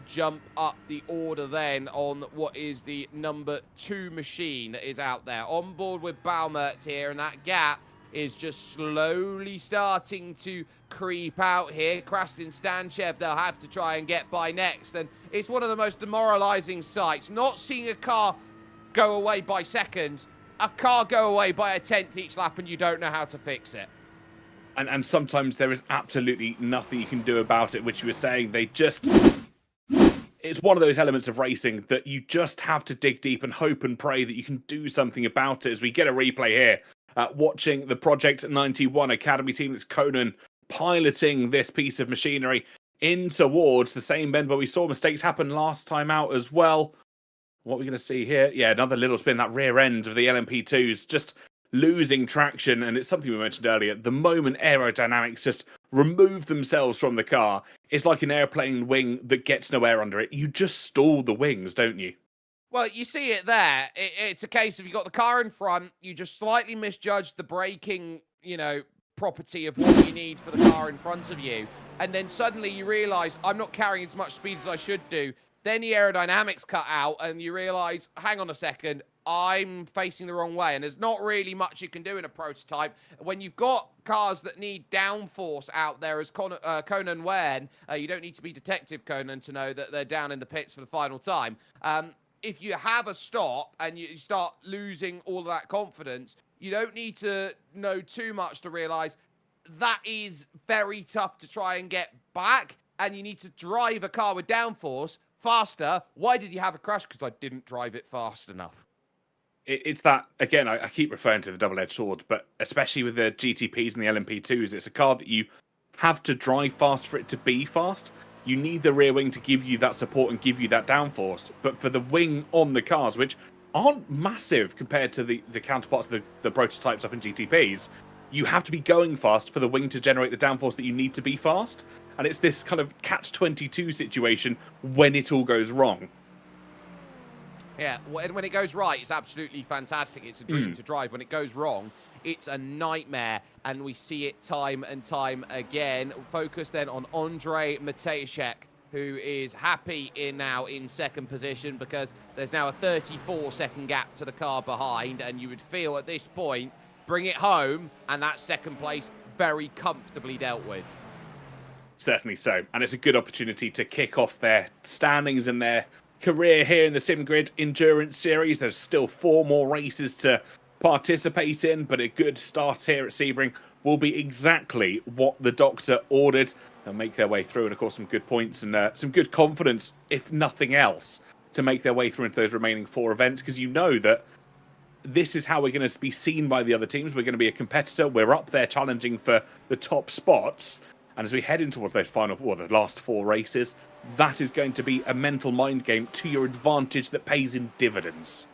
Speaker 1: jump up the order then on what is the number 2 machine that is out there. On board with Baumert here, and that gap is just slowly starting to creep out here. Krastin Stanchev, they'll have to try and get by next. And it's one of the most demoralizing sights. Not seeing a car go away by seconds, a car go away by a 10th each lap, and you don't know how to fix it.
Speaker 2: And sometimes there is absolutely nothing you can do about it, which you were saying. They just... It's one of those elements of racing that you just have to dig deep and hope and pray that you can do something about it. As we get a replay here, watching the Project 91 Academy team, that's Conan piloting this piece of machinery in towards the same bend where we saw mistakes happen last time out as well. What are we going to see here? Yeah, another little spin, that rear end of the LMP2s just losing traction. And it's something we mentioned earlier. The moment aerodynamics just remove themselves from the car, it's like an airplane wing that gets no air under it. You just stall the wings, don't you?
Speaker 1: Well, you see it there. It's a case of you got the car in front, you just slightly misjudged the braking, property of what you need for the car in front of you. And then suddenly you realize, I'm not carrying as much speed as I should do. Then the aerodynamics cut out and you realize, hang on a second, I'm facing the wrong way. And there's not really much you can do in a prototype. When you've got cars that need downforce out there, as Conan Wen, you don't need to be Detective Conan to know that they're down in the pits for the final time. If you have a stop and you start losing all of that confidence, You don't need to know too much to realize that is very tough to try and get back, and you need to drive a car with downforce faster. Why did you have a crash? Because I didn't drive it fast enough.
Speaker 2: It's that, again, I keep referring to the double-edged sword, but especially with the GTPs and the LMP2s, it's a car that you have to drive fast for it to be fast. You need the rear wing to give you that support and give you that downforce. But for the wing on the cars, which aren't massive compared to the counterparts of the prototypes up in GTPs, you have to be going fast for the wing to generate the downforce that you need to be fast. And it's this kind of catch-22 situation when it all goes wrong.
Speaker 1: Yeah, when it goes right, it's absolutely fantastic. It's a dream to drive. When it goes wrong, it's a nightmare, and we see it time and time again. Focus then on Andrei Matejček, who is happy now in second position because there's now a 34-second gap to the car behind, and you would feel at this point, bring it home, and that second place very comfortably dealt with.
Speaker 2: Certainly so, and it's a good opportunity to kick off their standings and their career here in the SimGrid Endurance Series. There's still 4 more races to participate in, but a good start here at Sebring will be exactly what the doctor ordered. They'll make their way through, and of course some good points and some good confidence, if nothing else, to make their way through into those remaining 4 events, because you know that this is how we're going to be seen by the other teams. We're going to be a competitor. We're up there challenging for the top spots. And as we head in towards those final, or the last 4 races, that is going to be a mental mind game to your advantage that pays in dividends.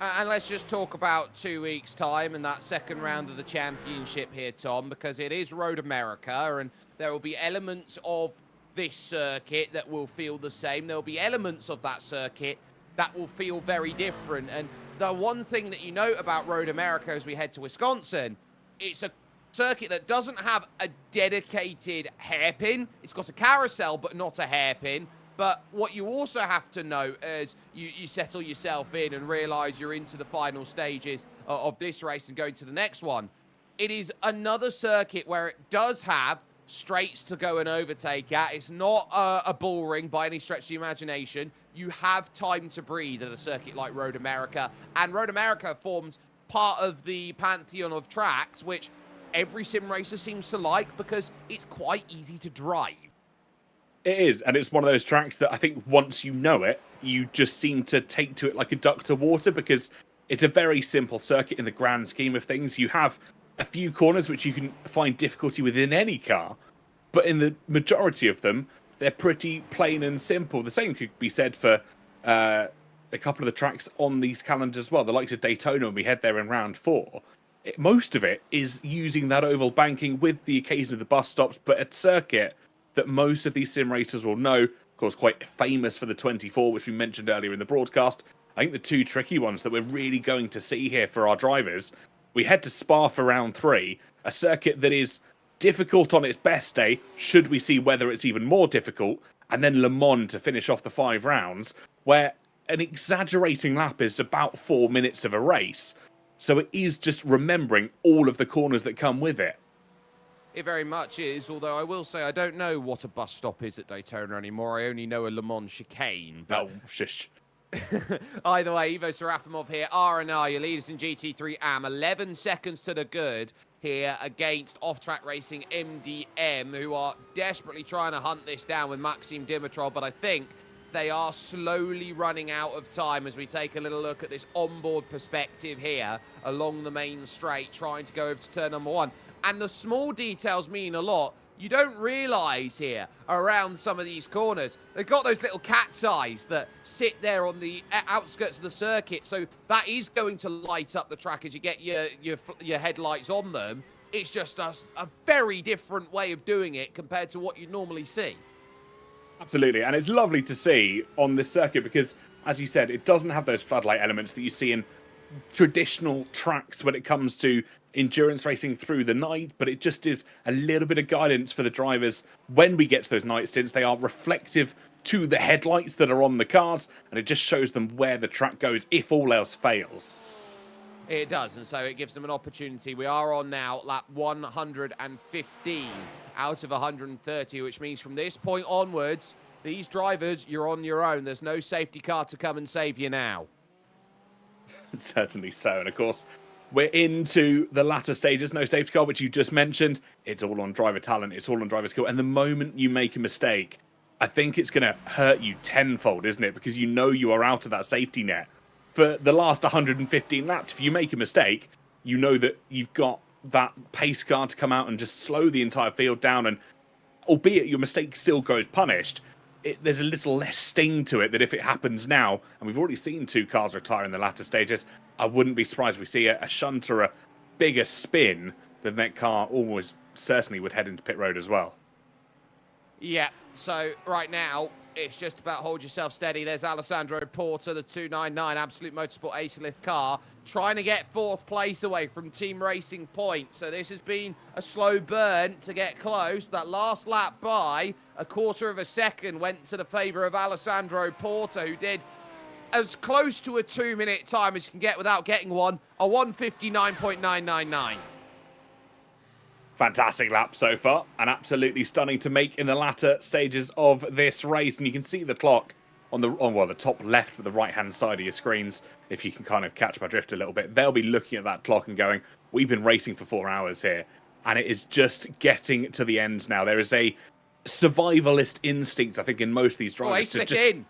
Speaker 1: And let's just talk about 2 weeks' time and that second round of the championship here, Tom, because it is Road America, and there will be elements of this circuit that will feel the same. There will be elements of that circuit that will feel very different. And the one thing that you note about Road America as we head to Wisconsin, it's a circuit that doesn't have a dedicated hairpin. It's got a carousel, but not a hairpin. But what you also have to note as you settle yourself in and realize you're into the final stages of this race and going to the next one, it is another circuit where it does have straights to go and overtake at. It's not a bull ring by any stretch of the imagination. You have time to breathe at a circuit like Road America. And Road America forms part of the pantheon of tracks, which every sim racer seems to like because it's quite easy to drive.
Speaker 2: It is, and it's one of those tracks that I think once you know it, you just seem to take to it like a duck to water, because it's a very simple circuit in the grand scheme of things. You have a few corners which you can find difficulty within any car, but in the majority of them, they're pretty plain and simple. The same could be said for a couple of the tracks on these calendars as well, the likes of Daytona when we head there in round 4. Most of it is using that oval banking with the occasion of the bus stops, but a circuit that most of these sim racers will know, of course, quite famous for the 24, which we mentioned earlier in the broadcast. I think the 2 tricky ones that we're really going to see here for our drivers, we head to Spa for round 3, a circuit that is difficult on its best day, should we see whether it's even more difficult, and then Le Mans to finish off the 5 rounds, where an exaggerating lap is about 4 minutes of a race. So it is just remembering all of the corners that come with it.
Speaker 1: It very much is, although I will say I don't know what a bus stop is at Daytona anymore. I only know a Le Mans chicane. But...
Speaker 2: Oh, shush.
Speaker 1: Either way, Ivo Serafimov here, R&R, your leaders in GT3 AM. 11 seconds to the good here against off-track racing MDM, who are desperately trying to hunt this down with Maxim Dimitrov, but I think they are slowly running out of time as we take a little look at this onboard perspective here along the main straight, trying to go over to turn number 1. And the small details mean a lot. You don't realise here around some of these corners, they've got those little cat's eyes that sit there on the outskirts of the circuit. So that is going to light up the track as you get your headlights on them. It's just a very different way of doing it compared to what you'd normally see.
Speaker 2: Absolutely, and it's lovely to see on this circuit because, as you said, it doesn't have those floodlight elements that you see in traditional tracks when it comes to endurance racing through the night, but it just is a little bit of guidance for the drivers when we get to those night stints. They are reflective to the headlights that are on the cars, and it just shows them where the track goes if all else fails.
Speaker 1: It does, and so it gives them an opportunity. We are on now lap 115 out of 130, which means from this point onwards, these drivers, you're on your own. There's no safety car to come and save you now.
Speaker 2: Certainly so. And of course, We're into the latter stages, no safety car, which you just mentioned. It's all on driver talent, it's all on driver skill. And the moment you make a mistake, I think it's going to hurt you tenfold, isn't it? Because you know you are out of that safety net. For the last 115 laps, if you make a mistake, you know that you've got that pace car to come out and just slow the entire field down. And albeit your mistake still goes punished, there's a little less sting to it than if it happens now. And we've already seen 2 cars retire in the latter stages. I wount be surprised if we see a shunt or a bigger spin, then that car almost certainly would head into pit road as well.
Speaker 1: Yeah, so right now, it's just about hold yourself steady. There's Alessandro Porta, the 299 Absolute Motorsport Acelith car, trying to get 4th place away from Team Racing Point. So this has been a slow burn to get close. That last lap by a 1/4 of a second went to the favour of Alessandro Porta, who did as close to a 2-minute time as you can get without getting one, a 1:59.999.
Speaker 2: Fantastic lap so far, and absolutely stunning to make in the latter stages of this race. And you can see the clock on the top left of the right-hand side of your screens, if you can kind of catch my drift a little bit. They'll be looking at that clock and going, we've been racing for 4 hours here, and it is just getting to the end now. There is a survivalist instinct, I think, in most of these drivers.
Speaker 1: Oh, in.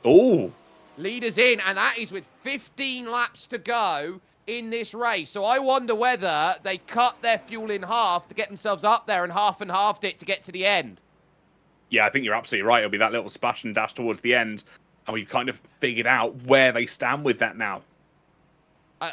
Speaker 2: Oh!
Speaker 1: Leaders in, and that is with 15 laps to go in this race. So I wonder whether they cut their fuel in half to get themselves up there and halved it to get to the end.
Speaker 2: Yeah, I think you're absolutely right. It'll be that little splash and dash towards the end, and we've kind of figured out where they stand with that now.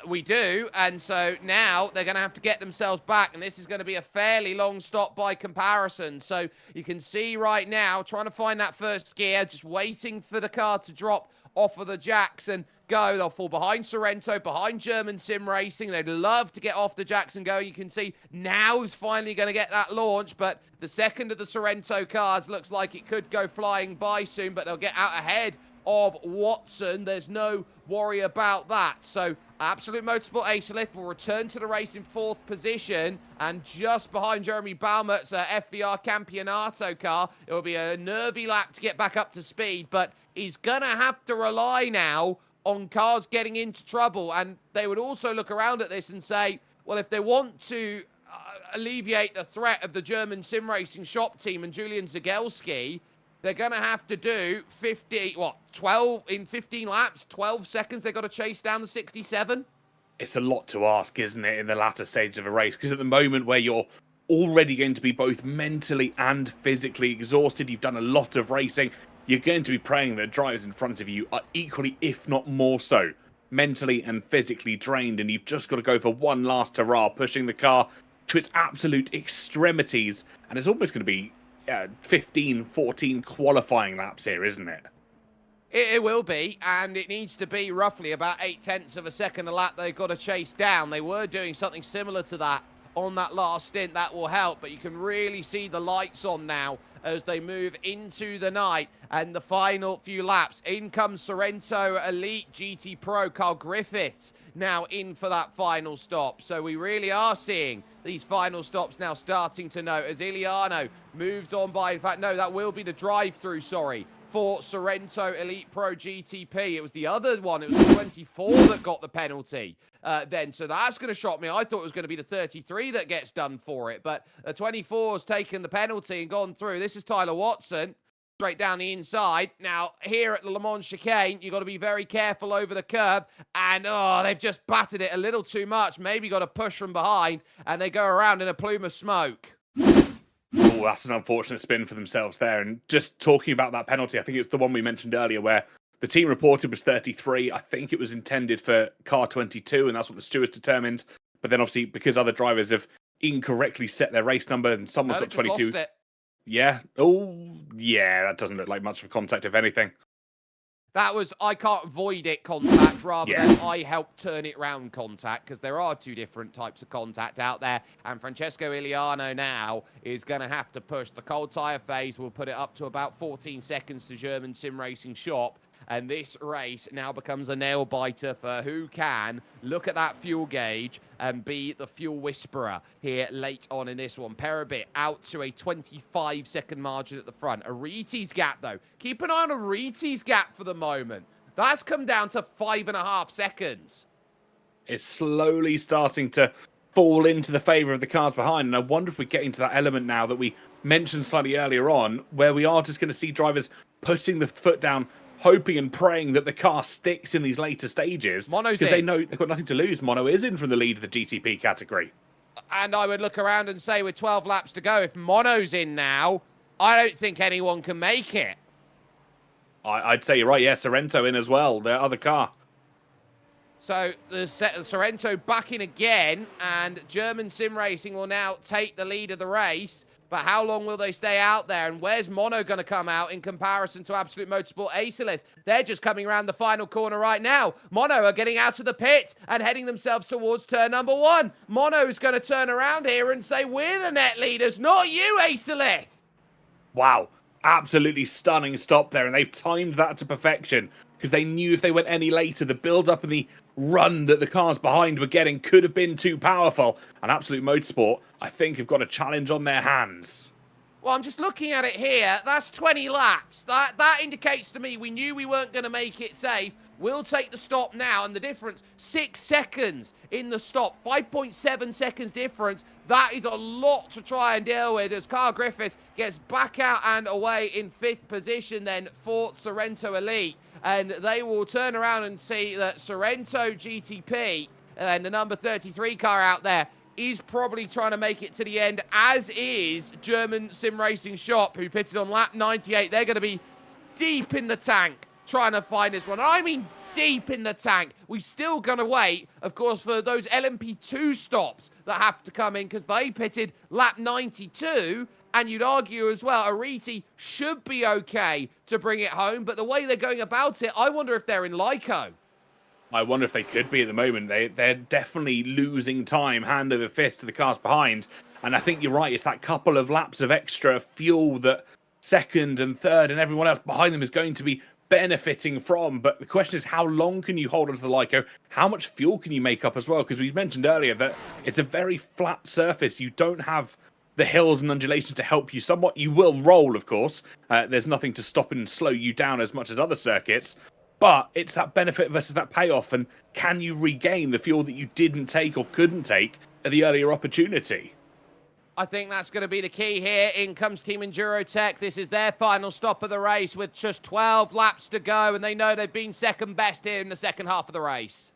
Speaker 1: We do, and so now they're going to have to get themselves back, and this is going to be a fairly long stop by comparison. So you can see right now, trying to find that first gear, just waiting for the car to drop off of the jacks and go. They'll fall behind Sorrento, behind German Sim Racing. They'd love to get off the jacks and go. You can see now is finally going to get that launch, but the second of the Sorrento cars looks like it could go flying by soon, but they'll get out ahead of Watson. There's no worry about that. So Absolute Motorsport Acelith will return to the race in 4th position, and just behind Jeremy Baumert's FVR Campionato car. It will be a nervy lap to get back up to speed, but he's going to have to rely now on cars getting into trouble. And they would also look around at this and say, well, if they want to alleviate the threat of the German sim racing shop team and Julian Zagelski, they're going to have to do 12 in 15 laps, 12 seconds. They've got to chase down the 67.
Speaker 2: It's a lot to ask, isn't it, in the latter stage of a race? Because at the moment where you're already going to be both mentally and physically exhausted, you've done a lot of racing, you're going to be praying that drivers in front of you are equally, if not more so, mentally and physically drained, and you've just got to go for one last hurrah, pushing the car to its absolute extremities. And it's almost going to be 15, 14 qualifying laps here, isn't it?
Speaker 1: It will be, and it needs to be roughly about 0.8 of a second a lap they've got to chase down. They were doing something similar to that on that last stint. That will help, but you can really see the lights on now as they move into the night and the final few laps. In comes Sorrento Elite GT Pro Carl Griffiths now in for that final stop. So we really are seeing these final stops now starting to note as Iliano moves on by. In fact, no, that will be the drive-through, sorry, for Sorrento Elite Pro GTP. It was the other one. It was the 24 that got the penalty then. So that's going to shock me. I thought it was going to be the 33 that gets done for it. But the 24's taken the penalty and gone through. This is Tyler Watson straight down the inside. Now, here at the Le Mans chicane, you've got to be very careful over the curb. And, oh, they've just battered it a little too much. Maybe got to push from behind. And they go around in a plume of smoke.
Speaker 2: Oh, that's an unfortunate spin for themselves there. And just talking about that penalty, I think it's the one we mentioned earlier where the team reported was 33. I think it was intended for car 22, and that's what the stewards determined. But then obviously, because other drivers have incorrectly set their race number and someone's got 22. Yeah. Oh, yeah, that doesn't look like much of a contact, if anything.
Speaker 1: That was, I can't avoid it contact rather than I help turn it round contact, because there are two different types of contact out there. And Francesco Iliano now is going to have to push. The cold tyre phase will put it up to about 14 seconds to German Sim Racing Shop. And this race now becomes a nail-biter for who can look at that fuel gauge and be the fuel whisperer here late on in this one. Perabit out to a 25-second margin at the front. Ariti's gap, though. Keep an eye on Ariti's gap for the moment. That's come down to 5.5 seconds.
Speaker 2: It's slowly starting to fall into the favour of the cars behind. And I wonder if we're getting to that element now that we mentioned slightly earlier on, where we are just going to see drivers putting the foot down, hoping and praying that the car sticks in these later stages.
Speaker 1: Mono's
Speaker 2: because they
Speaker 1: in.
Speaker 2: know they've got nothing to lose. Mono is in from the lead of the GTP category.
Speaker 1: And I would look around and say with 12 laps to go, if Mono's in now, I don't think anyone can make it.
Speaker 2: I'd say you're right. Yeah, Sorrento in as well, the other car.
Speaker 1: So the Sorrento back in again, and German Sim Racing will now take the lead of the race. But how long will they stay out there? And where's Mono going to come out in comparison to Absolute Motorsport Acelith? They're just coming around the final corner right now. Mono are getting out of the pit and heading themselves towards turn number 1. Mono is going to turn around here and say, we're the net leaders, not you, Acelith.
Speaker 2: Wow. Absolutely stunning stop there. And they've timed that to perfection, because they knew if they went any later, the build-up and the run that the cars behind were getting could have been too powerful. And Absolute Motorsport, I think, have got a challenge on their hands.
Speaker 1: Well, I'm just looking at it here. That's 20 laps. That indicates to me we knew we weren't going to make it safe. We'll take the stop now, and the difference, 6 seconds in the stop, 5.7 seconds difference. That is a lot to try and deal with as Carl Griffiths gets back out and away in 5th position then for Sorrento Elite. And they will turn around and see that Sorrento GTP, and the number 33 car out there, is probably trying to make it to the end, as is German Sim Racing Shop, who pitted on lap 98. They're going to be deep in the tank trying to find this one. I mean deep in the tank. We're still going to wait, of course, for those LMP2 stops that have to come in, because they pitted lap 92, and you'd argue as well, Ariti should be okay to bring it home, but the way they're going about it, I wonder if they're in Lyco.
Speaker 2: I wonder if they could be at the moment. They're definitely losing time hand over fist to the cars behind. And I think you're right. It's that couple of laps of extra fuel that second and third and everyone else behind them is going to be benefiting from. But the question is, how long can you hold onto the Lyco? How much fuel can you make up as well? Because we mentioned earlier that it's a very flat surface. You don't have the hills and undulations to help you somewhat. You will roll, of course. There's nothing to stop and slow you down as much as other circuits. But it's that benefit versus that payoff. And can you regain the fuel that you didn't take or couldn't take at the earlier opportunity?
Speaker 1: I think that's going to be the key here. In comes Team Endurotech. This is their final stop of the race with just 12 laps to go. And they know they've been second best here in the second half of the race.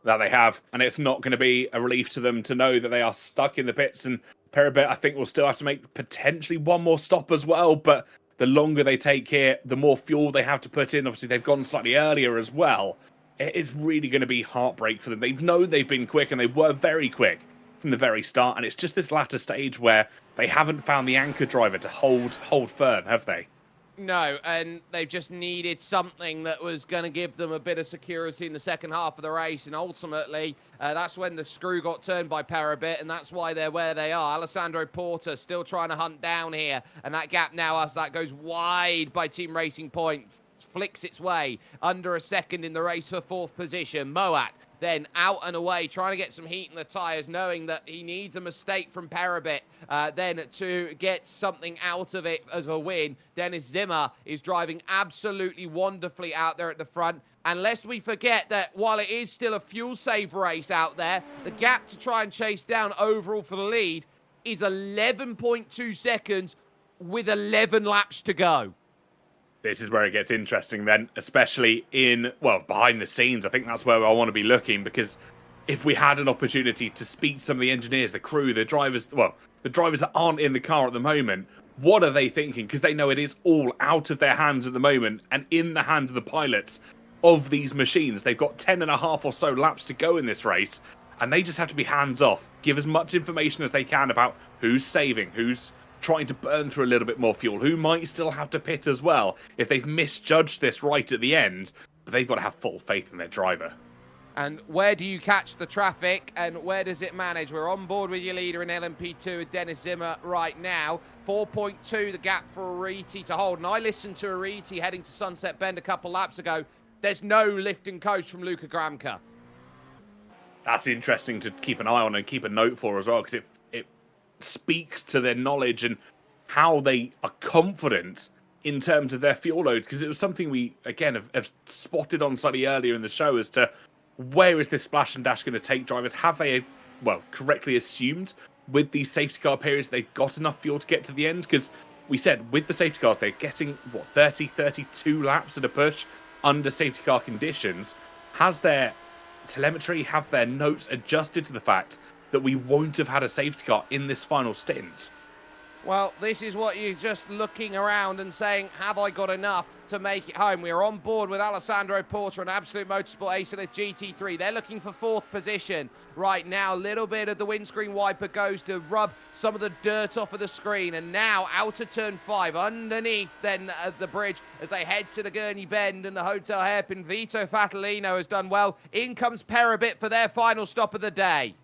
Speaker 2: That they have. And it's not going to be a relief to them to know that they are stuck in the pits. And Peribet, I think, will still have to make potentially one more stop as well. But the longer they take here, the more fuel they have to put in. Obviously, they've gone slightly earlier as well. It's really going to be heartbreak for them. They know they've been quick, and they were very quick from the very start. And it's just this latter stage where they haven't found the anchor driver to hold firm, have they?
Speaker 1: No, and they've just needed something that was going to give them a bit of security in the second half of the race. And ultimately, that's when the screw got turned by Peribet, and that's why they're where they are. Alessandro Porta still trying to hunt down here. And that gap now, as that goes wide by Team Racing Point, flicks its way under a second in the race for 4th position. Moat then out and away, trying to get some heat in the tyres, knowing that he needs a mistake from Peribet then to get something out of it as a win. Dennis Zimmer is driving absolutely wonderfully out there at the front. And lest we forget that while it is still a fuel save race out there, the gap to try and chase down overall for the lead is 11.2 seconds with 11 laps to go.
Speaker 2: This is where it gets interesting then, especially behind the scenes. I think that's where I want to be looking, because if we had an opportunity to speak to some of the engineers, the crew, the drivers that aren't in the car at the moment, what are they thinking? Because they know it is all out of their hands at the moment and in the hands of the pilots of these machines. They've got 10 and a half or so laps to go in this race, and they just have to be hands off, give as much information as they can about who's saving, who's trying to burn through a little bit more fuel, who might still have to pit as well if they've misjudged this right at the end. But they've got to have full faith in their driver.
Speaker 1: And where do you catch the traffic, and where does it manage? We're on board with your leader in LMP2 with Dennis Zimmer right now. 4.2 the gap for Ariti to hold. And I listened to Ariti heading to Sunset Bend a couple laps ago. There's no lift and coach from Luka Gramka.
Speaker 2: That's interesting to keep an eye on and keep a note for as well, because it speaks to their knowledge and how they are confident in terms of their fuel loads, because it was something we, again, have spotted on slightly earlier in the show as to where is this splash and dash going to take drivers? Have they, well, correctly assumed with these safety car periods they've got enough fuel to get to the end? Because we said with the safety cars, they're getting, what, 30, 32 laps at a push under safety car conditions. Has their telemetry, have their notes adjusted to the fact that we won't have had a safety car in this final stint?
Speaker 1: Well, this is what you're just looking around and saying, have I got enough to make it home? We're on board with Alessandro Porter and Absolute Motorsport Ace Elite GT3. They're looking for 4th position right now. A little bit of the windscreen wiper goes to rub some of the dirt off of the screen. And now out of turn 5, underneath then the bridge as they head to the Gurney Bend and the Hotel Hairpin. Vito Fatalino has done well. In comes Perabit for their final stop of the day.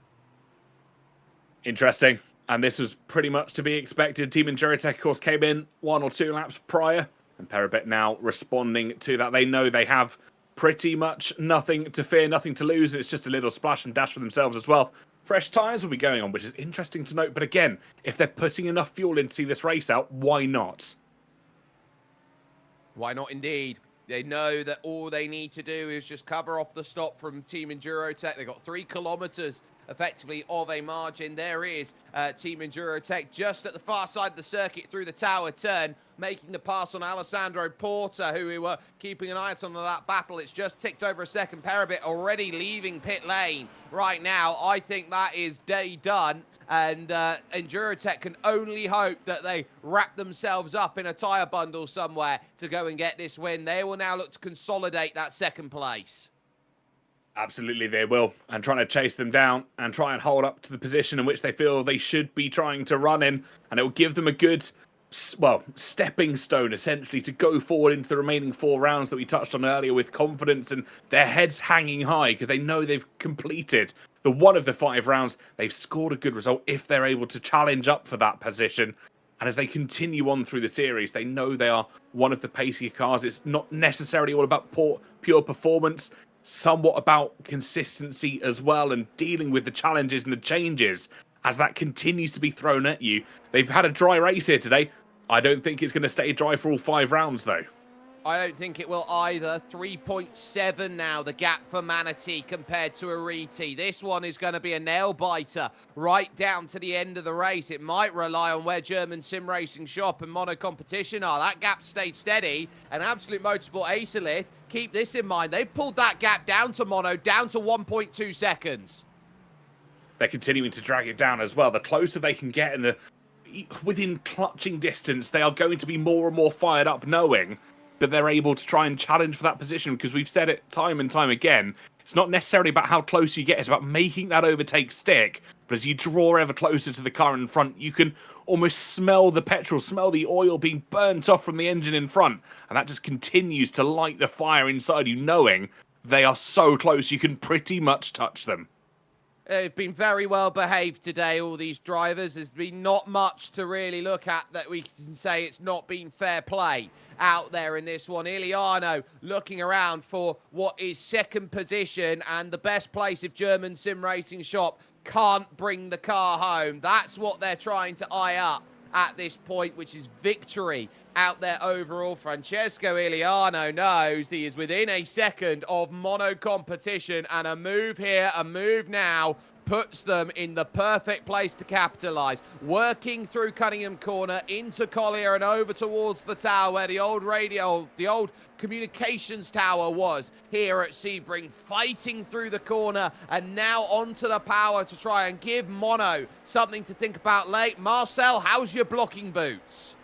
Speaker 2: Interesting. And this was pretty much to be expected. Team Enduratech, of course, came in 1 or 2 laps prior. And Perabit now responding to that. They know they have pretty much nothing to fear, nothing to lose. It's just a little splash and dash for themselves as well. Fresh tyres will be going on, which is interesting to note. But again, if they're putting enough fuel in to see this race out, why not?
Speaker 1: Why not indeed? They know that all they need to do is just cover off the stop from Team Endurotech. They've got 3 kilometers effectively of a margin. There is Team Endurotech just at the far side of the circuit through the tower turn, making the pass on Alessandro Porter, who we were keeping an eye on that battle. It's just ticked over a second. Perabit already leaving pit lane right now. I think that is day done. And Endurotech can only hope that they wrap themselves up in a tyre bundle somewhere to go and get this win. They will now look to consolidate that 2nd place.
Speaker 2: Absolutely they will, and trying to chase them down and try and hold up to the position in which they feel they should be trying to run in, and it will give them a good, well, stepping stone essentially to go forward into the remaining 4 rounds that we touched on earlier with confidence and their heads hanging high because they know they've completed the 1 of the 5 rounds. They've scored a good result if they're able to challenge up for that position. And as they continue on through the series, they know they are one of the pacier cars. It's not necessarily all about pure performance, somewhat about consistency as well and dealing with the challenges and the changes as that continues to be thrown at you. They've had a dry race here today. I don't think it's going to stay dry for all 5 rounds, though.
Speaker 1: I don't think it will either. 3.7 now, the gap for Manatee compared to Ariti. This one is going to be a nail-biter right down to the end of the race. It might rely on where German Sim Racing Shop and Mono Competition are. That gap stayed steady, and Absolute Motorsport Acelith, keep this in mind, they've pulled that gap down to Mono, down to 1.2 seconds.
Speaker 2: They're continuing to drag it down as well. The closer they can get within clutching distance, they are going to be more and more fired up, knowing that they're able to try and challenge for that position, because we've said it time and time again, it's not necessarily about how close you get, it's about making that overtake stick. But as you draw ever closer to the car in front, you can almost smell the petrol, smell the oil being burnt off from the engine in front, and that just continues to light the fire inside you, knowing they are so close you can pretty much touch them.
Speaker 1: They've been very well behaved today, all these drivers. There's been not much to really look at that we can say it's not been fair play out there in this one. Iliano looking around for what is 2nd position and the best place if German Sim Racing Shop can't bring the car home. That's what they're trying to eye up at this point, which is victory out there overall. Francesco Iliano knows he is within a second of Mono Competition, and a move here, a move now, puts them in the perfect place to capitalise. Working through Cunningham Corner into Collier and over towards the tower where the old communications tower was here at Sebring, fighting through the corner and now onto the power to try and give Mono something to think about late. Marcel, how's your blocking boots?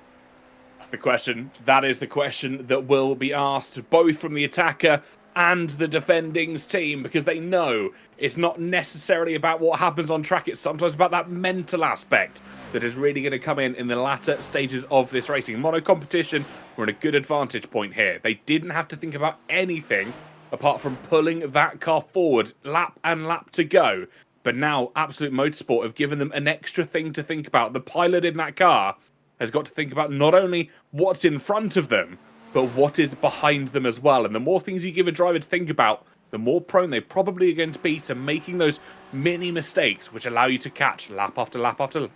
Speaker 2: That's the question. That is the question that will be asked both from the attacker and the defending's team, because they know it's not necessarily about what happens on track. It's sometimes about that mental aspect that is really going to come in the latter stages of this racing. Mono Competition were in a good advantage point here. They didn't have to think about anything apart from pulling that car forward lap and lap to go. But now Absolute Motorsport have given them an extra thing to think about. The pilot in that car has got to think about not only what's in front of them, but what is behind them as well. And the more things you give a driver to think about, the more prone they probably are going to be to making those mini mistakes, which allow you to catch lap after lap after lap.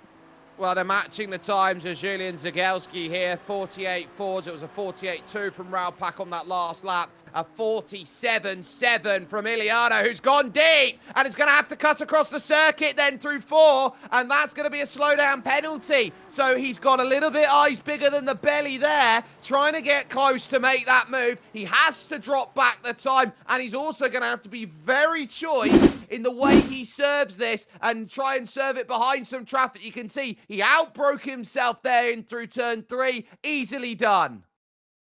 Speaker 1: Well, they're matching the times as Julian Zagelski here. 48.4s. It was a 48.2 from Raupak on that last lap. A 47.7 from Iliano, who's gone deep. And it's going to have to cut across the circuit then through 4. And that's going to be a slowdown penalty. So he's got a little bit eyes bigger than the belly there, trying to get close to make that move. He has to drop back the time. And he's also going to have to be very choice in the way he serves this and try and serve it behind some traffic. You can see he outbroke himself there in through turn 3. Easily done.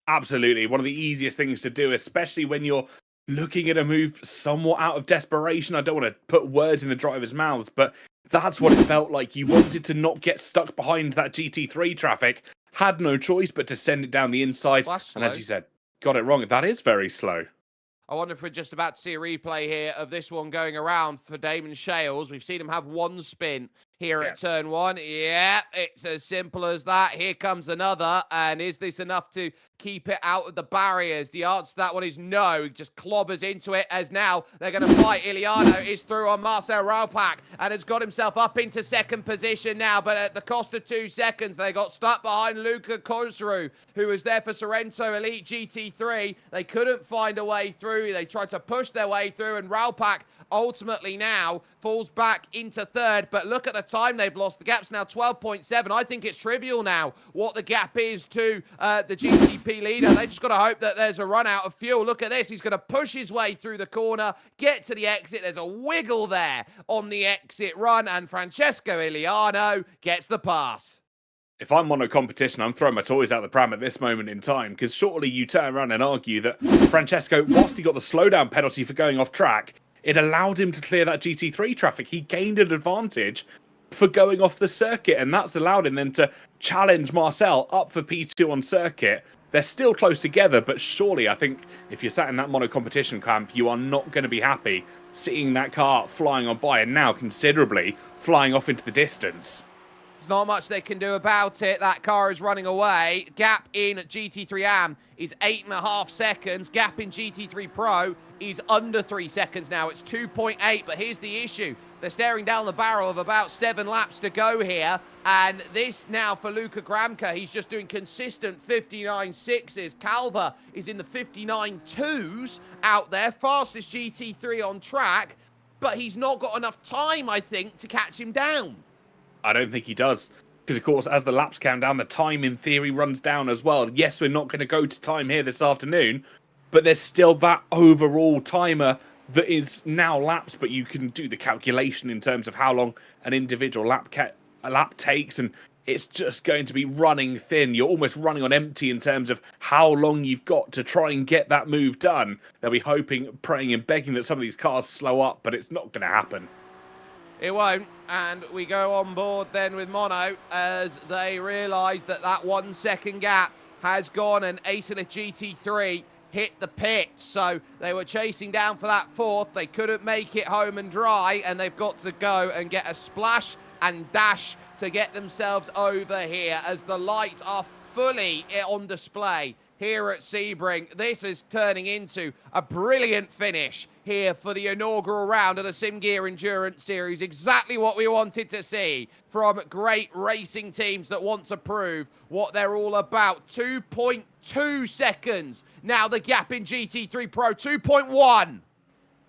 Speaker 2: Absolutely. One of the easiest things to do, especially when you're looking at a move somewhat out of desperation. I don't want to put words in the driver's mouths, but that's what it felt like. You wanted to not get stuck behind that GT3 traffic. Had no choice but to send it down the inside. And as you said, got it wrong. That is very slow.
Speaker 1: I wonder if we're just about to see a replay here of this one going around for Damon Shales. We've seen him have one spin here at turn 1. Yeah, it's as simple as that. Here comes another. And is this enough to keep it out of the barriers? The answer to that one is no. He just clobbers into it, as now they're going to fight. Iliano is through on Marcel Raupak and has got himself up into second position now, but at the cost of 2 seconds. They got stuck behind Luca Kozru, who was there for Sorrento Elite GT3. They couldn't find a way through. They tried to push their way through, and Raupak ultimately now falls back into third. But look at the time they've lost. The gap's now 12.7. I think it's trivial now what the gap is to the GTP leader. They just got to hope that there's a run out of fuel. Look at this. He's going to push his way through the corner, get to the exit. There's a wiggle there on the exit run, and Francesco Iliano gets the pass.
Speaker 2: If I'm on a competition, I'm throwing my toys out the pram at this moment in time, because surely you turn around and argue that Francesco, whilst he got the slowdown penalty for going off track, it allowed him to clear that GT3 traffic. He gained an advantage for going off the circuit, and that's allowed him then to challenge Marcel up for P2 on circuit. They're still close together, but surely I think if you're sat in that mono competition camp, you are not going to be happy seeing that car flying on by, and now considerably flying off into the distance.
Speaker 1: There's not much they can do about it. That car is running away. Gap in GT3 AM is 8.5 seconds. Gap in GT3 Pro is under 3 seconds now. It's 2.8, but here's the issue. They're staring down the barrel of about 7 laps to go here. And this now for Luca Gramka, he's just doing consistent 59.6s. Calva is in the 59.2s out there. Fastest GT3 on track, but he's not got enough time, I think, to catch him down.
Speaker 2: I don't think he does, because of course, as the laps count down, the time in theory runs down as well. Yes, we're not going to go to time here this afternoon, but there's still that overall timer that is now laps, but you can do the calculation in terms of how long an individual lap takes, and it's just going to be running thin. You're almost running on empty in terms of how long you've got to try and get that move done. They'll be hoping, praying and begging that some of these cars slow up, but it's not going to happen.
Speaker 1: It won't, and we go on board then with Mono as they realise that that 1 second gap has gone, and Acelith GT3 hit the pits. So they were chasing down for that 4th. They couldn't make it home and dry, and they've got to go and get a splash and dash to get themselves over here as the lights are fully on display here at Sebring. This is turning into a brilliant finish here for the inaugural round of the SIMGEAR Endurance Series. Exactly what we wanted to see from great racing teams that want to prove what they're all about. 2.2 seconds. Now the gap in GT3 Pro, 2.1.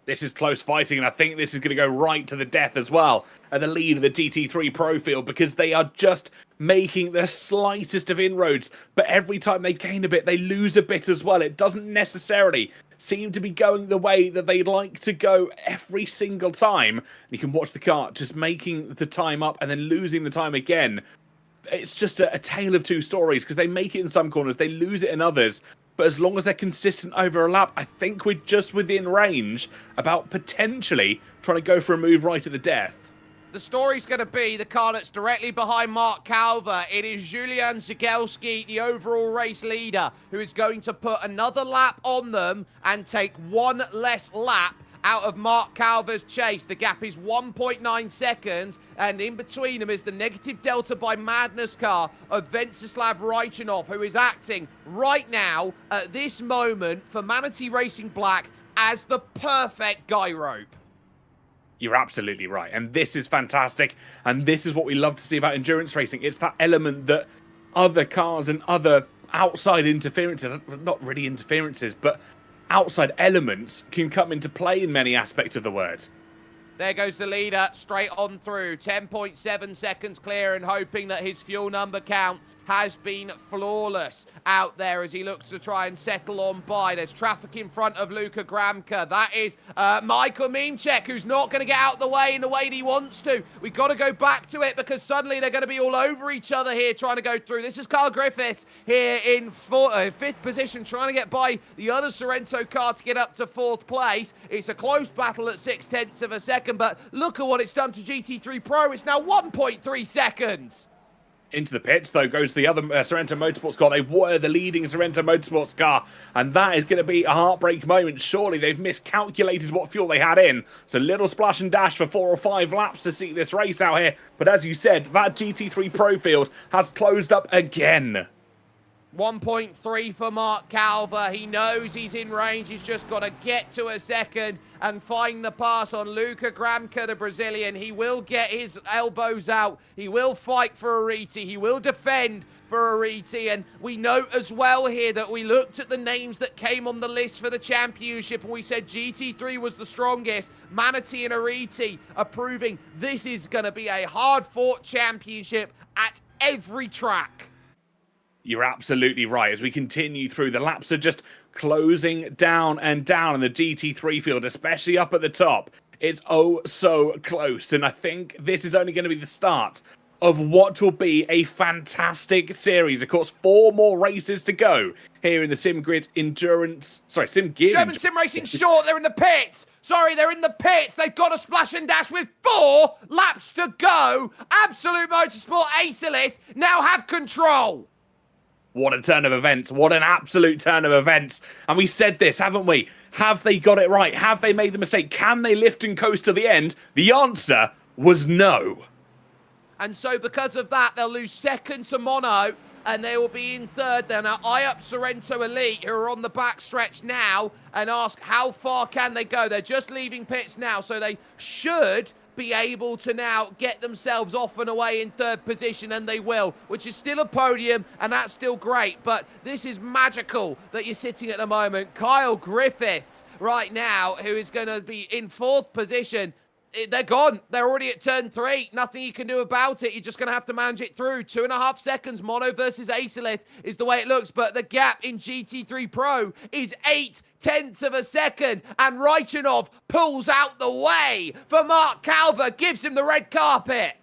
Speaker 2: This is close fighting, and I think this is going to go right to the death as well at the lead of the GT3 Pro field, because they are just making the slightest of inroads, but every time they gain a bit, they lose a bit as well. It doesn't necessarily seem to be going the way that they'd like to go every single time. You can watch the car just making the time up and then losing the time again. It's just a tale of two stories, because they make it in some corners, they lose it in others. But as long as they're consistent over a lap, I think we're just within range about potentially trying to go for a move right at the death.
Speaker 1: The story's going to be the car that's directly behind Mark Calva. It is Julian Zagelski, the overall race leader, who is going to put another lap on them and take one less lap out of Mark Calva's chase. The gap is 1.9 seconds, and in between them is the negative delta by Madness car of Venceslav Raichanov, who is acting right now at this moment for Manatee Racing Black as the perfect guy rope.
Speaker 2: You're absolutely right. And this is fantastic. And this is what we love to see about endurance racing. It's that element that other cars and other outside interferences, not really interferences, but outside elements can come into play in many aspects of the word.
Speaker 1: There goes the leader, straight on through. 10.7 seconds clear and hoping that his fuel number count has been flawless out there as he looks to try and settle on by. There's traffic in front of Luka Gramka. That is Michael Memchek, who's not going to get out the way in the way that he wants to. We've got to go back to it because suddenly they're going to be all over each other here trying to go through. This is Carl Griffiths here in fifth position trying to get by the other Sorrento car to get up to fourth place. It's a close battle at 0.6 of a second, but look at what it's done to GT3 Pro. It's now 1.3 seconds.
Speaker 2: Into the pits, though, goes the other Sorrento Motorsports car. They were the leading Sorrento Motorsports car, and that is going to be a heartbreak moment. Surely they've miscalculated what fuel they had in. So little splash and dash for 4 or 5 laps to see this race out here. But as you said, that GT3 Pro field has closed up again.
Speaker 1: 1.3 for Mark Calver. He knows he's in range. He's just got to get to a second and find the pass on Luka Gramka, the Brazilian. He will get his elbows out. He will fight for Ariti. He will defend for Ariti. And we note as well here that we looked at the names that came on the list for the championship and we said GT3 was the strongest. Manatee and Ariti are proving this is going to be a hard-fought championship at every track.
Speaker 2: You're absolutely right. As we continue through, the laps are just closing down and down in the GT3 field, especially up at the top. It's oh so close, and I think this is only going to be the start of what will be a fantastic series. Of course, 4 more races to go here in the SimGear
Speaker 1: German Sim Racing short, they're in the pits. Sorry, they're in the pits. They've got a splash and dash with 4 laps to go. Absolute Motorsport Acelith now have control.
Speaker 2: What a turn of events. What an absolute turn of events. And we said this, haven't we? Have they got it right? Have they made the mistake? Can they lift and coast to the end? The answer was no.
Speaker 1: And so because of that, they'll lose second to Mono, and they will be in third. They'll now eye up Sorrento Elite, who are on the back stretch now, and ask how far can they go. They're just leaving pits now, so they should be able to now get themselves off and away in third position, and they will, which is still a podium, and that's still great. But this is magical that you're sitting at the moment. Kyle Griffiths right now, who is going to be in fourth position. They're gone. They're already at turn 3. Nothing you can do about it. You're just going to have to manage it through. 2.5 seconds. Mono versus Acelith is the way it looks. But the gap in GT3 Pro is 0.8 of a second. And Raichanov pulls out the way for Mark Calver. Gives him the red carpet.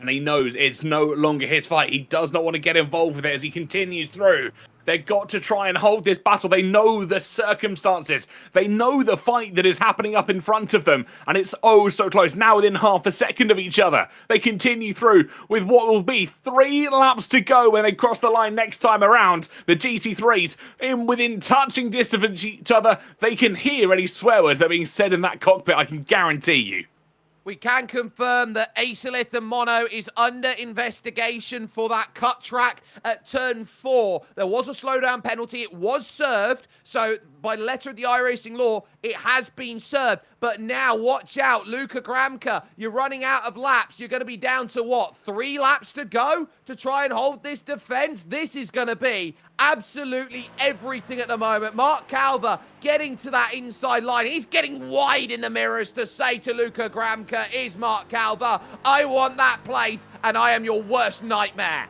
Speaker 2: And he knows it's no longer his fight. He does not want to get involved with it as he continues through. They've got to try and hold this battle. They know the circumstances. They know the fight that is happening up in front of them. And it's oh so close. Now within half a second of each other. They continue through with what will be 3 laps to go when they cross the line next time around. The GT3s in within touching distance of each other. They can hear any swear words that are being said in that cockpit, I can guarantee you.
Speaker 1: We can confirm that Acelith and Mono is under investigation for that cut track at turn 4. There was a slowdown penalty. It was served. So by letter of the iRacing law, it has been served. But now watch out, Luka Gramka. You're running out of laps. You're going to be down to what? 3 laps to go to try and hold this defense? This is going to be absolutely everything at the moment. Mark Calver getting to that inside line. He's getting wide in the mirrors to say to Luka Gramka, is Mark Calver, I want that place and I am your worst nightmare.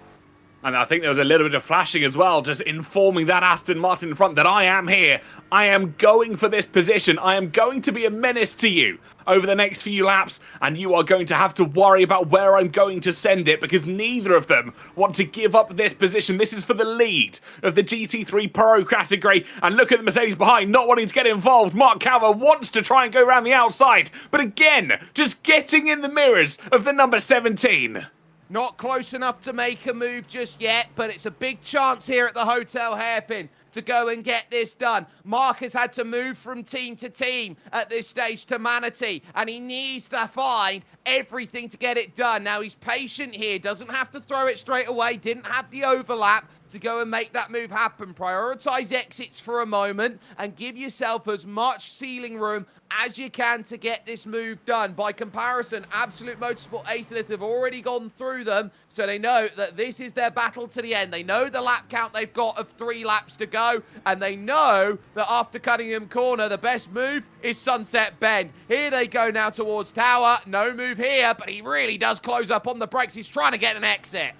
Speaker 2: And I think there was a little bit of flashing as well, just informing that Aston Martin in front that I am here. I am going for this position. I am going to be a menace to you over the next few laps, and you are going to have to worry about where I'm going to send it because neither of them want to give up this position. This is for the lead of the GT3 Pro category. And look at the Mercedes behind, not wanting to get involved. Mark Calver wants to try and go around the outside, but again, just getting in the mirrors of the number 17.
Speaker 1: Not close enough to make a move just yet, but it's a big chance here at the Hotel Hairpin to go and get this done. Mark has had to move from team to team at this stage to Manatee, and he needs to find everything to get it done. Now, he's patient here, doesn't have to throw it straight away, didn't have the overlap to go and make that move happen. Prioritize exits for a moment and give yourself as much ceiling room as you can to get this move done. By comparison, Absolute Motorsport Acelith have already gone through them, so they know that this is their battle to the end. They know the lap count they've got of 3 laps to go, and they know that after Cunningham Corner, the best move is Sunset Bend. Here they go now towards Tower. No move here, but he really does close up on the brakes. He's trying to get an exit.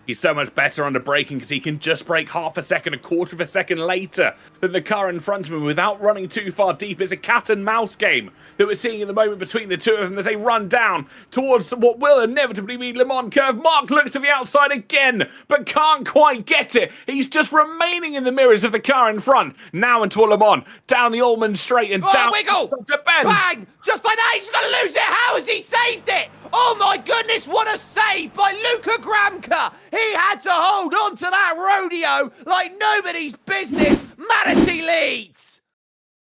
Speaker 2: He's so much better under braking because he can just brake half a second, a quarter of a second later than the car in front of him without running too far deep. It's a cat and mouse game that we're seeing at the moment between the two of them as they run down towards what will inevitably be Le Mans curve. Mark looks to the outside again, but can't quite get it. He's just remaining in the mirrors of the car in front. Now into Le Mans, down the Allman Straight and down
Speaker 1: wiggle!
Speaker 2: to Bend.
Speaker 1: Bang! Just like that, he's going to lose it. How has he saved it? Oh my goodness, what a save by Luca Gramka. He had to hold on to that rodeo like nobody's business. Manatee leads.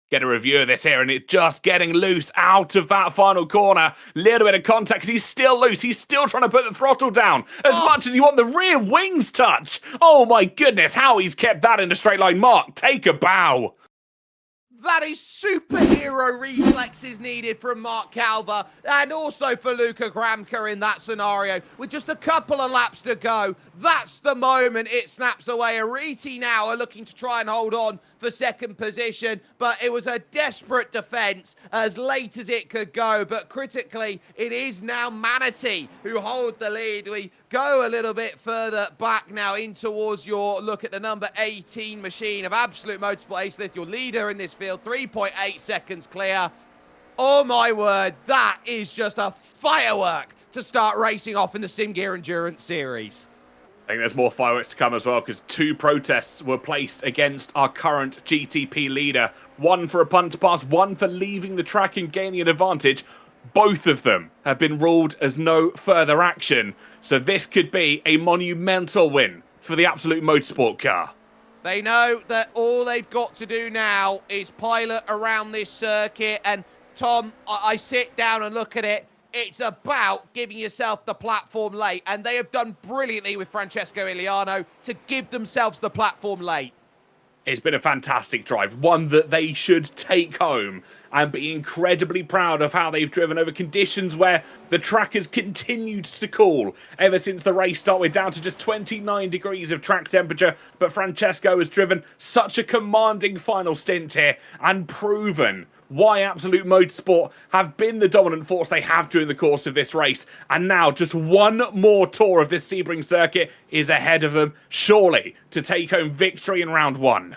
Speaker 2: Get a review of this here, and it's just getting loose out of that final corner. Little bit of contact because he's still loose. He's still trying to put the throttle down as much as you want the rear wings touch. Oh my goodness, how he's kept that in a straight line. Mark, take a bow.
Speaker 1: That is superhero reflexes needed from Mark Calver and also for Luca Gramka in that scenario. With just a couple of laps to go, that's the moment it snaps away. Ariti now are looking to try and hold on for second position, but it was a desperate defense as late as it could go. But critically, it is now Manatee who hold the lead. We go a little bit further back now in towards your look at the number 18 machine of Absolute Motorsport Acelith, your leader in this field, 3.8 seconds clear. Oh my word, that is just a firework to start racing off in the SimGear Endurance Series.
Speaker 2: I think there's more fireworks to come as well because 2 protests were placed against our current GTP leader. 1 for a punt pass, 1 for leaving the track and gaining an advantage. Both of them have been ruled as no further action. So this could be a monumental win for the Absolute Motorsport car.
Speaker 1: They know that all they've got to do now is pilot around this circuit. And Tom, I sit down and look at it. It's about giving yourself the platform late. And they have done brilliantly with Francesco Iliano to give themselves the platform late.
Speaker 2: It's been a fantastic drive, one that they should take home and be incredibly proud of how they've driven over conditions where the track has continued to cool ever since the race start. We're down to just 29 degrees of track temperature, but Francesco has driven such a commanding final stint here and proven why Absolute Motorsport have been the dominant force they have during the course of this race. And now just one more tour of this Sebring circuit is ahead of them, surely to take home victory in round 1.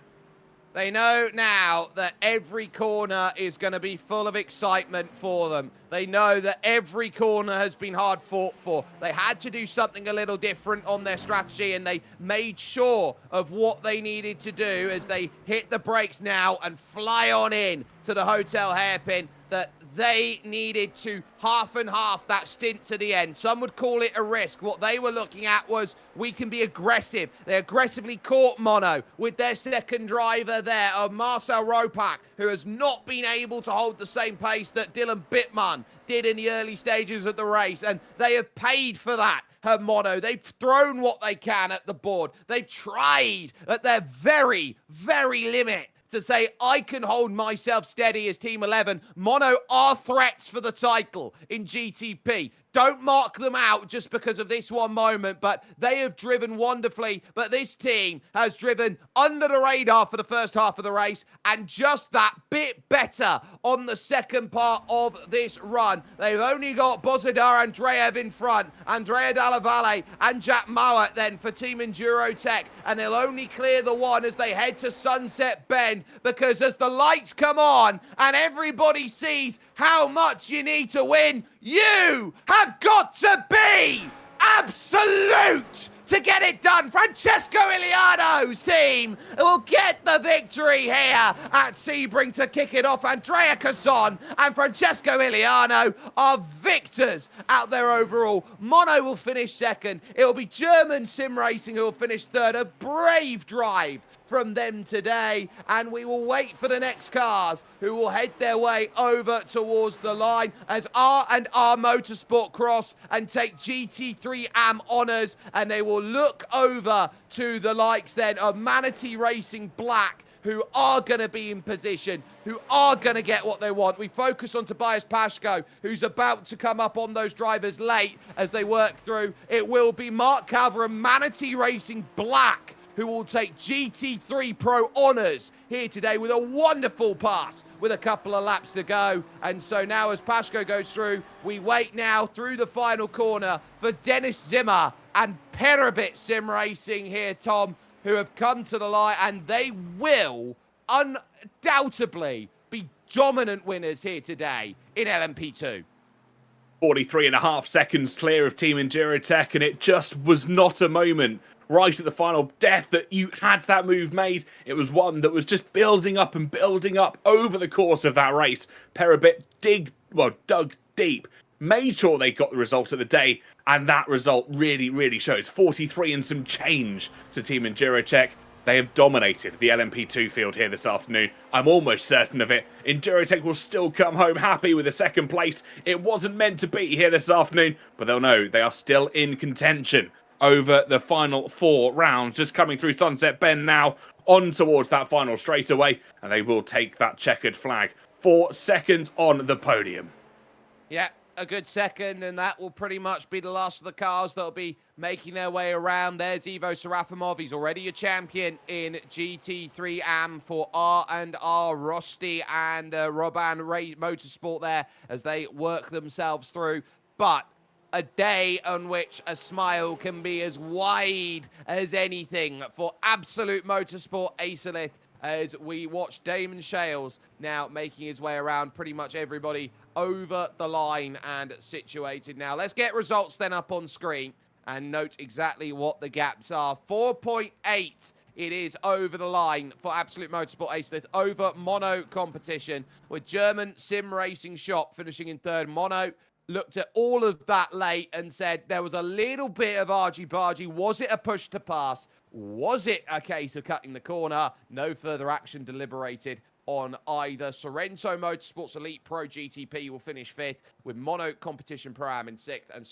Speaker 1: They know now that every corner is going to be full of excitement for them. They know that every corner has been hard fought for. They had to do something a little different on their strategy, and they made sure of what they needed to do as they hit the brakes now and fly on in to the hotel hairpin, that they needed to half and half that stint to the end. Some would call it a risk. What they were looking at was, we can be aggressive. They aggressively caught Mono with their second driver there of Marcel Ropak, who has not been able to hold the same pace that Dylan Bittman did in the early stages of the race. And they have paid for that. Her Mono, they've thrown what they can at the board. They've tried at their very, very limit to say, I can hold myself steady as Team 11. Mono are threats for the title in GTP. Don't mark them out just because of this one moment, but they have driven wonderfully. But this team has driven under the radar for the first half of the race, and just that bit better on the second part of this run. They've only got Bozidar Andreev in front, Andrea Dalla Valle and Jack Mowat then for Team Enduro Tech, and they'll only clear the one as they head to Sunset Bend, because as the lights come on and everybody sees how much you need to win, you have got to be absolute to get it done. Francesco Iliano's team will get the victory here at Sebring to kick it off. Andrea Casson and Francesco Iliano are victors out there overall. Mono will finish second. It will be German Sim Racing who will finish third. A brave drive from them today, and we will wait for the next cars who will head their way over towards the line as R&R Motorsport cross and take GT3 AM honours, and they will look over to the likes then of Manatee Racing Black, who are going to be in position, who are going to get what they want. We focus on Tobias Pashko, who's about to come up on those drivers late as they work through. It will be Mark Calver and Manatee Racing Black who will take GT3 Pro honours here today with a wonderful pass with a couple of laps to go. And so now as Pashko goes through, we wait now through the final corner for Dennis Zimmer and Perabit Sim Racing here, Tom, who have come to the line, and they will undoubtedly be dominant winners here today in LMP2.
Speaker 2: 43.5 seconds clear of Team Endurotech, and it just was not a moment right at the final death that you had that move made. It was one that was just building up and building up over the course of that race. Perabit dug deep, made sure they got the result of the day, and that result really shows. 43 and some change to Team Endurotech. They have dominated the LMP2 field here this afternoon. I'm almost certain of it. Endurotech will still come home happy with a second place. It wasn't meant to be here this afternoon, but they'll know they are still in contention over the final 4 rounds. Just coming through Sunset Bend now, on towards that final straightaway, and they will take that checkered flag for second on the podium.
Speaker 1: Yeah, a good second, and that will pretty much be the last of the cars that'll be making their way around. There's Ivo Serafimov. He's already a champion in GT3 AM for R&R Rosti and Roban Ray Motorsport there as they work themselves through. But a day on which a smile can be as wide as anything for Absolute Motorsport Acelith, as we watch Damon Shales now making his way around pretty much everybody over the line and situated. Now, let's get results then up on screen and note exactly what the gaps are. 4.8 it is over the line for Absolute Motorsport Acelith over Mono competition, with German Sim Racing Shop finishing in third. Mono looked at all of that late and said there was a little bit of argy-bargy. Was it a push to pass? Was it a case of cutting the corner? No further action deliberated on either. Sorrento Motorsports Elite Pro GTP will finish 5th, with Mono Competition Pro Am in 6th, and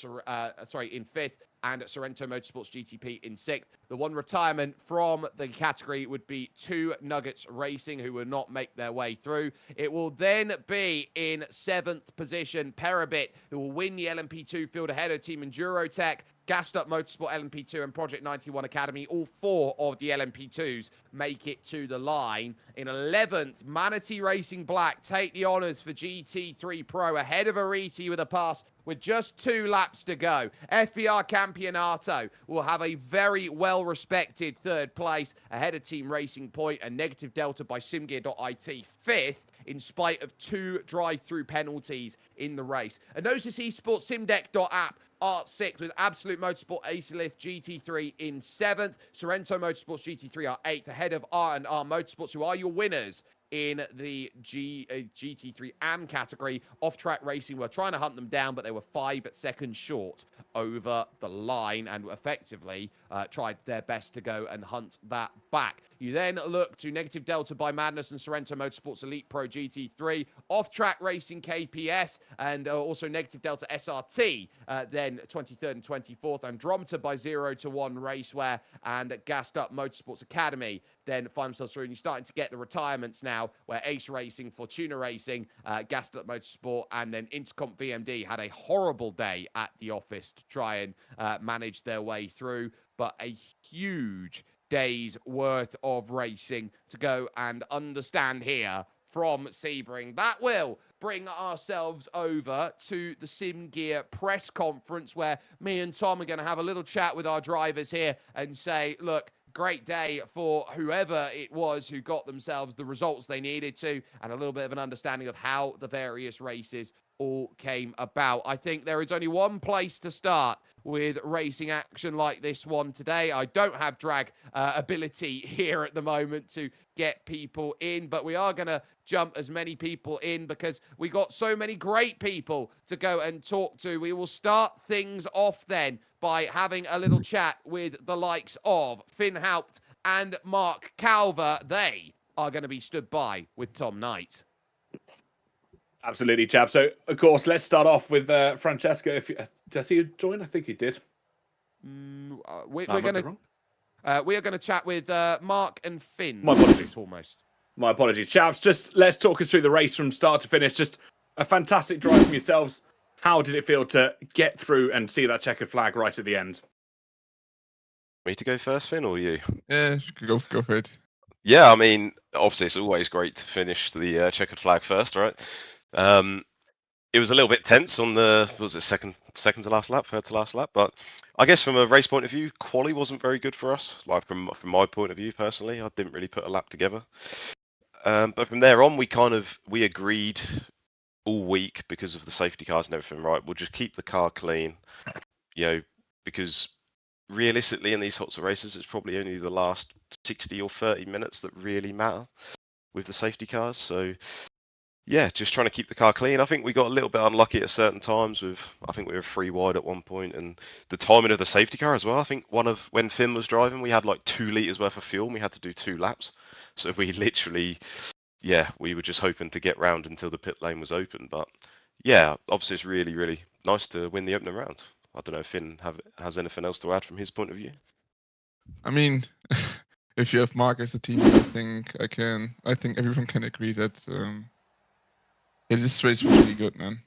Speaker 1: in 5th, and Sorrento Motorsports GTP in 6th. The one retirement from the category would be 2 Nuggets Racing, who will not make their way through. It will then be in 7th position, Perabit, who will win the LMP2 field ahead of Team Endurotech, Gassed Up Motorsport LMP2 and Project 91 Academy. All 4 of the LMP2s make it to the line. In 11th, Manatee Racing Black take the honours for GT3 Pro ahead of Ariti with a pass with just 2 laps to go. FBR Campionato will have a very well-respected 3rd place ahead of Team Racing Point, and Negative Delta by SimGear.it 5th, in spite of 2 drive-through penalties in the race. Enosis Esports Simdeck.app are 6th, with Absolute Motorsport Acelith GT3 in 7th. Sorrento Motorsports GT3 are 8th, ahead of R&R Motorsports, who are your winners in the GT3 AM category. Off-track racing were trying to hunt them down, but they were 5 seconds short over the line and effectively tried their best to go and hunt that back. You then look to Negative Delta by Madness and Sorrento Motorsports Elite Pro GT3, Off-Track Racing KPS, and also Negative Delta SRT, then 23rd and 24th. Andromeda by 0 to 1 Raceware and Gassed Up Motorsports Academy then find themselves through. And you're starting to get the retirements now, where Ace Racing, Fortuna Racing, Gassed Up Motorsport, and then Intercomp VMD had a horrible day at the office to try and manage their way through, but a huge day's worth of racing to go and understand here from Sebring. That will bring ourselves over to the SimGear press conference, where me and Tom are going to have a little chat with our drivers here and say, look, great day for whoever it was who got themselves the results they needed to, and a little bit of an understanding of how the various races all came about. I think there is only one place to start with racing action like this one today. I don't have drag ability here at the moment to get people in, but we are going to jump as many people in because we got so many great people to go and talk to. We will start things off then by having a little chat with the likes of Finn Haupt and Mark Calver, they are going to be stood by with Tom Knight.
Speaker 2: Absolutely, chap. So, of course, let's start off with Francesco. If did I see you join? I think he did.
Speaker 1: We are going to chat with Mark and Finn.
Speaker 2: My apologies.
Speaker 1: Foremost.
Speaker 2: My apologies, chaps. Just let's talk us through the race from start to finish. Just a fantastic drive from yourselves. How did it feel to get through and see that checkered flag right at the end?
Speaker 3: Me to go first, Finn, or you?
Speaker 4: Yeah, go for it.
Speaker 3: Yeah, I mean, obviously it's always great to finish the checkered flag first, right? It was a little bit tense on the second to last lap, third to last lap, but I guess from a race point of view, quali wasn't very good for us. Like from my point of view personally, I didn't really put a lap together. But from there on, we agreed all week because of the safety cars and everything. Right, we'll just keep the car clean, because realistically in these sorts of races, it's probably only the last 60 or 30 minutes that really matter with the safety cars. So yeah, just trying to keep the car clean. I think we got a little bit unlucky at certain times I think we were 3 wide at one point, and the timing of the safety car as well. I think when Finn was driving, we had like 2 litres worth of fuel and we had to do 2 laps. So we literally, we were just hoping to get round until the pit lane was open. But yeah, obviously it's really, really nice to win the opening round. I don't know if Finn has anything else to add from his point of view.
Speaker 4: I mean, if you have Mark as a team, I think everyone can agree that this race was really good, man.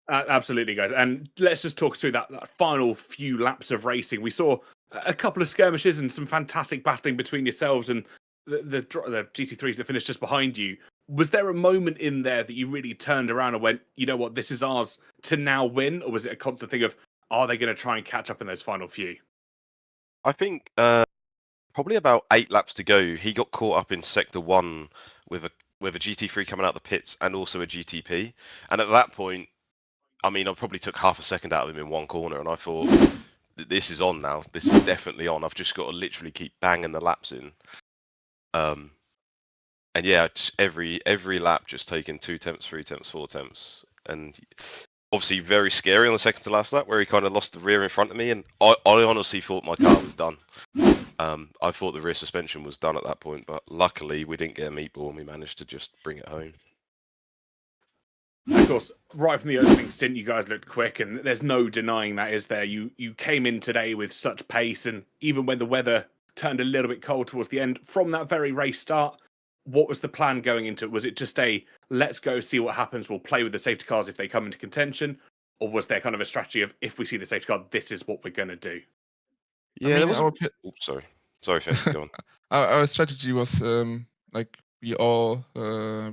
Speaker 2: Absolutely, guys. And let's just talk through that final few laps of racing. We saw a couple of skirmishes and some fantastic battling between yourselves and the GT3s that finished just behind you. Was there a moment in there that you really turned around and went, you know what, this is ours to now win? Or was it a constant thing of, are they going to try and catch up in those final few?
Speaker 3: I think probably about 8 laps to go, he got caught up in sector 1 with a GT3 coming out the pits and also a GTP. And at that point, I mean, I probably took half a second out of him in one corner, and I thought, this is on now. This is definitely on. I've just got to literally keep banging the laps in. And yeah, just every lap just taking 2 temps, 3 temps, 4 temps. And obviously very scary on the second to last lap where he kind of lost the rear in front of me. And I honestly thought my car was done. I thought the rear suspension was done at that point, but luckily we didn't get a meatball and we managed to just bring it home.
Speaker 2: Of course, right from the opening stint, you guys looked quick, and there's no denying that, is there? You came in today with such pace, and even when the weather turned a little bit cold towards the end, from that very race start, what was the plan going into it? Was it just let's go see what happens, we'll play with the safety cars if they come into contention? Or was there kind of a strategy of, if we see the safety car, this is what we're going to do?
Speaker 3: Yeah, there was sorry, Finn, go on.
Speaker 4: Our strategy was we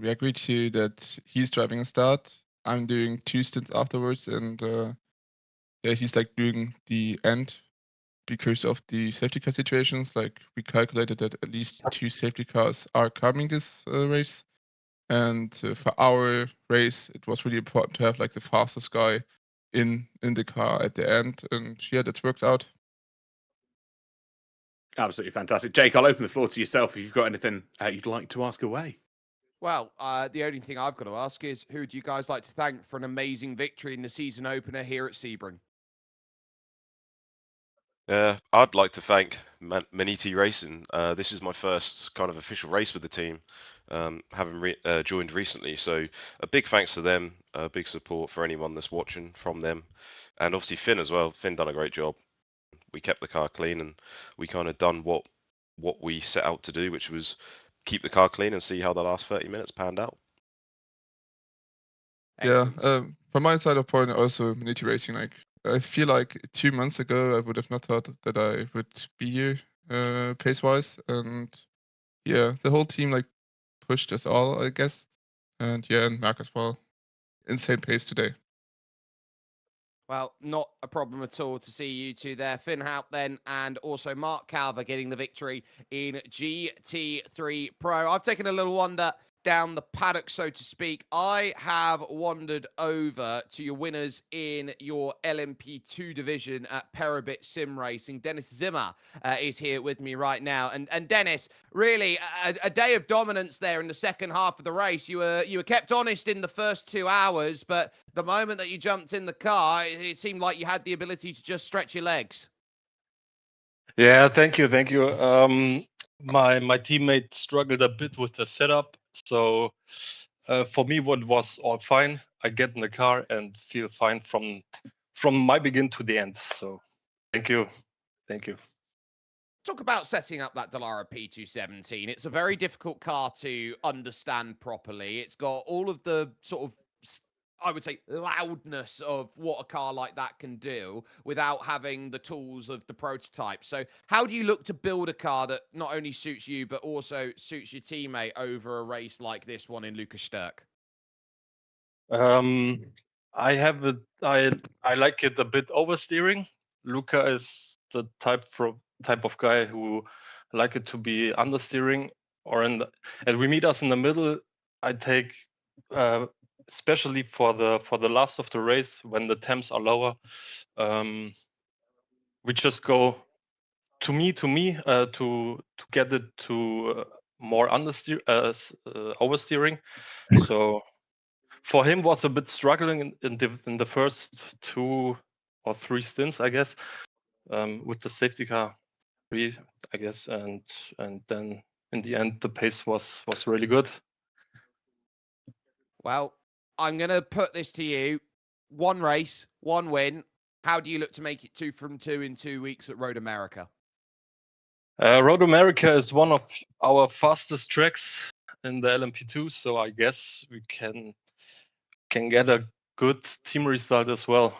Speaker 4: agreed to that he's driving a start. I'm doing 2 stints afterwards, and he's like doing the end because of the safety car situations. Like we calculated that at least 2 safety cars are coming this race, and for our race, it was really important to have like the fastest guy in the car at the end, and yeah, that's worked out.
Speaker 2: Absolutely fantastic. Jake, I'll open the floor to yourself if you've got anything you'd like to ask away.
Speaker 1: Well, the only thing I've got to ask is, who do you guys like to thank for an amazing victory in the season opener here at Sebring?
Speaker 3: I'd like to thank Maniti Racing. This is my first kind of official race with the team, having joined recently. So a big thanks to them, a big support for anyone that's watching from them. And obviously Finn as well. Finn done a great job. We kept the car clean and we kind of done what we set out to do, which was keep the car clean and see how the last 30 minutes panned out.
Speaker 1: Excellent.
Speaker 4: Yeah, from my side of point, also Maniti Racing. Like I feel like 2 months ago, I would have not thought that I would be here pace-wise, and yeah, the whole team like pushed us all, I guess, and yeah, and Mark as well. Insane pace today.
Speaker 1: Well, not a problem at all to see you two there. Finn Haupt then, and also Mark Calver getting the victory in GT3 Pro. I've taken a little wander down the paddock, so to speak. I have wandered over to your winners in your LMP2 division at Peribit Sim Racing. Dennis Zimmer is here with me right now. And Dennis, really a day of dominance there in the second half of the race. You were kept honest in the first 2 hours, but the moment that you jumped in the car, it seemed like you had the ability to just stretch your legs.
Speaker 5: Yeah, thank you. My teammate struggled a bit with the setup, so for me, what was all fine. I get in the car and feel fine from my begin to the end. So, thank you.
Speaker 1: Talk about setting up that Dallara P217. It's a very difficult car to understand properly. It's got all of the sort of, I would say, loudness of what a car like that can do without having the tools of the prototype. So how do you look to build a car that not only suits you, but also suits your teammate over a race like this one in Lucas Sturck?
Speaker 5: I have it. I like it a bit oversteering. Luca is the type of guy who like it to be understeering and we meet us in the middle. I take especially for the last of the race when the temps are lower. We just go to me to get it to more oversteering. So for him was a bit struggling in the first 2 or 3 stints, I guess, with the safety car 3, I guess, and then in the end the pace was really good.
Speaker 1: Well, I'm going to put this to you. 1 race, 1 win. How do you look to make it 2 from 2 in 2 weeks at Road America?
Speaker 5: Road America is one of our fastest tracks in the LMP2, so I guess we can get a good team result as well.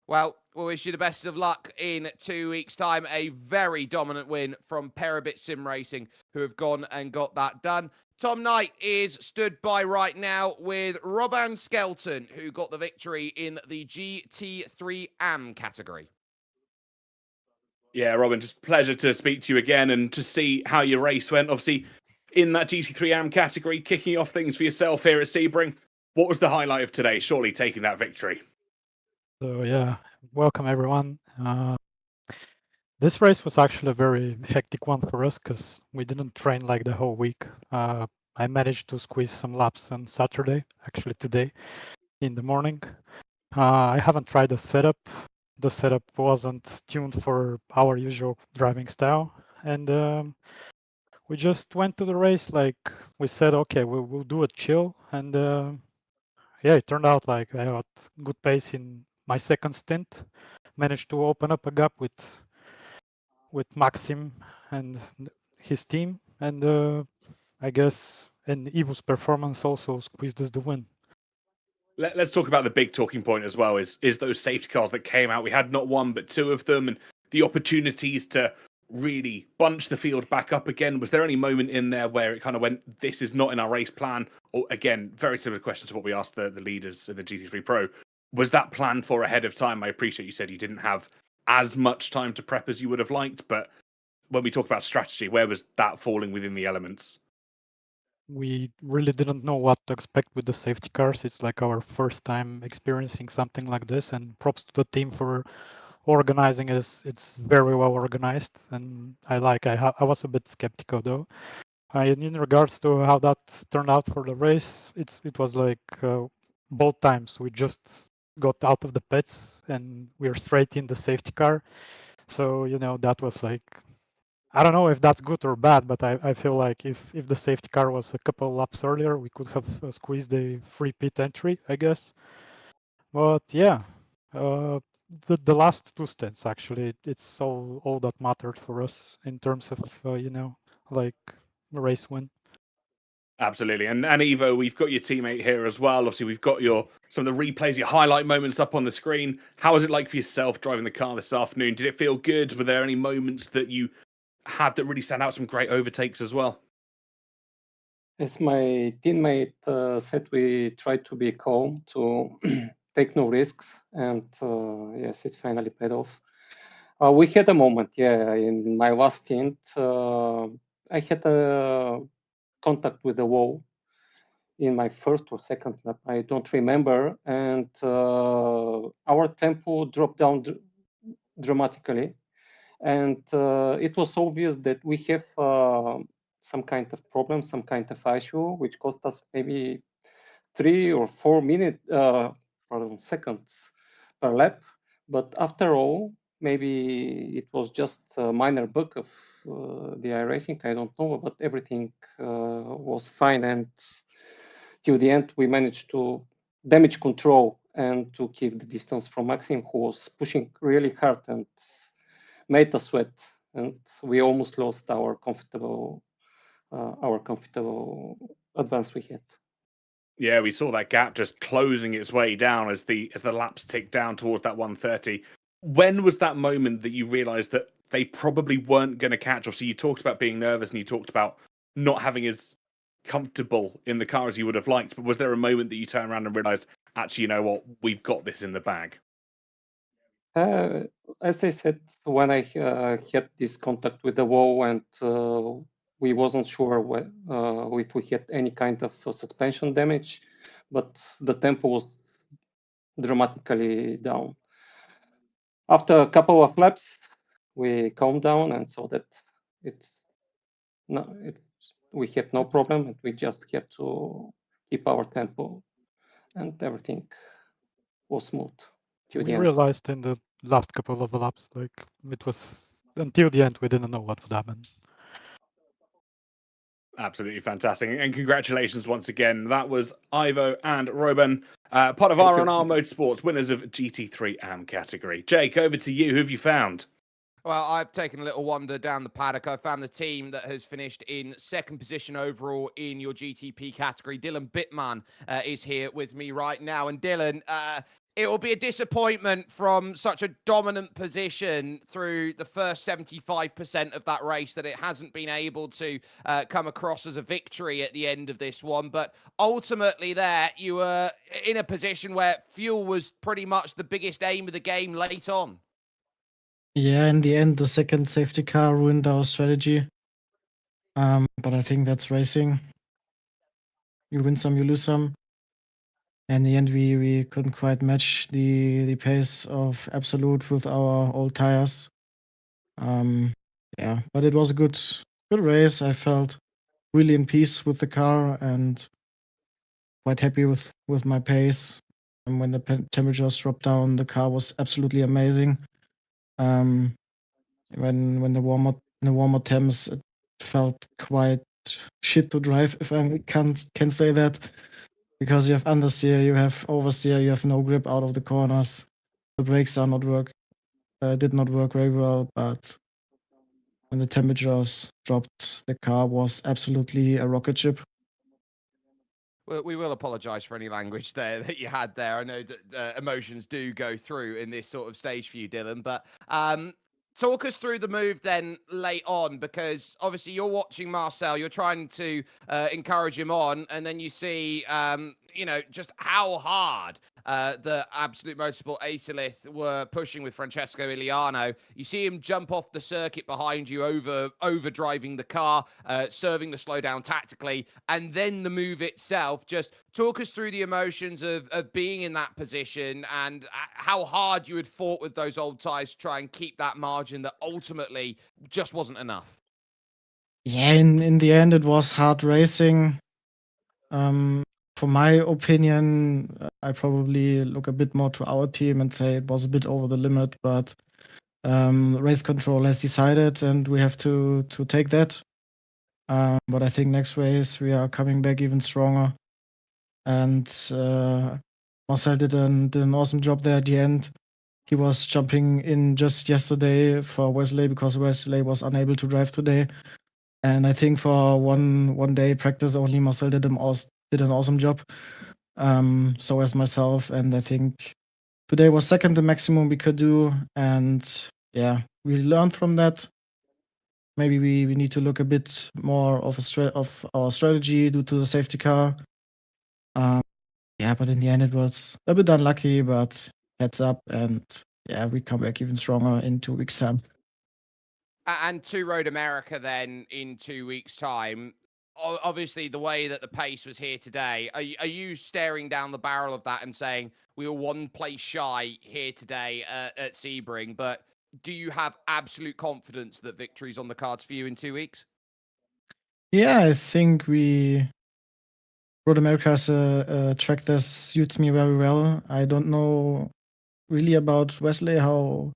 Speaker 1: Well, we'll wish you the best of luck in 2 weeks' time. A very dominant win from Perabit Sim Racing, who have gone and got that done. Tom Knight is stood by right now with Robin Skelton, who got the victory in the GT3 AM category.
Speaker 2: Yeah, Robin, just pleasure to speak to you again and to see how your race went. Obviously, in that GT3 AM category, kicking off things for yourself here at Sebring. What was the highlight of today? Surely taking that victory.
Speaker 6: So yeah, welcome everyone. This race was actually a very hectic one for us because we didn't train like the whole week. I managed to squeeze some laps on Saturday, actually today in the morning. I haven't tried the setup. The setup wasn't tuned for our usual driving style, and we just went to the race like we said. Okay, we'll do a chill, and yeah, it turned out like I got good pace in my second stint. Managed to open up a gap with Maxim and his team, and I guess and Evo's performance also squeezed us the win.
Speaker 2: Let's talk about the big talking point as well. Is those safety cars that came out? We had not 1 but 2 of them, and the opportunities to really bunch the field back up again. Was there any moment in there where it kind of went, "This is not in our race plan"? Or again, very similar question to what we asked the leaders in the GT3 Pro. Was that planned for ahead of time? I appreciate you said you didn't have as much time to prep as you would have liked, but when we talk about strategy, where was that falling within the elements?
Speaker 6: We really didn't know what to expect with the safety cars. It's like our first time experiencing something like this, and props to the team for organizing it. It's very well organized, and I was a bit skeptical though. In regards to how that turned out for the race, it was like both times we just got out of the pits and we were straight in the safety car. So that was like, I don't know if that's good or bad, but I feel like if the safety car was a couple laps earlier, we could have squeezed a free pit entry, I guess. But yeah, the last 2 stints actually, it's all that mattered for us in terms of like race win.
Speaker 2: Absolutely. And Evo, we've got your teammate here as well. Obviously, we've got some of the replays, your highlight moments up on the screen. How was it like for yourself driving the car this afternoon? Did it feel good? Were there any moments that you had that really stand out, some great overtakes as well?
Speaker 7: As my teammate said, we tried to be calm, to take no risks, and yes, it finally paid off. We had a moment, yeah, in my last stint. I had a contact with the wall in my first or second lap, I don't remember, and our tempo dropped down dramatically, and it was obvious that we have some kind of problem, some kind of issue, which cost us maybe 3 or 4 seconds per lap. But after all, maybe it was just a minor bug of the iRacing, I don't know, but everything was fine, and till the end we managed to damage control and to keep the distance from Maxim, who was pushing really hard and made us sweat, and we almost lost our comfortable advance we had.
Speaker 2: Yeah, we saw that gap just closing its way down as the laps ticked down towards that 130. When was that moment that you realised that they probably weren't going to catch? Obviously, you talked about being nervous and you talked about not having as comfortable in the car as you would have liked. But was there a moment that you turned around and realised, actually, you know what, we've got this in the bag?
Speaker 7: As I said, when I had this contact with the wall and we wasn't sure if we had any kind of suspension damage, but the tempo was dramatically down. After a couple of laps, we calmed down and saw that we had no problem, and we just had to keep our tempo, and everything was smooth till the
Speaker 6: We
Speaker 7: end.
Speaker 6: realized in the last couple of laps, like it was until the end, we didn't know what would happen.
Speaker 2: Absolutely fantastic. And congratulations once again. That was Ivo and Robin, part of R&R Motorsports, winners of GT3 AM category. Jake, over to you. Who have you found?
Speaker 1: Well, I've taken a little wander down the paddock. I found the team that has finished in second position overall in your GTP category. Dylan Bittman is here with me right now. And Dylan, it will be a disappointment from such a dominant position through the first 75% of that race that it hasn't been able to come across as a victory at the end of this one. But ultimately there, you were in a position where fuel was pretty much the biggest aim of the game late on.
Speaker 8: Yeah, in the end, the second safety car ruined our strategy. But I think that's racing. You win some, you lose some. And in the end, we couldn't quite match the pace of Absolute with our old tires. Yeah, but it was a good race. I felt really in peace with the car and quite happy with my pace. And when the temperatures dropped down, the car was absolutely amazing. When the warmer temps, it felt quite shit to drive, if I can say that, because you have understeer, you have oversteer, you have no grip out of the corners. The brakes are did not work very well, but when the temperatures dropped, the car was absolutely a rocket ship.
Speaker 1: Well, we will apologise for any language there that you had there. I know that emotions do go through in this sort of stage for you, Dylan. But talk us through the move then late on, because obviously you're watching Marcel, you're trying to encourage him on, and then you see, just how hard the Absolute Motorsport Acelith were pushing with Francesco Iliano. You see him jump off the circuit behind you, over driving the car, serving the slowdown tactically, and then the move itself. Just talk us through the emotions of being in that position and how hard you had fought with those old tyres to try and keep that margin that ultimately just wasn't enough.
Speaker 8: Yeah, in the end, it was hard racing. For my opinion, I probably look a bit more to our team and say it was a bit over the limit, but race control has decided, and we have to take that. But I think next race we are coming back even stronger. And Marcel did an awesome job there at the end. He was jumping in just yesterday for Wesley because Wesley was unable to drive today. And I think for one day practice only, Marcel did an awesome job. So as myself, and I think today was second the maximum we could do. And yeah, we learned from that. Maybe we need to look a bit more of our strategy due to the safety car. Yeah, but in the end it was a bit unlucky, but heads up, and yeah, we come back even stronger in 2 weeks' time.
Speaker 1: And to Road America then in 2 weeks' time. Obviously, the way that the pace was here today, are you staring down the barrel of that and saying we were one place shy here today at Sebring, but do you have absolute confidence that victory's on the cards for you in 2 weeks?
Speaker 8: Yeah, I think Road America is a track that suits me very well. I don't know really about Wesley, how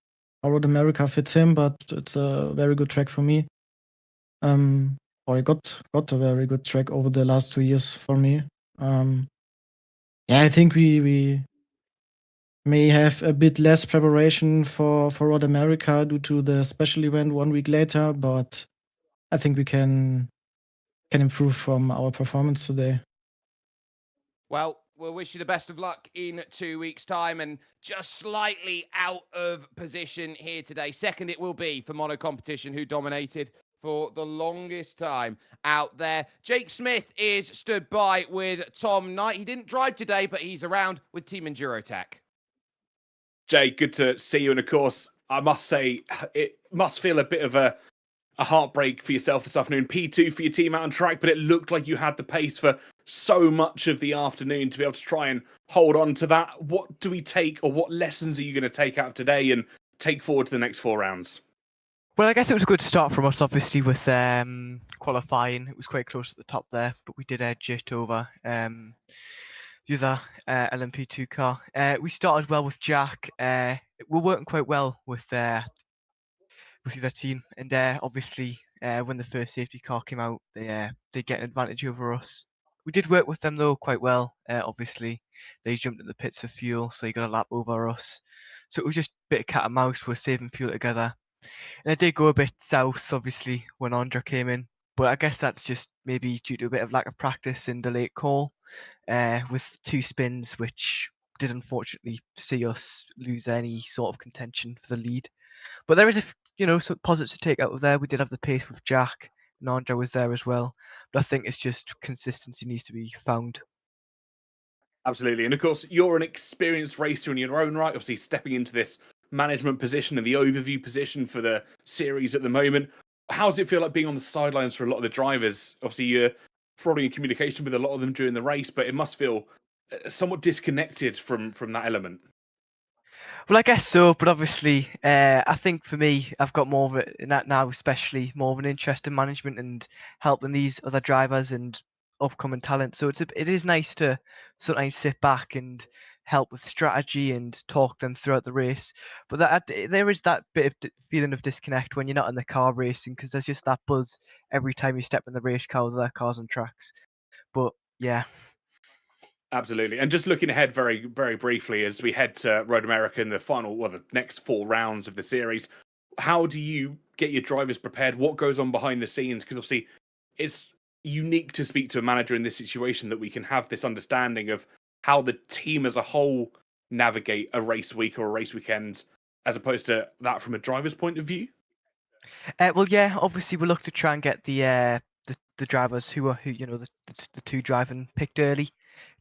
Speaker 8: Road America fits him, but it's a very good track for me. Or I got a very good track over the last 2 years for me. Yeah, I think we may have a bit less preparation for Road America due to the special event 1 week later, but I think we can improve from our performance today.
Speaker 1: Well, we'll wish you the best of luck in 2 weeks' time, and just slightly out of position here today. Second it will be for mono competition, who dominated for the longest time out there. Jake Smith is stood by with Tom Knight. He didn't drive today, but he's around with Team Endurotech.
Speaker 2: Jay, good to see you. And of course, I must say, it must feel a bit of a heartbreak for yourself this afternoon. P2 for your team out on track, but it looked like you had the pace for so much of the afternoon to be able to try and hold on to that. What do we take, or what lessons are you going to take out of today and take forward to the next 4 rounds?
Speaker 9: Well, I guess it was a good start from us, obviously, with qualifying. It was quite close at the top there, but we did edge it over the other LMP2 car. We started well with Jack. We're working quite well with the other team, and obviously, when the first safety car came out, they get an advantage over us. We did work with them though quite well. Obviously, they jumped in the pits for fuel, so they got a lap over us. So it was just a bit of cat and mouse. We're saving fuel together. And it did go a bit south, obviously, when Andra came in. But I guess that's just maybe due to a bit of lack of practice in the late call, with 2 spins, which did unfortunately see us lose any sort of contention for the lead. But there is some positives to take out of there. We did have the pace with Jack, and Andra was there as well. But I think it's just consistency needs to be found.
Speaker 2: Absolutely. And of course, you're an experienced racer in your own right, obviously stepping into this management position and the overview position for the series at the moment. How does it feel like being on the sidelines for a lot of the drivers? Obviously, you're probably in communication with a lot of them during the race, but it must feel somewhat disconnected from that element.
Speaker 9: Well, I guess so, but obviously, I think for me, I've got more of it in that now, especially more of an interest in management and helping these other drivers and upcoming talent. So it is nice to sometimes sit back and help with strategy and talk them throughout the race. But there is that bit of feeling of disconnect when you're not in the car racing, because there's just that buzz every time you step in the race car with other cars and tracks. But yeah.
Speaker 2: Absolutely. And just looking ahead very, very briefly as we head to Road America in the next 4 rounds of the series, how do you get your drivers prepared? What goes on behind the scenes? Because obviously it's unique to speak to a manager in this situation that we can have this understanding of how the team as a whole navigate a race week or a race weekend, as opposed to that from a driver's point of view.
Speaker 9: Well, yeah, obviously we look to try and get the drivers who the 2 driving picked early,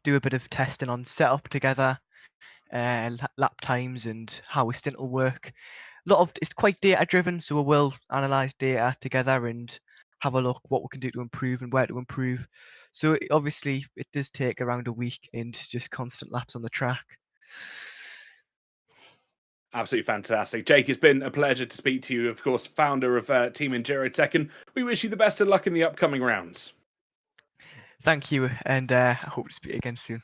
Speaker 9: do a bit of testing on setup together, lap times and how a stint will work. It's quite data driven, so we will analyze data together and have a look what we can do to improve and where to improve. So obviously it does take around a week and just constant laps on the track.
Speaker 2: Absolutely fantastic. Jake, it's been a pleasure to speak to you, of course, founder of Team Endurotech, and we wish you the best of luck in the upcoming rounds.
Speaker 9: Thank you, and I hope to speak again soon.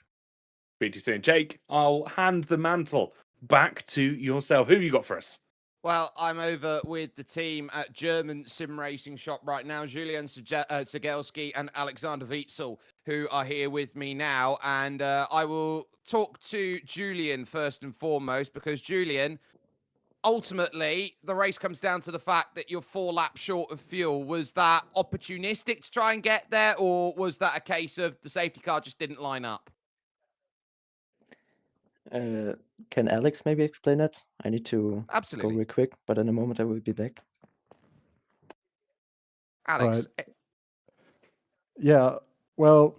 Speaker 2: Speak to you soon. Jake, I'll hand the mantle back to yourself. Who have you got for us?
Speaker 1: Well, I'm over with the team at German sim racing shop right now, Julian Segelski and Alexander Witzel, who are here with me now. And I will talk to Julian first and foremost, because Julian, ultimately, the race comes down to the fact that you're 4 laps short of fuel. Was that opportunistic to try and get there, or was that a case of the safety car just didn't line up?
Speaker 10: Can Alex maybe explain it? I need to go
Speaker 1: Absolutely.
Speaker 10: real quick, but in a moment I will be back.
Speaker 1: Alex.
Speaker 11: Right. Yeah, well,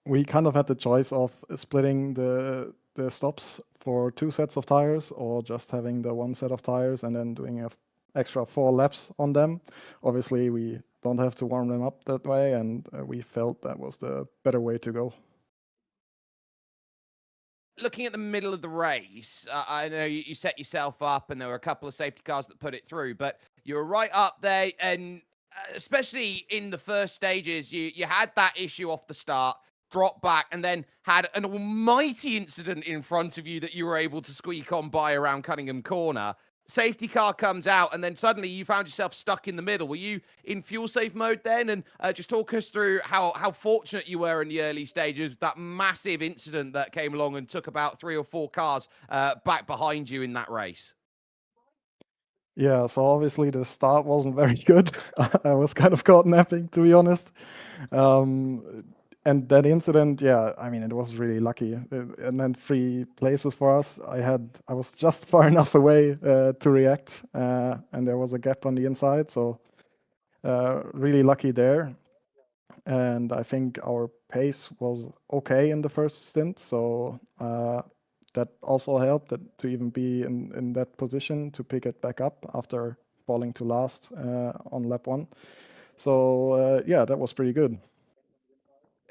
Speaker 11: we kind of had the choice of splitting the stops for 2 sets of tires, or just having the 1 set of tires and then doing an extra 4 laps on them. Obviously, we don't have to warm them up that way, and we felt that was the better way to go.
Speaker 1: Looking at the middle of the race, I know you set yourself up and there were a couple of safety cars that put it through, but you were right up there, and especially in the first stages, you had that issue off the start, dropped back, and then had an almighty incident in front of you that you were able to squeak on by around Cunningham Corner. safety car comes out, and then suddenly you found yourself stuck in the middle. Were you in fuel save mode then? And just talk us through how fortunate you were in the early stages, that massive incident that came along and took about 3 or 4 cars back behind you in that race.
Speaker 11: Yeah, so obviously the start wasn't very good. I was kind of caught napping, to be honest. And that incident, yeah, I mean, it was really lucky. And then 3 places for us. I was just far enough away to react, and there was a gap on the inside, so really lucky there. And I think our pace was okay in the first stint, so that also helped to even be in that position to pick it back up after falling to last on lap 1. So yeah, that was pretty good.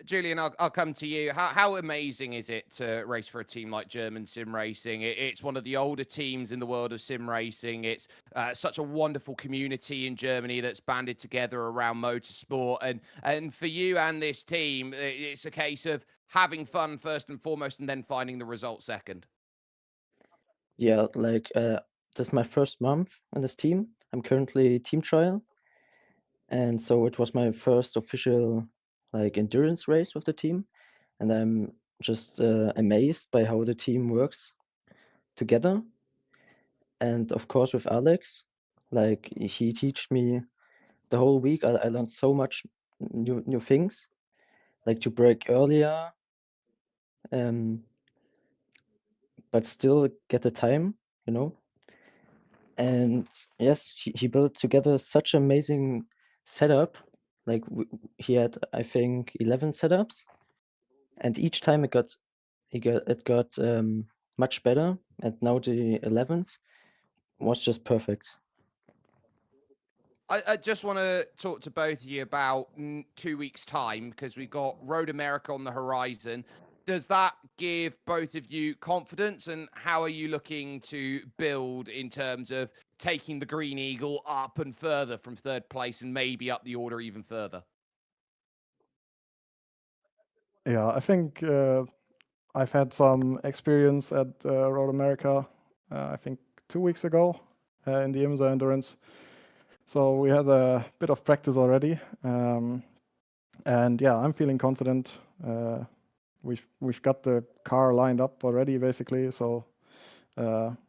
Speaker 1: Julian, I'll come to you. How amazing is it to race for a team like German Sim Racing? It's one of the older teams in the world of sim racing. It's such a wonderful community in Germany that's banded together around motorsport. And for you and this team, it's a case of having fun first and foremost, and then finding the result second.
Speaker 10: Yeah, like this is my first month in this team. I'm currently team trial, and so it was my first official like endurance race with the team, and I'm just amazed by how the team works together. And of course with Alex, like he taught me the whole week. I learned so much new things, like to brake earlier, but still get the time, you know. And yes, he built together such amazing setup. Like he had, I think, 11 setups, and each time it got much better. And now the 11th was just perfect.
Speaker 1: I just want to talk to both of you about 2 weeks' time, because we've got Road America on the horizon. Does that give both of you confidence, and how are you looking to build in terms of taking the Green Eagle up and further from 3rd place and maybe up the order even further?
Speaker 11: Yeah, I think I've had some experience at Road America, I think 2 weeks ago in the IMSA Endurance. So we had a bit of practice already. And yeah, I'm feeling confident. We've got the car lined up already, basically. So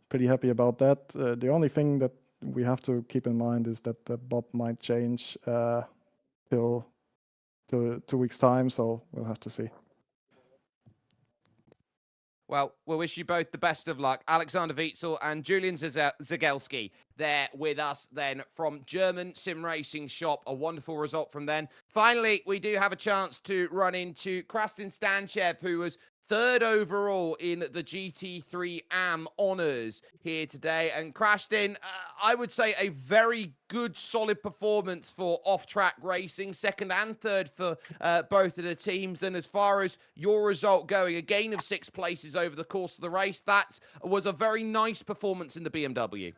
Speaker 11: pretty happy about that. The only thing that we have to keep in mind is that the bob might change till 2 weeks' time. So we'll have to see.
Speaker 1: Well, we'll wish you both the best of luck. Alexander Witzel and Julian Zagelski, there with us then from German Sim Racing Shop. A wonderful result from them. Finally, we do have a chance to run into Krastin Stanchev, who was 3rd overall in the GT3 AM honours here today. And Krastin, I would say a very good, solid performance for off-track racing, 2nd and 3rd for both of the teams. And as far as your result going, a gain of 6 places over the course of the race, that was a very nice performance in the BMW.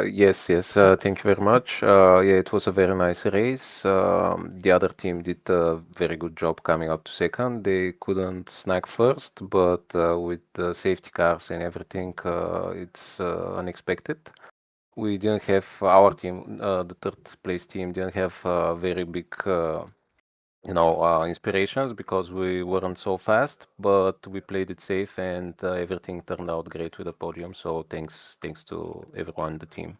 Speaker 12: Yes, thank you very much. Yeah, it was a very nice race. The other team did a very good job coming up to 2nd. They couldn't snag 1st, but with the safety cars and everything, it's unexpected. We didn't have our team, the 3rd place team, didn't have very big, inspirations because we weren't so fast, but we played it safe and everything turned out great with the podium. So thanks to everyone in the team.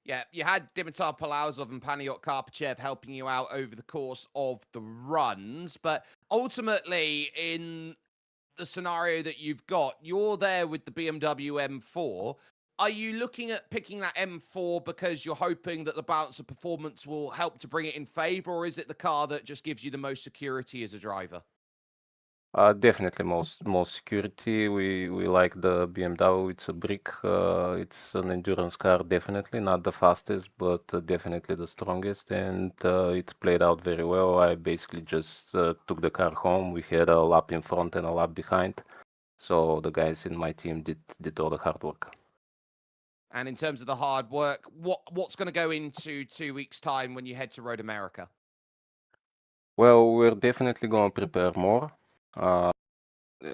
Speaker 1: Yeah, you had Dimitar Palauzov and Paniot Karpachev helping you out over the course of the runs, but ultimately, in the scenario that you've got, you're there with the BMW M4. Are you looking at picking that M4 because you're hoping that the balance of performance will help to bring it in favor, or is it the car that just gives you the most security as a driver?
Speaker 12: Definitely most security. We like the BMW. It's a brick. It's an endurance car. Definitely not the fastest, but definitely the strongest. And it's played out very well. I basically just took the car home. We had a lap in front and a lap behind. So the guys in my team did all the hard work.
Speaker 1: And in terms of the hard work, what's going to go into 2 weeks' time when you head to Road America?
Speaker 12: Well, we're definitely going to prepare more.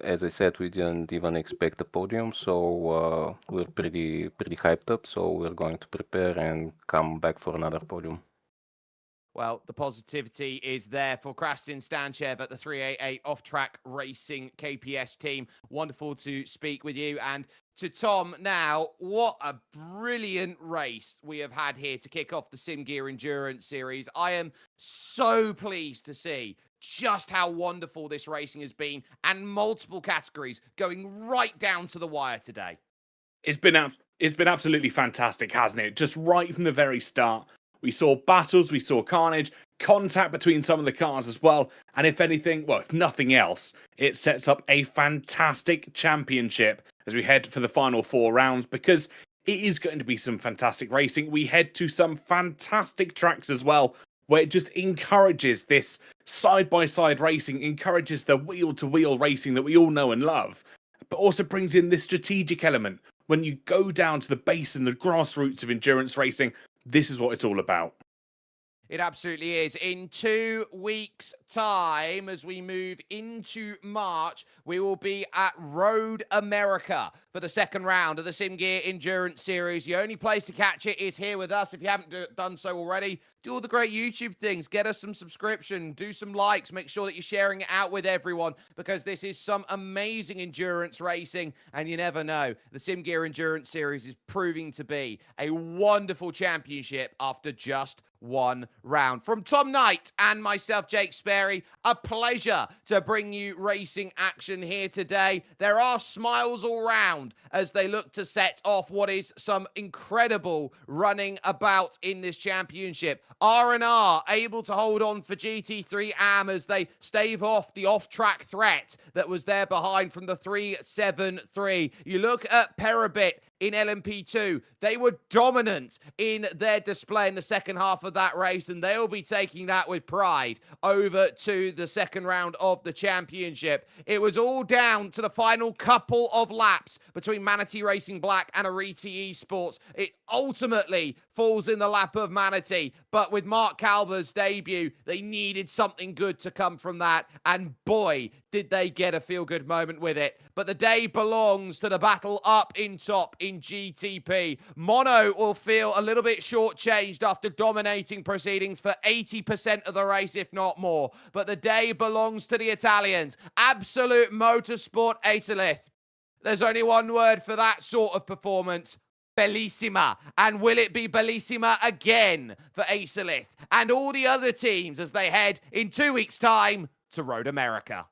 Speaker 12: as I said, we didn't even expect a podium, so we're pretty hyped up. So we're going to prepare and come back for another podium.
Speaker 1: Well, the positivity is there for Krastin Stanchev at the 388 Off-Track Racing KPS team. Wonderful to speak with you. And to Tom now, what a brilliant race we have had here to kick off the SimGear Endurance Series. I am so pleased to see just how wonderful this racing has been, and multiple categories going right down to the wire today.
Speaker 2: It's been absolutely fantastic, hasn't it? Just right from the very start. We saw battles, we saw carnage, contact between some of the cars as well. And if anything, well, if nothing else, it sets up a fantastic championship as we head for the final 4 rounds, because it is going to be some fantastic racing. We head to some fantastic tracks as well, where it just encourages this side-by-side racing, encourages the wheel-to-wheel racing that we all know and love, but also brings in this strategic element. When you go down to the base and the grassroots of endurance racing, this is what it's all about.
Speaker 1: It absolutely is. In 2 weeks' time, as we move into March, we will be at Road America for the second round of the SimGear Endurance Series. The only place to catch it is here with us. If you haven't done so already, do all the great YouTube things. Get us some subscription, do some likes, make sure that you're sharing it out with everyone, because this is some amazing endurance racing, and you never know. The SimGear Endurance Series is proving to be a wonderful championship after just 1 round. From Tom Knight and myself, Jake Sperry, a pleasure to bring you racing action here today. There are smiles all round as they look to set off what is some incredible running about in this championship. R&R able to hold on for GT3 AM as they stave off the off-track threat that was there behind from the 373. You look at Perabit in LMP2, they were dominant in their display in the second half of that race, and they'll be taking that with pride over to the second round of the championship. It was all down to the final couple of laps between Manatee Racing Black and Ariti Esports. It ultimately falls in the lap of Manatee, but with Mark Kalber's debut, they needed something good to come from that, and boy, did they get a feel-good moment with it. But the day belongs to the battle up in top in GTP. Mono will feel a little bit shortchanged after dominating proceedings for 80% of the race, if not more. But the day belongs to the Italians. Absolute Motorsport Aetolith. There's only one word for that sort of performance. Bellissima. And will it be Bellissima again for Aetolith and all the other teams as they head in 2 weeks' time to Road America?